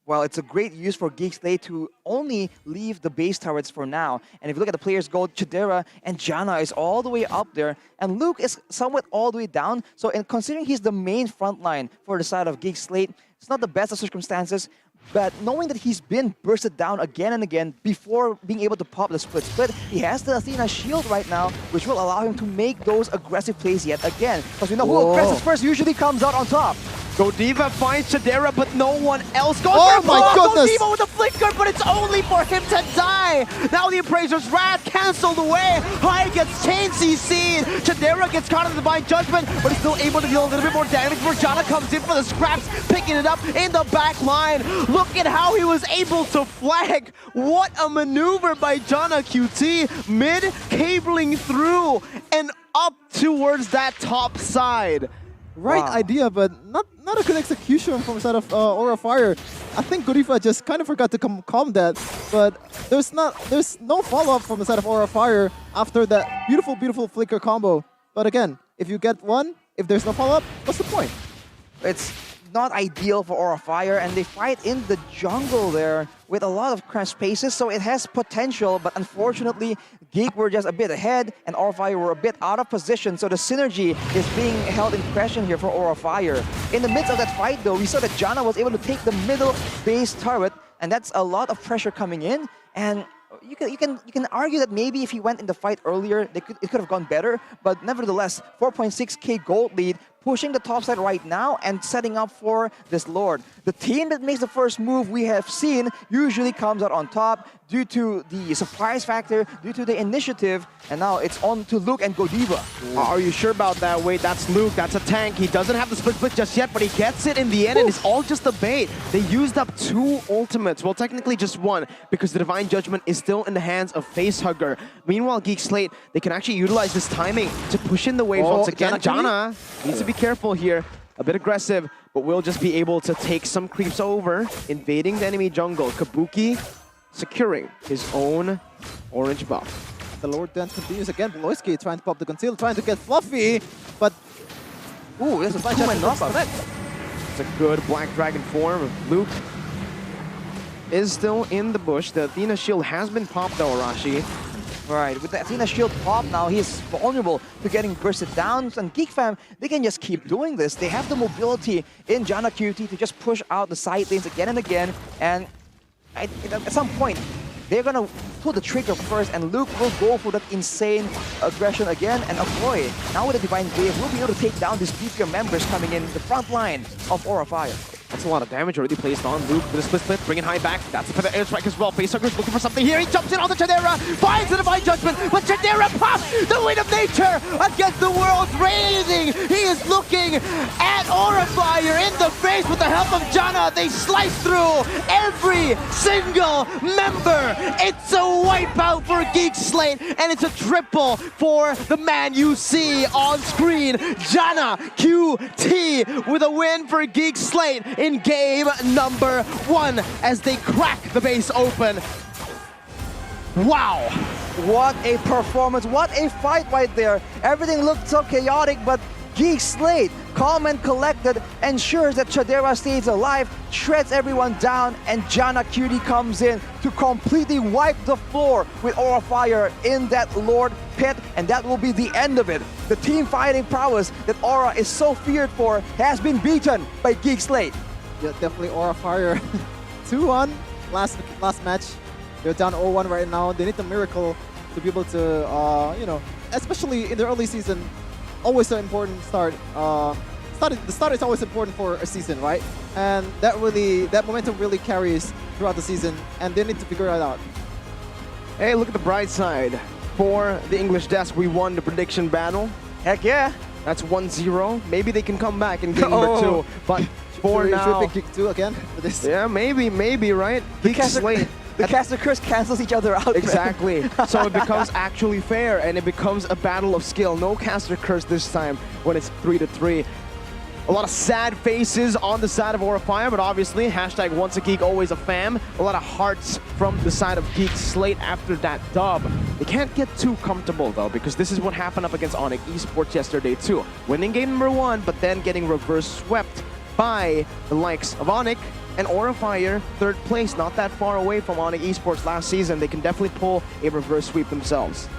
Well, it's a great use for GEEK SLATE to only leave the base turrets for now. And if you look at the players' goal, Chidera and Jana is all the way up there. And Luke is somewhat all the way down. So considering he's the main front line for the side of GEEK SLATE, it's not the best of circumstances. But knowing that he's been bursted down again and again before being able to pop the split, he has the Athena shield right now, which will allow him to make those aggressive plays yet again. Because we know who aggressive first usually comes out on top. Godiva finds Chadera, but no one else goes Oh for a my block. goodness. Godiva with a flicker, but it's only for him to die. Now the Appraiser's Wrath cancelled away. High gets chain CC'd. Chadera gets caught in the Divine Judgment, but is still able to deal a little bit more damage. Morjana comes in for the scraps, picking it up in the back line. Look at how he was able to flag. What a maneuver by Jana QT. Mid, cabling through and up towards that top side. Right idea, but not a good execution from the side of Aura Fire. I think Godiva just kind of forgot to calm that, but there's no follow-up from the side of Aura Fire after that beautiful flicker combo. But again, if you get one, if there's no follow-up, what's the point? It's not ideal for Aura Fire, and they fight in the jungle there with a lot of crash spaces, so it has potential, but unfortunately, GEEK were just a bit ahead, and Aura Fire were a bit out of position, so the synergy is being held in question here for Aura Fire. In the midst of that fight, though, we saw that Jana was able to take the middle base turret, and that's a lot of pressure coming in, and you can argue that maybe if he went in the fight earlier, it could have gone better, but nevertheless, 4.6k gold lead, pushing the top side right now and setting up for this Lord. The team that makes the first move we have seen usually comes out on top due to the surprise factor, due to the initiative, and now it's on to Luke and Godiva. Are you sure about that? Wait, that's Luke, that's a tank. He doesn't have the split just yet, but he gets it in the end, and it's all just a bait. They used up 2 ultimates, well, technically just 1, because the Divine Judgment is still in the hands of Facehugger. Meanwhile, GEEK SLATE, they can actually utilize this timing to push in the waves once again. Jana needs to be careful here, a bit aggressive, but will just be able to take some creeps over, invading the enemy jungle. Kabuki securing his own orange buff. The Lord dance continues again. Bloisky trying to pop the conceal, trying to get Fluffy, but ooh, there's a 2-man knockback. It's a good Black Dragon form. Luke is still in the bush. The Athena shield has been popped though, Arashi. Right, with the Athena shield pop now, he's vulnerable to getting bursted down. And GEEK fam, they can just keep doing this. They have the mobility in Jana QT to just push out the side lanes again and again. And at some point, they're gonna pull the trigger first, and Luke will go for that insane aggression again. And Avoy, now with the Divine Wave, will be able to take down these BPM members coming in the front line of Aura Fire. That's a lot of damage already placed on Luke with a split, bringing high back. That's for the airstrike as well. Facehugger's looking for something here. He jumps in on the Chadera, finds the Divine Judgment, but Chadera pops the weight of nature against the world's raising. He is looking at Aura Fire in the face with the help of Jana. They slice through every single member. It's a wipeout for GEEK SLATE, and it's a triple for the man you see on screen. Jana QT with a win for GEEK SLATE in game number 1 as they crack the base open. Wow! What a performance, what a fight right there. Everything looked so chaotic, but GEEK SLATE, calm and collected, ensures that Chadera stays alive, shreds everyone down, and Jana QT comes in to completely wipe the floor with Aura Fire in that Lord pit, and that will be the end of it. The team fighting prowess that Aura is so feared for has been beaten by GEEK SLATE. Yeah, definitely Aura Fire. 2-1 last match. They're down 0-1 right now. They need a miracle to be able to, you know, especially in the early season, always an important start. The start is always important for a season, right? And that momentum really carries throughout the season, and they need to figure it out. Hey, look at the bright side. For the English desk, we won the prediction battle. Heck yeah! That's 1-0. Maybe they can come back in game number 2, but for now... Should we pick GEEK 2 again for this? Yeah, maybe, right? GEEK SLATE. The caster curse cancels each other out. Exactly. So it becomes actually fair, and it becomes a battle of skill. No caster curse this time when it's 3-3. A lot of sad faces on the side of Aura Fire, but obviously, hashtag once a geek, always a fam. A lot of hearts from the side of GEEK SLATE after that dub. They can't get too comfortable though, because this is what happened up against ONIC Esports yesterday too. Winning game number 1, but then getting reverse swept by the likes of ONIC and Aura Fire, 3rd place, not that far away from ONIC Esports last season. They can definitely pull a reverse sweep themselves.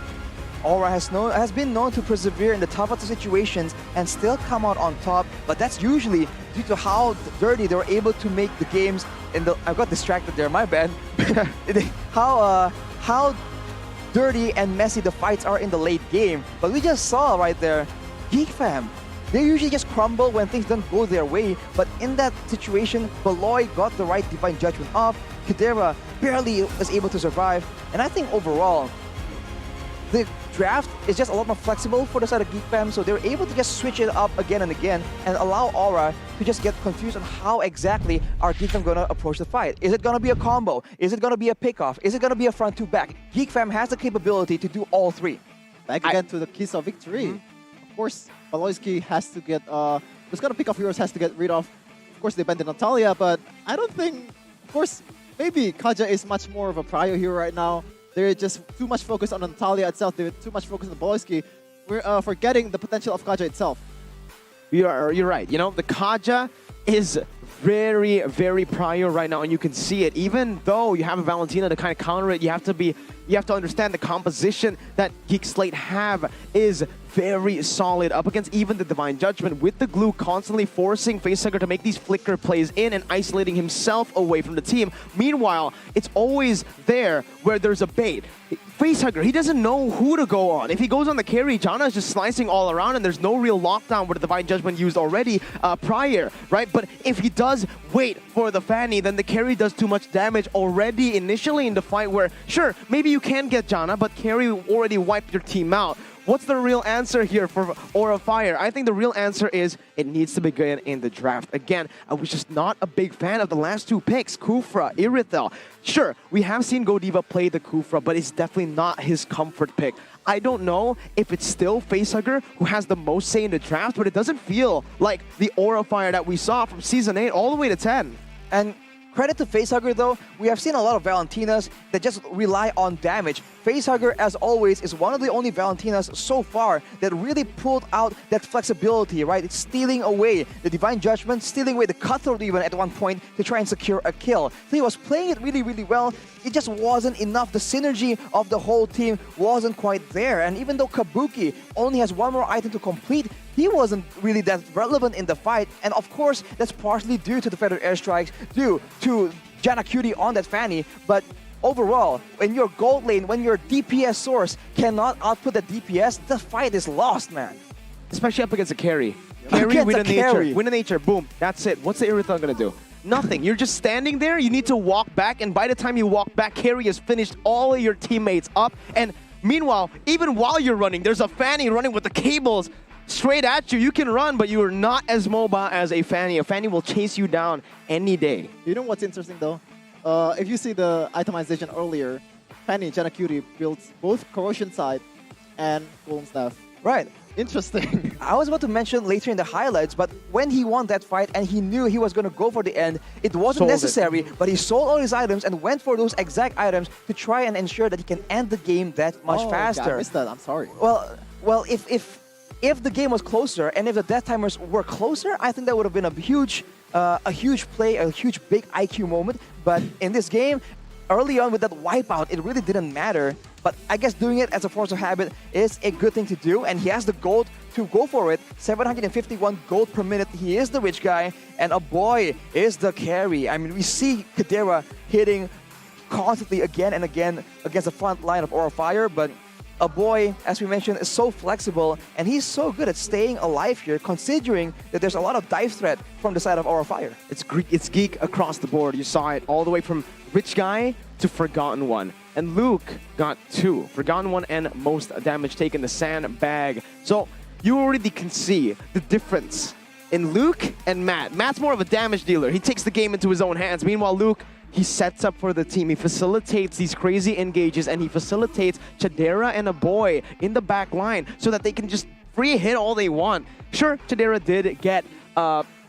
Aura has been known to persevere in the toughest situations and still come out on top, but that's usually due to how dirty they were able to make the games in the... I got distracted there, my bad. How dirty and messy the fights are in the late game. But we just saw right there, GEEK fam, they usually just crumble when things don't go their way, but in that situation, Beloy got the right Divine Judgment off, Kadira barely was able to survive, and I think overall, the draft is just a lot more flexible for the side of GEEK fam, so they're able to just switch it up again and again and allow Aura to just get confused on how exactly are GEEK fam going to approach the fight. Is it going to be a combo? Is it going to be a pickoff? Is it going to be a front to back? GEEK fam has the capability to do all three. Back again to the keys of victory. Of course, Baloyski has to get, who's going to pick off heroes has to get rid of course, they banned Natalia, but I don't think, of course, maybe Kaja is much more of a prior hero right now. They're just too much focused on Natalia itself. They're too much focused on Baloyski. We're forgetting the potential of Kaja itself. You're right. You know, the Kaja is very, very prior right now, and you can see it. Even though you have a Valentina to kind of counter it, you have to understand the composition that GEEK SLATE have is very solid up against even the Divine Judgment, with the glue constantly forcing Facehugger to make these flicker plays in and isolating himself away from the team. Meanwhile, it's always there where there's a bait. Facehugger, he doesn't know who to go on. If he goes on the carry, Janna is just slicing all around and there's no real lockdown where the Divine Judgment used already prior, right? But if he does wait for the Fanny, then the carry does too much damage already initially in the fight where, sure, maybe you can get Janna, but carry already wiped your team out. What's the real answer here for Aura Fire? I think the real answer is it needs to begin in the draft. Again, I was just not a big fan of the last two picks, Kufra, Irithel. Sure, we have seen Godiva play the Kufra, but it's definitely not his comfort pick. I don't know if it's still Facehugger who has the most say in the draft, but it doesn't feel like the Aura Fire that we saw from Season 8 all the way to 10. And credit to Facehugger though, we have seen a lot of Valentinas that just rely on damage. Facehugger, as always, is one of the only Valentinas so far that really pulled out that flexibility, right? It's stealing away the Divine Judgment, stealing away the Cutthroat even at one point to try and secure a kill. So he was playing it really, really well. It just wasn't enough. The synergy of the whole team wasn't quite there. And even though Kabuki only has one more item to complete, he wasn't really that relevant in the fight. And of course, that's partially due to the feathered airstrikes, due to Janna Cutie on that Fanny. But overall, when your gold lane, when your DPS source cannot output the DPS, the fight is lost, man. Especially up against a carry. Carry, win a nature. Win a nature, boom. That's it. What's the Irithel gonna do? Nothing. You're just standing there. You need to walk back, and by the time you walk back, carry has finished all of your teammates up. And meanwhile, even while you're running, there's a Fanny running with the cables straight at you. You can run, but you are not as mobile as a Fanny. A Fanny will chase you down any day. You know what's interesting though? If you see the itemization earlier, Fanny Janna Cutie builds both Corrosion side and Golden Staff. Right. Interesting. I was about to mention later in the highlights, but when he won that fight and he knew he was going to go for the end, it wasn't necessary, but he sold all his items and went for those exact items to try and ensure that he can end the game that much faster. God, I missed that. I'm sorry. Well, if the game was closer and if the death timers were closer, I think that would have been a huge play, a huge big IQ moment. But in this game, early on with that wipeout, it really didn't matter. But I guess doing it as a force of habit is a good thing to do, and he has the gold to go for it. 751 gold per minute. He is the rich guy, and a boy is the carry. I mean, we see Kadira hitting constantly again and again against the front line of Aura Fire, but a boy, as we mentioned, is so flexible, and he's so good at staying alive here, considering that there's a lot of dive threat from the side of Aura Fire. It's GEEK across the board. You saw it all the way from Rich Guy to Forgotten One. And Luke got 2. Forgotten One and most damage taken, the sandbag. So you already can see the difference in Luke and Matt. Matt's more of a damage dealer. He takes the game into his own hands. Meanwhile, Luke, he sets up for the team. He facilitates these crazy engages, and he facilitates Chadera and a boy in the back line so that they can just free hit all they want. Sure, Chadera did get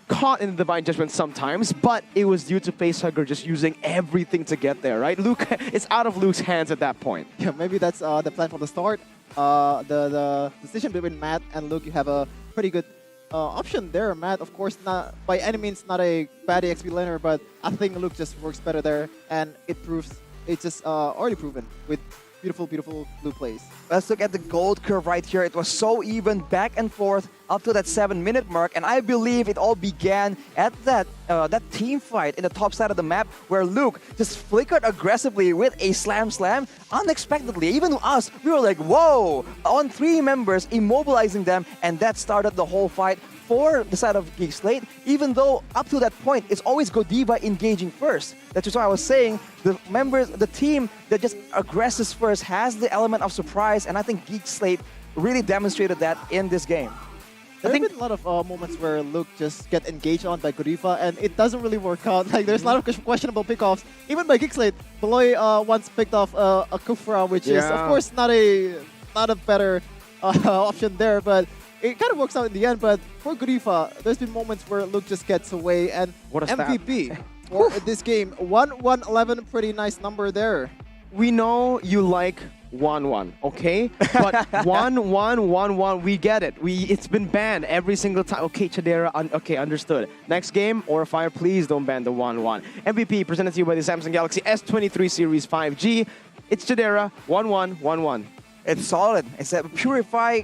caught in the Divine Judgment sometimes, but it was due to Facehugger just using everything to get there, right? Luke, it's out of Luke's hands at that point. Yeah, maybe that's the plan from the start. The decision between Matt and Luke, you have a pretty good option there. Matt, of course, not by any means not a bad XP laner, but I think Luke just works better there, and it proves it's just already proven with beautiful, beautiful blue plays. Let's look at the gold curve right here. It was so even back and forth up to that 7-minute mark, and I believe it all began at that team fight in the top side of the map where Luke just flickered aggressively with a slam unexpectedly. Even us, we were like, whoa, on 3 members, immobilizing them, and that started the whole fight for the side of GEEK SLATE, even though up to that point, it's always Godiva engaging first. That's why I was saying the team that just aggresses first has the element of surprise, and I think GEEK SLATE really demonstrated that in this game. There have been a lot of moments where Luke just get engaged on by Godiva, and it doesn't really work out. Like, there's a lot of questionable pickoffs. Even by GEEK SLATE, Beloy once picked off a Kufra, which is, of course, not a better option there, but it kind of works out in the end. But for Godiva, there's been moments where Luke just gets away, and what a MVP for this game. 1-1-11, pretty nice number there. We know you like 1-1, okay? But 1-1-1-1, we get it. It's been banned every single time. Okay, Chadera, okay, understood. Next game, Fire, please don't ban the 1-1. MVP presented to you by the Samsung Galaxy S23 Series 5G. It's Chadera, 1-1-1-1. It's solid. It's a Purify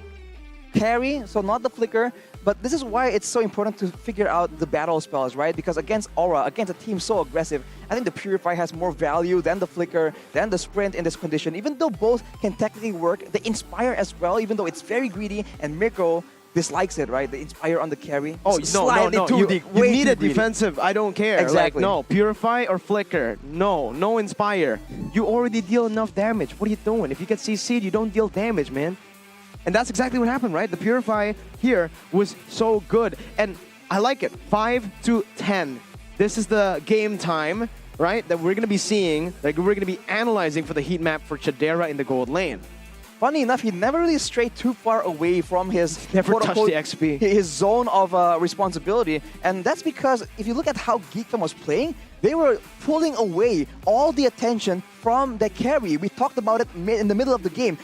carry, so not the flicker, but this is why it's so important to figure out the battle spells, right? Because against Aura, against a team so aggressive, I think the Purify has more value than the flicker, than the sprint in this condition. Even though both can technically work, the Inspire as well, even though it's very greedy, and Mirko dislikes it, right? The Inspire on the carry. Oh, no. You need a defensive. I don't care. Exactly. Like, no, Purify or Flicker. No Inspire. You already deal enough damage. What are you doing? If you get CC'd, you don't deal damage, man. And that's exactly what happened, right? The Purify here was so good. And I like it. 5-10. This is the game time, right? That we're going to be seeing, like we're going to be analyzing for the heat map for Chadera in the gold lane. Funny enough, he never really strayed too far away from his never touched the XP. His zone of responsibility. And that's because if you look at how GEEK was playing, they were pulling away all the attention from the carry. We talked about it in the middle of the game.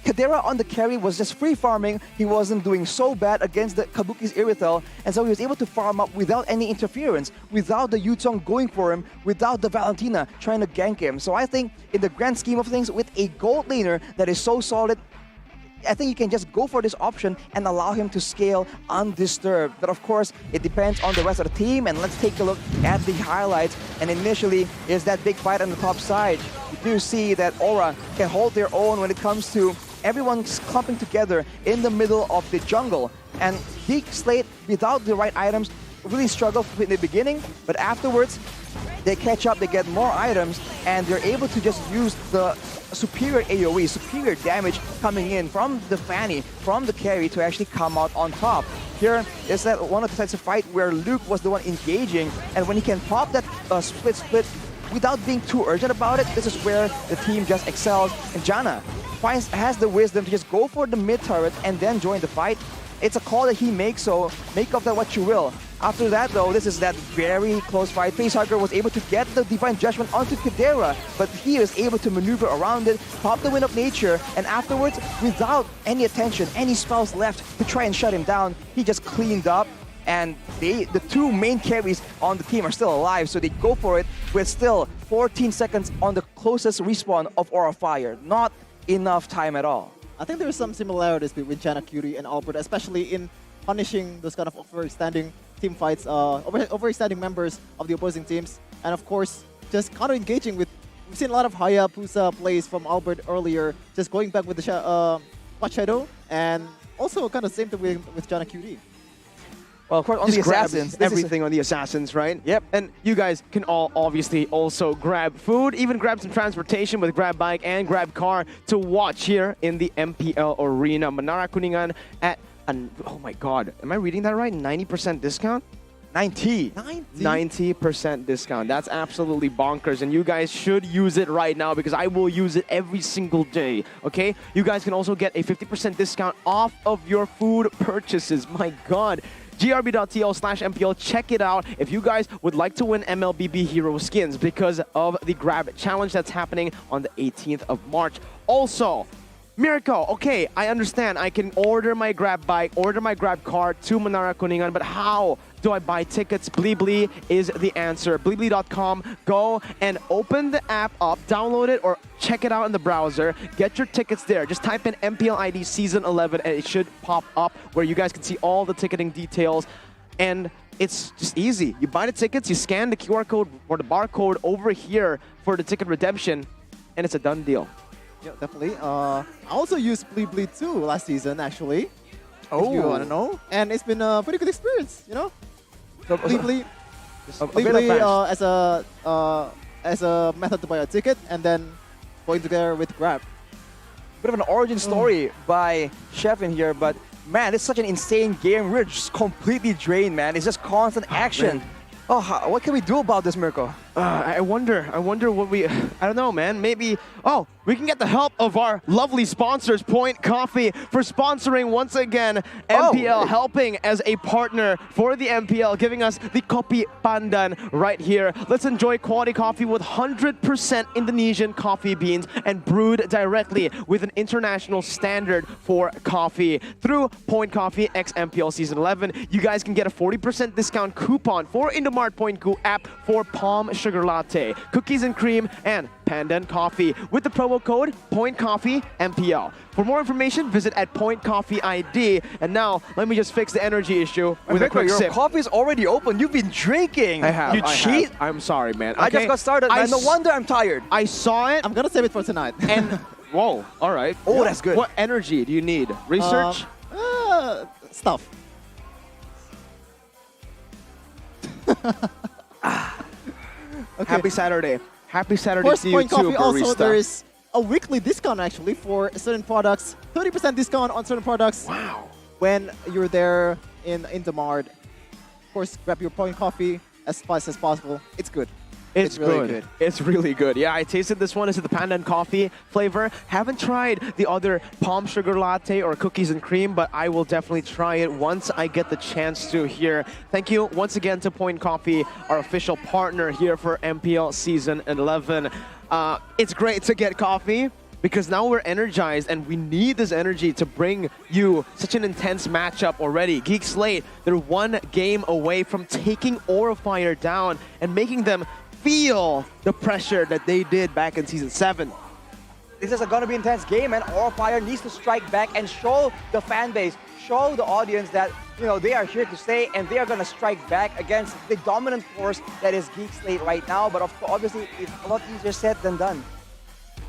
Chadera on the carry was just free farming. He wasn't doing so bad against the Kabuki's Irithel, and so he was able to farm up without any interference, without the Yuzong going for him, without the Valentina trying to gank him. So I think in the grand scheme of things, with a gold laner that is so solid, I think you can just go for this option and allow him to scale undisturbed. But of course, it depends on the rest of the team, and let's take a look at the highlights. And initially, is that big fight on the top side. You do see that Aura can hold their own when it comes to everyone's clumping together in the middle of the jungle. And GEEK SLATE, without the right items, really struggle in the beginning, but afterwards, they catch up, they get more items, and they're able to just use the superior AoE, superior damage coming in from the Fanny, from the carry to actually come out on top. Here is that one of the types of fight where Luke was the one engaging, and when he can pop that split without being too urgent about it, this is where the team just excels. And Janna has the wisdom to just go for the mid turret and then join the fight. It's a call that he makes, so make of that what you will. After that, though, this is that very close fight. Facehugger was able to get the Divine Judgment onto Chadera, but he was able to maneuver around it, pop the Wind of Nature, and afterwards, without any attention, any spells left to try and shut him down, he just cleaned up. And the two main carries on the team are still alive, so they go for it with still 14 seconds on the closest respawn of Aura Fire. Not enough time at all. I think there's some similarities between Janna, Curie, and Albert, especially in punishing those kind of overextending team fights, overextending members of the opposing teams, and of course, just counter-engaging with. We've seen a lot of Hayabusa plays from Albert earlier, just going back with the Spot Shadow, and also kind of same thing with Janna, Curie. Well, of course, on just the Assassins. Everything on the Assassins, right? Yep. And you guys can all obviously also grab food, even grab some transportation with Grab Bike and Grab Car to watch here in the MPL Arena. Menara Kuningan at, oh my god, am I reading that right? 90% discount? 90% discount. That's absolutely bonkers, and you guys should use it right now because I will use it every single day, okay? You guys can also get a 50% discount off of your food purchases. My god. grb.tl/MPL. Check it out if you guys would like to win MLBB Hero skins because of the Grab Challenge that's happening on the 18th of March. Also, Miracle, okay, I understand. I can order my Grab Bike, order my Grab Car to Menara Kuningan, but how do I buy tickets? Blibli is the answer. Blibli.com. Go and open the app up, download it, or check it out in the browser. Get your tickets there. Just type in MPL ID Season 11 and it should pop up where you guys can see all the ticketing details. And it's just easy. You buy the tickets, you scan the QR code or the barcode over here for the ticket redemption, and it's a done deal. Yeah, definitely. I also used Blibli too last season, actually. If you want to know. And it's been a pretty good experience, you know? So Blibli as a method to buy a ticket and then going together with Grab. Bit of an origin story by Chef in here, but man, it's such an insane game. We're just completely drained, man. It's just constant action. What can we do about this, Mirko? I wonder what we... I don't know, man. Maybe... Oh, we can get the help of our lovely sponsors, Point Coffee, for sponsoring once again MPL, helping as a partner for the MPL, giving us the Kopi Pandan right here. Let's enjoy quality coffee with 100% Indonesian coffee beans and brewed directly with an international standard for coffee. Through Point Coffee X MPL Season 11, you guys can get a 40% discount coupon for Indomart Point Q app for Palm Sugar Latte, cookies and cream, and Pandan Coffee with the promo code POINTCOFFEE-MPL. For more information, visit at Point Coffee ID. And now, let me just fix the energy issue with a quick your sip. coffee's already open. You've been drinking. I have. You cheat? I'm sorry, man. I just got started, man. No wonder I'm tired. I saw it. I'm gonna save it for tonight. And whoa, all right. Oh, that's good. What energy do you need? Research? Stuff. Okay. Happy Saturday. Happy Saturday First to you Point too, Coffee barista. also, there is a weekly discount actually for certain products. 30% discount on certain products. Wow. When you're there in Indomart. Of course, grab your Point Coffee as fast as possible. It's good. It's really good. It's really good. Yeah, I tasted this one. It's the Pandan Coffee flavor. Haven't tried the other Palm Sugar Latte or cookies and cream, but I will definitely try it once I get the chance to here. Thank you once again to Point Coffee, our official partner here for MPL Season 11. It's great to get coffee because now we're energized and we need this energy to bring you such an intense matchup already. GEEK SLATE, they're one game away from taking Aura Fire down and making them feel the pressure that they did back in Season 7. This is going to be an intense game, and Aura Fire needs to strike back and show the fan base, show the audience that they are here to stay and they are going to strike back against the dominant force that is GEEK SLATE right now. But obviously, it's a lot easier said than done.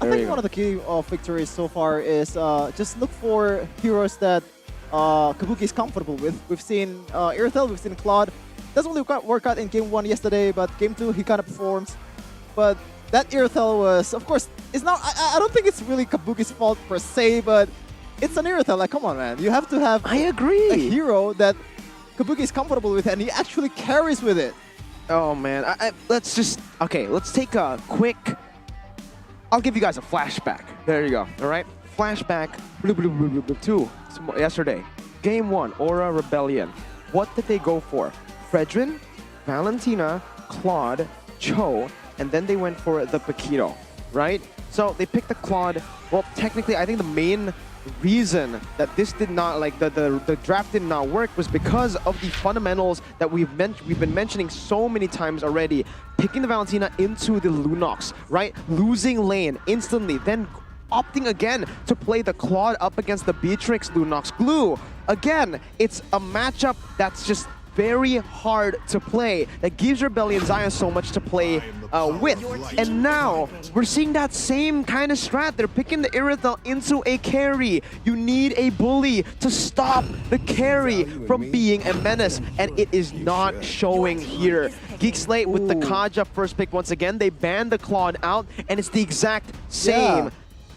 I think one of the key victories so far is just look for heroes that Kabuki is comfortable with. We've seen Irithel, we've seen Claude. Doesn't really work out in Game 1 yesterday, but Game 2 he kind of performs. But that Irithel was, of course, it's not. I don't think it's really Kabuki's fault per se, but it's an Irithel. Like, come on, man, you have to have. I agree. A hero that Kabuki is comfortable with, and he actually carries with it. Oh man, let's take a quick. I'll give you guys a flashback. There you go. All right, flashback. Two yesterday, Game 1, Aura Rebellion. What did they go for? Fredrin, Valentina, Claude, Cho, and then they went for the Paquito, right? So they picked the Claude. Well, technically, I think the main reason that this did not, the draft did not work was because of the fundamentals that we've been mentioning so many times already. Picking the Valentina into the Lunox, right? Losing lane instantly, then opting again to play the Claude up against the Beatrix Lunox Glue. Again, it's a matchup that's just very hard to play, that gives Rebellion Zaya so much to play with. And now, we're seeing that same kind of strat. They're picking the Irithel into a carry. You need a bully to stop the carry from being a menace, and it is not showing here. GEEK SLATE with the Kaja first pick once again. They banned the Claude out, and it's the exact same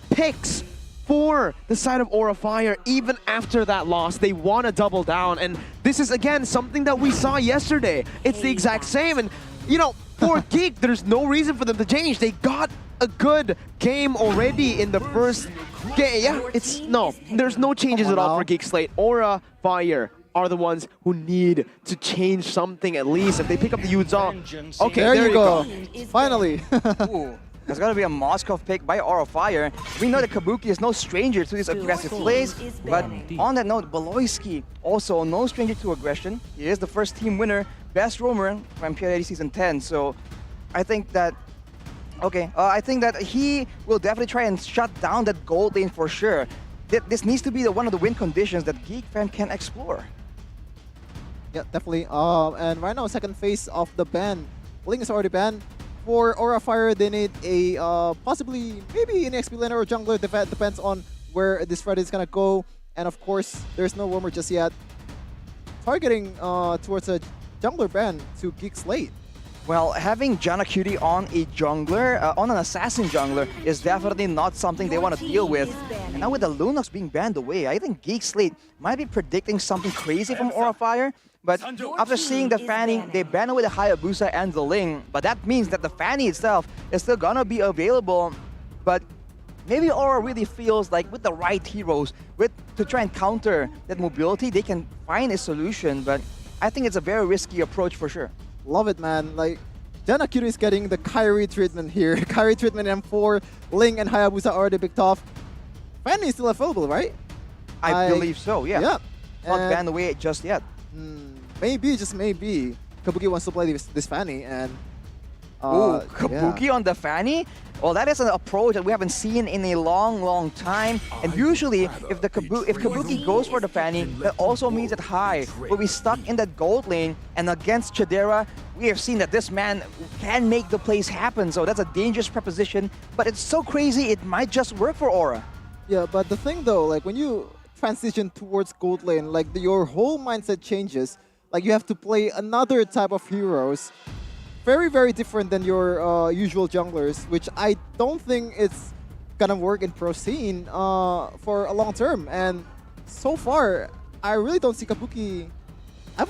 picks for the side of Aura Fire. Even after that loss, they want to double down, and this is again something that we saw yesterday. It's the exact same, and for GEEK, there's no reason for them to change. They got a good game already in the first game. Yeah, there's no changes at all for GEEK SLATE. Aura Fire are the ones who need to change something at least. If they pick up the Yuzong, okay, there you go. Finally. There's going to be a Moskov pick by Aura Fire. We know that Kabuki is no stranger to these aggressive plays, but on that note, Beloyski also no stranger to aggression. He is the first team winner, best roamer from MPL ID Season 10. So I think that, I think that he will definitely try and shut down that gold lane for sure. This needs to be one of the win conditions that Geek Fam can explore. Yeah, definitely. And right now, second phase of the ban. Ling is already banned. For Aura Fire, they need a possibly maybe an XP laner or jungler. Depends on where this Friday is gonna go. And of course, there's no roamer just yet. Targeting towards a jungler ban to GEEK SLATE. Well, having Janna Cutie on a jungler, on an assassin jungler, is definitely not something they want to deal with. And now with the Lunox being banned away, I think GEEK SLATE might be predicting something crazy from Aura Fire. But after seeing the Fanny, they ban away the Hayabusa and the Ling. But that means that the Fanny itself is still gonna be available. But maybe Aura really feels like with the right heroes, to try and counter that mobility, they can find a solution. But I think it's a very risky approach for sure. Love it, man. Like, Janna Cutie is getting the Kyrie treatment here. Kyrie treatment M4, Ling and Hayabusa already picked off. Fanny is still available, right? I believe so, yeah. Yeah. Not banned away just yet. Maybe, just maybe, Kabuki wants to play this Fanny and... Ooh, Kabuki on the Fanny? Well, that is an approach that we haven't seen in a long time. And usually, if Kabuki goes for the Fanny, that also means that we'll be stuck in that gold lane. And against Chidera, we have seen that this man can make the plays happen. So that's a dangerous proposition. But it's so crazy, it might just work for Aura. Yeah, but the thing though, like when you transition towards gold lane, like your whole mindset changes. Like you have to play another type of heroes. Very different than your usual junglers, which I don't think it's gonna work in pro scene for a long term. And so far, I really don't see Kabuki.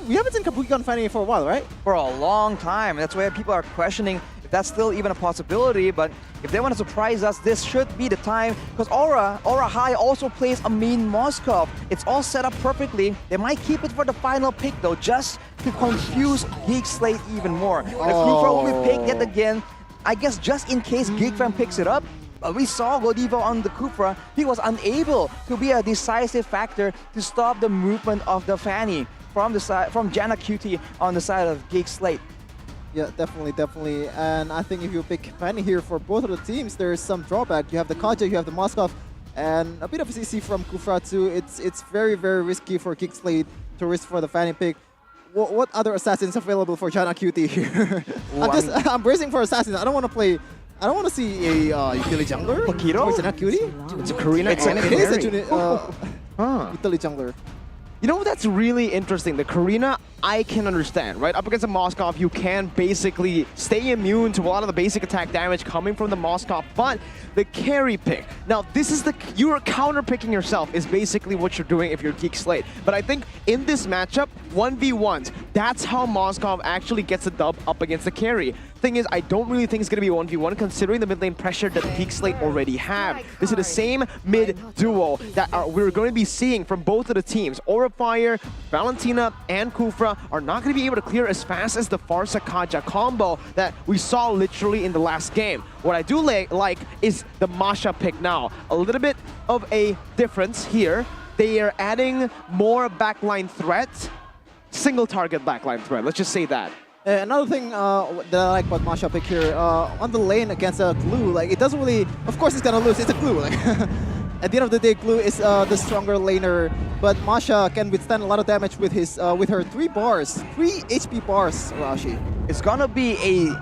We haven't seen Kabuki on Fanny for a while, right? For a long time. That's why people are questioning if that's still even a possibility. But if they want to surprise us, this should be the time. Because Aura High also plays a main Moskov. It's all set up perfectly. They might keep it for the final pick though, just to confuse GEEK SLATE even more. The Kufra will be picked yet again. I guess just in case Geek Fam picks it up. We saw Godiva on the Kufra. He was unable to be a decisive factor to stop the movement of the Fanny from Janna Cutie on the side of GEEK SLATE. Yeah, definitely. And I think if you pick Fanny here for both of the teams, there's some drawback. You have the Kaja, you have the Moskov, and a bit of a CC from Kufra too. It's very risky for GEEK SLATE to risk for the Fanny pick. What other assassins available for Janna Cutie here? I'm bracing for assassins. I don't want to see a utility jungler. Pakiro? For Janna Cutie? It's a Karina. It is a utility jungler. You know, that's really interesting. The Karina, I can understand, right? Up against a Moskov, you can basically stay immune to a lot of the basic attack damage coming from the Moskov, but the carry pick. Now, this is you're counter-picking yourself is basically what you're doing if you're GEEK SLATE. But I think in this matchup, 1v1s, that's how Moskov actually gets a dub up against the carry. Thing is, I don't really think it's going to be a 1v1 considering the mid lane pressure that GEEK SLATE already have. This is the same mid duo that we're going to be seeing from both of the teams. Aura Fire, Valentina, and Kufra are not going to be able to clear as fast as the Farsa Kaja combo that we saw literally in the last game. What I do like is the Masha pick now. A little bit of a difference here. They are adding more backline threat, single target backline threat, let's just say that. Another thing that I like about Masha pick here, on the lane against a Glue, like it doesn't really, of course it's gonna lose, it's a Glue. Like at the end of the day, Glue is the stronger laner, but Masha can withstand a lot of damage with her 3 HP bars, Rashi. It's gonna be a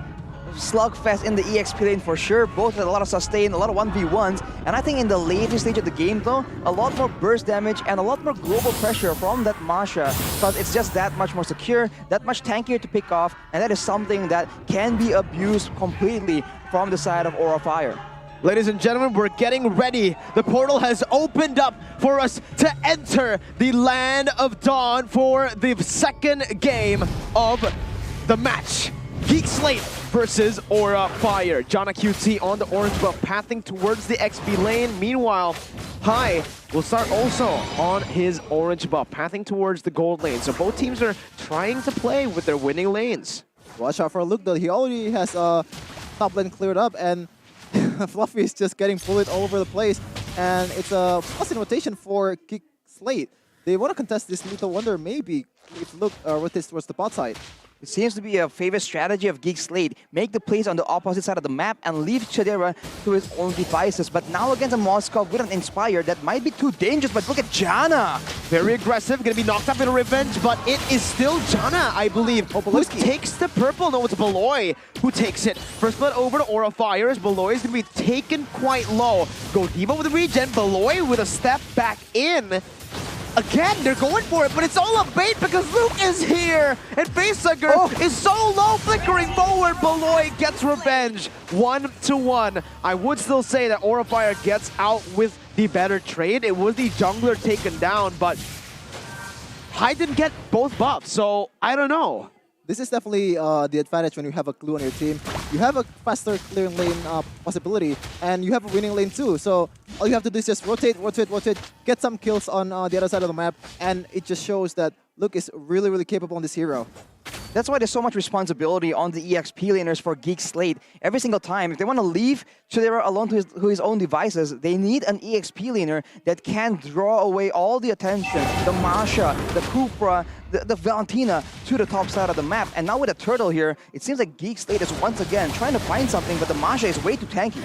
slugfest in the EXP lane for sure, both with a lot of sustain, a lot of 1v1s, and I think in the later stage of the game though, a lot more burst damage and a lot more global pressure from that Masha, because it's just that much more secure, that much tankier to pick off, and that is something that can be abused completely from the side of Aura Fire. Ladies and gentlemen, we're getting ready. The portal has opened up for us to enter the Land of Dawn for the second game of the match. GEEK SLATE versus Aura Fire. Janna QT on the orange buff, pathing towards the XP lane. Meanwhile, Hai will start also on his orange buff, pathing towards the gold lane. So both teams are trying to play with their winning lanes. Watch out for Luke though. He already has top lane cleared up, and Fluffy is just getting bullied all over the place. And it's a plus in rotation for GEEK SLATE. They want to contest this Lethal Wonder maybe if Luke rotates towards the bot side. It seems to be a favorite strategy of GEEK SLATE. Make the plays on the opposite side of the map and leave Chidera to his own devices. But now against a Moskov with an Inspire, that might be too dangerous. But look at Janna. Very aggressive, gonna be knocked up in a revenge, but it is still Janna, I believe, who takes the purple. No, it's Beloy who takes it. First blood over to Aura Fires. Beloy is gonna be taken quite low. Godiva with the regen, Beloy with a step back in. Again, they're going for it, but it's all a bait because Luke is here! And Facesucker is so low, flickering forward. Beloy gets revenge. 1-1. I would still say that Aura Fire gets out with the better trade. It was the jungler taken down, but Hyde didn't get both buffs, so I don't know. This is definitely the advantage when you have a glue on your team. You have a faster clearing lane possibility, and you have a winning lane too. So all you have to do is just rotate, get some kills on the other side of the map, and it just shows that Luke is really, really capable on this hero. That's why there's so much responsibility on the EXP laners for GEEK SLATE. Every single time, if they want to leave Chidera alone to his own devices, they need an EXP laner that can draw away all the attention, the Masha, the Kufra, the Valentina to the top side of the map. And now with a turtle here, it seems like GEEK SLATE is once again trying to find something, but the Masha is way too tanky.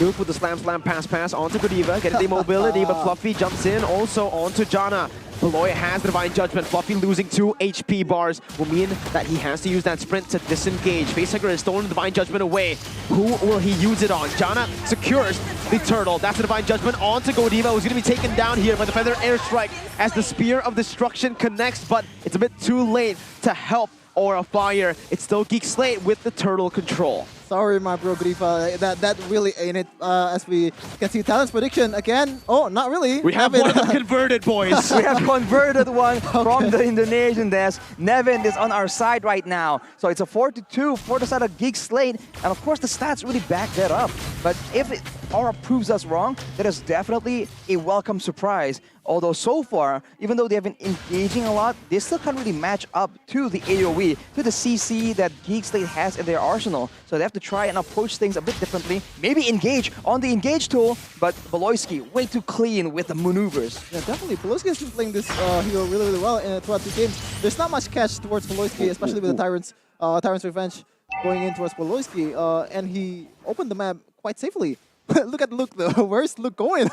Luke with the slam pass onto Godiva, getting the mobility, but Fluffy jumps in also onto Janna. Beloy has the Divine Judgment. Fluffy losing 2 HP bars will mean that he has to use that sprint to disengage. Facehugger has stolen the Divine Judgment away. Who will he use it on? Janna secures the turtle. That's the Divine Judgment onto Godiva, who's going to be taken down here by the Feather Airstrike as the Spear of Destruction connects, but it's a bit too late to help Aura Fire. It's still GEEK SLATE with the turtle control. Sorry, my bro, Godiva. That really ain't it. As we can see, Talent's prediction again. Oh, not really. We have one converted, boys. We have converted one from the Indonesian desk. Nevin is on our side right now. So it's a 4-2 for the side of GEEK SLATE. And of course, the stats really back that up. But if Aura proves us wrong, that is definitely a welcome surprise. Although so far, even though they have been engaging a lot, they still can't really match up to the AoE, to the CC that GEEK SLATE has in their arsenal. So they have to try and approach things a bit differently. Maybe engage on the engage tool, but Beloyski way too clean with the maneuvers. Yeah, definitely. Beloyski has been playing this hero really, really well throughout the games. There's not much catch towards Beloyski, especially with the Tyrant's Revenge going in towards Beloyski, and he opened the map quite safely. Look at Luke though. Where's Luke going?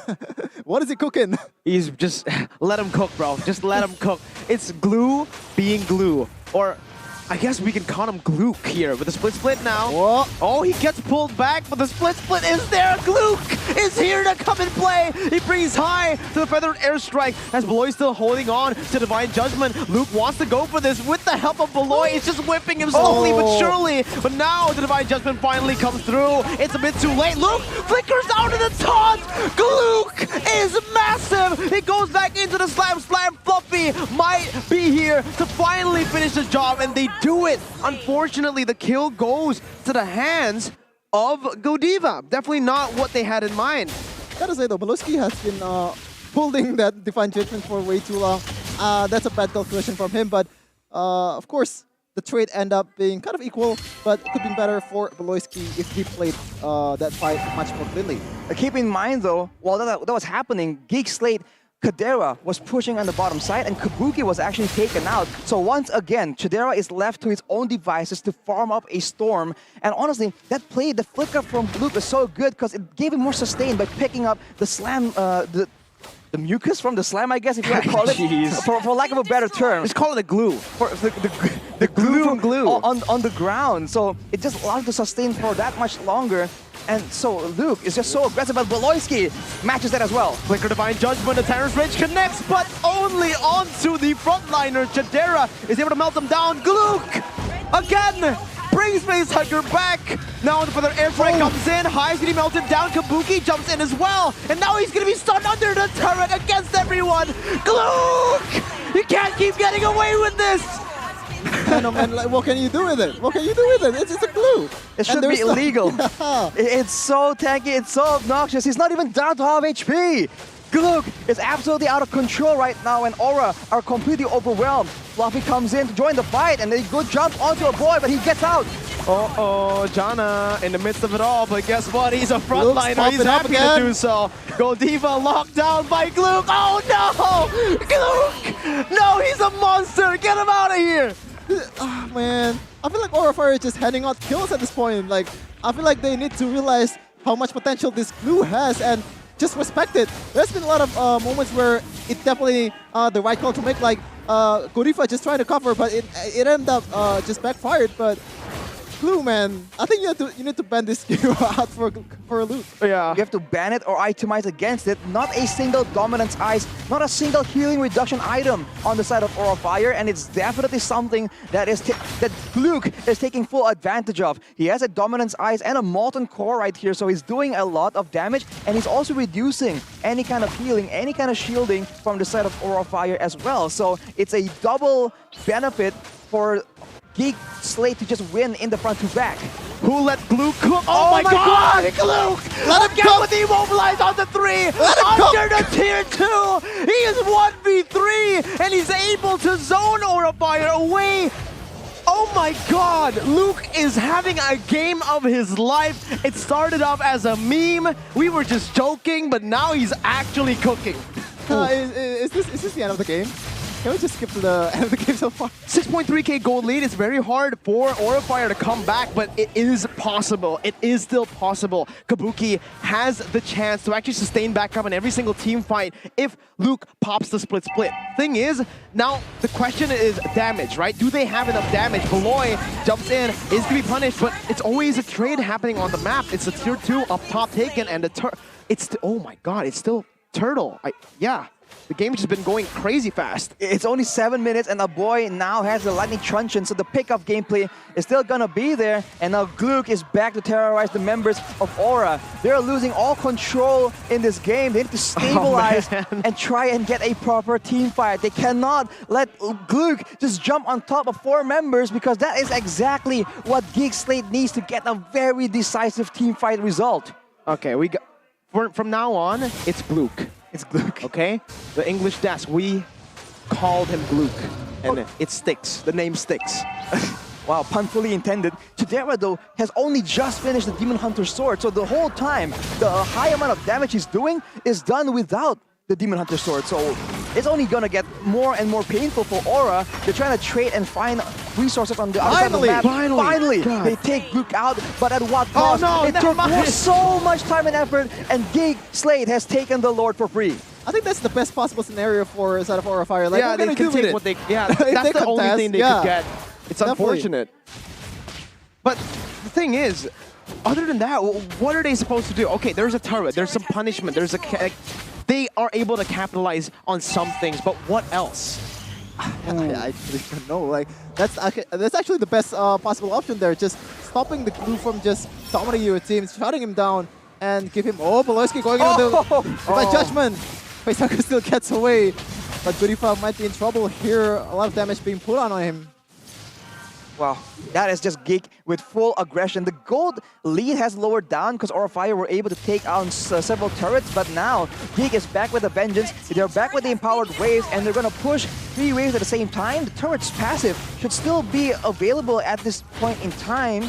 What is he cooking? He's just, let him cook, bro. Just let him cook. It's glue being glue. Or I guess we can call him Gluke here with the split now. Whoa. Oh, he gets pulled back, but the split is there. Gluke is here to come and play. He brings high to the Feathered Airstrike as Beloy still holding on to Divine Judgment. Luke wants to go for this with the help of Beloy. It's just whipping him slowly but surely. But now the Divine Judgment finally comes through. It's a bit too late. Luke flickers out of the taunt. Gluke is massive. It goes back into the slam. Fluffy might be here to finally finish the job, and they do it. Unfortunately, the kill goes to the hands of Godiva. Definitely not what they had in mind. Gotta say though, Beloyski has been holding that Divine Judgment for way too long. That's a bad calculation from him, but of course, the trade end up being kind of equal, but it could be better for Beloyski if he played that fight much more cleanly. Keep in mind though, while that was happening, GEEK SLATE Chidera was pushing on the bottom side and Kabuki was actually taken out. So once again, Chidera is left to his own devices to farm up a storm. And honestly, that play, the flicker from Luke was so good because it gave him more sustain by picking up the slam, the mucus from the slam, I guess, if you want to call it, for lack of a better term. Just call it a glue. The glue from glue on the ground. So it just allowed to sustain for that much longer. And so Luke is just so aggressive, but Beloyski matches that as well. Flicker Divine Judgment, the Tyrant's Rage connects, but only onto the frontliner. Chidera is able to melt them down. Gluke again brings Facehugger back. Now the Feather Airstrike comes in. High's getting melted down. Kabuki jumps in as well. And now he's going to be stunned under the turret against everyone. Gluke! You can't keep getting away with this! man, like, what can you do with it? What can you do with it? It's a glue. It should be illegal. It's so tanky, it's so obnoxious. He's not even down to half HP. Glook is absolutely out of control right now, and Aura are completely overwhelmed. Fluffy comes in to join the fight, and they go jump onto a boy, but he gets out. Uh-oh, Janna in the midst of it all, but guess what? He's a frontliner. He's happy to do so. Goldiva locked down by Glook. Oh no! Glook! No, he's a monster! Get him out of here! Oh man, I feel like Aura Fire is just handing out kills at this point. Like, I feel like they need to realize how much potential this glue has and just respect it. There's been a lot of moments where it definitely the right call to make, like Goldiva just trying to cover, but it ended up just backfired. But Glue, man, I think you need to ban this skill out for a loop. Yeah. You have to ban it or itemize against it. Not a single dominance ice, not a single healing reduction item on the side of Aura Fire, and it's definitely something that that Gluck is taking full advantage of. He has a dominance ice and a molten core right here, so he's doing a lot of damage, and he's also reducing any kind of healing, any kind of shielding from the side of Aura Fire as well. So it's a double benefit for GEEK SLATE to just win in the front to back. Who let Glue cook? Oh, my God! Glue! Let him get with the immobilized on the 3! Under the tier 2! He is 1v3! And he's able to zone Aura Fire away! Oh my God! Luke is having a game of his life. It started off as a meme. We were just joking, but now he's actually cooking. Is this the end of the game? Can we just skip to the end of the game so far? 6.3k gold lead. It's very hard for Aura Fire to come back, but it is possible. It is still possible. Kabuki has the chance to actually sustain back up in every single team fight if Luke pops the split. Thing is, now the question is damage, right? Do they have enough damage? Beloy jumps in, is going to be punished, but it's always a trade happening on the map. It's the tier 2 up top taken, and oh my God, it's still Turtle. Yeah. The game's just been going crazy fast. It's only 7 minutes, and the boy now has the lightning truncheon, so the pickup gameplay is still gonna be there. And now Gluck is back to terrorize the members of Aura. They're losing all control in this game. They need to stabilize and try and get a proper team fight. They cannot let Gluck just jump on top of 4 members, because that is exactly what GEEK SLATE needs to get a very decisive team fight result. Okay, we got from now on, it's Gluck. It's Gluck. Okay? The English desk, we called him Gluck. And it sticks. The name sticks. Wow, pun fully intended. Chidera, though, has only just finished the Demon Hunter Sword, so the whole time, the high amount of damage he's doing is done without the Demon Hunter Sword, so it's only gonna get more and more painful for Aura. They're trying to trade and find resources on the other side of the map. Finally, they take Gluck out, but at what cost? Oh no, it took so much time and effort, and GEEK SLATE has taken the Lord for free. I think that's the best possible scenario for side of Aura Fire. Like, yeah, they can take what they. Yeah, that's the only thing they could get. It's unfortunate. But the thing is, other than that, what are they supposed to do? Okay, there's a turret, there's some punishment, there's a. They are able to capitalize on some things, but what else? I actually don't know. Like, that's actually the best possible option there. Just stopping the Glue from just dominating your team, shutting him down, and give him. Oh, Beloyski going into by judgment. Facehacker still gets away, but Goldiva might be in trouble here. A lot of damage being put on him. Wow, that is just GEEK with full aggression. The gold lead has lowered down because Aura Fire were able to take out several turrets, but now GEEK is back with a vengeance. They're back with the empowered waves, and they're gonna push 3 waves at the same time. The turret's passive should still be available at this point in time,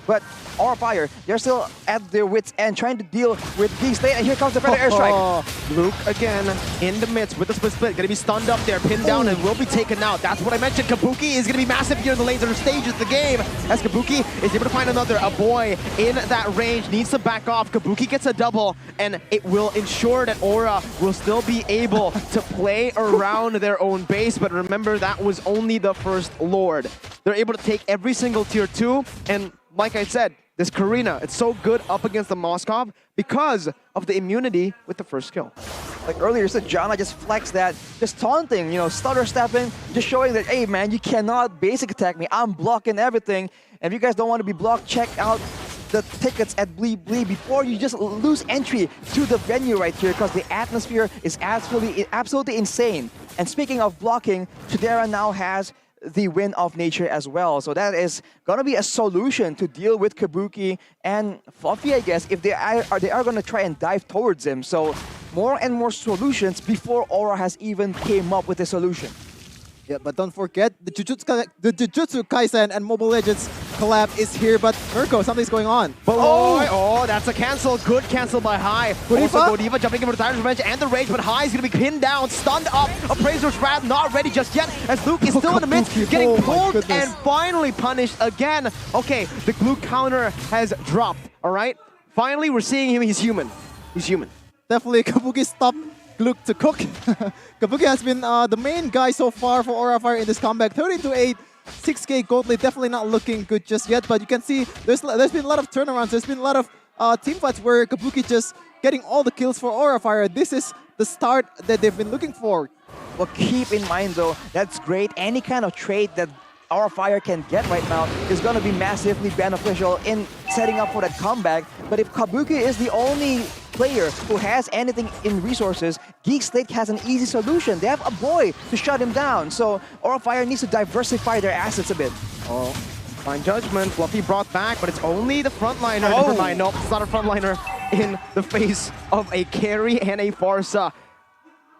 but Aura Fire, they're still at their wits' end, trying to deal with GEEK SLATE, and here comes the Predator Airstrike. Luke again in the midst with the split, gonna be stunned up there, pinned down, and will be taken out. That's what I mentioned. Kabuki is gonna be massive here in the later stages of the game, as Kabuki is able to find a boy in that range, needs to back off. Kabuki gets a double, and it will ensure that Aura will still be able to play around their own base, but remember, that was only the first Lord. They're able to take every single tier 2, and like I said, this Karina, it's so good up against the Moskov because of the immunity with the first kill. Like earlier, so Janna just flexed that, just taunting, you know, stutter stepping, just showing that, hey man, you cannot basic attack me, I'm blocking everything. And if you guys don't want to be blocked, check out the tickets at Bleed before you just lose entry to the venue right here, because the atmosphere is absolutely insane. And speaking of blocking, Chidera now has the wind of nature as well. So that is gonna be a solution to deal with Kabuki and Fluffy, I guess, if they are gonna try and dive towards him. So more and more solutions before Aura has even came up with a solution. Yeah, but don't forget, the Jujutsu Kaisen and Mobile Legends collab is here, but Mirko, something's going on. Oh, that's a cancel. Good cancel by High. Also, Godiva jumping in for the Titan's Revenge and the Rage, but High is going to be pinned down, stunned up. Appraiser's Wrath not ready just yet, as Luke is still in the midst, getting pulled and finally punished again. Okay, the glue counter has dropped, all right? Finally, we're seeing him. He's human. He's human. Definitely, Kabuki stopped Luke to cook. Kabuki has been the main guy so far for Aura Fire in this comeback. 13-8, 6K gold lead, definitely not looking good just yet, but you can see there's been a lot of turnarounds. There's been a lot of team fights where Kabuki just getting all the kills for Aura Fire. This is the start that they've been looking for. Well, keep in mind though, that's great. Any kind of trade that Aura Fire can get right now is going to be massively beneficial in setting up for that comeback. But if Kabuki is the only player who has anything in resources, GEEK SLATE has an easy solution. They have a boy to shut him down. So Aura Fire needs to diversify their assets a bit. Oh, fine judgment. Fluffy brought back, but it's only the frontliner. Oh. Nope, it's not a frontliner in the face of a carry and a Farsa.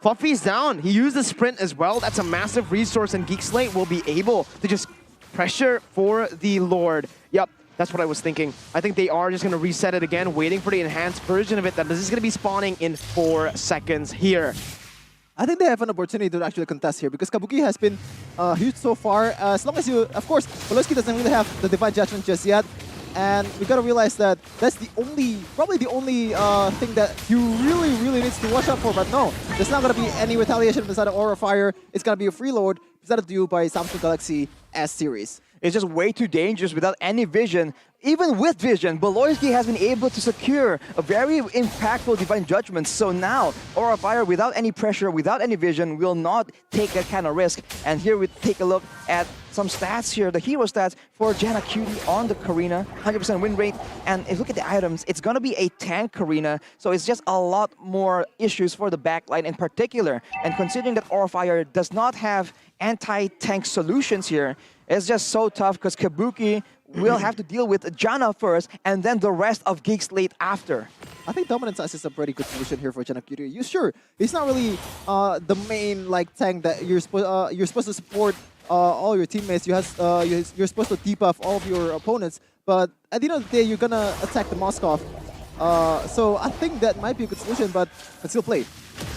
Fluffy's down. He used the sprint as well. That's a massive resource, and GEEK SLATE will be able to just pressure for the Lord. Yep. That's what I was thinking. I think they are just going to reset it again, waiting for the enhanced version of it that is going to be spawning in 4 seconds here. I think they have an opportunity to actually contest here because Kabuki has been huge so far. As long as you, of course, Voloski doesn't really have the Divine Judgment just yet. And we gotta realize that that's the only, probably the only thing that you really needs to watch out for. But no, there's not gonna be any retaliation inside of Aura Fire. It's gonna be a freeload presented to you by Samsung Galaxy S series. It's just way too dangerous without any vision. Even with vision, Beloyski has been able to secure a very impactful Divine Judgment. So now, Aura Fire, without any pressure, without any vision, will not take that kind of risk. And here we take a look at some stats here, the hero stats for Janna Cutie on the Karina, 100% win rate. And if you look at the items, it's going to be a tank Karina. So it's just a lot more issues for the backline in particular. And considering that Aura Fire does not have anti-tank solutions here, it's just so tough because Kabuki will have to deal with Janna first and then the rest of GEEK SLATE after. I think Dominant Size is a pretty good solution here for Janna Cutie. You sure, he's not really the main like tank that you're supposed to support all your teammates. You're supposed to debuff all of your opponents, but at the end of the day, you're gonna attack the Moskov. So I think that might be a good solution, but let's still play.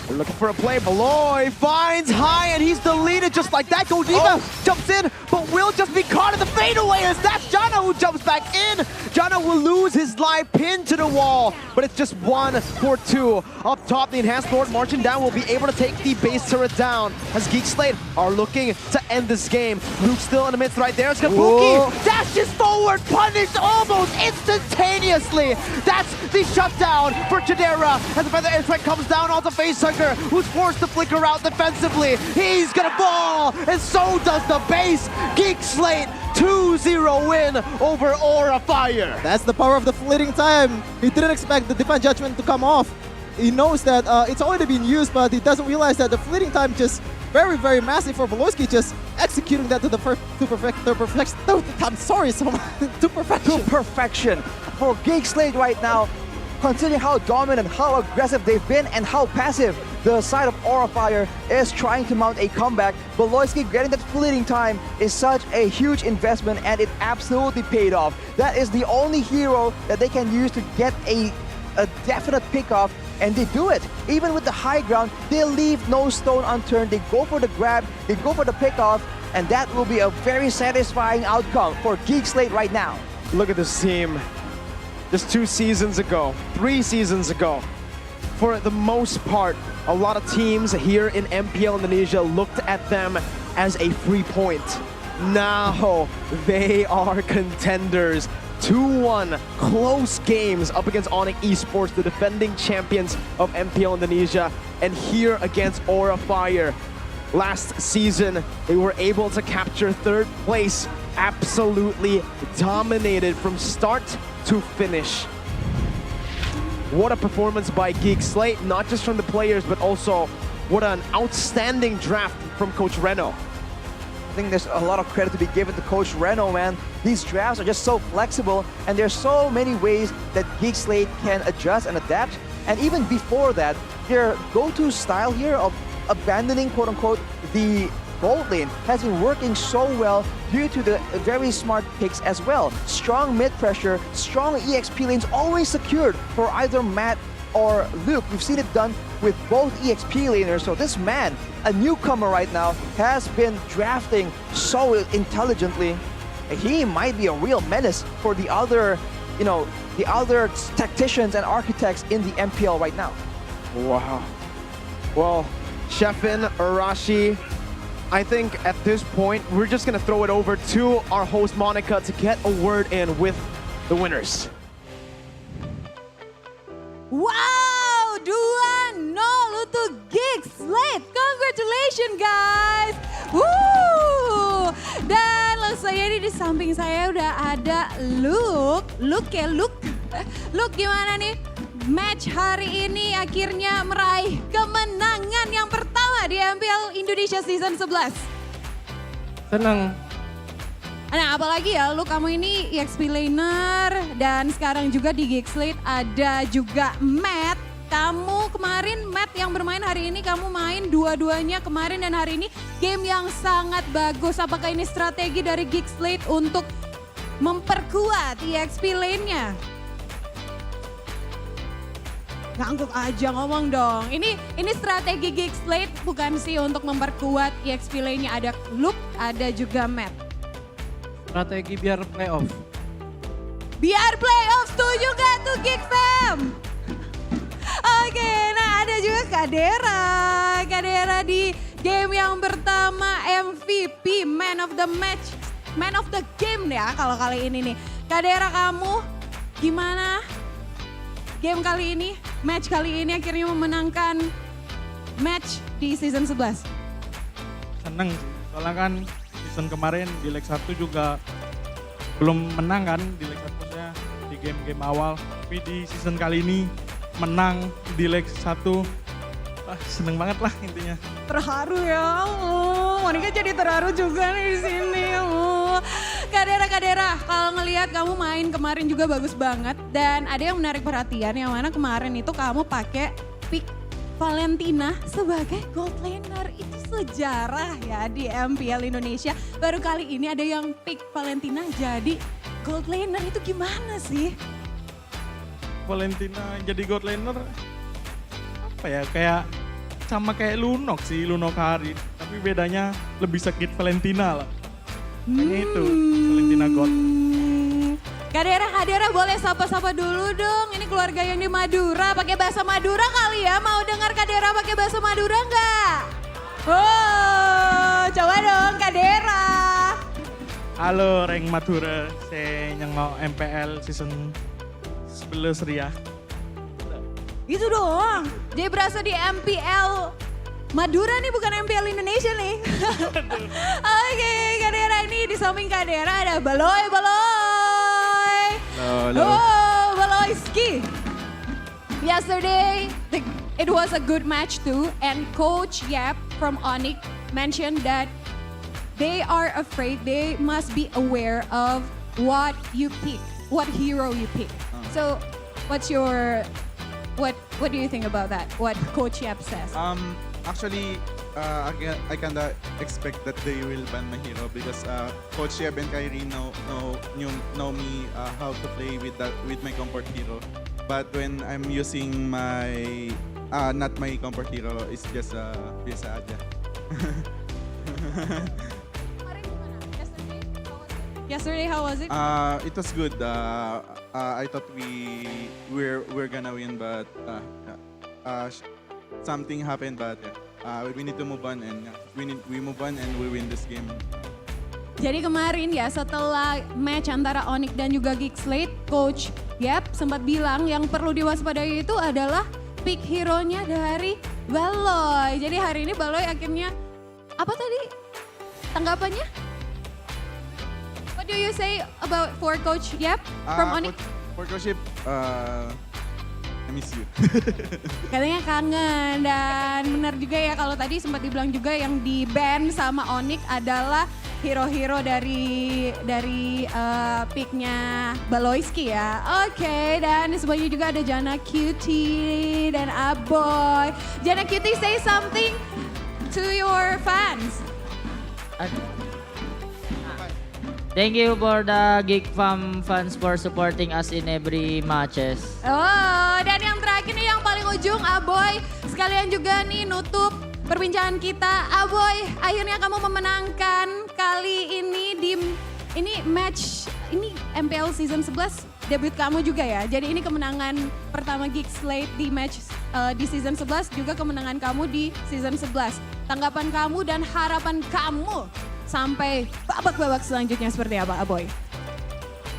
We're looking for a play. Beloy finds High, and he's deleted just like that. Godiva jumps in, but will just be caught in the fadeaway as that's Janna who jumps back in. Janna will lose his life, pinned to the wall, but it's just 1 for 2. Up top, the Enhanced Lord marching down will be able to take the base turret down as GEEK SLATE are looking to end this game. Luke's still in the midst right there. It's Kabuki dashes forward, punished almost instantaneously. That's the shutdown for Chidera as the Feather Airstrike comes down onto Facehugger, who's forced to flicker out defensively. He's gonna fall, and so does the base. GEEK SLATE 2-0 win over Aura Fire. That's the power of the fleeting time. He didn't expect the Divine Judgment to come off. He knows that it's already been used, but he doesn't realize that the fleeting time just very massive for Voloski, just executing that to the perfection. I'm sorry, so much. To perfection. To perfection for GEEK SLATE right now. Considering how dominant, how aggressive they've been, and how passive the side of Aura Fire is trying to mount a comeback, Beloyski getting that fleeting time is such a huge investment, and it absolutely paid off. That is the only hero that they can use to get a definite pickoff, and they do it. Even with the high ground, they leave no stone unturned. They go for the grab, they go for the pickoff, and that will be a very satisfying outcome for GEEK SLATE right now. Look at this team. Just 2 seasons ago, 3 seasons ago, for the most part, a lot of teams here in MPL Indonesia looked at them as a free point. Now they are contenders. 2-1 close games up against ONIC Esports, the defending champions of MPL Indonesia, and here against Aura Fire. Last season, they were able to capture 3rd place, absolutely dominated from start to finish. What a performance by GEEK SLATE, not just from the players, but also what an outstanding draft from Coach Reno. think there's a lot of credit to be given to Coach Reno, man. These drafts are just so flexible, and there's so many ways that GEEK SLATE can adjust and adapt. And even before that, their go-to style here of abandoning, quote-unquote, the gold lane has been working so well due to the very smart picks as well. Strong mid pressure, strong EXP lanes always secured for either Matt or Luke. We've seen it done with both EXP laners. So this man, a newcomer right now, has been drafting so intelligently. He might be a real menace for the other, the other tacticians and architects in the MPL right now. Wow. Well, Sheffin, Arashi, I think at this point, we're just gonna throw it over to our host, Monica, to get a word in with the winners. Wow, 2-0 untuk GEEK SLATE. Congratulations guys. Woo! Dan langsung saja di samping saya udah ada Luke. Luke gimana nih? Match hari ini akhirnya meraih kemenangan yang pertama di MPL Indonesia Season 11. Senang. Nah apalagi ya, Luke kamu ini EXP laner dan sekarang juga di GEEK SLATE ada juga Matt. Kamu kemarin Matt yang bermain hari ini, kamu main dua-duanya kemarin dan hari ini game yang sangat bagus. Apakah ini strategi dari GEEK SLATE untuk memperkuat EXP lane-nya? Ngangguk aja ngomong dong. Ini strategi GEEK SLATE bukan sih untuk memperkuat EXP lane-nya. Ada Luke, ada juga Matt. Strategi biar playoff. Biar playoff, setuju gak tuh GEEK Fam? Oke, nah ada juga Kadera di game yang pertama MVP, man of the match, man of the game ya kalau kali ini nih. Kadera kamu gimana game kali ini, match kali ini akhirnya memenangkan match di season 11? Seneng sih, soalnya kan season kemarin di leg 1 juga belum menang kan di leg 1-nya di game-game awal. Tapi di season kali ini menang di leg 1. Seneng banget lah intinya. Terharu ya, Monica jadi terharu juga nih di sini. Kadera, kalau ngelihat kamu main kemarin juga bagus banget dan ada yang menarik perhatian yang mana kemarin itu kamu pakai pick Valentina sebagai gold laner. Itu sejarah ya di MPL Indonesia. Baru kali ini ada yang pick Valentina jadi gold laner, itu gimana sih? Valentina jadi gold laner apa ya, kayak sama kayak Lunok sih, Lunok hari. Tapi bedanya lebih sakit Valentina lah. Kayaknya itu, Valentina gold. Kadera boleh sapa-sapa dulu dong. Ini keluarga yang di Madura, pakai bahasa Madura kali ya. Mau dengar Kadera pakai bahasa Madura nggak? Oh, coba dong Kadera. Halo Reng Madura, saya nyengok MPL season 11 Ria. Itu doang. Dia berasa di MPL Madura nih, bukan MPL Indonesia nih. Oke, Kadera ini di samping Kadera ada Baloy. Oh, Baloyski. Yesterday, it was a good match too, and Coach Yap from ONIC mentioned that they are afraid, they must be aware of what you pick, what hero you pick. So, what do you think about that? What Coach Yap says? Actually, I kinda expect that they will ban my hero because Coach Yap and Kyrie know me how to play with my comfort hero. But when I'm using my not my comfort hero, it's just biasa aja. Yesterday, how was it? It was good. I thought we're gonna win, but something happened. But we need to move on, and we move on and we win this game. Jadi kemarin ya setelah match antara ONIC dan juga GEEK SLATE, Coach Yap sempat bilang yang perlu diwaspadai itu adalah pick hero-nya dari Baloy. Jadi hari ini Baloy akhirnya, apa tadi tanggapannya? What do you say about for Coach Yap from ONIC? For Coach Yap, miss you. Katanya kangen, dan benar juga ya kalau tadi sempat dibilang juga yang di ban sama ONIC adalah hero-hero dari picknya Baloyski ya. Oke, dan di sebelahnya juga ada Jana Cutie dan Aboy. Jana Cutie, say something to your fans. Thank you for the Geek fans for supporting us in every matches. Oh, dan yang terakhir nih yang paling ujung, Aboy. Sekalian juga nih nutup perbincangan kita. Aboy, akhirnya kamu memenangkan kali ini di match ini MPL Season 11 debut kamu juga ya. Jadi ini kemenangan pertama GEEK SLATE di match di Season 11, juga kemenangan kamu di Season 11. Tanggapan kamu dan harapan kamu sampai babak-babak selanjutnya seperti apa, Aboy?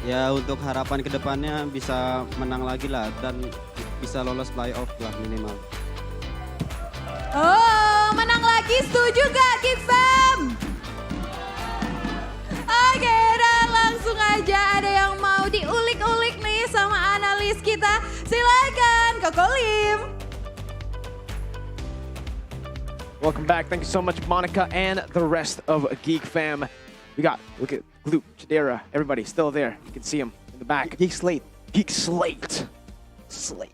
Ya, untuk harapan kedepannya bisa menang lagi lah dan bisa lolos playoff lah minimal. Oh, menang lagi, setuju gak GEEK Fam? Oke, dan langsung aja ada yang mau diulik-ulik nih sama analis kita. Silakan, Koko Lim. Welcome back. Thank you so much, Monica and the rest of GEEK Fam. Look at Glute, Chidera, everybody still there. You can see them in the back. GEEK SLATE. GEEK SLATE. Slate.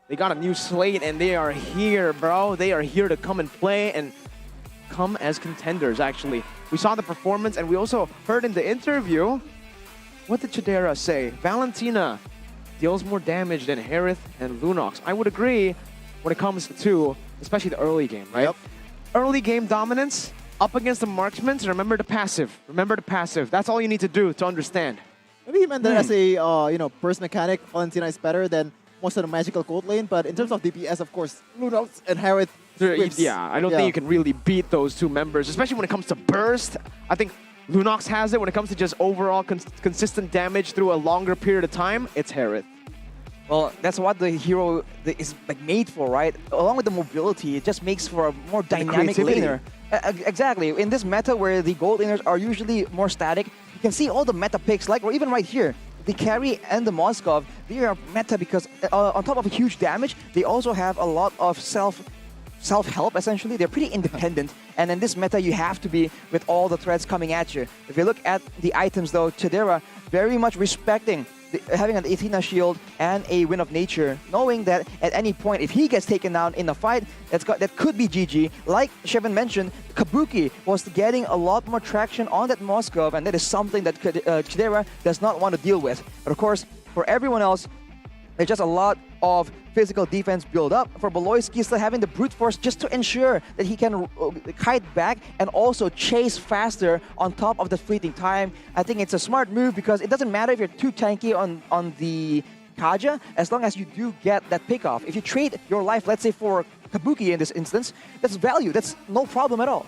They got a new slate and they are here, bro. They are here to come and play and come as contenders, actually. We saw the performance and we also heard in the interview, what did Chidera say? Valentina deals more damage than Harith and Lunox. I would agree when it comes to, especially the early game, right? Yep. Early game dominance, up against the marksmen, remember the passive. Remember the passive. That's all you need to do to understand. Maybe he meant that as a burst mechanic, Valentina is better than most of the magical gold lane, but in terms of DPS, of course, Lunox and Harith. Yeah, I don't think you can really beat those two members, especially when it comes to burst. I think Lunox has it when it comes to just overall consistent damage through a longer period of time. It's Harith. Well, that's what the hero is like made for, right? Along with the mobility, it just makes for a more dynamic laner. Exactly. In this meta where the gold laners are usually more static, you can see all the meta picks, like, or even right here, the carry and the Moskov, they are meta because on top of a huge damage, they also have a lot of self-help, essentially. They're pretty independent. And in this meta, you have to be with all the threats coming at you. If you look at the items, though, Chidera very much respecting having an Athena shield and a Wind of Nature, knowing that at any point, if he gets taken down in a fight, that could be GG. Like Shevin mentioned, Kabuki was getting a lot more traction on that Moskov, and that is something that Chidera does not want to deal with. But of course, for everyone else, there's just a lot of physical defense build up. For Baloyski, still having the brute force just to ensure that he can kite back and also chase faster on top of the fleeting time. I think it's a smart move because it doesn't matter if you're too tanky on the Kaja, as long as you do get that pick off. If you trade your life, let's say for Kabuki in this instance, that's value. That's no problem at all.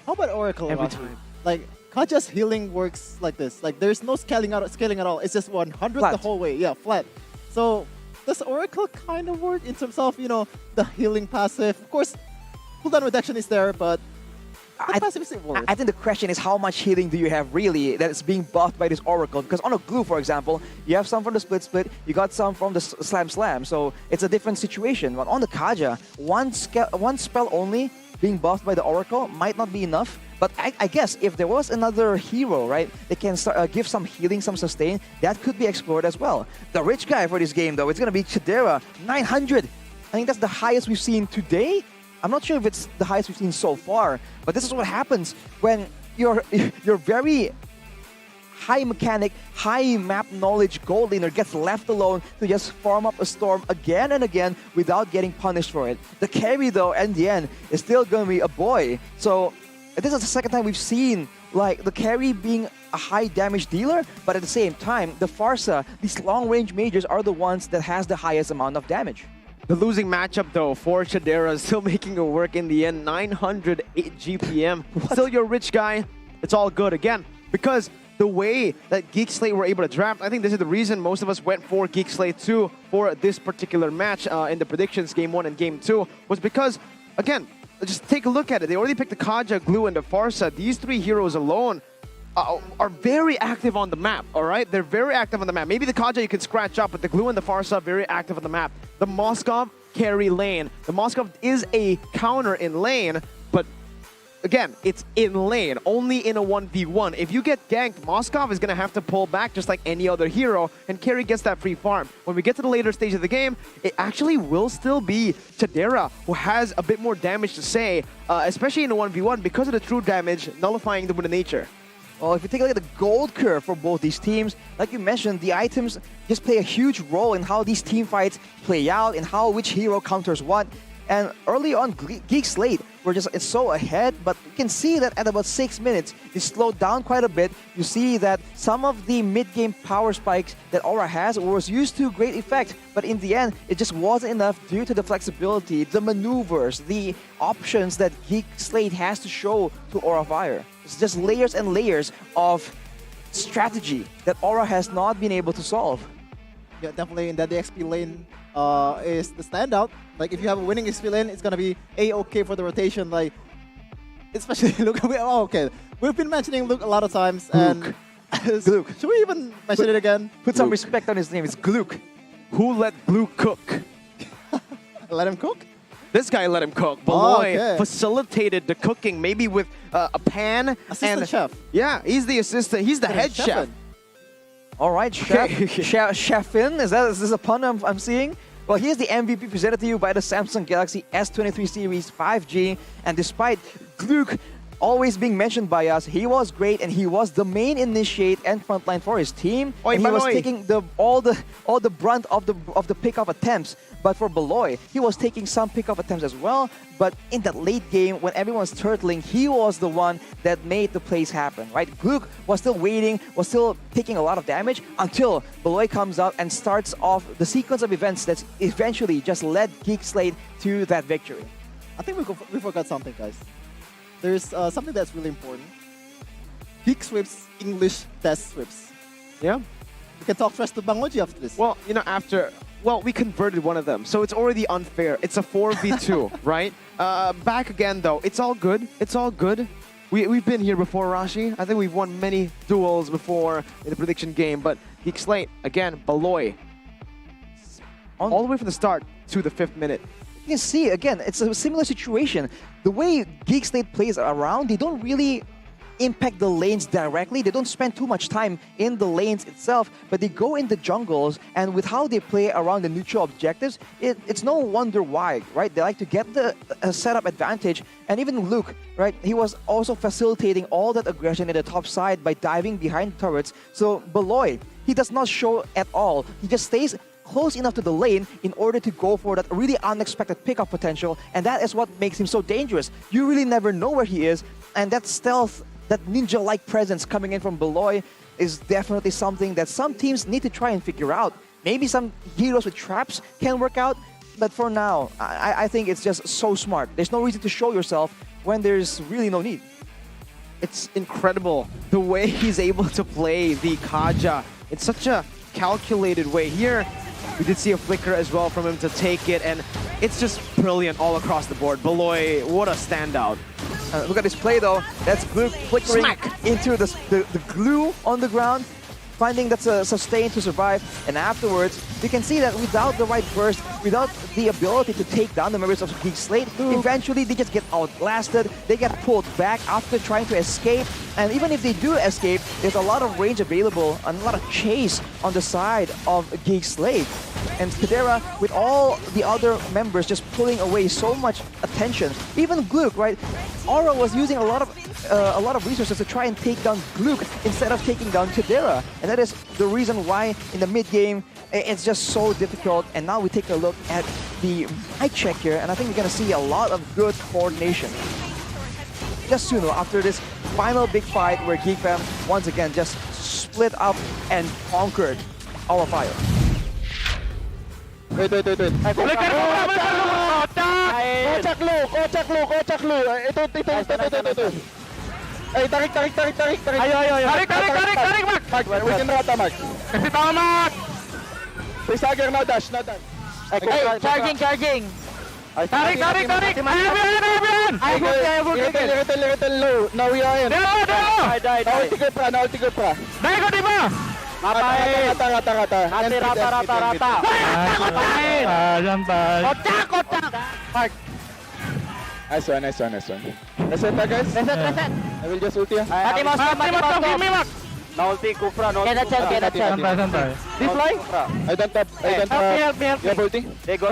How about Oracle? Every time. Like, Kaja's healing works like this. Like, there's no scaling at all. It's just 100 flat. The whole way. Yeah, flat. So does Oracle kind of work in terms of, the healing passive? Of course, cooldown reduction is there, but passive is it worth? I think the question is how much healing do you have really that is being buffed by this Oracle? Because on a glue, for example, you have some from the split, you got some from the slam, so it's a different situation. But on the Kaja, one spell only being buffed by the Oracle might not be enough. But I guess if there was another hero, right, that can give some healing, some sustain, that could be explored as well. The rich guy for this game, though, it's going to be Chidera, 900. I think that's the highest we've seen today. I'm not sure if it's the highest we've seen so far, but this is what happens when you're very high mechanic, high map knowledge gold laner gets left alone to just farm up a storm again and again without getting punished for it. The carry, though, in the end, is still going to be a boy. So this is the second time we've seen like the carry being a high damage dealer, but at the same time, the Farsa, these long-range mages are the ones that has the highest amount of damage. The losing matchup, though, for Chidera is still making it work in the end. 908 GPM. Still your rich guy. It's all good. Again, because the way that GEEK SLATE were able to draft, I think this is the reason most of us went for GEEK SLATE 2 for this particular match in the predictions, Game 1 and Game 2, was because, again, just take a look at it. They already picked the Kaja, Glue, and the Farsa. These three heroes alone are very active on the map, all right? They're very active on the map. Maybe the Kaja you can scratch up, but the Glue and the Farsa are very active on the map. The Moskov carry lane. The Moskov is a counter in lane, but again, it's in lane, only in a 1v1. If you get ganked, Moskov is going to have to pull back just like any other hero, and Carry gets that free farm. When we get to the later stage of the game, it actually will still be Tadera who has a bit more damage to say, especially in a 1v1 because of the true damage nullifying the Buddha nature. Well, if you take a look at the gold curve for both these teams, like you mentioned, the items just play a huge role in how these team fights play out and how which hero counters what. And early on, GEEK SLATE were just so ahead, but you can see that at about 6 minutes, they slowed down quite a bit. You see that some of the mid-game power spikes that Aura has was used to great effect, but in the end, it just wasn't enough due to the flexibility, the maneuvers, the options that GEEK SLATE has to show to Aura Fire. It's just layers and layers of strategy that Aura has not been able to solve. Yeah, definitely in that XP lane is the standout. Like if you have a winning XP lane, it's gonna be a-okay for the rotation. Like especially Luke. Okay, we've been mentioning Luke a lot of times. Gluck. And Gluck. Should we even mention it again? Put some respect on his name. It's Gluck. Who let Gluck cook? Let him cook? This guy let him cook. Beloy facilitated the cooking, maybe with a pan. Assistant chef. Yeah, he's the assistant. He's the head chef. All right, Chefin, is this a pun I'm seeing? Well, here's the MVP presented to you by the Samsung Galaxy S23 Series 5G. And despite Gluck always being mentioned by us, he was great and he was the main initiate and frontline for his team. And he was taking all the brunt of the pickoff attempts. But for Beloy, he was taking some pickoff attempts as well. But in that late game, when everyone's turtling, he was the one that made the plays happen, right? Gluck was still waiting, was still taking a lot of damage until Beloy comes out and starts off the sequence of events that eventually just led GEEK SLATE to that victory. I think we forgot something, guys. There's something that's really important. GEEK Swift's English test Swifts. Yeah. We can talk trash to Bangoji after this. Well, you know, well, we converted one of them, so it's already unfair. It's a 4v2, right? Back again, though. It's all good. It's all good. We've been here before, Rashi. I think we've won many duels before in the prediction game, but GEEK SLATE, again, Beloy. All the way from the start to the 5th minute. You can see, again, it's a similar situation. The way GEEK SLATE plays around, they don't really impact the lanes directly. They don't spend too much time in the lanes itself, but they go in the jungles, and with how they play around the neutral objectives, it's no wonder why, right? They like to get the setup advantage, and even Luke, right? He was also facilitating all that aggression in the top side by diving behind turrets. So Beloy, he does not show at all. He just stays close enough to the lane in order to go for that really unexpected pickup potential, and that is what makes him so dangerous. You really never know where he is, and that stealth, that ninja-like presence coming in from Beloy is definitely something that some teams need to try and figure out. Maybe some heroes with traps can work out, but for now, I think it's just so smart. There's no reason to show yourself when there's really no need. It's incredible the way he's able to play the Kaja in such a calculated way. Here, we did see a flicker as well from him to take it, and it's just brilliant all across the board. Beloy, what a standout. Look at this play though. That's Gluck flickering into the glue on the ground, finding that's a sustain to survive. And afterwards, you can see that without the right burst, without the ability to take down the members of GEEK SLATE, eventually they just get outlasted. They get pulled back after trying to escape. And even if they do escape, there's a lot of range available and a lot of chase on the side of GEEK SLATE. And Kadera, with all the other members just pulling away so much attention, even Gluck, right? Aura was using a lot of resources to try and take down Gluck instead of taking down Kadera, and that is the reason why in the mid game it's just so difficult. And now we take a look at the mic check here, and I think we're gonna see a lot of good coordination. Just soon after this final big fight where GEEK Fam once again just split up and conquered Aura Fire. Wait. Kocak lu. Itu. Tarik. Ayo. Tarik, Mak. Bikin rata, Mak. Kasih tahu, Mak. Please agar, no dash. Charging. Tarik. Ayo, I little low. Now we are in. Die. Ulti pra. Dai ko di ba? Rata. Hati rata. Santai. Kocak. Mark. Nice one. Reset guys. Reset. I will just ulti ya. Mati mouse. Give me Mark. Ulti Kufra. Santai. This line? I don't tap. Help me. You have ulti? They go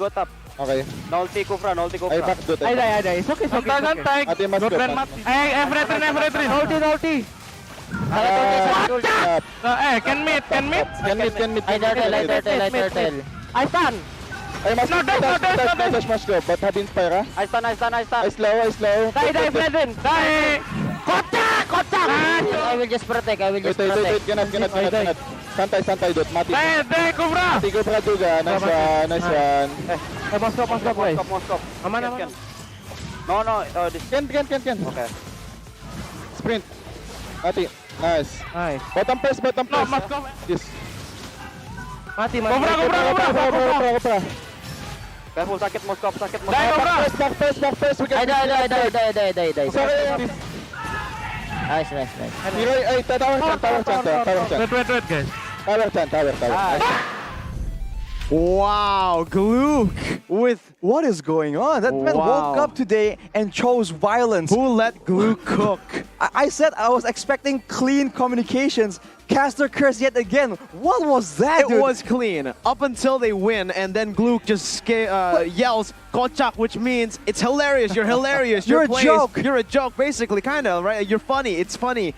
top. Okay. Ulti Kufra. I back do it. Ay. It's okay. Santai. Ate mas Good friend, Mat. Everything. Ulti. Can meet. Ay, turtle. I stun. I must must go, but have inspire. I stun. I slow. Die, Fredden. Die. Kocak. I will just protect. Wait, cannot. Santai, dot. Mati. Die, Kufra. Mati Kufra juga. Nice one. Mas go, guys. Aman. No. This. Can. Okay. Sprint. Mati. Nice. Bottom press. No, must go. Yes. Mati. Kufra. Careful, sakit Moskop. Die, Kufra. Back press. We can. Die. Sorry. Nice. Hey, tower chan. Wait, guys. Tower. Wow, Gluck with... What is going on? That man woke up today and chose violence. Who let Gluck cook? I said I was expecting clean communications. Caster curse yet again. What was that, dude? It was clean up until they win, and then Gluck just yells "Kocak," which means it's hilarious. You're hilarious. You're a joke. You're a joke, basically, kind of, right? You're funny. It's funny.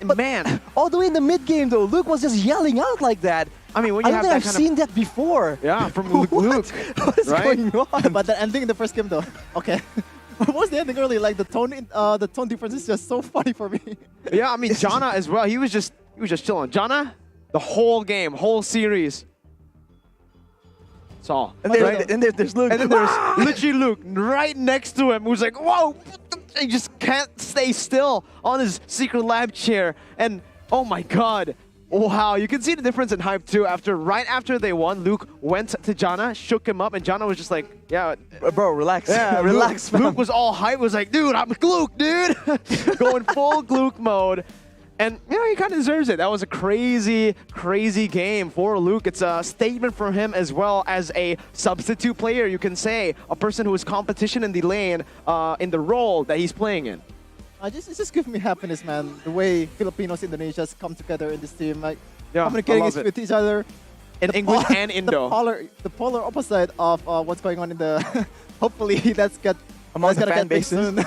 Man, all the way in the mid game though, Luke was just yelling out like that. I mean, when you have that I've seen that before. Yeah, from Luke. What is going on? But the ending in the first game though, okay. What was the ending early? Like the tone difference is just so funny for me. Yeah, I mean, Janna as well. He was just chilling. Janna, the whole game, whole series. That's all. And there's Luke. And then there's literally Luke right next to him, who's like, whoa! He just can't stay still on his secret lab chair. And oh my god. Wow, you can see the difference in hype too. Right after they won, Luke went to Janna, shook him up, and Janna was just like, yeah. Bro, relax. Yeah, relax, Luke, man. Luke was all hype, was like, dude, I'm Gluck, dude. Going full Gluck mode. And, you know, he kind of deserves it. That was a crazy, crazy game for Luke. It's a statement for him as well as a substitute player, you can say. A person who is competition in the lane, in the role that he's playing in. It just gives me happiness, man. The way Filipinos, Indonesians come together in this team, like Yeah, communicating I love it. with each other. In English and Indo. The polar opposite of what's going on in the. Hopefully, that's among the gonna fan get big bases. soon.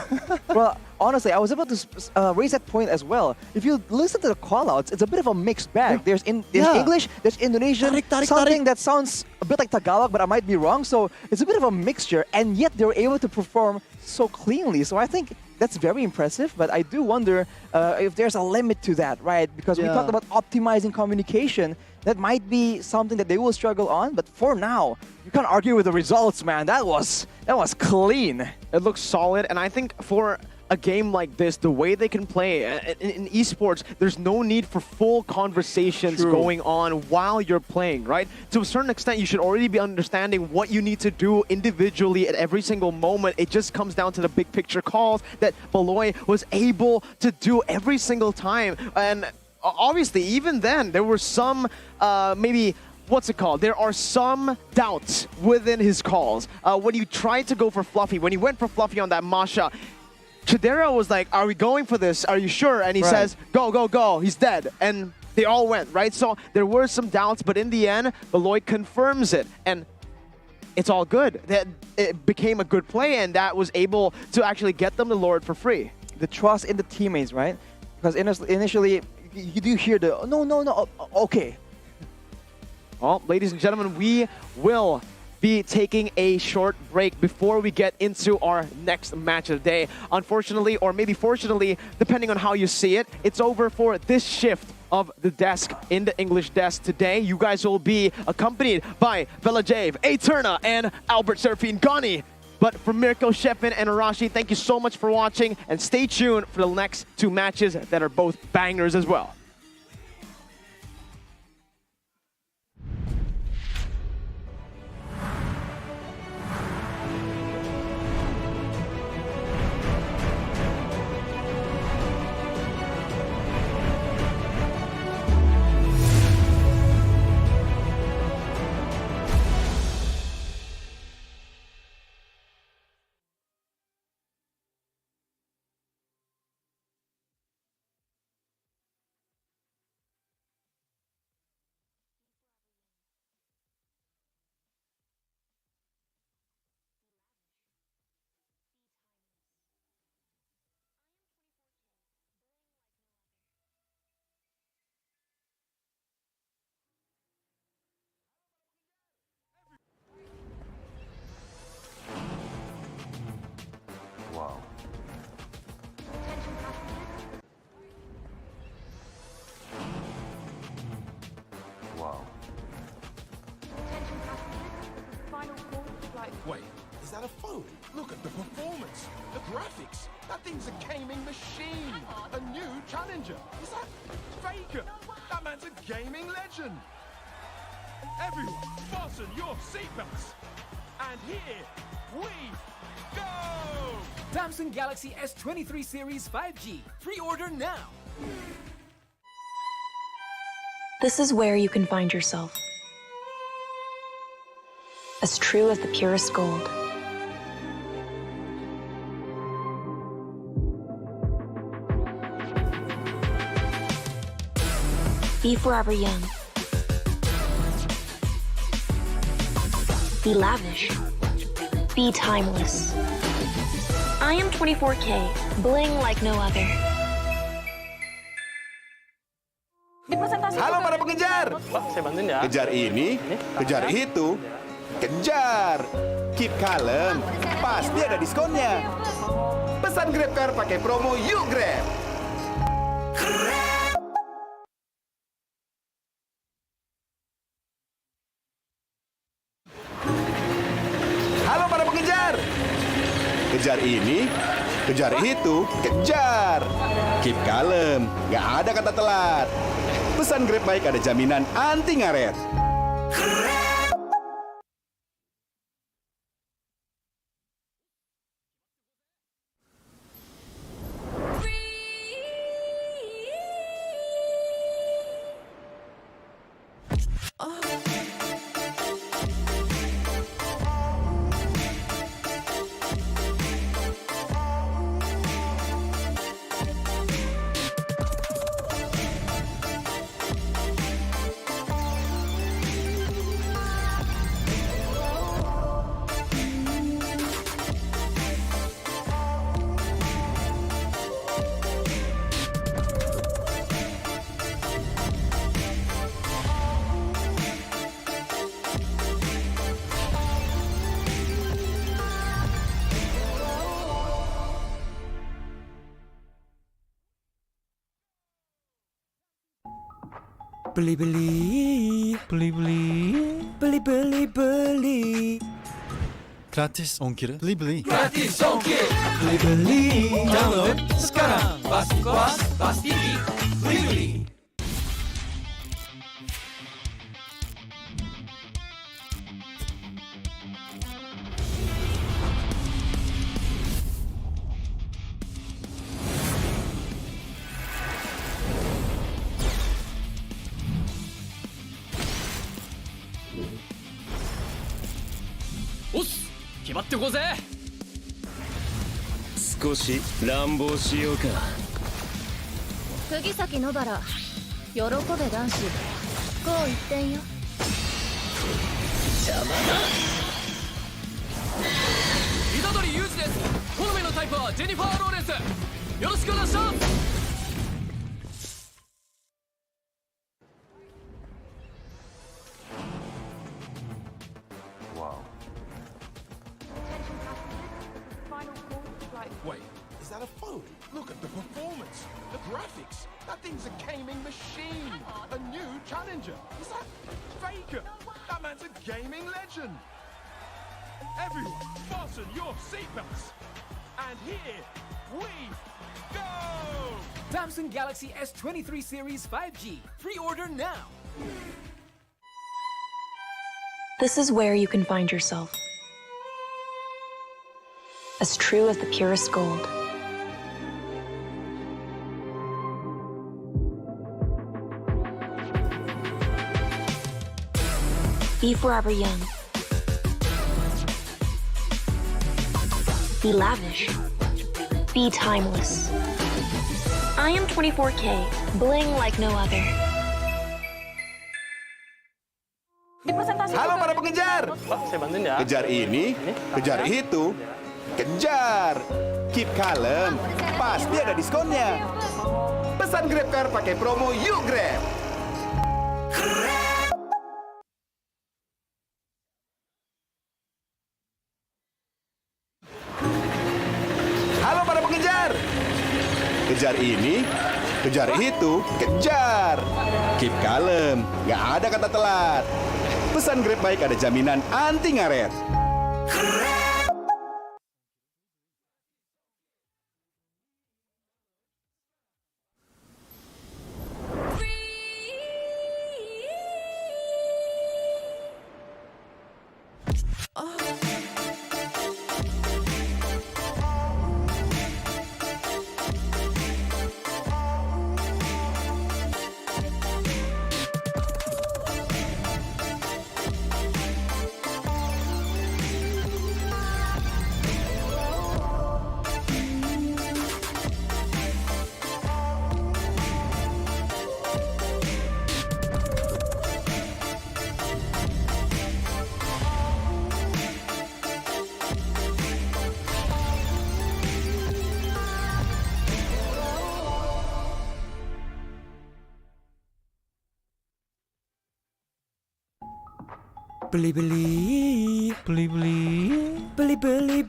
Well, honestly, I was about to raise that point as well. If you listen to the callouts, it's a bit of a mixed bag. There's English, there's Indonesian, something that sounds a bit like Tagalog, but I might be wrong. So it's a bit of a mixture, and yet they're able to perform so cleanly. So I think that's very impressive, but I do wonder if there's a limit to that, right? Because we talked about optimizing communication. That might be something that they will struggle on, but for now, you can't argue with the results, man. That was clean. It looks solid, and I think for a game like this, the way they can play in esports, there's no need for full conversations going on while you're playing, right? To a certain extent, you should already be understanding what you need to do individually at every single moment. It just comes down to the big picture calls that Beloy was able to do every single time. And obviously, even then, there were some maybe... What's it called? There are some doubts within his calls. When you tried to go for Fluffy, when he went for Fluffy on that Masha, Chidera was like, are we going for this? Are you sure? And he says, go. He's dead. And they all went, right? So there were some doubts, but in the end, Beloy confirms it. And it's all good. It became a good play, and that was able to actually get them the Lord for free. The trust in the teammates, right? Because initially, you do hear the, no, okay. Well, ladies and gentlemen, we will be taking a short break before we get into our next match of the day. Unfortunately, or maybe fortunately, depending on how you see it, it's over for this shift of the desk in the English desk today. You guys will be accompanied by Velajave, Eterna, and Albert Serafine Gani. But for Mirko, Shepin, and Arashi, thank you so much for watching, and stay tuned for the next two matches that are both bangers as well. Wow. Wow. Wait, is that a phone? Look at the performance, the graphics. That thing's a gaming machine. A new challenger. Is that Faker? That man's a gaming legend. Everyone, fasten your seatbelts. And here we go! Samsung Galaxy S23 Series 5G. Pre-order now. This is where you can find yourself. As true as the purest gold. Be forever young. Be lavish. Be timeless. I am 24K, bling like no other. Halo para pengejar. Saya bantuin ya. Kejar ini, kejar itu, kejar. Keep kalem, pasti ada diskonnya. Pesan GrabCar pakai promo Yuk Grab. Halo para pengejar. Kejar ini, kejar itu, kejar. Keep kalem, nggak ada kata telat. Pesan Grab Bike ada jaminan anti ngaret. Beli. Gratis ongkir. Beli. Gratis ongkir. Beli. Download sekarang. Pasti puas, pasti geek. Beli.おっす、決まってこうぜ。少し乱暴しようか。釘崎野原、喜べ男子。こう一点よ。邪魔だ。虎杖裕二です。好みのタイプはジェニファー・ローレンス。よろしくお願いします。Wait, is that a phone? Look at the performance, the graphics. That thing's a gaming machine. A new challenger. Is that Faker? That man's a gaming legend. Everyone, fasten your seatbelts. And here we go! Samsung Galaxy S23 Series 5G. Pre-order now. This is where you can find yourself. As true as the purest gold. Be forever young. Be lavish. Be timeless. I am 24K, bling like no other. Halo para pengejar. Saya bantuin ya. Kejar ini, kejar itu, kejar. Keep kalem, pasti ada diskonnya. Pesan GrabCar pakai promo Yuk Grab. pengejar. Kejar ini, kejar itu, kejar. Keep kalem, nggak ada kata telat. Pesan Grab Bike ada jaminan anti ngaret.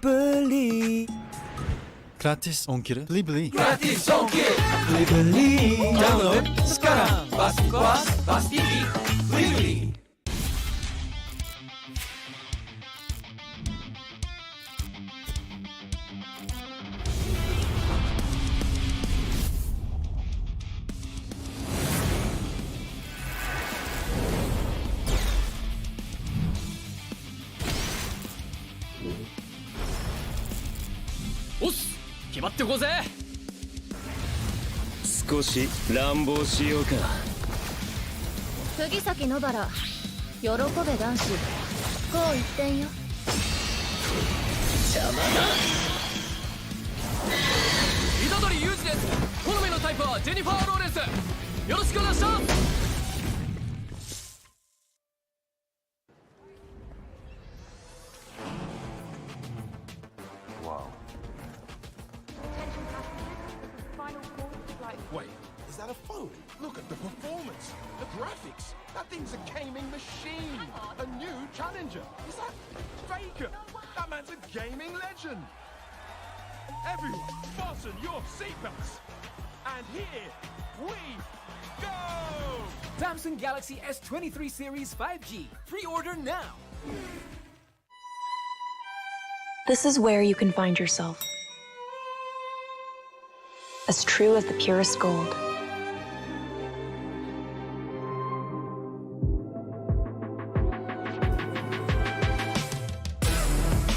Beli. Gratis ongkir. Beli. Gratis ongkir. Beli. Download sekarang. Pasti puas, pasti geek. Beli. Os, 決まってこうぜ。少し乱暴しようか。釘崎野原、喜べ男子。こう一点よ。邪魔だ。虎杖裕二です。好みのタイプはジェニファー・ローレンス。よろしくお願いします。Wait, is that a phone? Look at the performance, the graphics. That thing's a gaming machine. A new challenger. Is that Faker? That man's a gaming legend. Everyone, fasten your seatbelts. And here we go! Samsung Galaxy S23 Series 5G. Pre-order now. This is where you can find yourself. As true as the purest gold.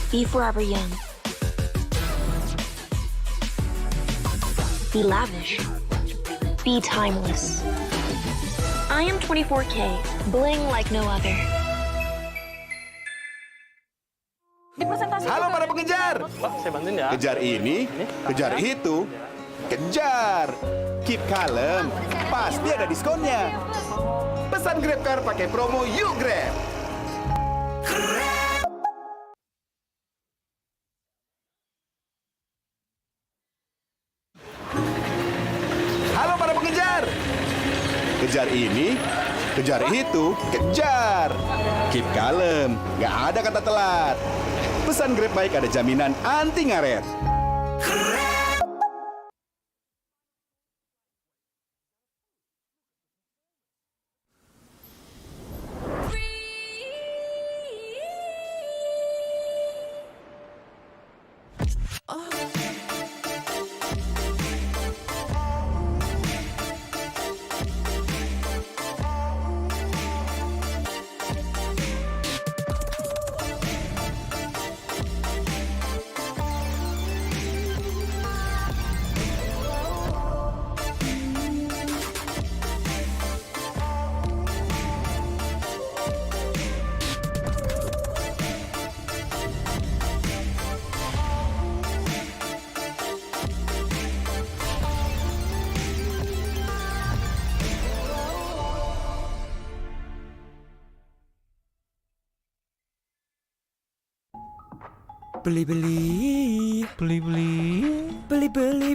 Be forever young. Be lavish. Be timeless. I am 24K, bling like no other. Halo para pengejar. Saya bantuin ya. Kejar ini, kejar itu, kejar. Keep kalem, pasti ada diskonnya. Pesan Grab Car pakai promo Yuk Grab. Halo para pengejar. Kejar ini, kejar itu, kejar. Keep kalem, nggak ada kata telat. Pesan Grab Bike ada jaminan anti ngaret.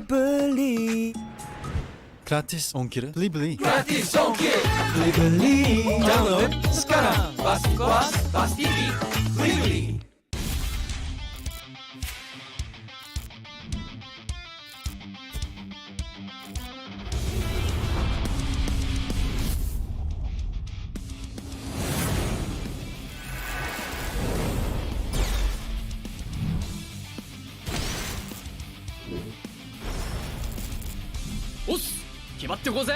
Beli. Gratis ongkir. Beli. Gratis ongkir. Beli. Download sekarang. Pasti puas, pasti geek. Beli. おっ決まってこうぜ